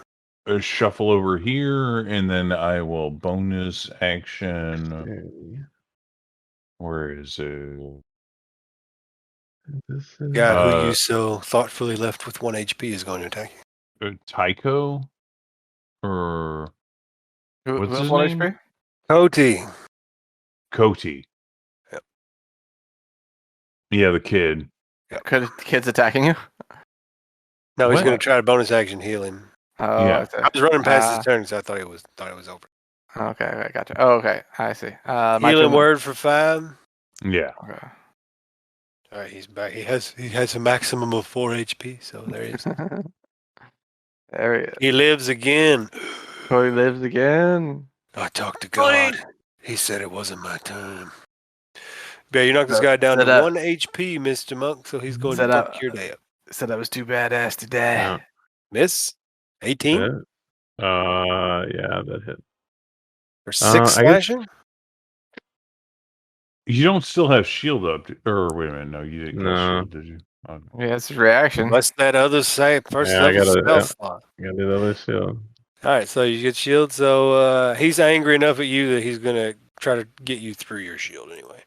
Shuffle over here, and then I will bonus action. Okay. Where is it? Guy who you so thoughtfully left with 1 HP is going to attack you. Tycho? Or what's his 1 name? HP? Cody. Coty. Yep. Yeah, the kid. Kid's attacking you? No, he's What? going to try to bonus action heal him. Oh, Yeah. I was running past his turn, so I thought it was over. Okay, gotcha. Oh, okay, I see. Healing word for 5. Yeah. Okay. All right, he's back. He has a maximum of 4 HP, so there he is. There he is. He lives again. Cody lives again. I talked to God. He said it wasn't my time. Yeah, you knocked this guy down to 1 HP, Mr. Monk, so he's going to fuck your day up. Said I was too badass to die. Yeah. Miss? 18? Yeah, that hit. For 6 I guess- slashing? You don't still have shield up, or wait a minute, no, you didn't cast No. shield, did you? Okay. Yeah, it's a reaction. What's that other say? First Yeah, I level gotta- spell slot. I got the other shield. All right, so you get shield. So he's angry enough at you that he's going to try to get you through your shield anyway.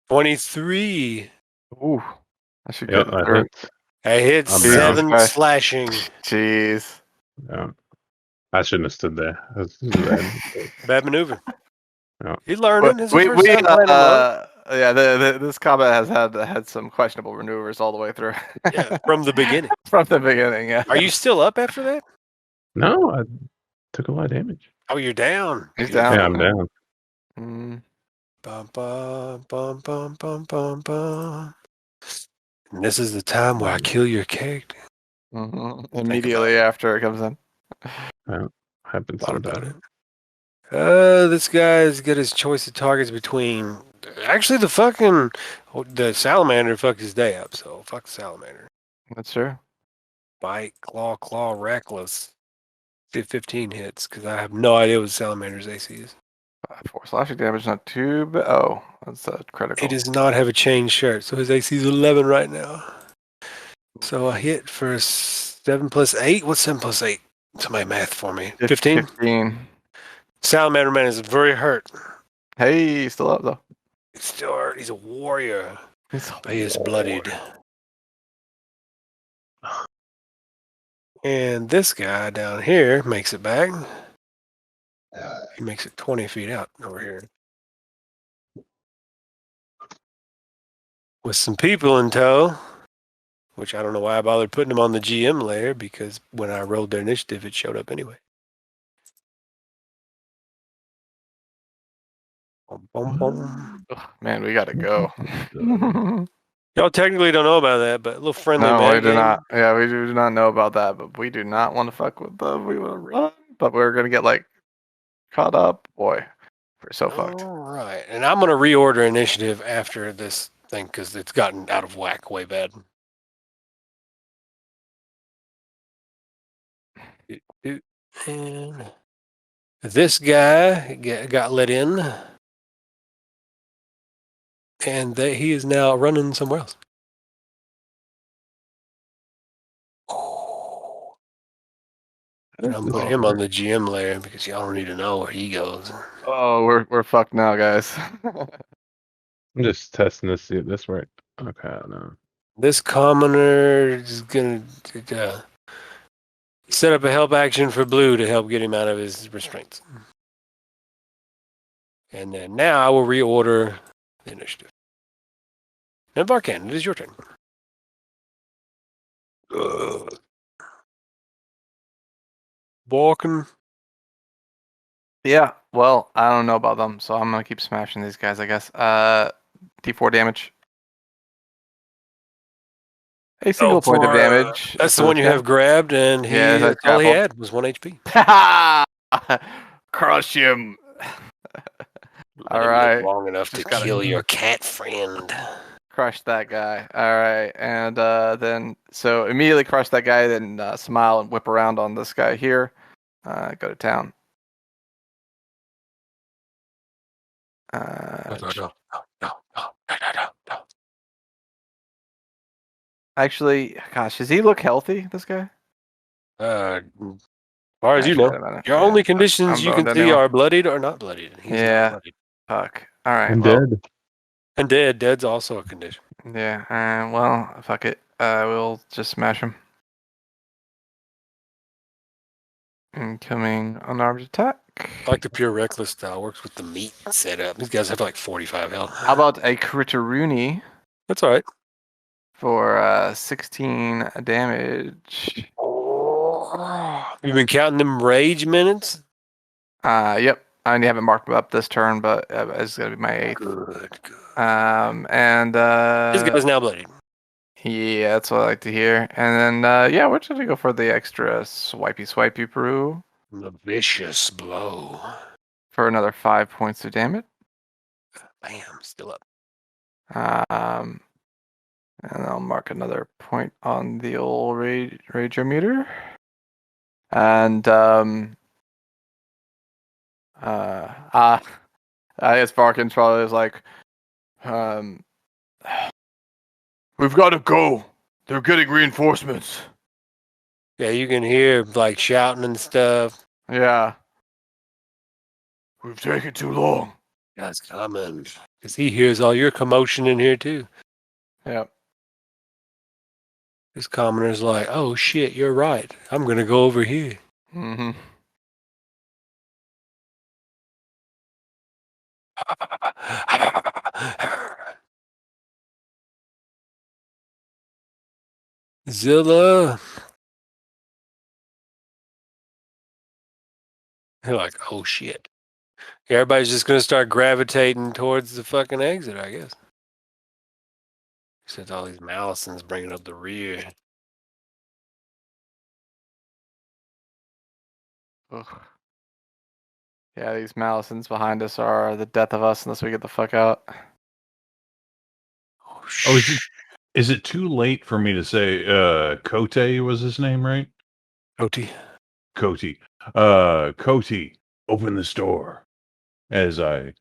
23. Ooh, I should Yeah, get that through. hits. I hit I'm 7 down. slashing. Jeez. Yeah. I shouldn't have stood there. That's bad. Bad maneuver. Yeah. He's learning. This is We, the first time playing him on. yeah, this combat has had some questionable maneuvers all the way through. Yeah, from the beginning. From the beginning, yeah. Are you still up after that? No, I took a lot of damage. Oh, you're down. He's down. Yeah, I'm down. Mm. Bum, bum, bum, bum, bum, bum, bum. And this is the time where I kill your character. Mm-hmm. Immediately after it comes in. Happens Thought about sometimes. it. This guy's got his choice of targets between. Actually, the salamander fucked his day up. So fuck the salamander. That's true. Bite, claw, reckless. Did 15 hits because I have no idea what salamander's AC is. 4 slashing damage, not too bad. Oh, that's critical. He does not have a chain shirt, so his AC is 11 right now. So I hit for 7 plus 8. What's 7 plus 8? Somebody math for me. 15? 15. Salamander man is very hurt. Hey, he's still up though. He's still hurt. He's a warrior. But he is bloodied. And this guy down here makes it back. He makes it 20 feet out over here. With some people in tow. Which I don't know why I bothered putting them on the GM layer, because when I rolled their initiative, it showed up anyway. Boom, boom, boom. Ugh, man, we gotta go. Y'all technically don't know about that, but a little friendly No, mad we do game. not. Yeah, we do not know about that, but we do not want to fuck with them. We want to run, but we're gonna get like caught up. Boy, so fucked. All right, and I'm gonna reorder initiative after this thing because it's gotten out of whack way bad. And this guy got let in, and he is now running somewhere else. And I'm putting him on the GM layer because y'all don't need to know where he goes. Oh, we're fucked now, guys. I'm just testing to see if this worked. Okay, no. This commoner is gonna set up a help action for Blue to help get him out of his restraints. And then now I will reorder the initiative. Now, Varkan, it is your turn. Walking. Yeah, well, I don't know about them, so I'm gonna keep smashing these guys, I guess. D4 damage. A single point of damage. That's the one you have grabbed, and that's all he had was 1 HP. Crush him. All right. Long enough to kill your cat friend. Crush that guy. All right, and then so immediately crush that guy, then smile and whip around on this guy here. Go to town. No. Actually, gosh, does he look healthy, this guy? As far as you know, your only conditions you can see are bloodied or not bloodied. He's not bloodied. Fuck. All right. And dead. And dead. Dead's also a condition. Yeah. Well, fuck it. We'll just smash him. Incoming unarmed attack. I like the pure reckless style. Works with the meat setup. These guys have like 45 health. How about a critteroonie? That's all right. For 16 damage. You've been counting them rage minutes? Yep. I only haven't marked them up this turn, but it's gonna be my 8th. Good. And this guy's now bloodied. Yeah, that's what I like to hear. And then we're just gonna go for the extra swipey Peru. The vicious blow. For another 5 points of damage. Bam, still up. And I'll mark another point on the old rageometer. And I guess Varkin's probably is like, we've got to go. They're getting reinforcements. Yeah, you can hear like shouting and stuff. Yeah. We've taken too long. That's coming. Because he hears all your commotion in here too. Yep. This commoner's like, oh shit, you're right. I'm going to go over here. Mm-hmm. Zilla. They're like, oh shit. Everybody's just going to start gravitating towards the fucking exit, I guess. Since all these Malisons bringing up the rear. Ugh. Yeah, these Malisons behind us are the death of us unless we get the fuck out. Oh, is it too late for me to say Kote was his name, right? Oti. Kote. Kote, open this door. As I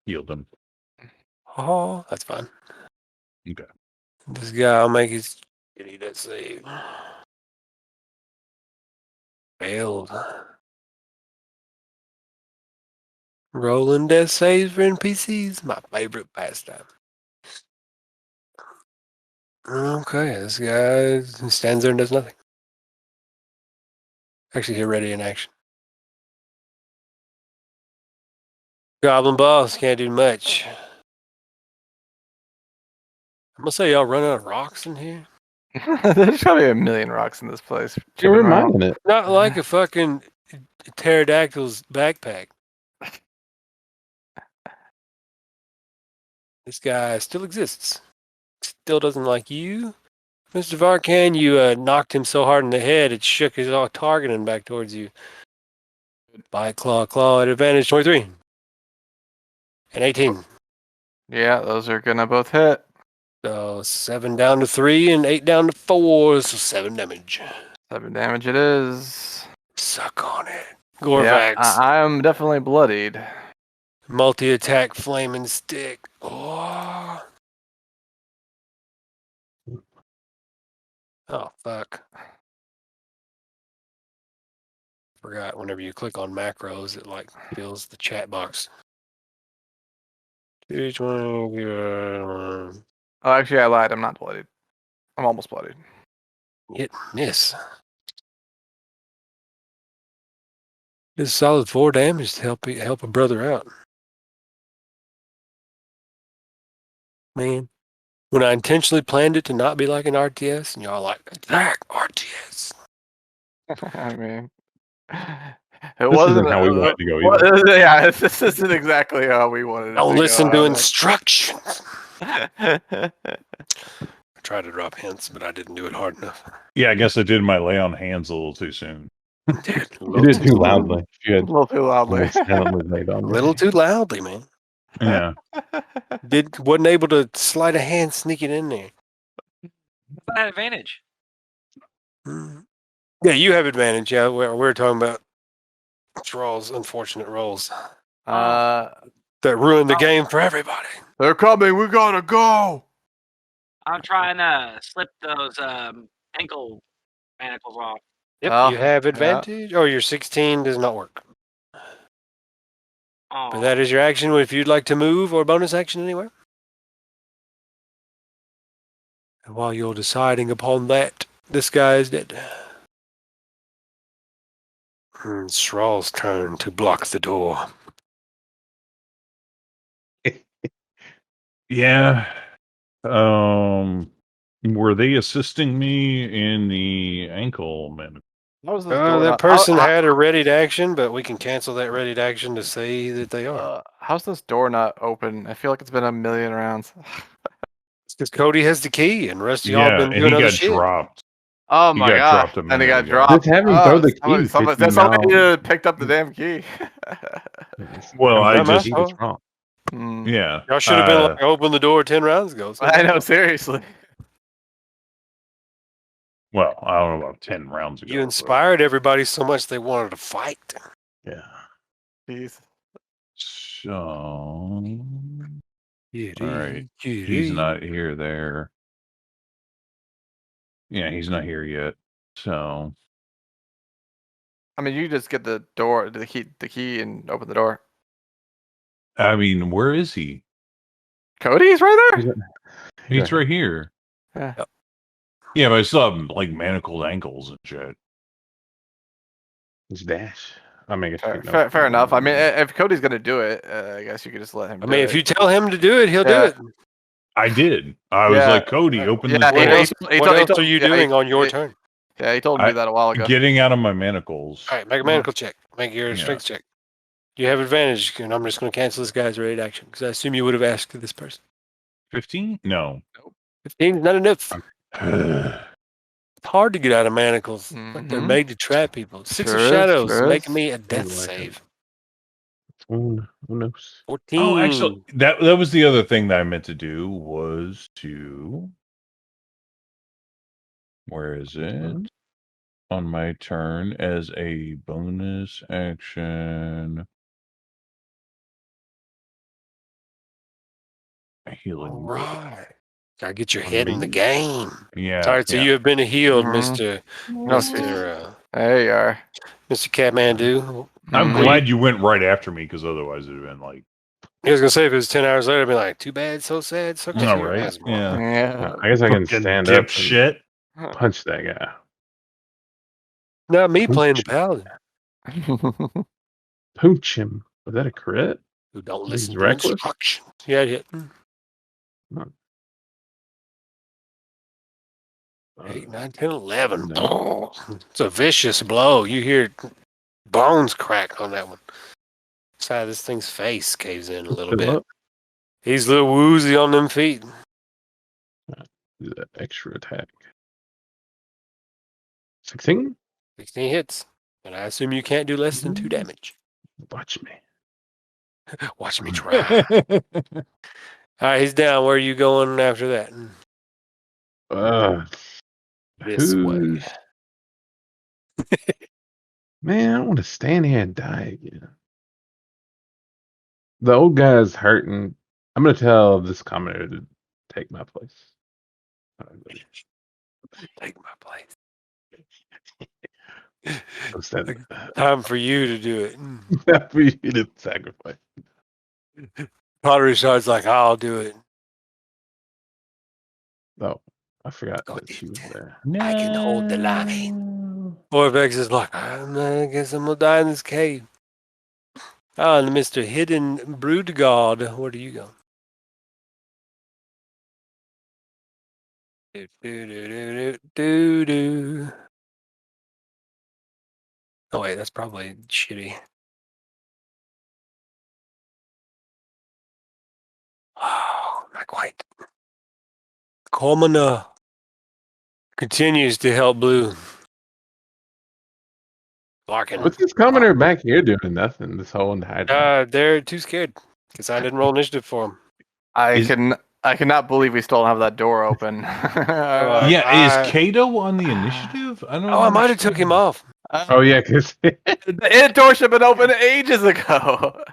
healed him. Oh, that's fine. Okay. This guy, I'll make his shitty death save. Failed. Rolling death saves for NPCs, my favorite pastime. Okay, this guy stands there and does nothing. Actually, he's ready in action. Goblin boss can't do much. I'm gonna say y'all run out of rocks in here. There's probably a million rocks in this place. You're reminding it. Not like a fucking pterodactyl's backpack. This guy still exists. Still doesn't like you. Mr. Varkan, you knocked him so hard in the head it shook his targeting back towards you. Bite, claw at advantage 23. and 18. Yeah, those are gonna both hit. So 7 down to 3 and 8 down to 4. So 7 damage. 7 damage it is. Suck on it. Yeah, Gorvax. I am definitely bloodied. Multi-attack flaming stick. Oh. Oh, fuck. Forgot whenever you click on macros, it like fills the chat box. 220. Oh, actually, I lied. I'm not bloodied. I'm almost bloodied. Hit and miss. It's a solid 4 damage to help a brother out. Man, when I intentionally planned it to not be like an RTS, and y'all like, attack RTS. I mean, it This wasn't isn't how we wanted to go either. yeah, this isn't exactly how we wanted it Don't to listen go to instructions. either. I tried to drop hints, but I didn't do it hard enough. Yeah, I guess I did my lay on hands a little too soon. You did too loudly. You A had little too loudly. silently laid A on me. little too loudly, man. Yeah. Wasn't able to slide a hand, sneak it in there. I had advantage. Yeah, you have advantage. Yeah, we're talking about Thrall's unfortunate rolls that ruined the game for everybody. They're coming. We gotta go. I'm trying to slip those ankle manacles off. Yep, Oh, you have yeah. advantage. Oh, your 16 does not work. Oh, But that is your action if you'd like to move or bonus action anywhere. And while you're deciding upon that, this guy is dead. Thrall's turn to block the door. Yeah. Were they assisting me in the ankle man? How is this door That not- person how- had a ready to action, but we can cancel that ready to action to say that they are. how's this door not open? I feel like it's been a million rounds. It's because Cody has the key, and the rest of y'all Yeah, been and doing he other got shit. dropped. Oh He my got god! dropped a And he minute got ago. dropped. Just have him throw the key. Somebody picked up the damn key. Well, I Not my just fault. wrong. yeah. Y'all should have been like, open the door 10 rounds ago. So I know, seriously. Well, I don't know about 10 rounds ago. you inspired everybody so much they wanted to fight. Yeah. Jeez. So, all right. He's He's not here there. Yeah, he's not here yet. So, I mean, you just get the door, the key, and open the door. I mean, where is he? Cody's right there. He's right here. Yeah. Yeah, but I still have like manacled ankles and shit. It's dash. I mean, Fair enough. I mean, if Cody's gonna do it, I guess you could just let him. I mean, if you tell him to do it, he'll do it. I did. I was like, Cody, open the door. What else are you doing on your turn? Yeah, he told me that a while ago. Getting out of my manacles. All right, make a manacle check. Make your strength check. You have advantage, and I'm just going to cancel this guy's raid action because I assume you would have asked this person. 15? No. 15 is not enough. It's hard to get out of manacles. Like they're made to trap people. Six of Shadows making me a death save. 14. Oh, actually, that was the other thing that I meant to do was to. Where is it? On my turn as a bonus action. Healing. Right. Gotta get your head in the game. Yeah. Sorry, so you have been healed, Mr. There you are. Mr. Catmandu. I'm glad you went right after me because otherwise it'd have been like. I was gonna say if it was 10 hours later, I'd be like, too bad, so sad, so All right. Yeah. I guess I can stand up. Shit. Punch that guy. Not me playing the paladin. Pooch him. Was that a crit? Who don't He's listen to reckless? instructions. Yeah, hit. 8, 9, 10, 11. No. It's a vicious blow. You hear bones crack on that one. Side of this thing's face caves in a little bit. He's a little woozy on them feet. Do that extra attack. 16? 16 hits. And I assume you can't do less than 2 damage. Watch me. Watch me try. All right, he's down. Where are you going after that? This way. Who's... Man, I want to stand here and die again. The old guy's hurting. I'm gonna tell this commenter to take my place. Take my place. I'm standing. Time for you to do it. Time for you to sacrifice. Pottery Shard's like, I'll do it. Oh, I forgot Go that she was there. I can hold the line. Vortex is like, I guess I'm gonna die in this cave. Ah, and Mr. Hidden Brood God, where do you go? Do, do, do, do, do, do. Oh wait, that's probably shitty. Oh, not quite. Commoner continues to help Blue. Barking. What's this commenter back here doing? Nothing. This whole entire time. They're too scared because I didn't roll initiative for them. I cannot believe we still don't have that door open. Yeah, is Kato on the initiative? I don't know. Oh, I might have took him off. Oh yeah, because the door should have been open ages ago.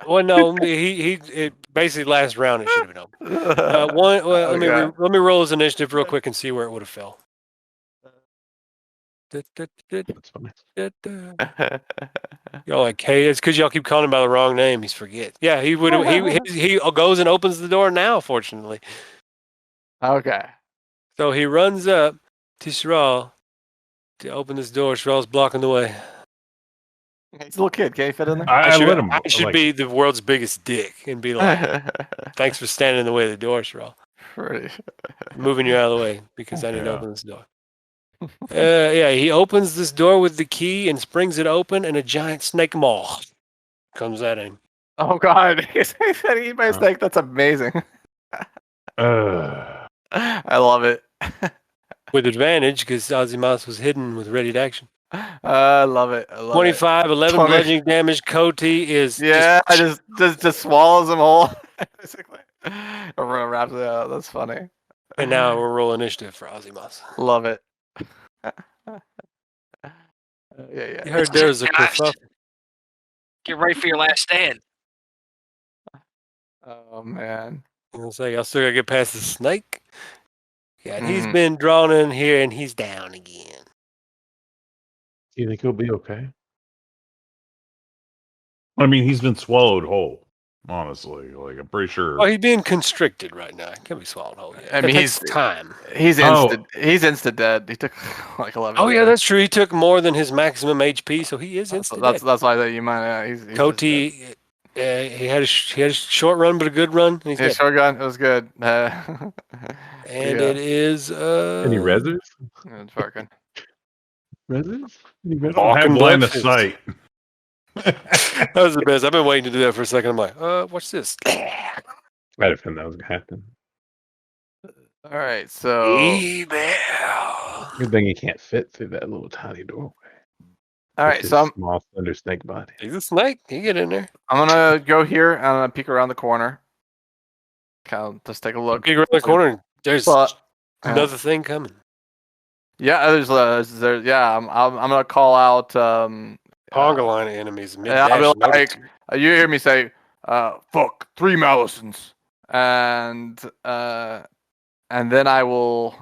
Well, no, it basically last round it should have been open. Let me roll his initiative real quick and see where it would have fell. that's funny. Y'all like, hey, it's because y'all keep calling him by the wrong name. He's forget. Yeah, he would. He goes and opens the door now. Fortunately, Okay. so he runs up to Shral to open this door. Shral's blocking the way. He's a little kid. Can he fit in there? I let him. I should be the world's biggest dick and be like, thanks for standing in the way of the door, Shral. Moving you out of the way because I didn't open this door. Yeah, he opens this door with the key and springs it open, and a giant snake maw comes at him. Oh God! He said he by a snake. That's amazing. I love it. With advantage because Azimas was hidden with ready to action. I love it. 25, 11 bludgeoning damage. Coty is just swallows them whole. Basically, everyone wraps it out. That's funny. And now we'll roll initiative for Azimas. Love it. Yeah. You heard there's a kerfuffle. Get ready for your last stand. Oh man. I still gotta get past the snake. Yeah, and he's been drawn in here and he's down again. You think he'll be okay? I mean, he's been swallowed whole. Honestly, like I'm pretty sure. Oh, he's being constricted right now. He can't be swallowed whole yet. I mean, he's time. He's insta dead. He took like 11. Oh yeah, that's true. He took more than his maximum HP, so he is insta dead. That's why you might. He's Coty, he had a short run, but a good run. He's dead. Short gun. It was good. And it is. Any reses? It's fucking. Reses? I'll have line of sight. That was the best. I've been waiting to do that for a second. I'm like, what's this? I had a feeling that was gonna happen. All right, so Good thing he can't fit through that little tiny doorway. All right, so small slender snake body. He's a snake. He get in there. I'm gonna go here and I'm gonna peek around the corner. Kind of just take a look. Peek around the corner. There's another thing coming. Yeah, I'm gonna call out Conga line of enemies. I'll be like, you hear me say, "Fuck 3 Malisons," and then I will.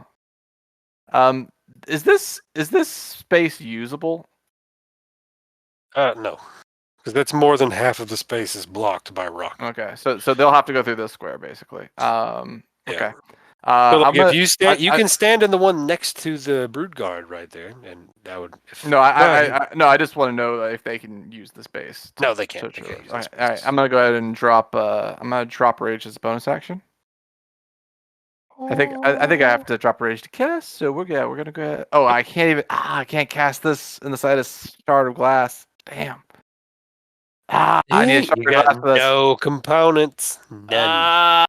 Is this space usable? No, because that's more than half of the space is blocked by rock. Okay, so they'll have to go through this square basically. Okay. So if you stand, you can stand in the one next to the brood guard right there, and that would. I just want to know if they can use the space. No, they can't. All right, I'm gonna go ahead and drop. I'm gonna drop rage as a bonus action. I think I have to drop rage to cast. So we're gonna go ahead. Oh, I can't even. I can't cast this in the side of shard of glass. Damn. I need a shard of glass for this. No components. None.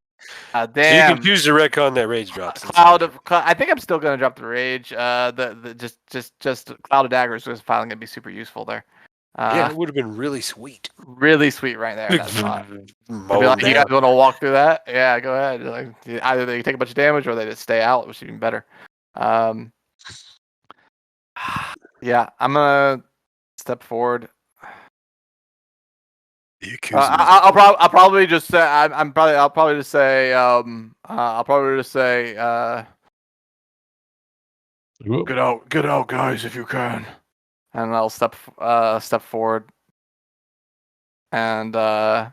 Damn. So you can choose to retcon that rage drops. I think I'm still gonna drop the rage. Just cloud of daggers is finally gonna be super useful there. Yeah, it would have been really sweet. Really sweet right there. That spot. Mow I'd be like, them you guys down. want to walk through that? Yeah, go ahead. Like, either they take a bunch of damage or they just stay out, which is even better. Yeah, I'm gonna step forward. The Yakuza. I'll probably just say I'll probably just say Whoop. get out, guys, if you can. And I'll step forward. And I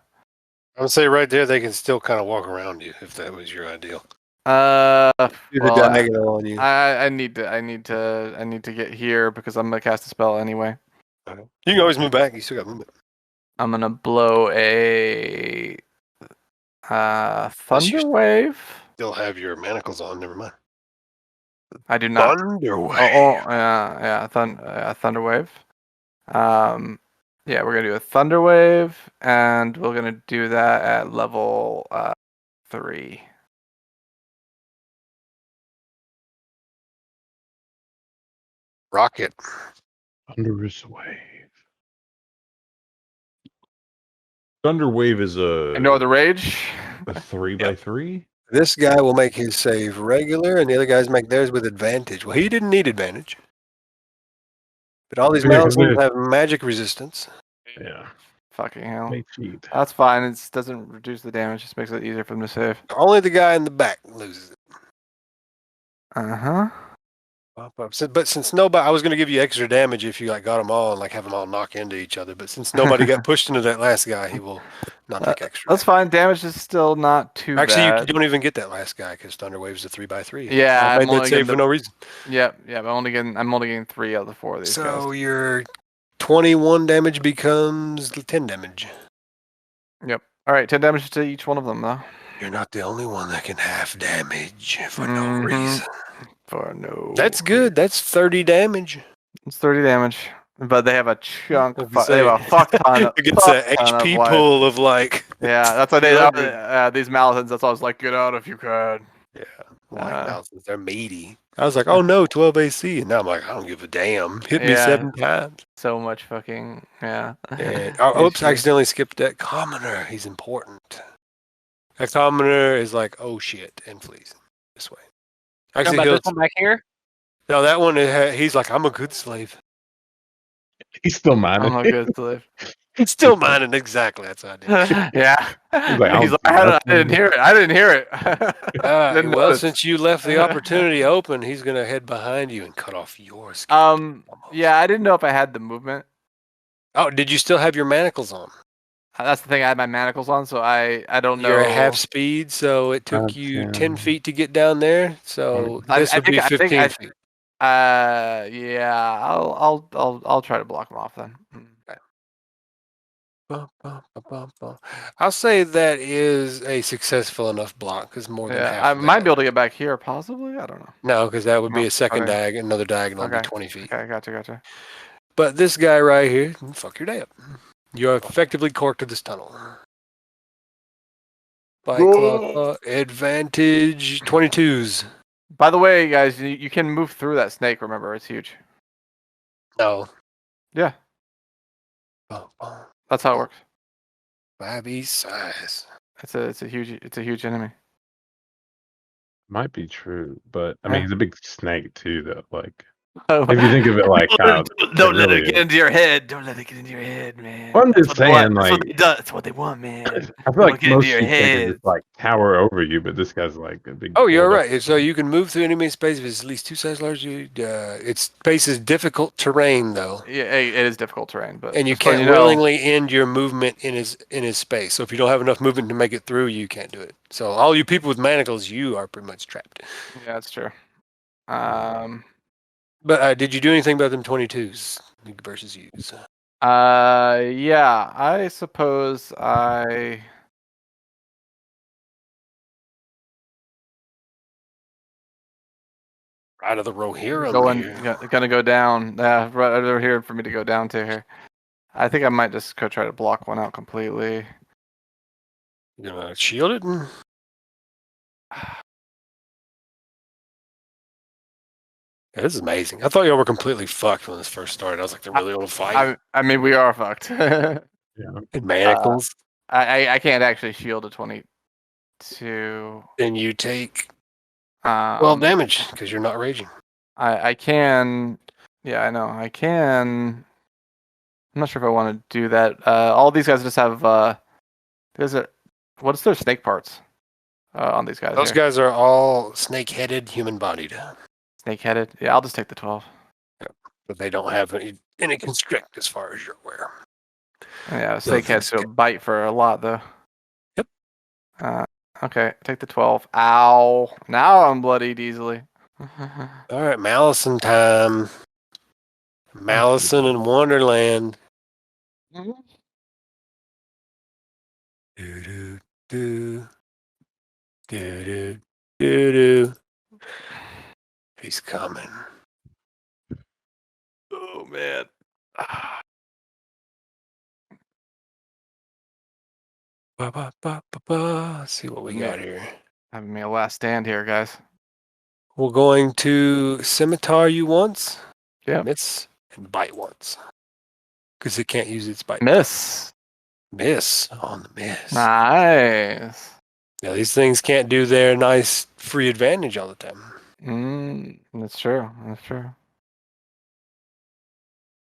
would say right there they can still kind of walk around you if that was your ideal. Do the well, diagonal on you. I need to get here because I'm gonna cast a spell anyway. Okay. You can always move back. You still got movement. I'm gonna blow a thunder wave. Still have your manacles on. Never mind. I do not. Thunder wave. Thunder wave. Yeah, we're gonna do a thunder wave, and we're gonna do that at level 3. Rocket. Thunderous wave. Thunder Wave is And no other rage. a 3x3. This guy will make his save regular, and the other guys make theirs with advantage. Well, he didn't need advantage. But all these Yeah, 'cause mountains they- have magic resistance. Yeah. Fucking hell. They cheat. That's fine. It doesn't reduce the damage. Just makes it easier for them to save. Only the guy in the back loses it. Uh-huh. But since nobody, I was going to give you extra damage if you got them all and have them all knock into each other. But since nobody got pushed into that last guy, he will not take extra. That's fine. Damage is still not too Actually, bad. you don't even get that last guy because Thunder Wave's a 3x3. Yeah, I I'm made that only save getting for no reason. Yep. I'm only getting 3 out of the 4 of these guys. So your 21 damage becomes 10 damage. Yep. All right, 10 damage to each one of them, though. You're not the only one that can half damage for no reason. For no. That's good. That's 30 damage. It's 30 damage, but they have a chunk. I was gonna They have a fuck ton. Against fuck an ton of HP life. pool of like. Yeah, that's why these Malatins. That's why I was like, get out if you can. Yeah, thousands. They're meaty. I was like, oh no, 12 AC, and now I'm like, I don't give a damn. Hit me 7 times. So much fucking And, oops, I accidentally skipped that commoner. He's important. That commoner is like, oh shit, and flees this way. Actually, This one back here. no, that one. He's like, I'm a good slave. He's still mad. I'm a good slave. It's still mine, and exactly that's what I did. Yeah. He's like, I didn't hear it. I didn't hear it. Didn't Well, notice. since you left the opportunity open, he's gonna head behind you and cut off your skin. Yeah, I didn't know if I had the movement. Oh, did you still have your manacles on? That's the thing. I had my manacles on, so I don't know. You're at half speed, so it took you 10 feet to get down there. So this would be 15 feet. Yeah, I'll try to block them off then. I'll say that is a successful enough block because more than half. I of might that. be able to get back here, possibly. I don't know. No, because that would be Oh, a second okay. another diagonal would be Okay. 20 feet. Okay, gotcha. But this guy right here, fuck your day up. You're effectively corked to this tunnel. By advantage 22s. By the way, guys, you can move through that snake. Remember, it's huge. No. Yeah, that's how it works. 5e size. It's a huge enemy. Might be true, but I Yeah. mean, he's a big snake too, though. Like, if you think of it like how Don't let really it get is. into your head. Don't let it get into your head, man. Well, I'm just That's what they want. saying, That's what like- they do. That's what they want, man. I feel Don't like get into most your people think head. just like tower over you, but this guy's like a big. Oh, you're bulldog. right. So you can move through enemy space if it's at least 2 sizes larger. Its space is difficult terrain, though. Yeah, it is difficult terrain, but And you just letting can't you know- willingly end your movement in his space. So if you don't have enough movement to make it through, you can't do it. So all you people with manacles, you are pretty much trapped. Yeah, that's true. But did you do anything about them 22s versus use? Yeah, I suppose I. Right of the Rohirrim here. Gonna go down. Yeah, right over here for me to go down to here. I think I might just go try to block one out completely. You're gonna shield it? Yeah, this is amazing. I thought y'all were completely fucked when this first started. I was like, they're really gonna fight I mean, we are fucked. in manacles. I can't actually shield a 22. Then you take 12 damage because you're not raging. I can. Yeah, I know. I can. I'm not sure if I want to do that. All these guys just have. What's their snake parts on these guys? Those guys are all snake-headed, human-bodied, Snake headed. Yeah, I'll just take the 12. but they don't have any constrict as far as you're aware. Yeah, snake heads will bite for a lot though. Yep. Okay, take the 12. Ow! Now I'm bloodied easily. All right, Malison time. Malison in Wonderland. Do do do do do do do. He's coming. Oh man. Ba, ba, ba, ba, ba. Let's see what we got here. Having me a last stand here, guys. We're going to scimitar you once. Yeah. Miss and bite once. Because it can't use its bite. Miss. Miss on the miss. Nice. Yeah, these things can't do their nice free advantage all the time. That's true. That's true.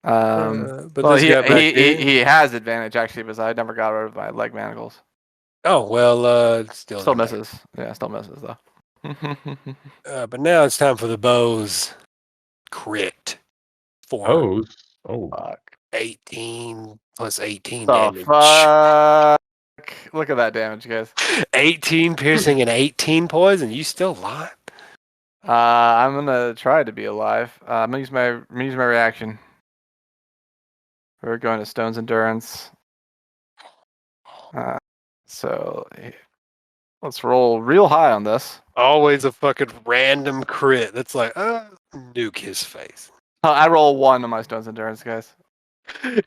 But well, this guy back here- he has advantage actually, because I never got rid of my leg manacles. Oh well, Still misses. Yeah, still misses though. But now it's time for the bows. Crit. Oh, Fuck. 18 plus 18 The damage. fuck! Look at that damage, guys. 18 piercing and 18 poison. You still alive? I'm gonna try to be alive. I'm gonna use my reaction. We're going to Stone's Endurance. So let's roll real high on this. Always a fucking random crit. That's like, nuke his face. I roll 1 on my Stone's Endurance, guys.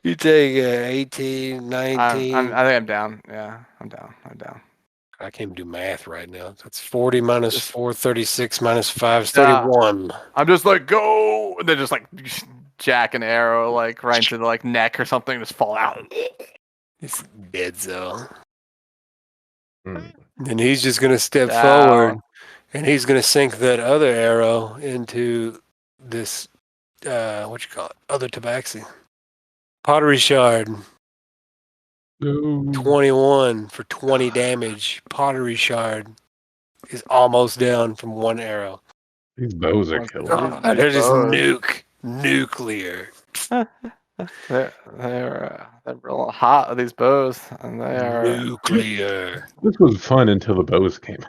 You take 18, 19. I think I'm down. Yeah, I'm down. I can't even do math right now. That's 40 minus 4, 36 minus 5 is 31. I'm just like, go! And then just like jack an arrow like right into the like neck or something, just fall out. It's dead zone. Mm. And he's just going to step Down. forward and he's going to sink that other arrow into this, other tabaxi. Pottery shard. No. 21 for 20 damage. Pottery shard is almost down from one arrow. These bows are killer. Oh, they're just nuclear. They're real hot, these bows, and they are Nuclear. This was fun until the bows came.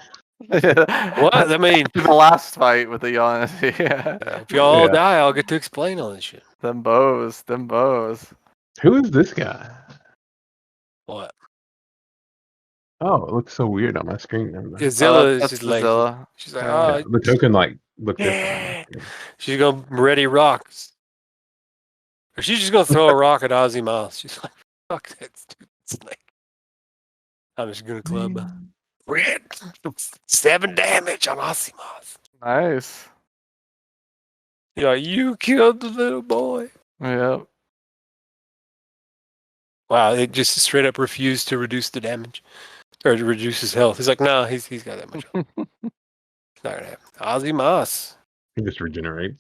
What? I mean, the last fight with the Yonity. Yeah. if y'all Yeah. die, I'll get to explain all this shit. Them bows. Who is this guy? What? Oh, it looks so weird on my screen. Never mind. Zilla is that's just the like, Zilla. she's like, Yeah. Yeah, the token looked yeah. different. She's gonna ready rocks. Or she's just gonna throw a rock at Ozzy Mouse. She's like, fuck that stupid snake. I'm just gonna club. Red 7 damage on Ozzy Mouse. Nice. Yeah, you killed the little boy. Yep. Wow, it just straight up refused to reduce the damage. Or to reduce his health. He's like, no, he's got that much health. It's not gonna happen. Ozzy Moss. He just regenerates.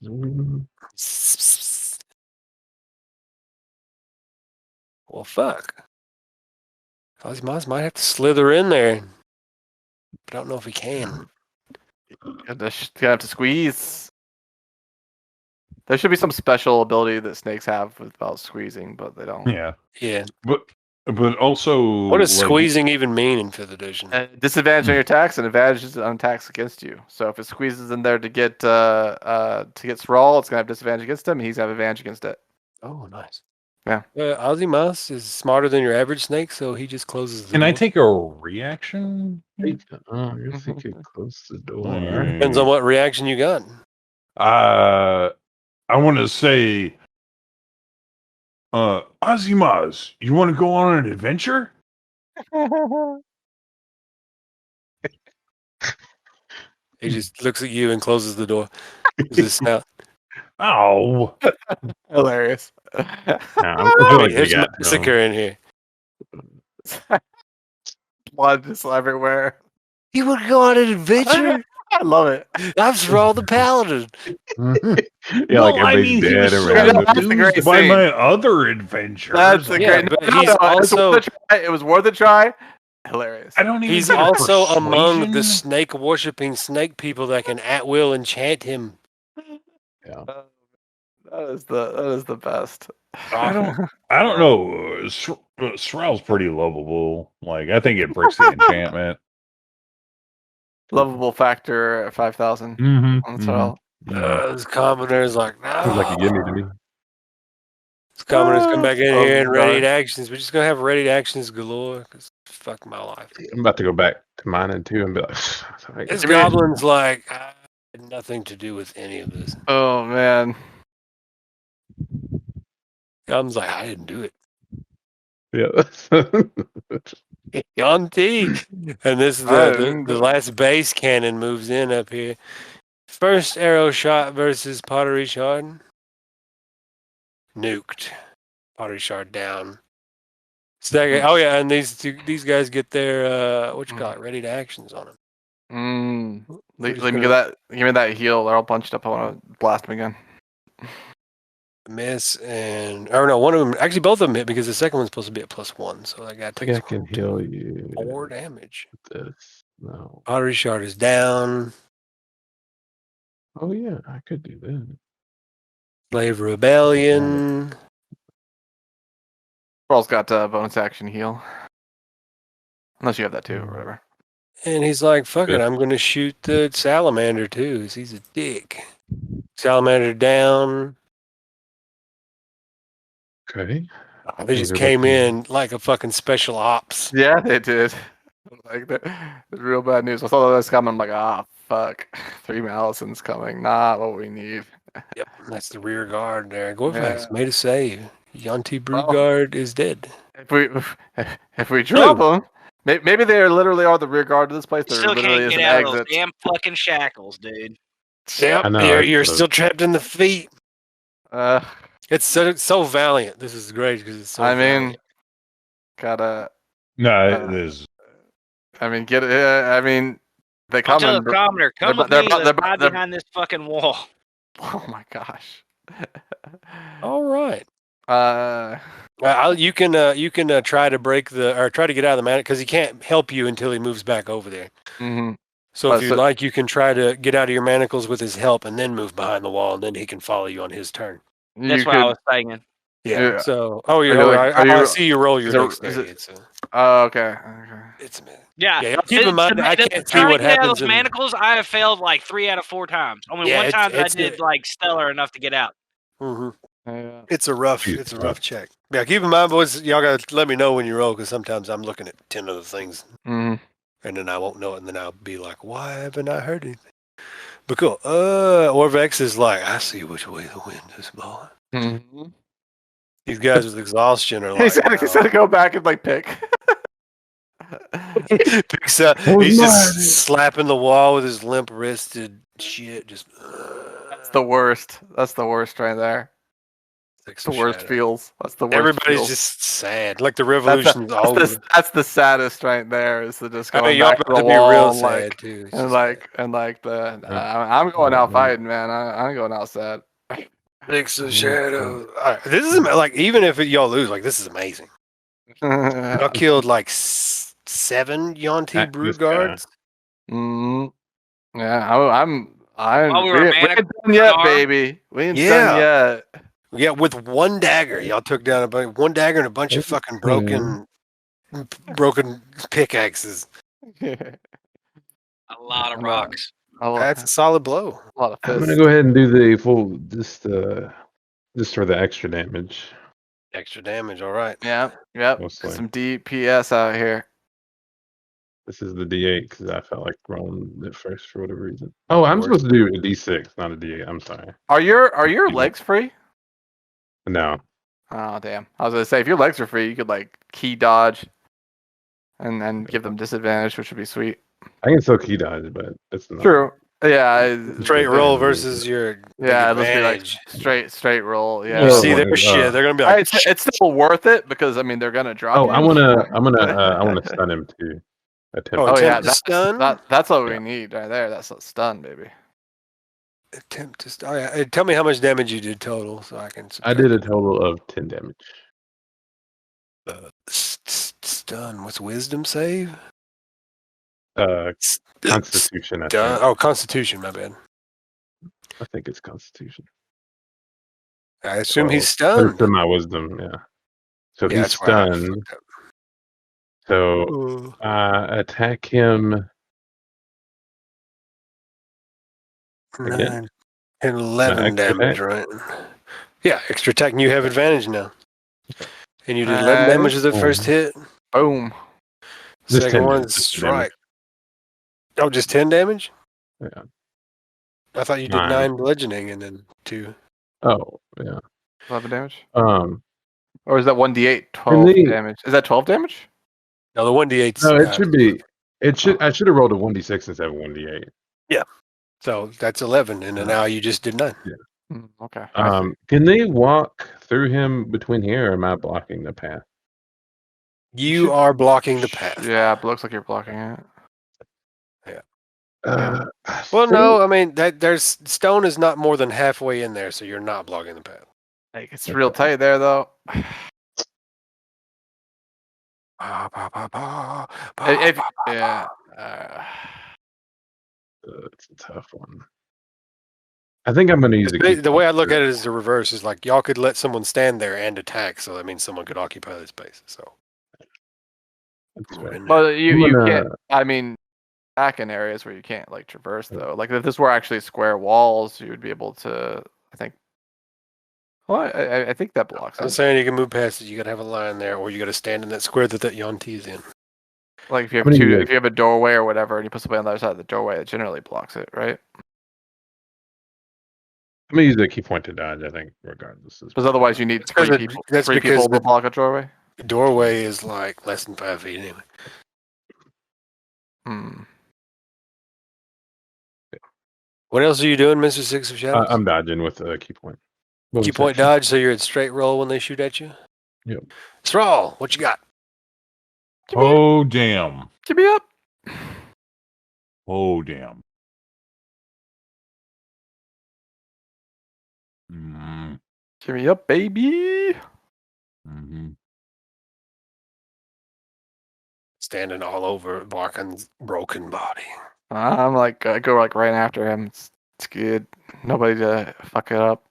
Well, fuck. Ozzy Moss might have to slither in there. But I don't know if he can. Gonna have to squeeze. There should be some special ability that snakes have about squeezing, but they don't. Yeah, Yeah. but also, What does like, squeezing even mean in 5th edition? Disadvantage on your attacks and advantages on attacks against you. So if it squeezes in there to get Thrall, it's gonna have disadvantage against him. He's gonna have advantage against it. Oh, nice. Yeah. Ozzy Mouse is smarter than your average snake, so he just closes the Can door. I take a reaction? Oh, I guess he could close the door. Depends on what reaction you got. I want to say, Azimaz, you want to go on an adventure? He just looks at you and closes the door. Does this sound? Oh, Hilarious. Yeah, I'm feeling like we There's got massacre in here. Blood just everywhere. You would go on an adventure? I love it. I'm Thrall the Paladin. Yeah, like everybody's he was dead so around That's a him. great enthused by scene. my other adventures. That's a Yeah, great. but he's also- it was worth a try. Hilarious. I don't even. He's get a also among the persuasion. snake worshipping snake people that can at will enchant him. Yeah. That is the best. I don't know. Sral's pretty lovable. Like I think it breaks the enchantment. Lovable factor at 5,000. Mm-hmm. That's all. This commoner's like, no. Seems like a gimme to me. This commoner's come back in Oh, here and ready God. actions. We're just gonna have ready actions galore. Cause fuck my life. I'm about to go back to mining too and be like, sorry, This Give me a- goblin's like, I had nothing to do with any of this. Oh man. Goblin's like, I didn't do it. yeah. Yanti. And this is the last base cannon moves in up here. First arrow shot versus Pottery Shard. Nuked. Pottery Shard down. Second, oh yeah, and these guys get their what you call it, ready to actions on them. Let me give me that heal. They're all bunched up. I want to blast them again. Miss and no, one of them actually both of them hit because the second one's supposed to be at +1, so that guy I think I takes can heal you 4 damage. with this. No. Pottery Shard is down. Oh yeah, I could do that. Slave Rebellion. Paul's got bonus action heal. Unless you have that too, or whatever. And he's like, fuck it, Yeah. I'm going to shoot the salamander too, 'cause he's a dick. Salamander down. Okay. They just They're came looking- in like a fucking special ops. Yeah, they did. Like it's real bad news. I saw this coming. I'm like, ah, fuck. 3 Malisons coming. Not what we need. Yep, that's the rear guard there. Gorfax Yeah. made a save. Yanti Brewguard is dead. If we drop them, maybe they literally are the rear guard of this place. There Still literally can't is get an out of those exit. damn fucking shackles, dude. Yep, I know, you're that's still trapped in the feet. Uh, It's so valiant. This is great because it's so I mean, valiant. gotta. No, Uh, it is. I mean, get it. I mean, they I'll come tell and. the commoner, come with they're me. about- Let's they're- hide they're- behind this fucking wall. Oh my gosh. All right. Uh, You can try to try to get out of the man because he can't help you until he moves back over there. mhm. So if So- you'd like, you can try to get out of your manacles with his help and then move behind the wall, and then he can follow you on his turn. That's You what I could- was thinking. Yeah. Yeah. So, Are you I see you roll your is it- dexterity. is okay. It's Yeah. yeah. Keep in mind, I can't see what Trying to get out of happens those in. manacles, I have failed like 3 out of 4 times. Only Yeah, one it's- time I it's did good. like stellar enough to get out. Mhm. Yeah. It's a rough check. Yeah, keep in mind, boys. Y'all gotta let me know when you roll because sometimes I'm looking at 10 other things Mhm. and then I won't know it, and then I'll be like, "Why haven't I heard anything?" But cool. Orvex is like, "I see which way the wind is blowing." Mhm. These guys with exhaustion are like, He's got to go back and like pick. picks up. He's just slapping the wall with his limp-wristed shit. Just That's the worst. That's the worst right there. takes That's the some worst shadow. feels. That's the worst. Everybody's feels. just sad. Like the That's revolution's the, over. that's the saddest right there. Is to just I going mean, y'all back to about the to be wall real and, sad like too. It's and just like the. I'm going out fighting, man. I'm going out sad. Takes some shadow. This is like even if y'all lose, like this is amazing. Y'all killed like 7 Yanti Brew guards. Yeah, I'm. While we we were ain't manic done yet, arm. baby. We ain't Yeah. done yet. Yeah, with one dagger, y'all took down one dagger and a bunch of fucking broken pickaxes. A lot of I'm, rocks. That's a solid blow. a lot of I'm fists. gonna go ahead and do the full just for the extra damage. Extra damage. All right. Yep. Mostly. Some DPS out here. This is the D8 because I felt like rolling it first for whatever reason. Oh, I'm Works. supposed to do a D6, not a D8. I'm sorry. Are your Yeah. legs free? No. Oh damn! I was gonna say if your legs are free, you could like key dodge, and then give them disadvantage, which would be sweet. I can still key dodge, but it's not. True. Yeah. Straight roll versus your Yeah, let's be like advantage. straight roll. Yeah. You Well, see their shit. They're gonna be like, It's still worth it because I mean they're gonna drop. Oh, you. I wanna stun him too. Oh, Oh yeah, attempt to stun. that's what we Yeah. need right there. That's a stun, baby. Attempt to stun. Oh, yeah. Tell me how much damage you did total, so I can. I did a total of 10 damage. Stun. What's wisdom save? Constitution, I Stun. think. Oh, Constitution. My bad. I think it's Constitution. I assume So, he's stunned. To my wisdom, yeah. So Yeah, he's that's why I stunned. fucked up. So attack him. 9 and 11 extra damage, attack? right? Yeah, extra attack, and you have advantage now. And you did 11 damage as the first hit. Boom. Just Second 10 one, damage, just 10 strike. Oh, just 10 damage? Yeah. I thought you did 9 bludgeoning and then 2. Oh, yeah. 11 damage. Or Or is that 1d8 12 damage? Is that 12 damage? No, the 1d8. No, it should be. It should. I should have rolled a 1d6 instead of 1d8. Yeah. So that's 11, and then now you just did 9. Yeah. Okay. Can they walk through him between here, or am I blocking the path? You are blocking the path. Yeah, it looks like you're blocking it. Yeah. Well, no, I mean there's stone is not more than halfway in there, so you're not blocking the path. Like it's real tight there, though. Yeah. It's a tough one. I think I'm going to use the way I look at it is the reverse. Is like y'all could let someone stand there and attack, so that means someone could occupy the space. So, but you can't. I mean, back in areas where you can't like traverse though. Like if this were actually square walls, you would be able to. I think. Well, I think that blocks. I'm saying you can move past it. You got to have a line there, or you got to stand in that square that Yonti is in. Like if you have if you have a doorway or whatever, and you put somebody on the other side of the doorway, it generally blocks it, right? I'm gonna use the key point to dodge. I think, regardless. Because otherwise, you need three people. That's three because people to block a doorway. The doorway is like less than 5 feet anyway. What else are you doing, Mr. Six of Shadows? I'm dodging with a key point. Key point dodge, so you're at straight roll when they shoot at you? Yep. Thrall, what you got? Oh, damn. Give me up. Oh, damn. Give me up, baby. Standing all over Varkan's broken body. I'm like, I go like right after him. It's good. Nobody to fuck it up.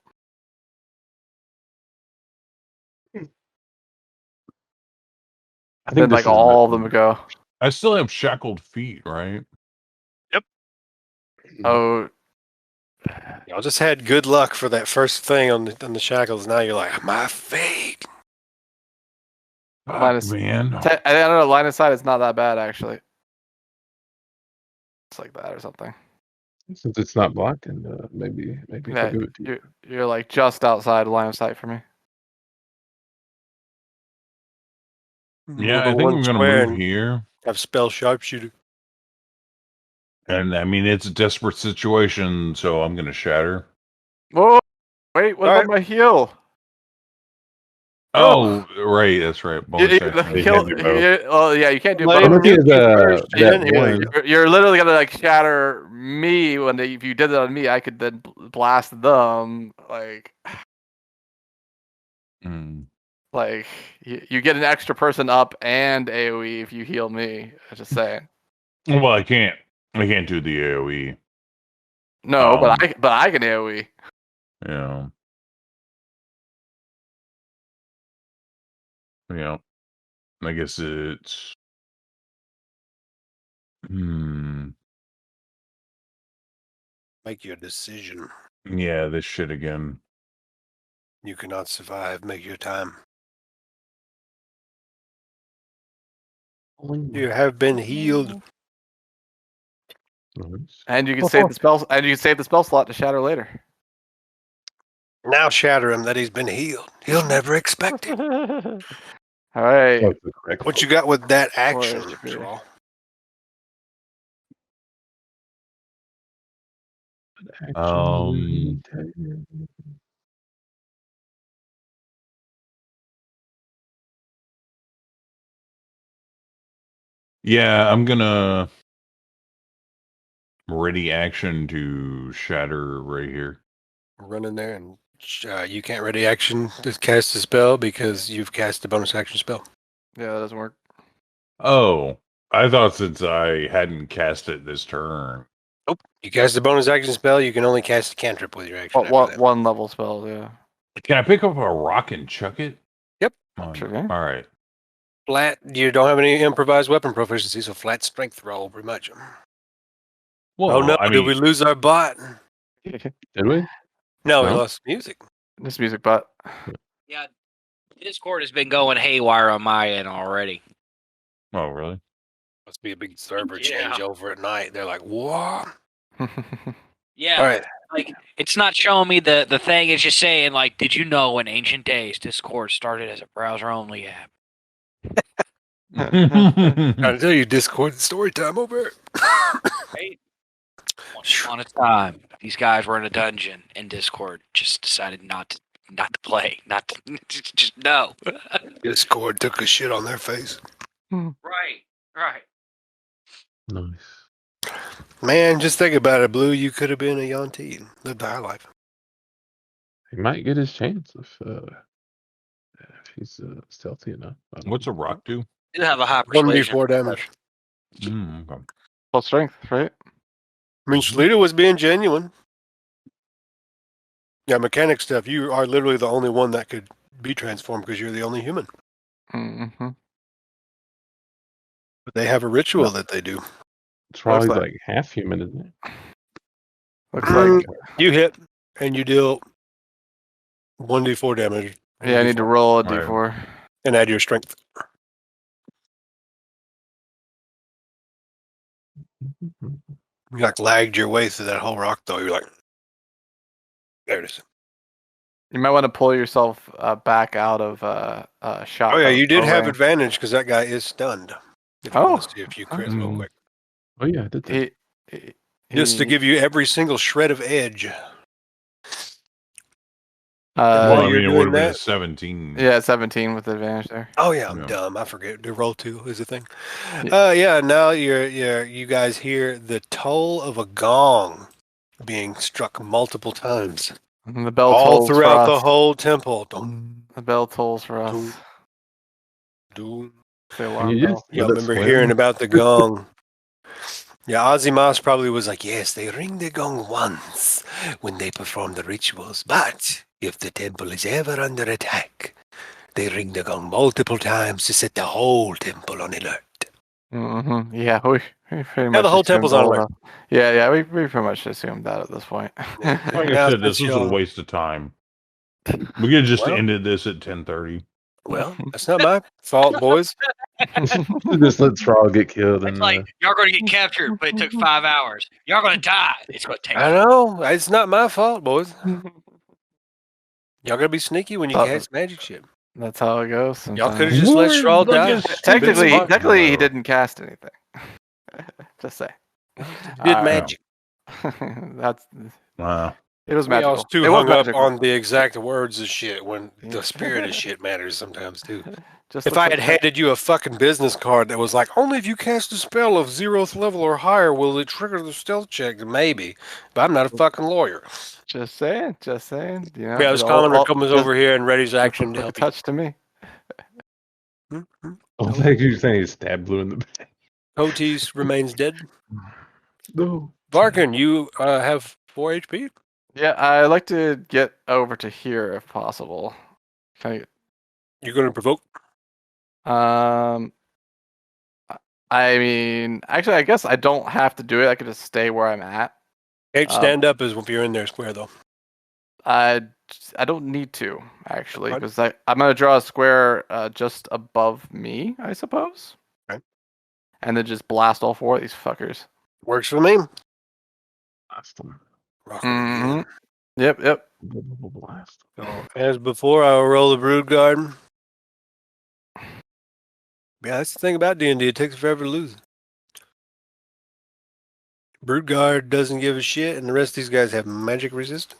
I think like all of them go. I still have shackled feet, right? Yep. Oh. Y'all just had good luck for that first thing on the shackles. Now you're like, my fate. Man. I don't know. Line of sight is not that bad, actually. It's like that or something. Since it's not blocking, maybe yeah, you're like just outside line of sight for me. Yeah, I think I'm gonna move here. Have spell sharpshooter. And I mean, it's a desperate situation, so I'm gonna shatter. Whoa! Wait, what about my heal? Oh, right, that's right. You can't do both. You're literally gonna like shatter me if you did it on me, I could then blast them. Like you get an extra person up and AoE if you heal me. I'm just saying. Well, I can't do the AoE. No, but I can AoE. Yeah. Yeah. I guess it's Make your decision. Yeah, this shit again. You cannot survive. Make your time. You have been healed. And you can save the spell. And you can save the spell slot to shatter later. Now shatter him that he's been healed. He'll never expect it. All right. What you got with that action, Yeah, I'm gonna ready action to shatter right here. Run in there and you can't ready action to cast a spell because you've cast a bonus action spell. Yeah, that doesn't work. Oh, I thought since I hadn't cast it this turn. Nope. You cast a bonus action spell, you can only cast a cantrip with your action. What one level spell? Yeah. Can I pick up a rock and chuck it? Yep. Sure. All right. Flat. You don't have any improvised weapon proficiency, so flat strength roll pretty much. Well, Oh no! I Did mean, we lose our bot? Did we? No, we No? lost music. This music bot. Yeah, Discord has been going haywire on my end already. oh really? Must be a big server Yeah. change over at night. They're like, what? Yeah, All right. like it's not showing me the thing. It's just saying like, did you know in ancient days Discord started as a browser only app? Trying to tell you, Discord story time over. Right? Once upon a time, these guys were in a dungeon, and Discord just decided not to play, not to just no. Discord took a shit on their face. Right. Nice. Man, just think about it, Blue. You could have been a Yonti. Lived a high life. He might get his chance if he's stealthy enough. What's a rock do? You have a high persuasion. 1d4 damage. Okay. Plus strength, right? I mean, Shalita was being genuine. Yeah, mechanic stuff. You are literally the only one that could be transformed because you're the only human. Mm-hmm. But they have a ritual that they do. It's probably Looks like half human, isn't it? Looks like You hit and you deal 1d4 damage. yeah. I need to roll a Right. d4. And add your strength. You like lagged your way through that whole rock, though. You're like, there it is. You might want to pull yourself back out of shot. Oh yeah, you did have range. advantage because that guy is stunned. If you Oh. want to see a few crits real Mm. quick, Oh yeah, I did that. just to give you every single shred of edge. Well, I you're mean, it doing would have been a that? 17. Yeah, 17 with advantage there. Oh yeah, I'm Yeah. dumb. I forget. The roll 2 is a thing. Yeah. Yeah. Now you guys hear the toll of a gong being struck multiple times, And the bell all tolls throughout for the us. whole temple. Dum, The bell tolls for us. dum, dum. The Can alarm you bell. just Yeah, I let it remember swim? hearing about the gong. Yeah, Ozymas probably was like, yes, they ring the gong once when they perform the rituals, but if the temple is ever under attack, they ring the gong multiple times to set the whole temple on alert. Mm-hmm. Yeah, we pretty much. Now the whole assumed temple's on all alert. the- Yeah, we pretty much assumed that at this point. Like I Now, said, this since was a y'all- waste of time. We could have just Well- ended this at 10:30. Well, that's not my fault, boys. Just let Straw get killed It's and like y'all going to get captured, but it took 5 hours. Y'all going to die. It's going to take. I know. It's not my fault, boys. Y'all gotta be sneaky when you cast magic shit. That's how it goes. Y'all sometimes. could have just let We're Straw like die. a Been Technically, smart. technically, he didn't cast anything. Just say. Did Alright. magic. That's Wow. it was I mean, I magical. was too It was hung up magical. on the exact words of shit when the Yeah. spirit of shit matters sometimes too. Just If looks I had like- handed you a fucking business card that was like, only if you cast a spell of 0th level or higher will it trigger the stealth check, then maybe. But I'm not a fucking lawyer. Just saying. You know, Yeah, this all- commoner all- comes just over here and readies action to look a help you. touch to me. I think you were saying he stabbed Blue in the back. Otis remains dead. No. Varkin, you have 4 HP. Yeah, I like to get over to here if possible. Can You're going to provoke. I I mean, actually, I guess I don't have to do it. I could just stay where I'm at. Can't stand up as if you're in there square though. I don't need to actually Fine. because I'm gonna draw a square just above me, I suppose. Okay. And then just blast all four of these fuckers. Works for me. Blast him. Rock 'em again. Yep. Blast. So, as before, I will roll the Brood Garden. Yeah, that's the thing about D&D. It takes forever to lose. Brute Guard doesn't give a shit, and the rest of these guys have magic resist.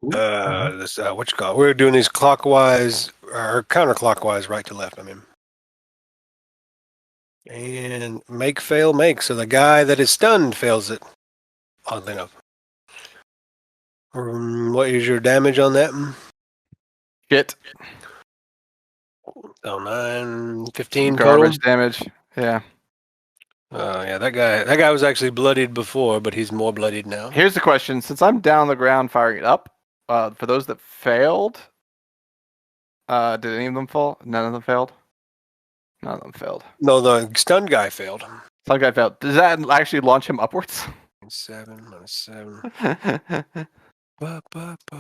This what you call it? We're doing these clockwise or counterclockwise, right to left. I mean, and make fail make. So the guy that is stunned fails it. Oddly enough. What is your damage on that? Shit. So 9, 15 Garbage total. damage. Yeah. Yeah, that guy was actually bloodied before, but he's more bloodied now. Here's the question: since I'm down on the ground firing it up, for those that failed, did any of them fall? None of them failed. None of them failed. No, the stunned guy failed. Some guy failed. Does that actually launch him upwards? 7 minus 7.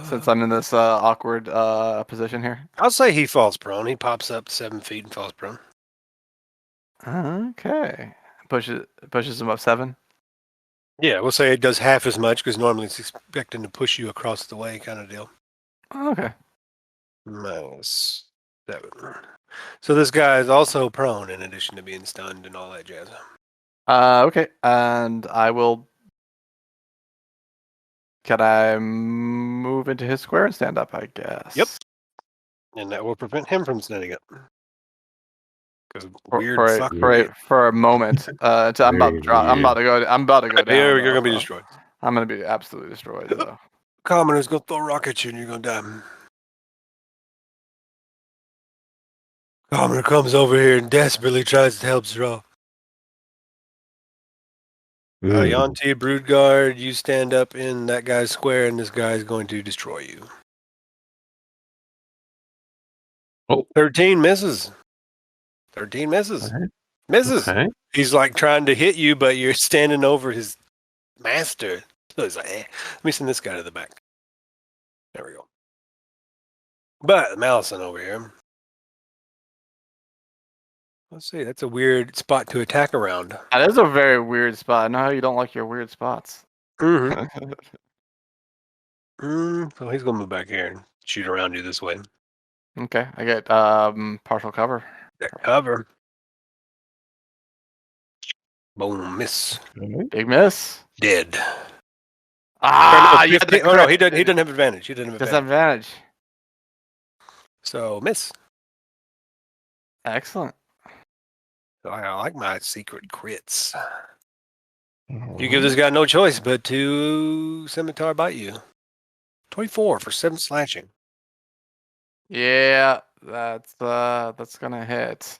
Since I'm in this awkward position here. I'll say he falls prone. He pops up 7 feet and falls prone. Okay. Pushes him up 7. Yeah, we'll say it does half as much because normally it's expecting to push you across the way kind of deal. Okay. Minus 7. So this guy is also prone in addition to being stunned and all that jazz. Okay. And I will. Can I move into his square and stand up? I guess. Yep. And that will prevent him from standing up. Because weird fuck. For a moment. I'm about to drop. I'm about to go. I'm about to go down. You're gonna be destroyed. I'm gonna be absolutely destroyed. Though. Commoner's gonna throw a rock at you and you're gonna die. Commoner comes over here and desperately tries to help Zro. Yanti, Brood Guard, you stand up in that guy's square and this guy is going to destroy you. Oh. 13 misses. 13 misses. Okay. Misses. Okay. He's like trying to hit you, but you're standing over his master. So he's like, let me send this guy to the back. There we go. But Malison over here. Let's see, that's a weird spot to attack around. That is a very weird spot. I know how you don't like your weird spots. Mm-hmm. So he's gonna move back here and shoot around you this way. Okay, I get partial cover. That cover. Boom, miss. Big miss. Dead. Ah, no, 15, oh no, he doesn't have advantage. He doesn't have Doesn't advantage. have advantage. So miss. Excellent. So I like my secret crits. You give this guy no choice but to scimitar bite you. 24 for 7 slashing. Yeah, that's gonna hit.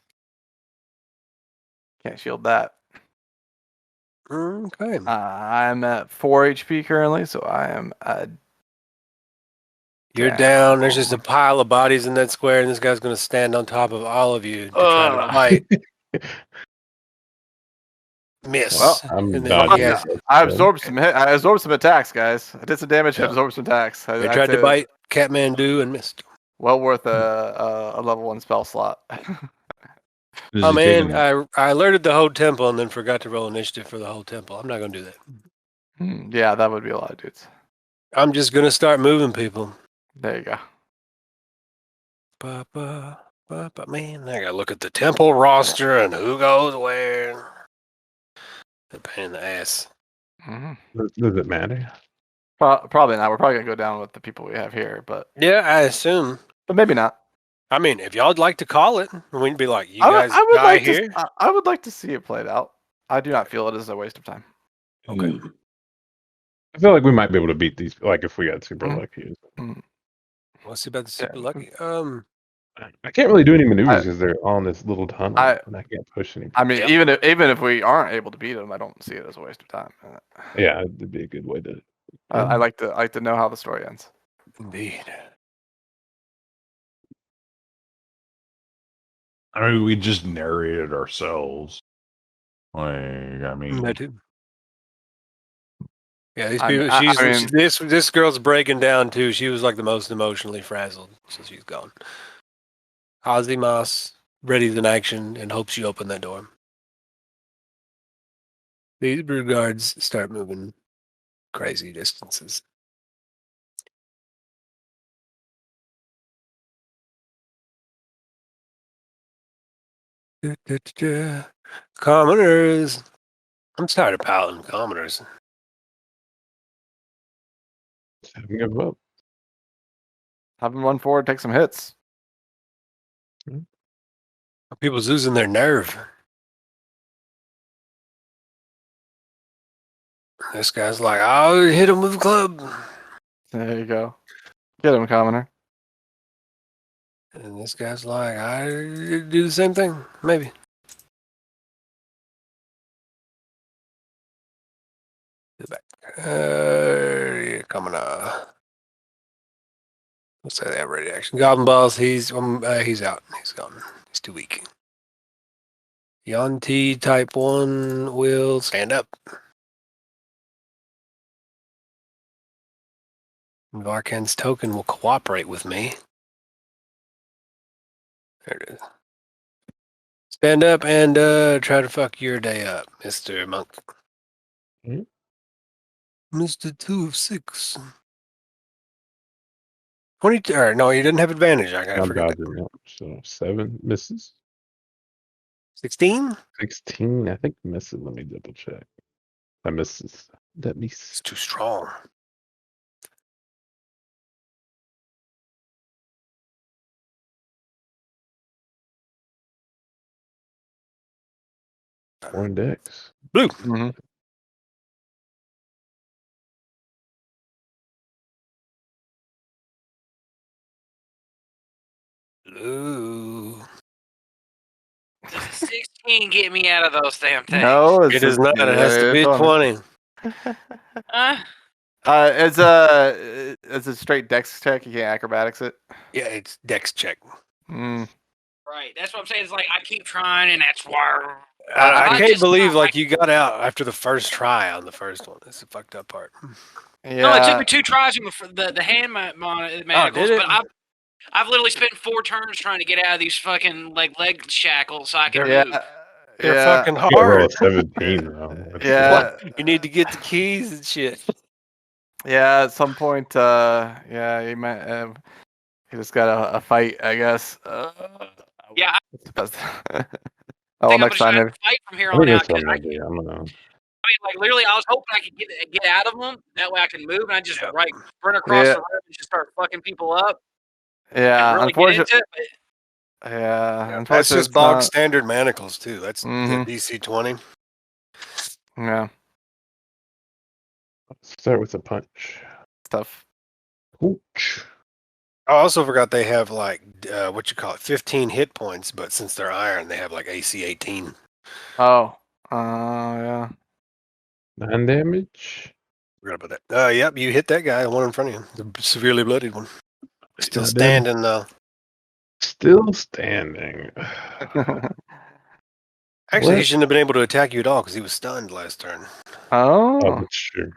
Can't shield that. Okay. I'm at 4 HP currently, so I am You're down. There's just a pile of bodies in that square, and this guy's going to stand on top of all of you to try to fight. Miss. Well, I'm And then dodging. he has- I absorbed some I absorbed some attacks, guys. I did some damage. I absorbed some attacks. They tried to bite Catmandu and missed. Well worth a level 1 spell slot. Oh man, I alerted the whole temple and then forgot to roll initiative for the whole temple. I'm not going to do that. Yeah, that would be a lot of dudes. I'm just going to start moving people. There you go. Man, I got to look at the temple roster and who goes where. The pain in the ass. Mm-hmm. Does it matter? Probably not. We're probably gonna go down with the people we have here, but I assume. But maybe not. I mean, if y'all'd like to call it, we'd be like, you guys I would die like here. I would like to see it played out. I do not feel it is a waste of time. Okay. I feel like we might be able to beat these, like if we got super lucky. Let's see about the super lucky. I can't really do any maneuvers because they're on this little tunnel, and I can't push any. I mean, even if we aren't able to beat them, I don't see it as a waste of time. Yeah, it'd be a good way to. I like to know how the story ends. Indeed. I mean, we just narrated ourselves. Like, I mean, I do. Yeah, these people. This girl's breaking down too. She was like the most emotionally frazzled, so she's gone. Hazimas readies in action and hopes you open that door. These brood guards start moving crazy distances. Commoners. I'm tired of paladin commoners. Give up. Have him run forward, take some hits. People's losing their nerve. This guy's like, I'll hit him with a club. There you go. Get him, commoner. And this guy's like, I do the same thing, maybe. Get back. Coming What's that? That ready action. Goblin balls. He's out. He's gone. He's too weak. Yonti type 1 will stand up. Varkan's token will cooperate with me. There it is. Stand up and try to fuck your day up, Mr. Monk. Mr. 2 of 6. 22. Or no, you didn't have advantage. I gotta forget. So 7 misses. 16? 16, I think misses. Let me double check. I misses. That It's misses. too strong. Four index. Blue. Mm-hmm. Blue. Does a 16 get me out of those damn things? No, It is not. It has to be 20. Huh? It's a straight dex check. You can't acrobatics it. Yeah, it's dex check. Mm. Right. That's what I'm saying. It's like I keep trying, and that's why. I I can't just believe not- you got out after the first try on the first one. That's the fucked up part. Yeah. No, it took me 2 tries on the hand manacles, did it? but I've literally spent 4 turns trying to get out of these fucking leg shackles so I can Yeah. move. They're Yeah. fucking You gotta roll a hard. 17 though. That's Yeah. You need to get the keys and shit. Yeah. At some point, yeah, you might. You just got a fight, I guess. Yeah, It's the best. I Oh, think I'm next just time. gonna Maybe. fight from here I on think out that's what because I'm gonna do. I'm gonna. like literally, I was hoping I could get out of them. That way, I can move and I just Yep. run across Yeah. the room and just start fucking people up Yeah. and really get into it. Yeah. That's Unfortunately, just bog standard manacles too. That's Mhm. the DC 20. Yeah. Let's start with a punch. Stuff. Ouch. I also forgot they have like 15 hit points, but since they're iron, they have like AC 18. Oh. Yeah. 9 damage. Forgot about that. Yep, you hit that guy, the one in front of you, the severely bloodied one. Still Not dead. standing though. Still standing. Actually, he What? shouldn't have been able to attack you at all because he was stunned last turn. Oh, Oh. that's true.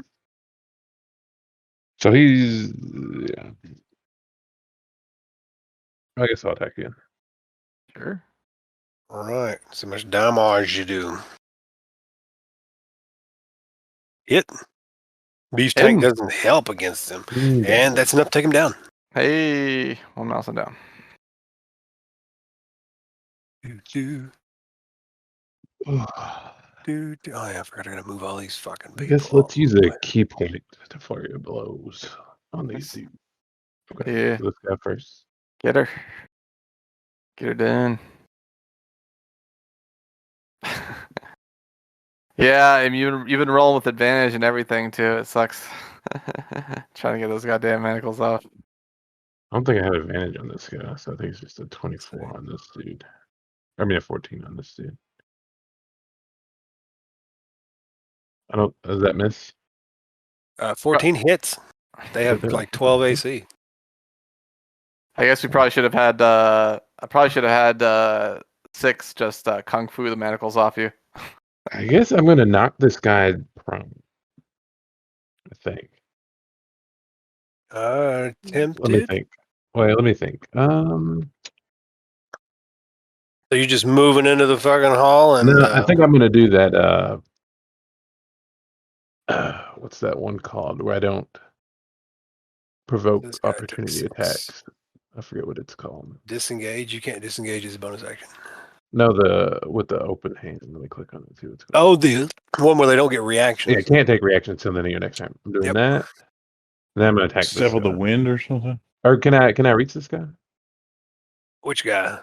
So he's. Yeah. I guess I'll attack again. Sure. All right, so much damage you do. Hit. Beast tank doesn't help against him, and that's enough to take him down. Hey, one mouse and down. Do. Oh yeah, I forgot I gotta move all these fucking I people. guess let's use a key point to fire your blows on these dudes. Okay, Yeah. so let's go first. Get her. Get her done. Yeah, and you've been rolling with advantage and everything too. It sucks. Trying to get those goddamn manacles off. I don't think I have advantage on this guy, so I think it's just a 24 on this dude. I mean, a 14 on this dude. I don't. Does that miss? 14 hits. They have like 12 AC. I guess we probably should have had. I probably should have had 6 just kung fu the manacles off you. I guess I'm gonna knock this guy prone. I think. Tempted. Let me think. Wait, let me think. So you're just moving into the fucking hall and No, I think I'm gonna do that. What's that one called? Where I don't provoke This guy took opportunity 6. attacks. I forget what it's called. Disengage. You can't disengage as a bonus action. No, with the open hand. Let me click on it and see what's going on. Oh, the one where they don't get reactions. Yeah, can't take reactions until the end of your next turn. I'm doing Yep. that. Then I'm gonna attack this Step of the guy. wind or something. Or can I reach this guy? Which guy?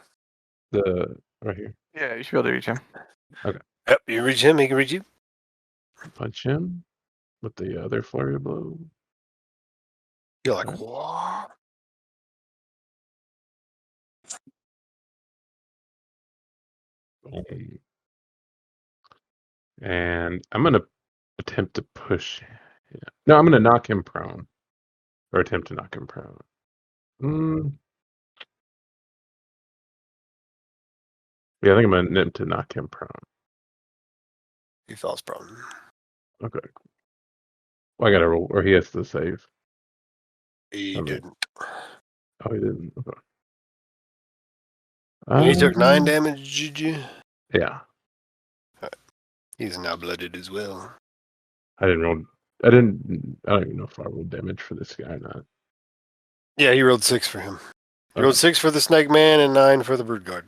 The right here. Yeah, you should be able to reach him. Yep, you reach him, he can reach you. Punch him with the other flurry blow. You're like, Right. what? Boom. And I'm gonna attempt to push. No, I'm gonna knock him prone, or attempt to knock him prone. Yeah, I think I'm gonna attempt to knock him prone. He falls prone. Okay. Well, I gotta roll, or he has to save. He Okay. didn't. Oh, he didn't. Okay. And he took 9 Um, damage, did you? Yeah, He's now blooded as well. I didn't roll. I don't even know if I rolled damage for this guy or not. Yeah, he rolled 6 for him. He Okay. rolled 6 for the snake man and 9 for the brood guard.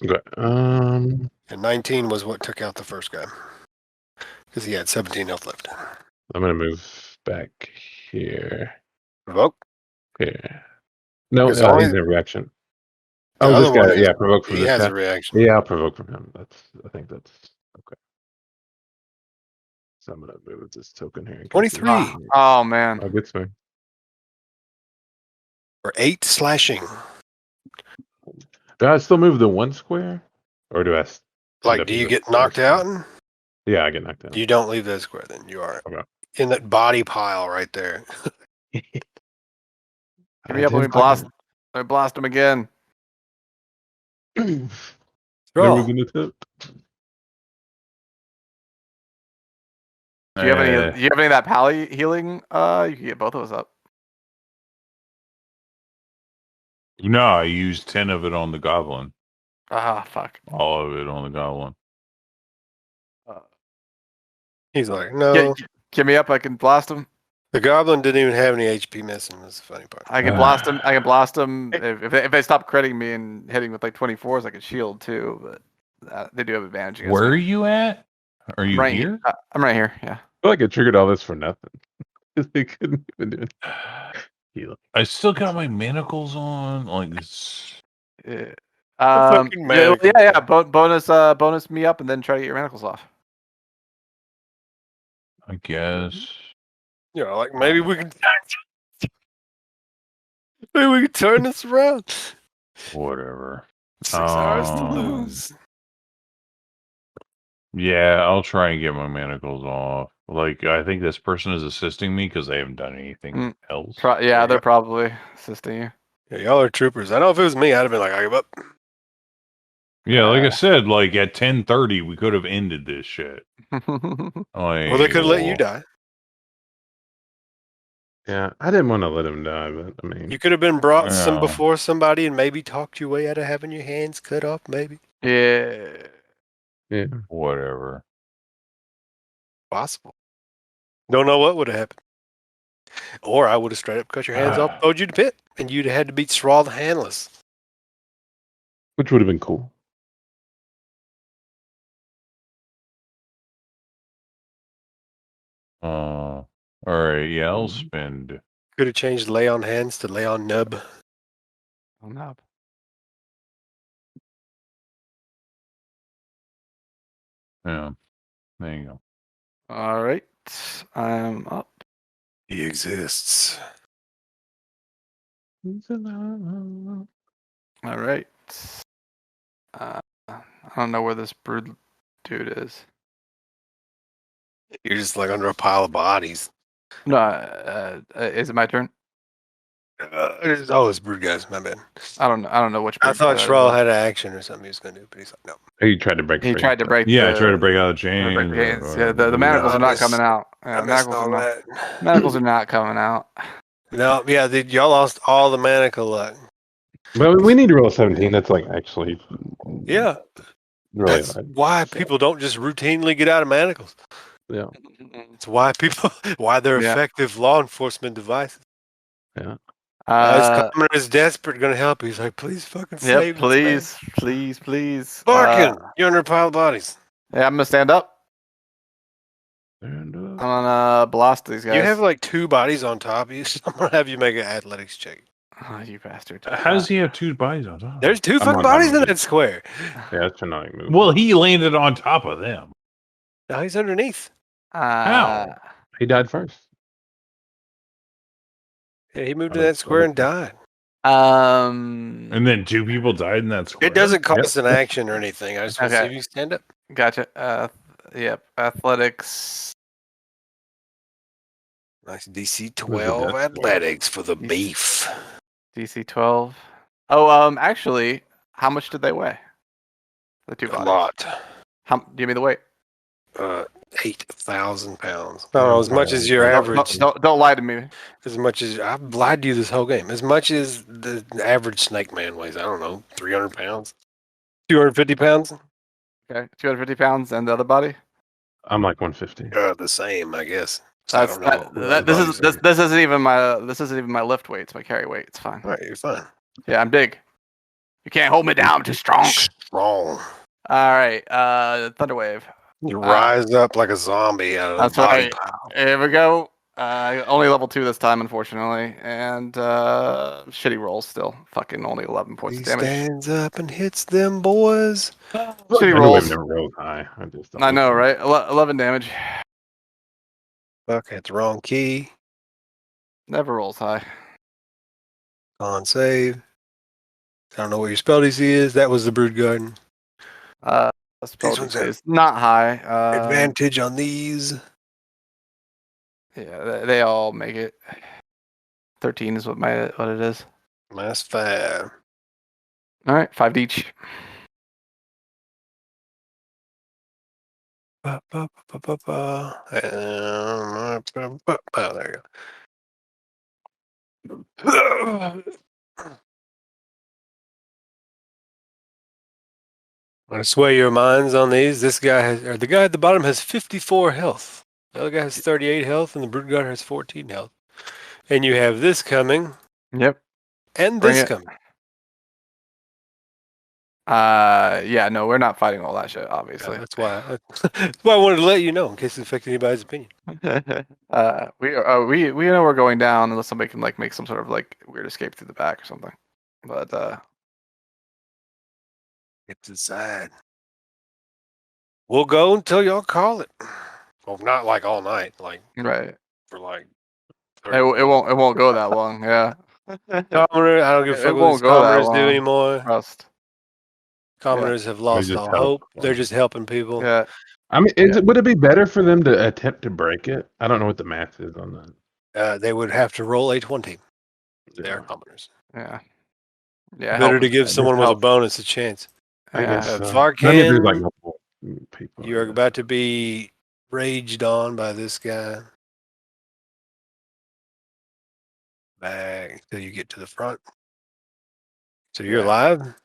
Okay. And 19 was what took out the first guy. Because he had 17 health left. I'm gonna move back here. Provoke? Here. No, Because he's only- in a reaction. The Oh, this other one guy. is- Yeah, provoke from He this has guy. a reaction. Yeah, I'll provoke from him. I think that's okay. So I'm gonna move this token here. in case 23. he- Oh man. Oh, gets me. For 8 slashing. Do I still move the 1 square, or do I? Like, do you get knocked out? Yeah, I get knocked out. You don't leave that square then. You are Okay. in that body pile right there. Give me up when we blast. I blast him again. Never Roll. gonna attempt. Do you have any? Do you have any of that pally healing? You can get both of us up. No, I used 10 of it on the goblin. Ah, fuck. All of it on the goblin. He's like, no. Get me up. I can blast him. The goblin didn't even have any HP missing. That's the funny part. I can blast him. I can blast him. If they stop critting me and hitting with like 24s, I can shield too. But they do have advantage. Where are you at? Are you right here? I'm right here. Yeah. I feel like I triggered all this for nothing. They couldn't even do it. Heal. I still got my manacles on. Like this. Yeah. fucking manacles. Yeah. Bonus me up and then try to get your manacles off. I guess. You know, like maybe we can turn this around. Whatever. 6 hours to Oh. lose. Yeah, I'll try and get my manacles off. Like, I think this person is assisting me because they haven't done anything else. Yeah, they're probably assisting you. Yeah, y'all are troopers. I know if it was me, I'd have been like, I give up. Yeah, like I said, like at 10:30, we could have ended this shit. Like, Or they could have let you die. Yeah, I didn't want to let him die, but I mean, You could have been brought some Yeah. before somebody and maybe talked your way out of having your hands cut off, maybe. Yeah. yeah. Whatever. Possible. Don't know what would have happened. Or I would have straight up cut your hands off, throwed you to pit, and you'd have had to beat Thrall the Handless. Which would have been cool. All right, yeah, I'll spend. Could have changed lay on hands to lay on nub. Oh no. Yeah, there you go. All right. I'm up. He exists. All right. I don't know where this brood dude is. You're just like under a pile of bodies. No, is it my turn? It's brood guys, my bad. I don't know which. I brood thought that Thrall is. had an action or something he was going to do, but he's like, no. He tried to break. He free. tried to break. Yeah, I the, tried to break out the break chain. the chains. Yeah, the manacles I are not missed- coming out. I Yeah, missed manacles all are not. that. Manacles are not coming out. No, yeah, y'all lost all the manacle luck. But we need to roll a 17. That's like actually. Yeah, Really that's hard. why people don't just routinely get out of manacles. Yeah. It's why they're Yeah. effective law enforcement devices. Yeah. His commoner is desperate, gonna help. He's like, please fucking save Yep, us, man. please. Barkin, you're under a pile of bodies. Yeah, I'm gonna stand up. And, I'm gonna blast these guys. You have like 2 bodies on top of you, so I'm gonna have you make an athletics check. Oh, you bastard. How does he have 2 bodies on top? There's 2 I'm fucking on bodies top in of that square. yeah, that's a nice move. Well, he landed on top of them. Now he's underneath. How? He died first. Yeah, he moved to Oh, that square and okay. died. And then 2 people died in that square. It doesn't cost an action or anything. I just want to see Okay. if you stand up. Gotcha. Yep. Athletics. Nice DC Was 12 it that? athletics for the beef. DC 12. Oh, actually, how much did they weigh? The 2 A bodies. lot. Give me the weight. 8,000 pounds. I don't know, as much as your Don't- average. Don't lie to me. As much as I've lied to you this whole game. As much as the average snake man weighs, I don't know, 300 pounds, 250 pounds. Okay, 250 pounds, and the other body. I'm like 150. The same, I guess. I That's don't know. this isn't even my lift weight. It's my carry weight. It's fine. All right, you're fine. Yeah, I'm big. You can't hold me down. I'm too strong. Strong. All right. Thunderwave. You rise up like a zombie out of the That's body right. pile. Here we go. Only level 2 this time, unfortunately, and shitty rolls still. Fucking only 11 points He of damage. stands up and hits them boys. Shitty I rolls. never rolled high. I know, right? 11 damage. Fuck, that's the wrong key. Never rolls high. On save. I don't know what your spell DC is. That was the Brood Garden. Spell ones DC is not high. Advantage on these. Yeah, they all make it. 13 is what it is. Minus 5. All right, 5 each. Oh, there you go. I'm gonna sway your minds on these. This guy has, or the guy at the bottom has 54 health. The other guy has 38 health, and the Brood Guard has 14 health. And you have this coming, Yep. and Bring this it. coming. Yeah, no, we're not fighting all that shit, Yeah, obviously. that's why I wanted to let you know in case it affected anybody's opinion. we know we're going down unless somebody can like make some sort of like weird escape through the back or something. But Get to the side. We'll go until y'all call it. Well, not like all night, like right, for like. it won't go that long. Yeah. Commoner, I don't give a It fuck what won't these go that commoners do long. anymore. Trust. Commoners have lost just all help. hope. They're just helping people. Yeah. I mean, would it be better for them to attempt to break it? I don't know what the math is on that. They would have to roll a 20. They're commoners. Yeah. Yeah. Better help to us- give someone with a help. bonus a chance. I Yeah. guess so. Varkan, Maybe there's like multiple people. You are about to be raged on by this guy. Back till you get to the front. So you're Yeah. alive?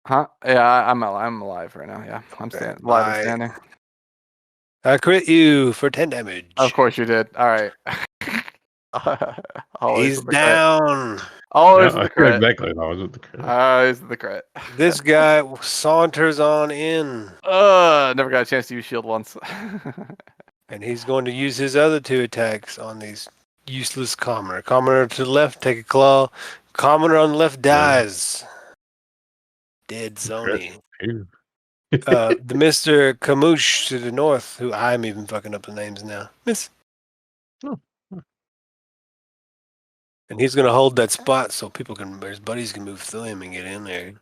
Huh? Yeah, I'm alive right now. Yeah, I'm Okay, alive and standing. I crit you for 10 damage. Of course you did. All right. Always He's with the crit. down. Always Yeah, with the crit. exactly. I was with the crit. Always with the crit. This guy saunters on in. Never got a chance to use shield once. And he's going to use his other 2 attacks on these useless commoner. Commoner to the left, take a claw. Commoner on the left dies. Dead Zony. Ew. The Mr. Kamoosh to the north, who I'm even fucking up the names now. Miss. Oh. And he's going to hold that spot so people can, his buddies can move through him and get in there.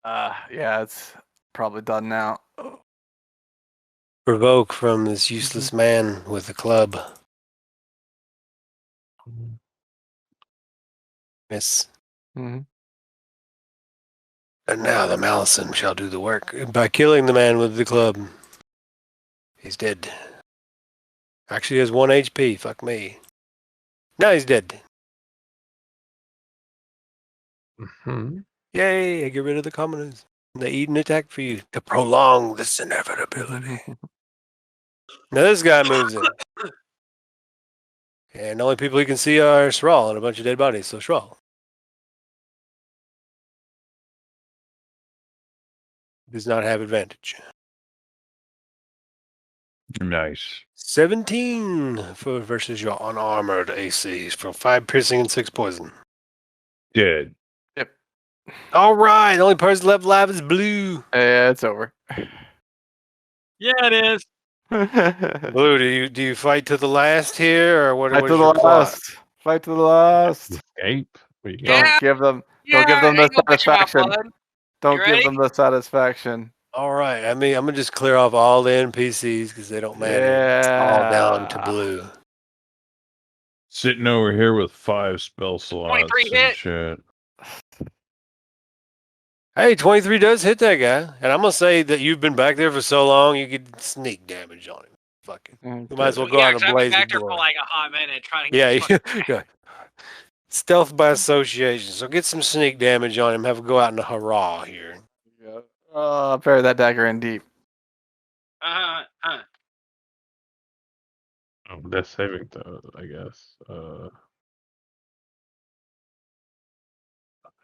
Yeah, it's probably done now. Provoke from this useless man with a club. Miss. Mm-hmm. And now the Malison shall do the work. By killing the man with the club, he's dead. Actually, he has 1 HP. Fuck me. Now he's dead. Mhm. Yay, I get rid of the commoners. They eat an attack for you to prolong this inevitability. Now this guy moves in. And the only people he can see are Sral and a bunch of dead bodies. So Sral does not have advantage. Nice. 17 versus your unarmored AC for 5 piercing and 6 poison. Dead. All right, the only person left alive is Blue. Yeah, it's over. Yeah, it is. Blue, do you fight to the last here, or what? Fight What to is the your plot? last. Fight to the last. Escape. What you Yeah. got? Don't give them Yeah, the ain't no bitch about satisfaction. blood. Don't You give ready? them the satisfaction. All right, I mean, I'm gonna just clear off all the NPCs because they don't matter. It's all down to Yeah. Blue. Sitting over here with 5 spell slots 23 and hit. shit. Hey, 23 does hit that guy, and I'm gonna say that you've been back there for so long, you get sneak damage on him. Fucking, you might as well go Yeah, out 'cause and I've blaze been the back there for door. like a hot minute trying to Yeah, get this fucking yeah. Stealth by association. So get some sneak damage on him. Have a go out in a hurrah here. Bury that dagger in deep. Oh, death saving throw, I guess. I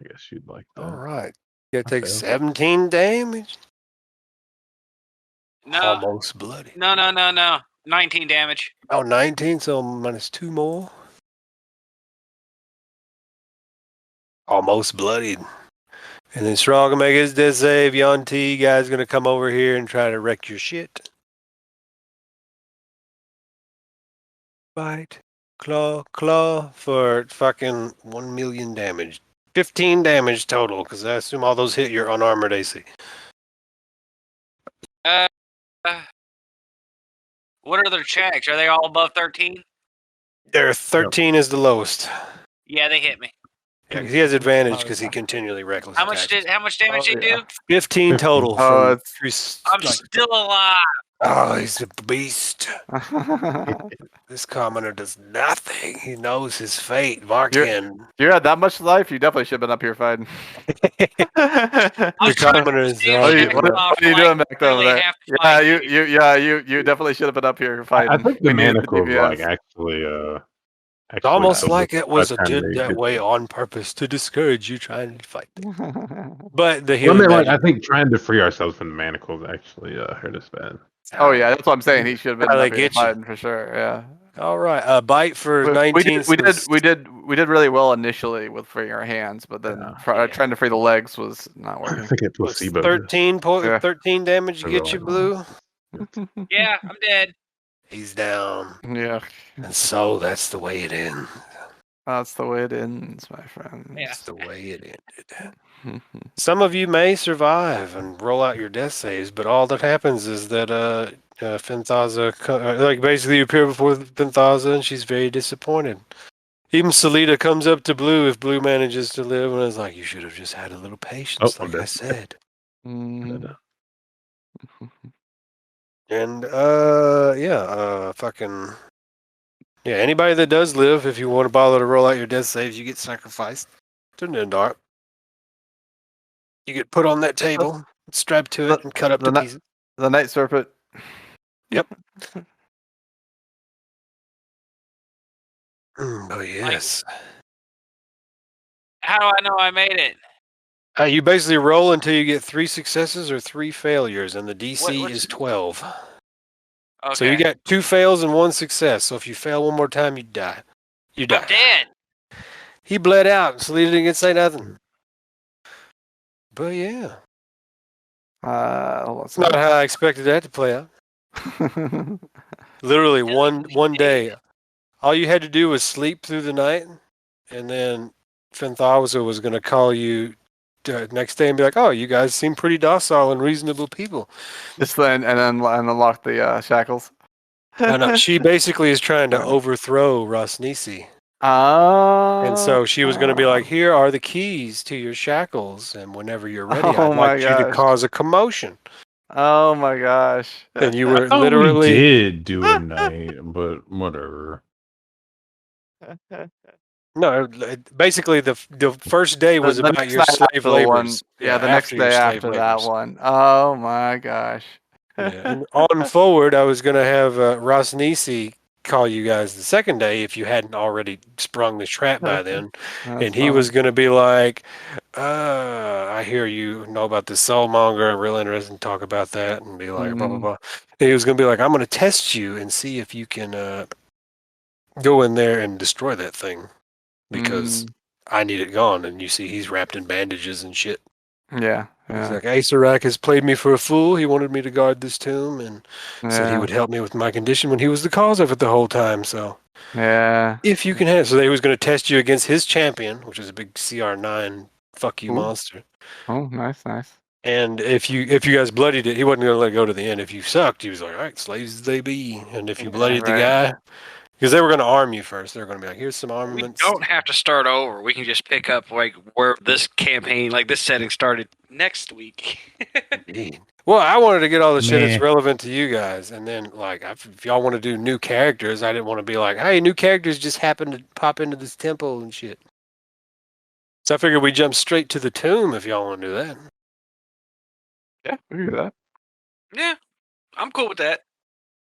guess you'd like that. All right. You gotta I take failed. 17 damage. No, Almost bloody. no. 19 damage. Oh, 19, so minus 2 more. Almost bloodied. And then Strong can make his death save. Yonti guy's gonna come over here and try to wreck your shit. Bite. Claw for fucking 1 million damage. 15 damage total, because I assume all those hit your unarmored AC. What are their checks? Are they all above 13? There, 13 is the lowest. Yeah, they hit me. Yeah, 'cause he has advantage because he continually reckless How much damage they do? 15 total. Oh, from I'm still alive. Oh, he's a beast. This commoner does nothing. He knows his fate. Varkin. You had that much life, you definitely should have been up here fighting. The commoners Steve, are Nick, What off are you like doing back over really there? half the Yeah, fight. you definitely should have been up here fighting. I think the We needed manacles DPS. like actually It's almost doubled like it was by the time did they that get way there. on purpose to discourage you trying to fight. But the Well, I healing mean, like, I magic, think trying to free ourselves from the manacles actually hurt us bad. Oh yeah, that's what I'm saying. He should have been How they up here get you. fighting for sure. Yeah. all right. A bite for 19. We did really well initially with freeing our hands, but then Yeah. trying to free the legs was not I working. think it Was placebo. 13 Yeah. 13 damage to get you, Blue. Yeah, I'm dead. He's down. Yeah, And so that's the way it ends. that's the way it ends, my friend. Yeah. That's the way it ended. Some of you may survive and roll out your death saves, but all that happens is that Fenthaza, like basically you appear before Fenthaza and she's very disappointed. Even Salida comes up to Blue if Blue manages to live and is like, you should have just had a little patience, Oh, like I okay. said. Mhm. And anybody that does live, if you want to bother to roll out your death saves, you get sacrificed to Nindar. You get put on that table, strapped to it, and cut up to pieces. The Night Serpent. Yep. Oh yes. How do I know I made it? You basically roll until you get 3 successes or 3 failures, and the DC What's- is 12. Okay. So you got 2 fails and 1 success. So if you fail one more time, you die. You die. I'm dead. He bled out, so he didn't get to say nothing. But yeah, Hold on a it's not how I expected that to play out. second. Literally one day, all you had to do was sleep through the night, and then Fenthaza was going to call you next day and be like, "Oh, you guys seem pretty docile and reasonable people." Just then, and unlock the shackles. And she basically is trying to overthrow Rosnisi. And so she was going to be like, "Here are the keys to your shackles, and whenever you're ready, Oh I'd my like you to gosh. cause a commotion." Oh my gosh. And you were Oh, literally we did do a night, but whatever. no. Basically, the first day was The about next your night slave after the one- labors. Yeah, the next after your day slave after that labors. one. Oh my gosh. Yeah. And on forward, I was going to have Rosnisi call you guys the second day if you hadn't already sprung the trap by then. That's And he was going to be like, I hear you know about this Soulmonger. I'm real interested in talk about that, and be like, blah, blah, blah. And he was going to be like, I'm going to test you and see if you can go in there and destroy that thing because I need it gone. And you see he's wrapped in bandages and shit. Yeah. He's like, Aesarak has played me for a fool. He wanted me to guard this tomb and said he would help me with my condition when he was the cause of it the whole time. So, if you can have, so he was going to test you against his champion, which is a big CR9 fuck you monster. Oh, nice. And if you guys bloodied it, he wasn't going to let it go to the end. If you sucked, he was like, all right, slaves they be. And if you bloodied the guy, because they were going to arm you first, they were going to be like, here's some armaments. We don't have to start over. We can just pick up like where this campaign, like this setting started next week. Indeed. Well, I wanted to get all the shit that's relevant to you guys. And then, like, if y'all want to do new characters, I didn't want to be like, hey, new characters just happen to pop into this temple and shit. So I figured we jump straight to the tomb if y'all want to do that. Yeah, we can do that. Yeah, I'm cool with that.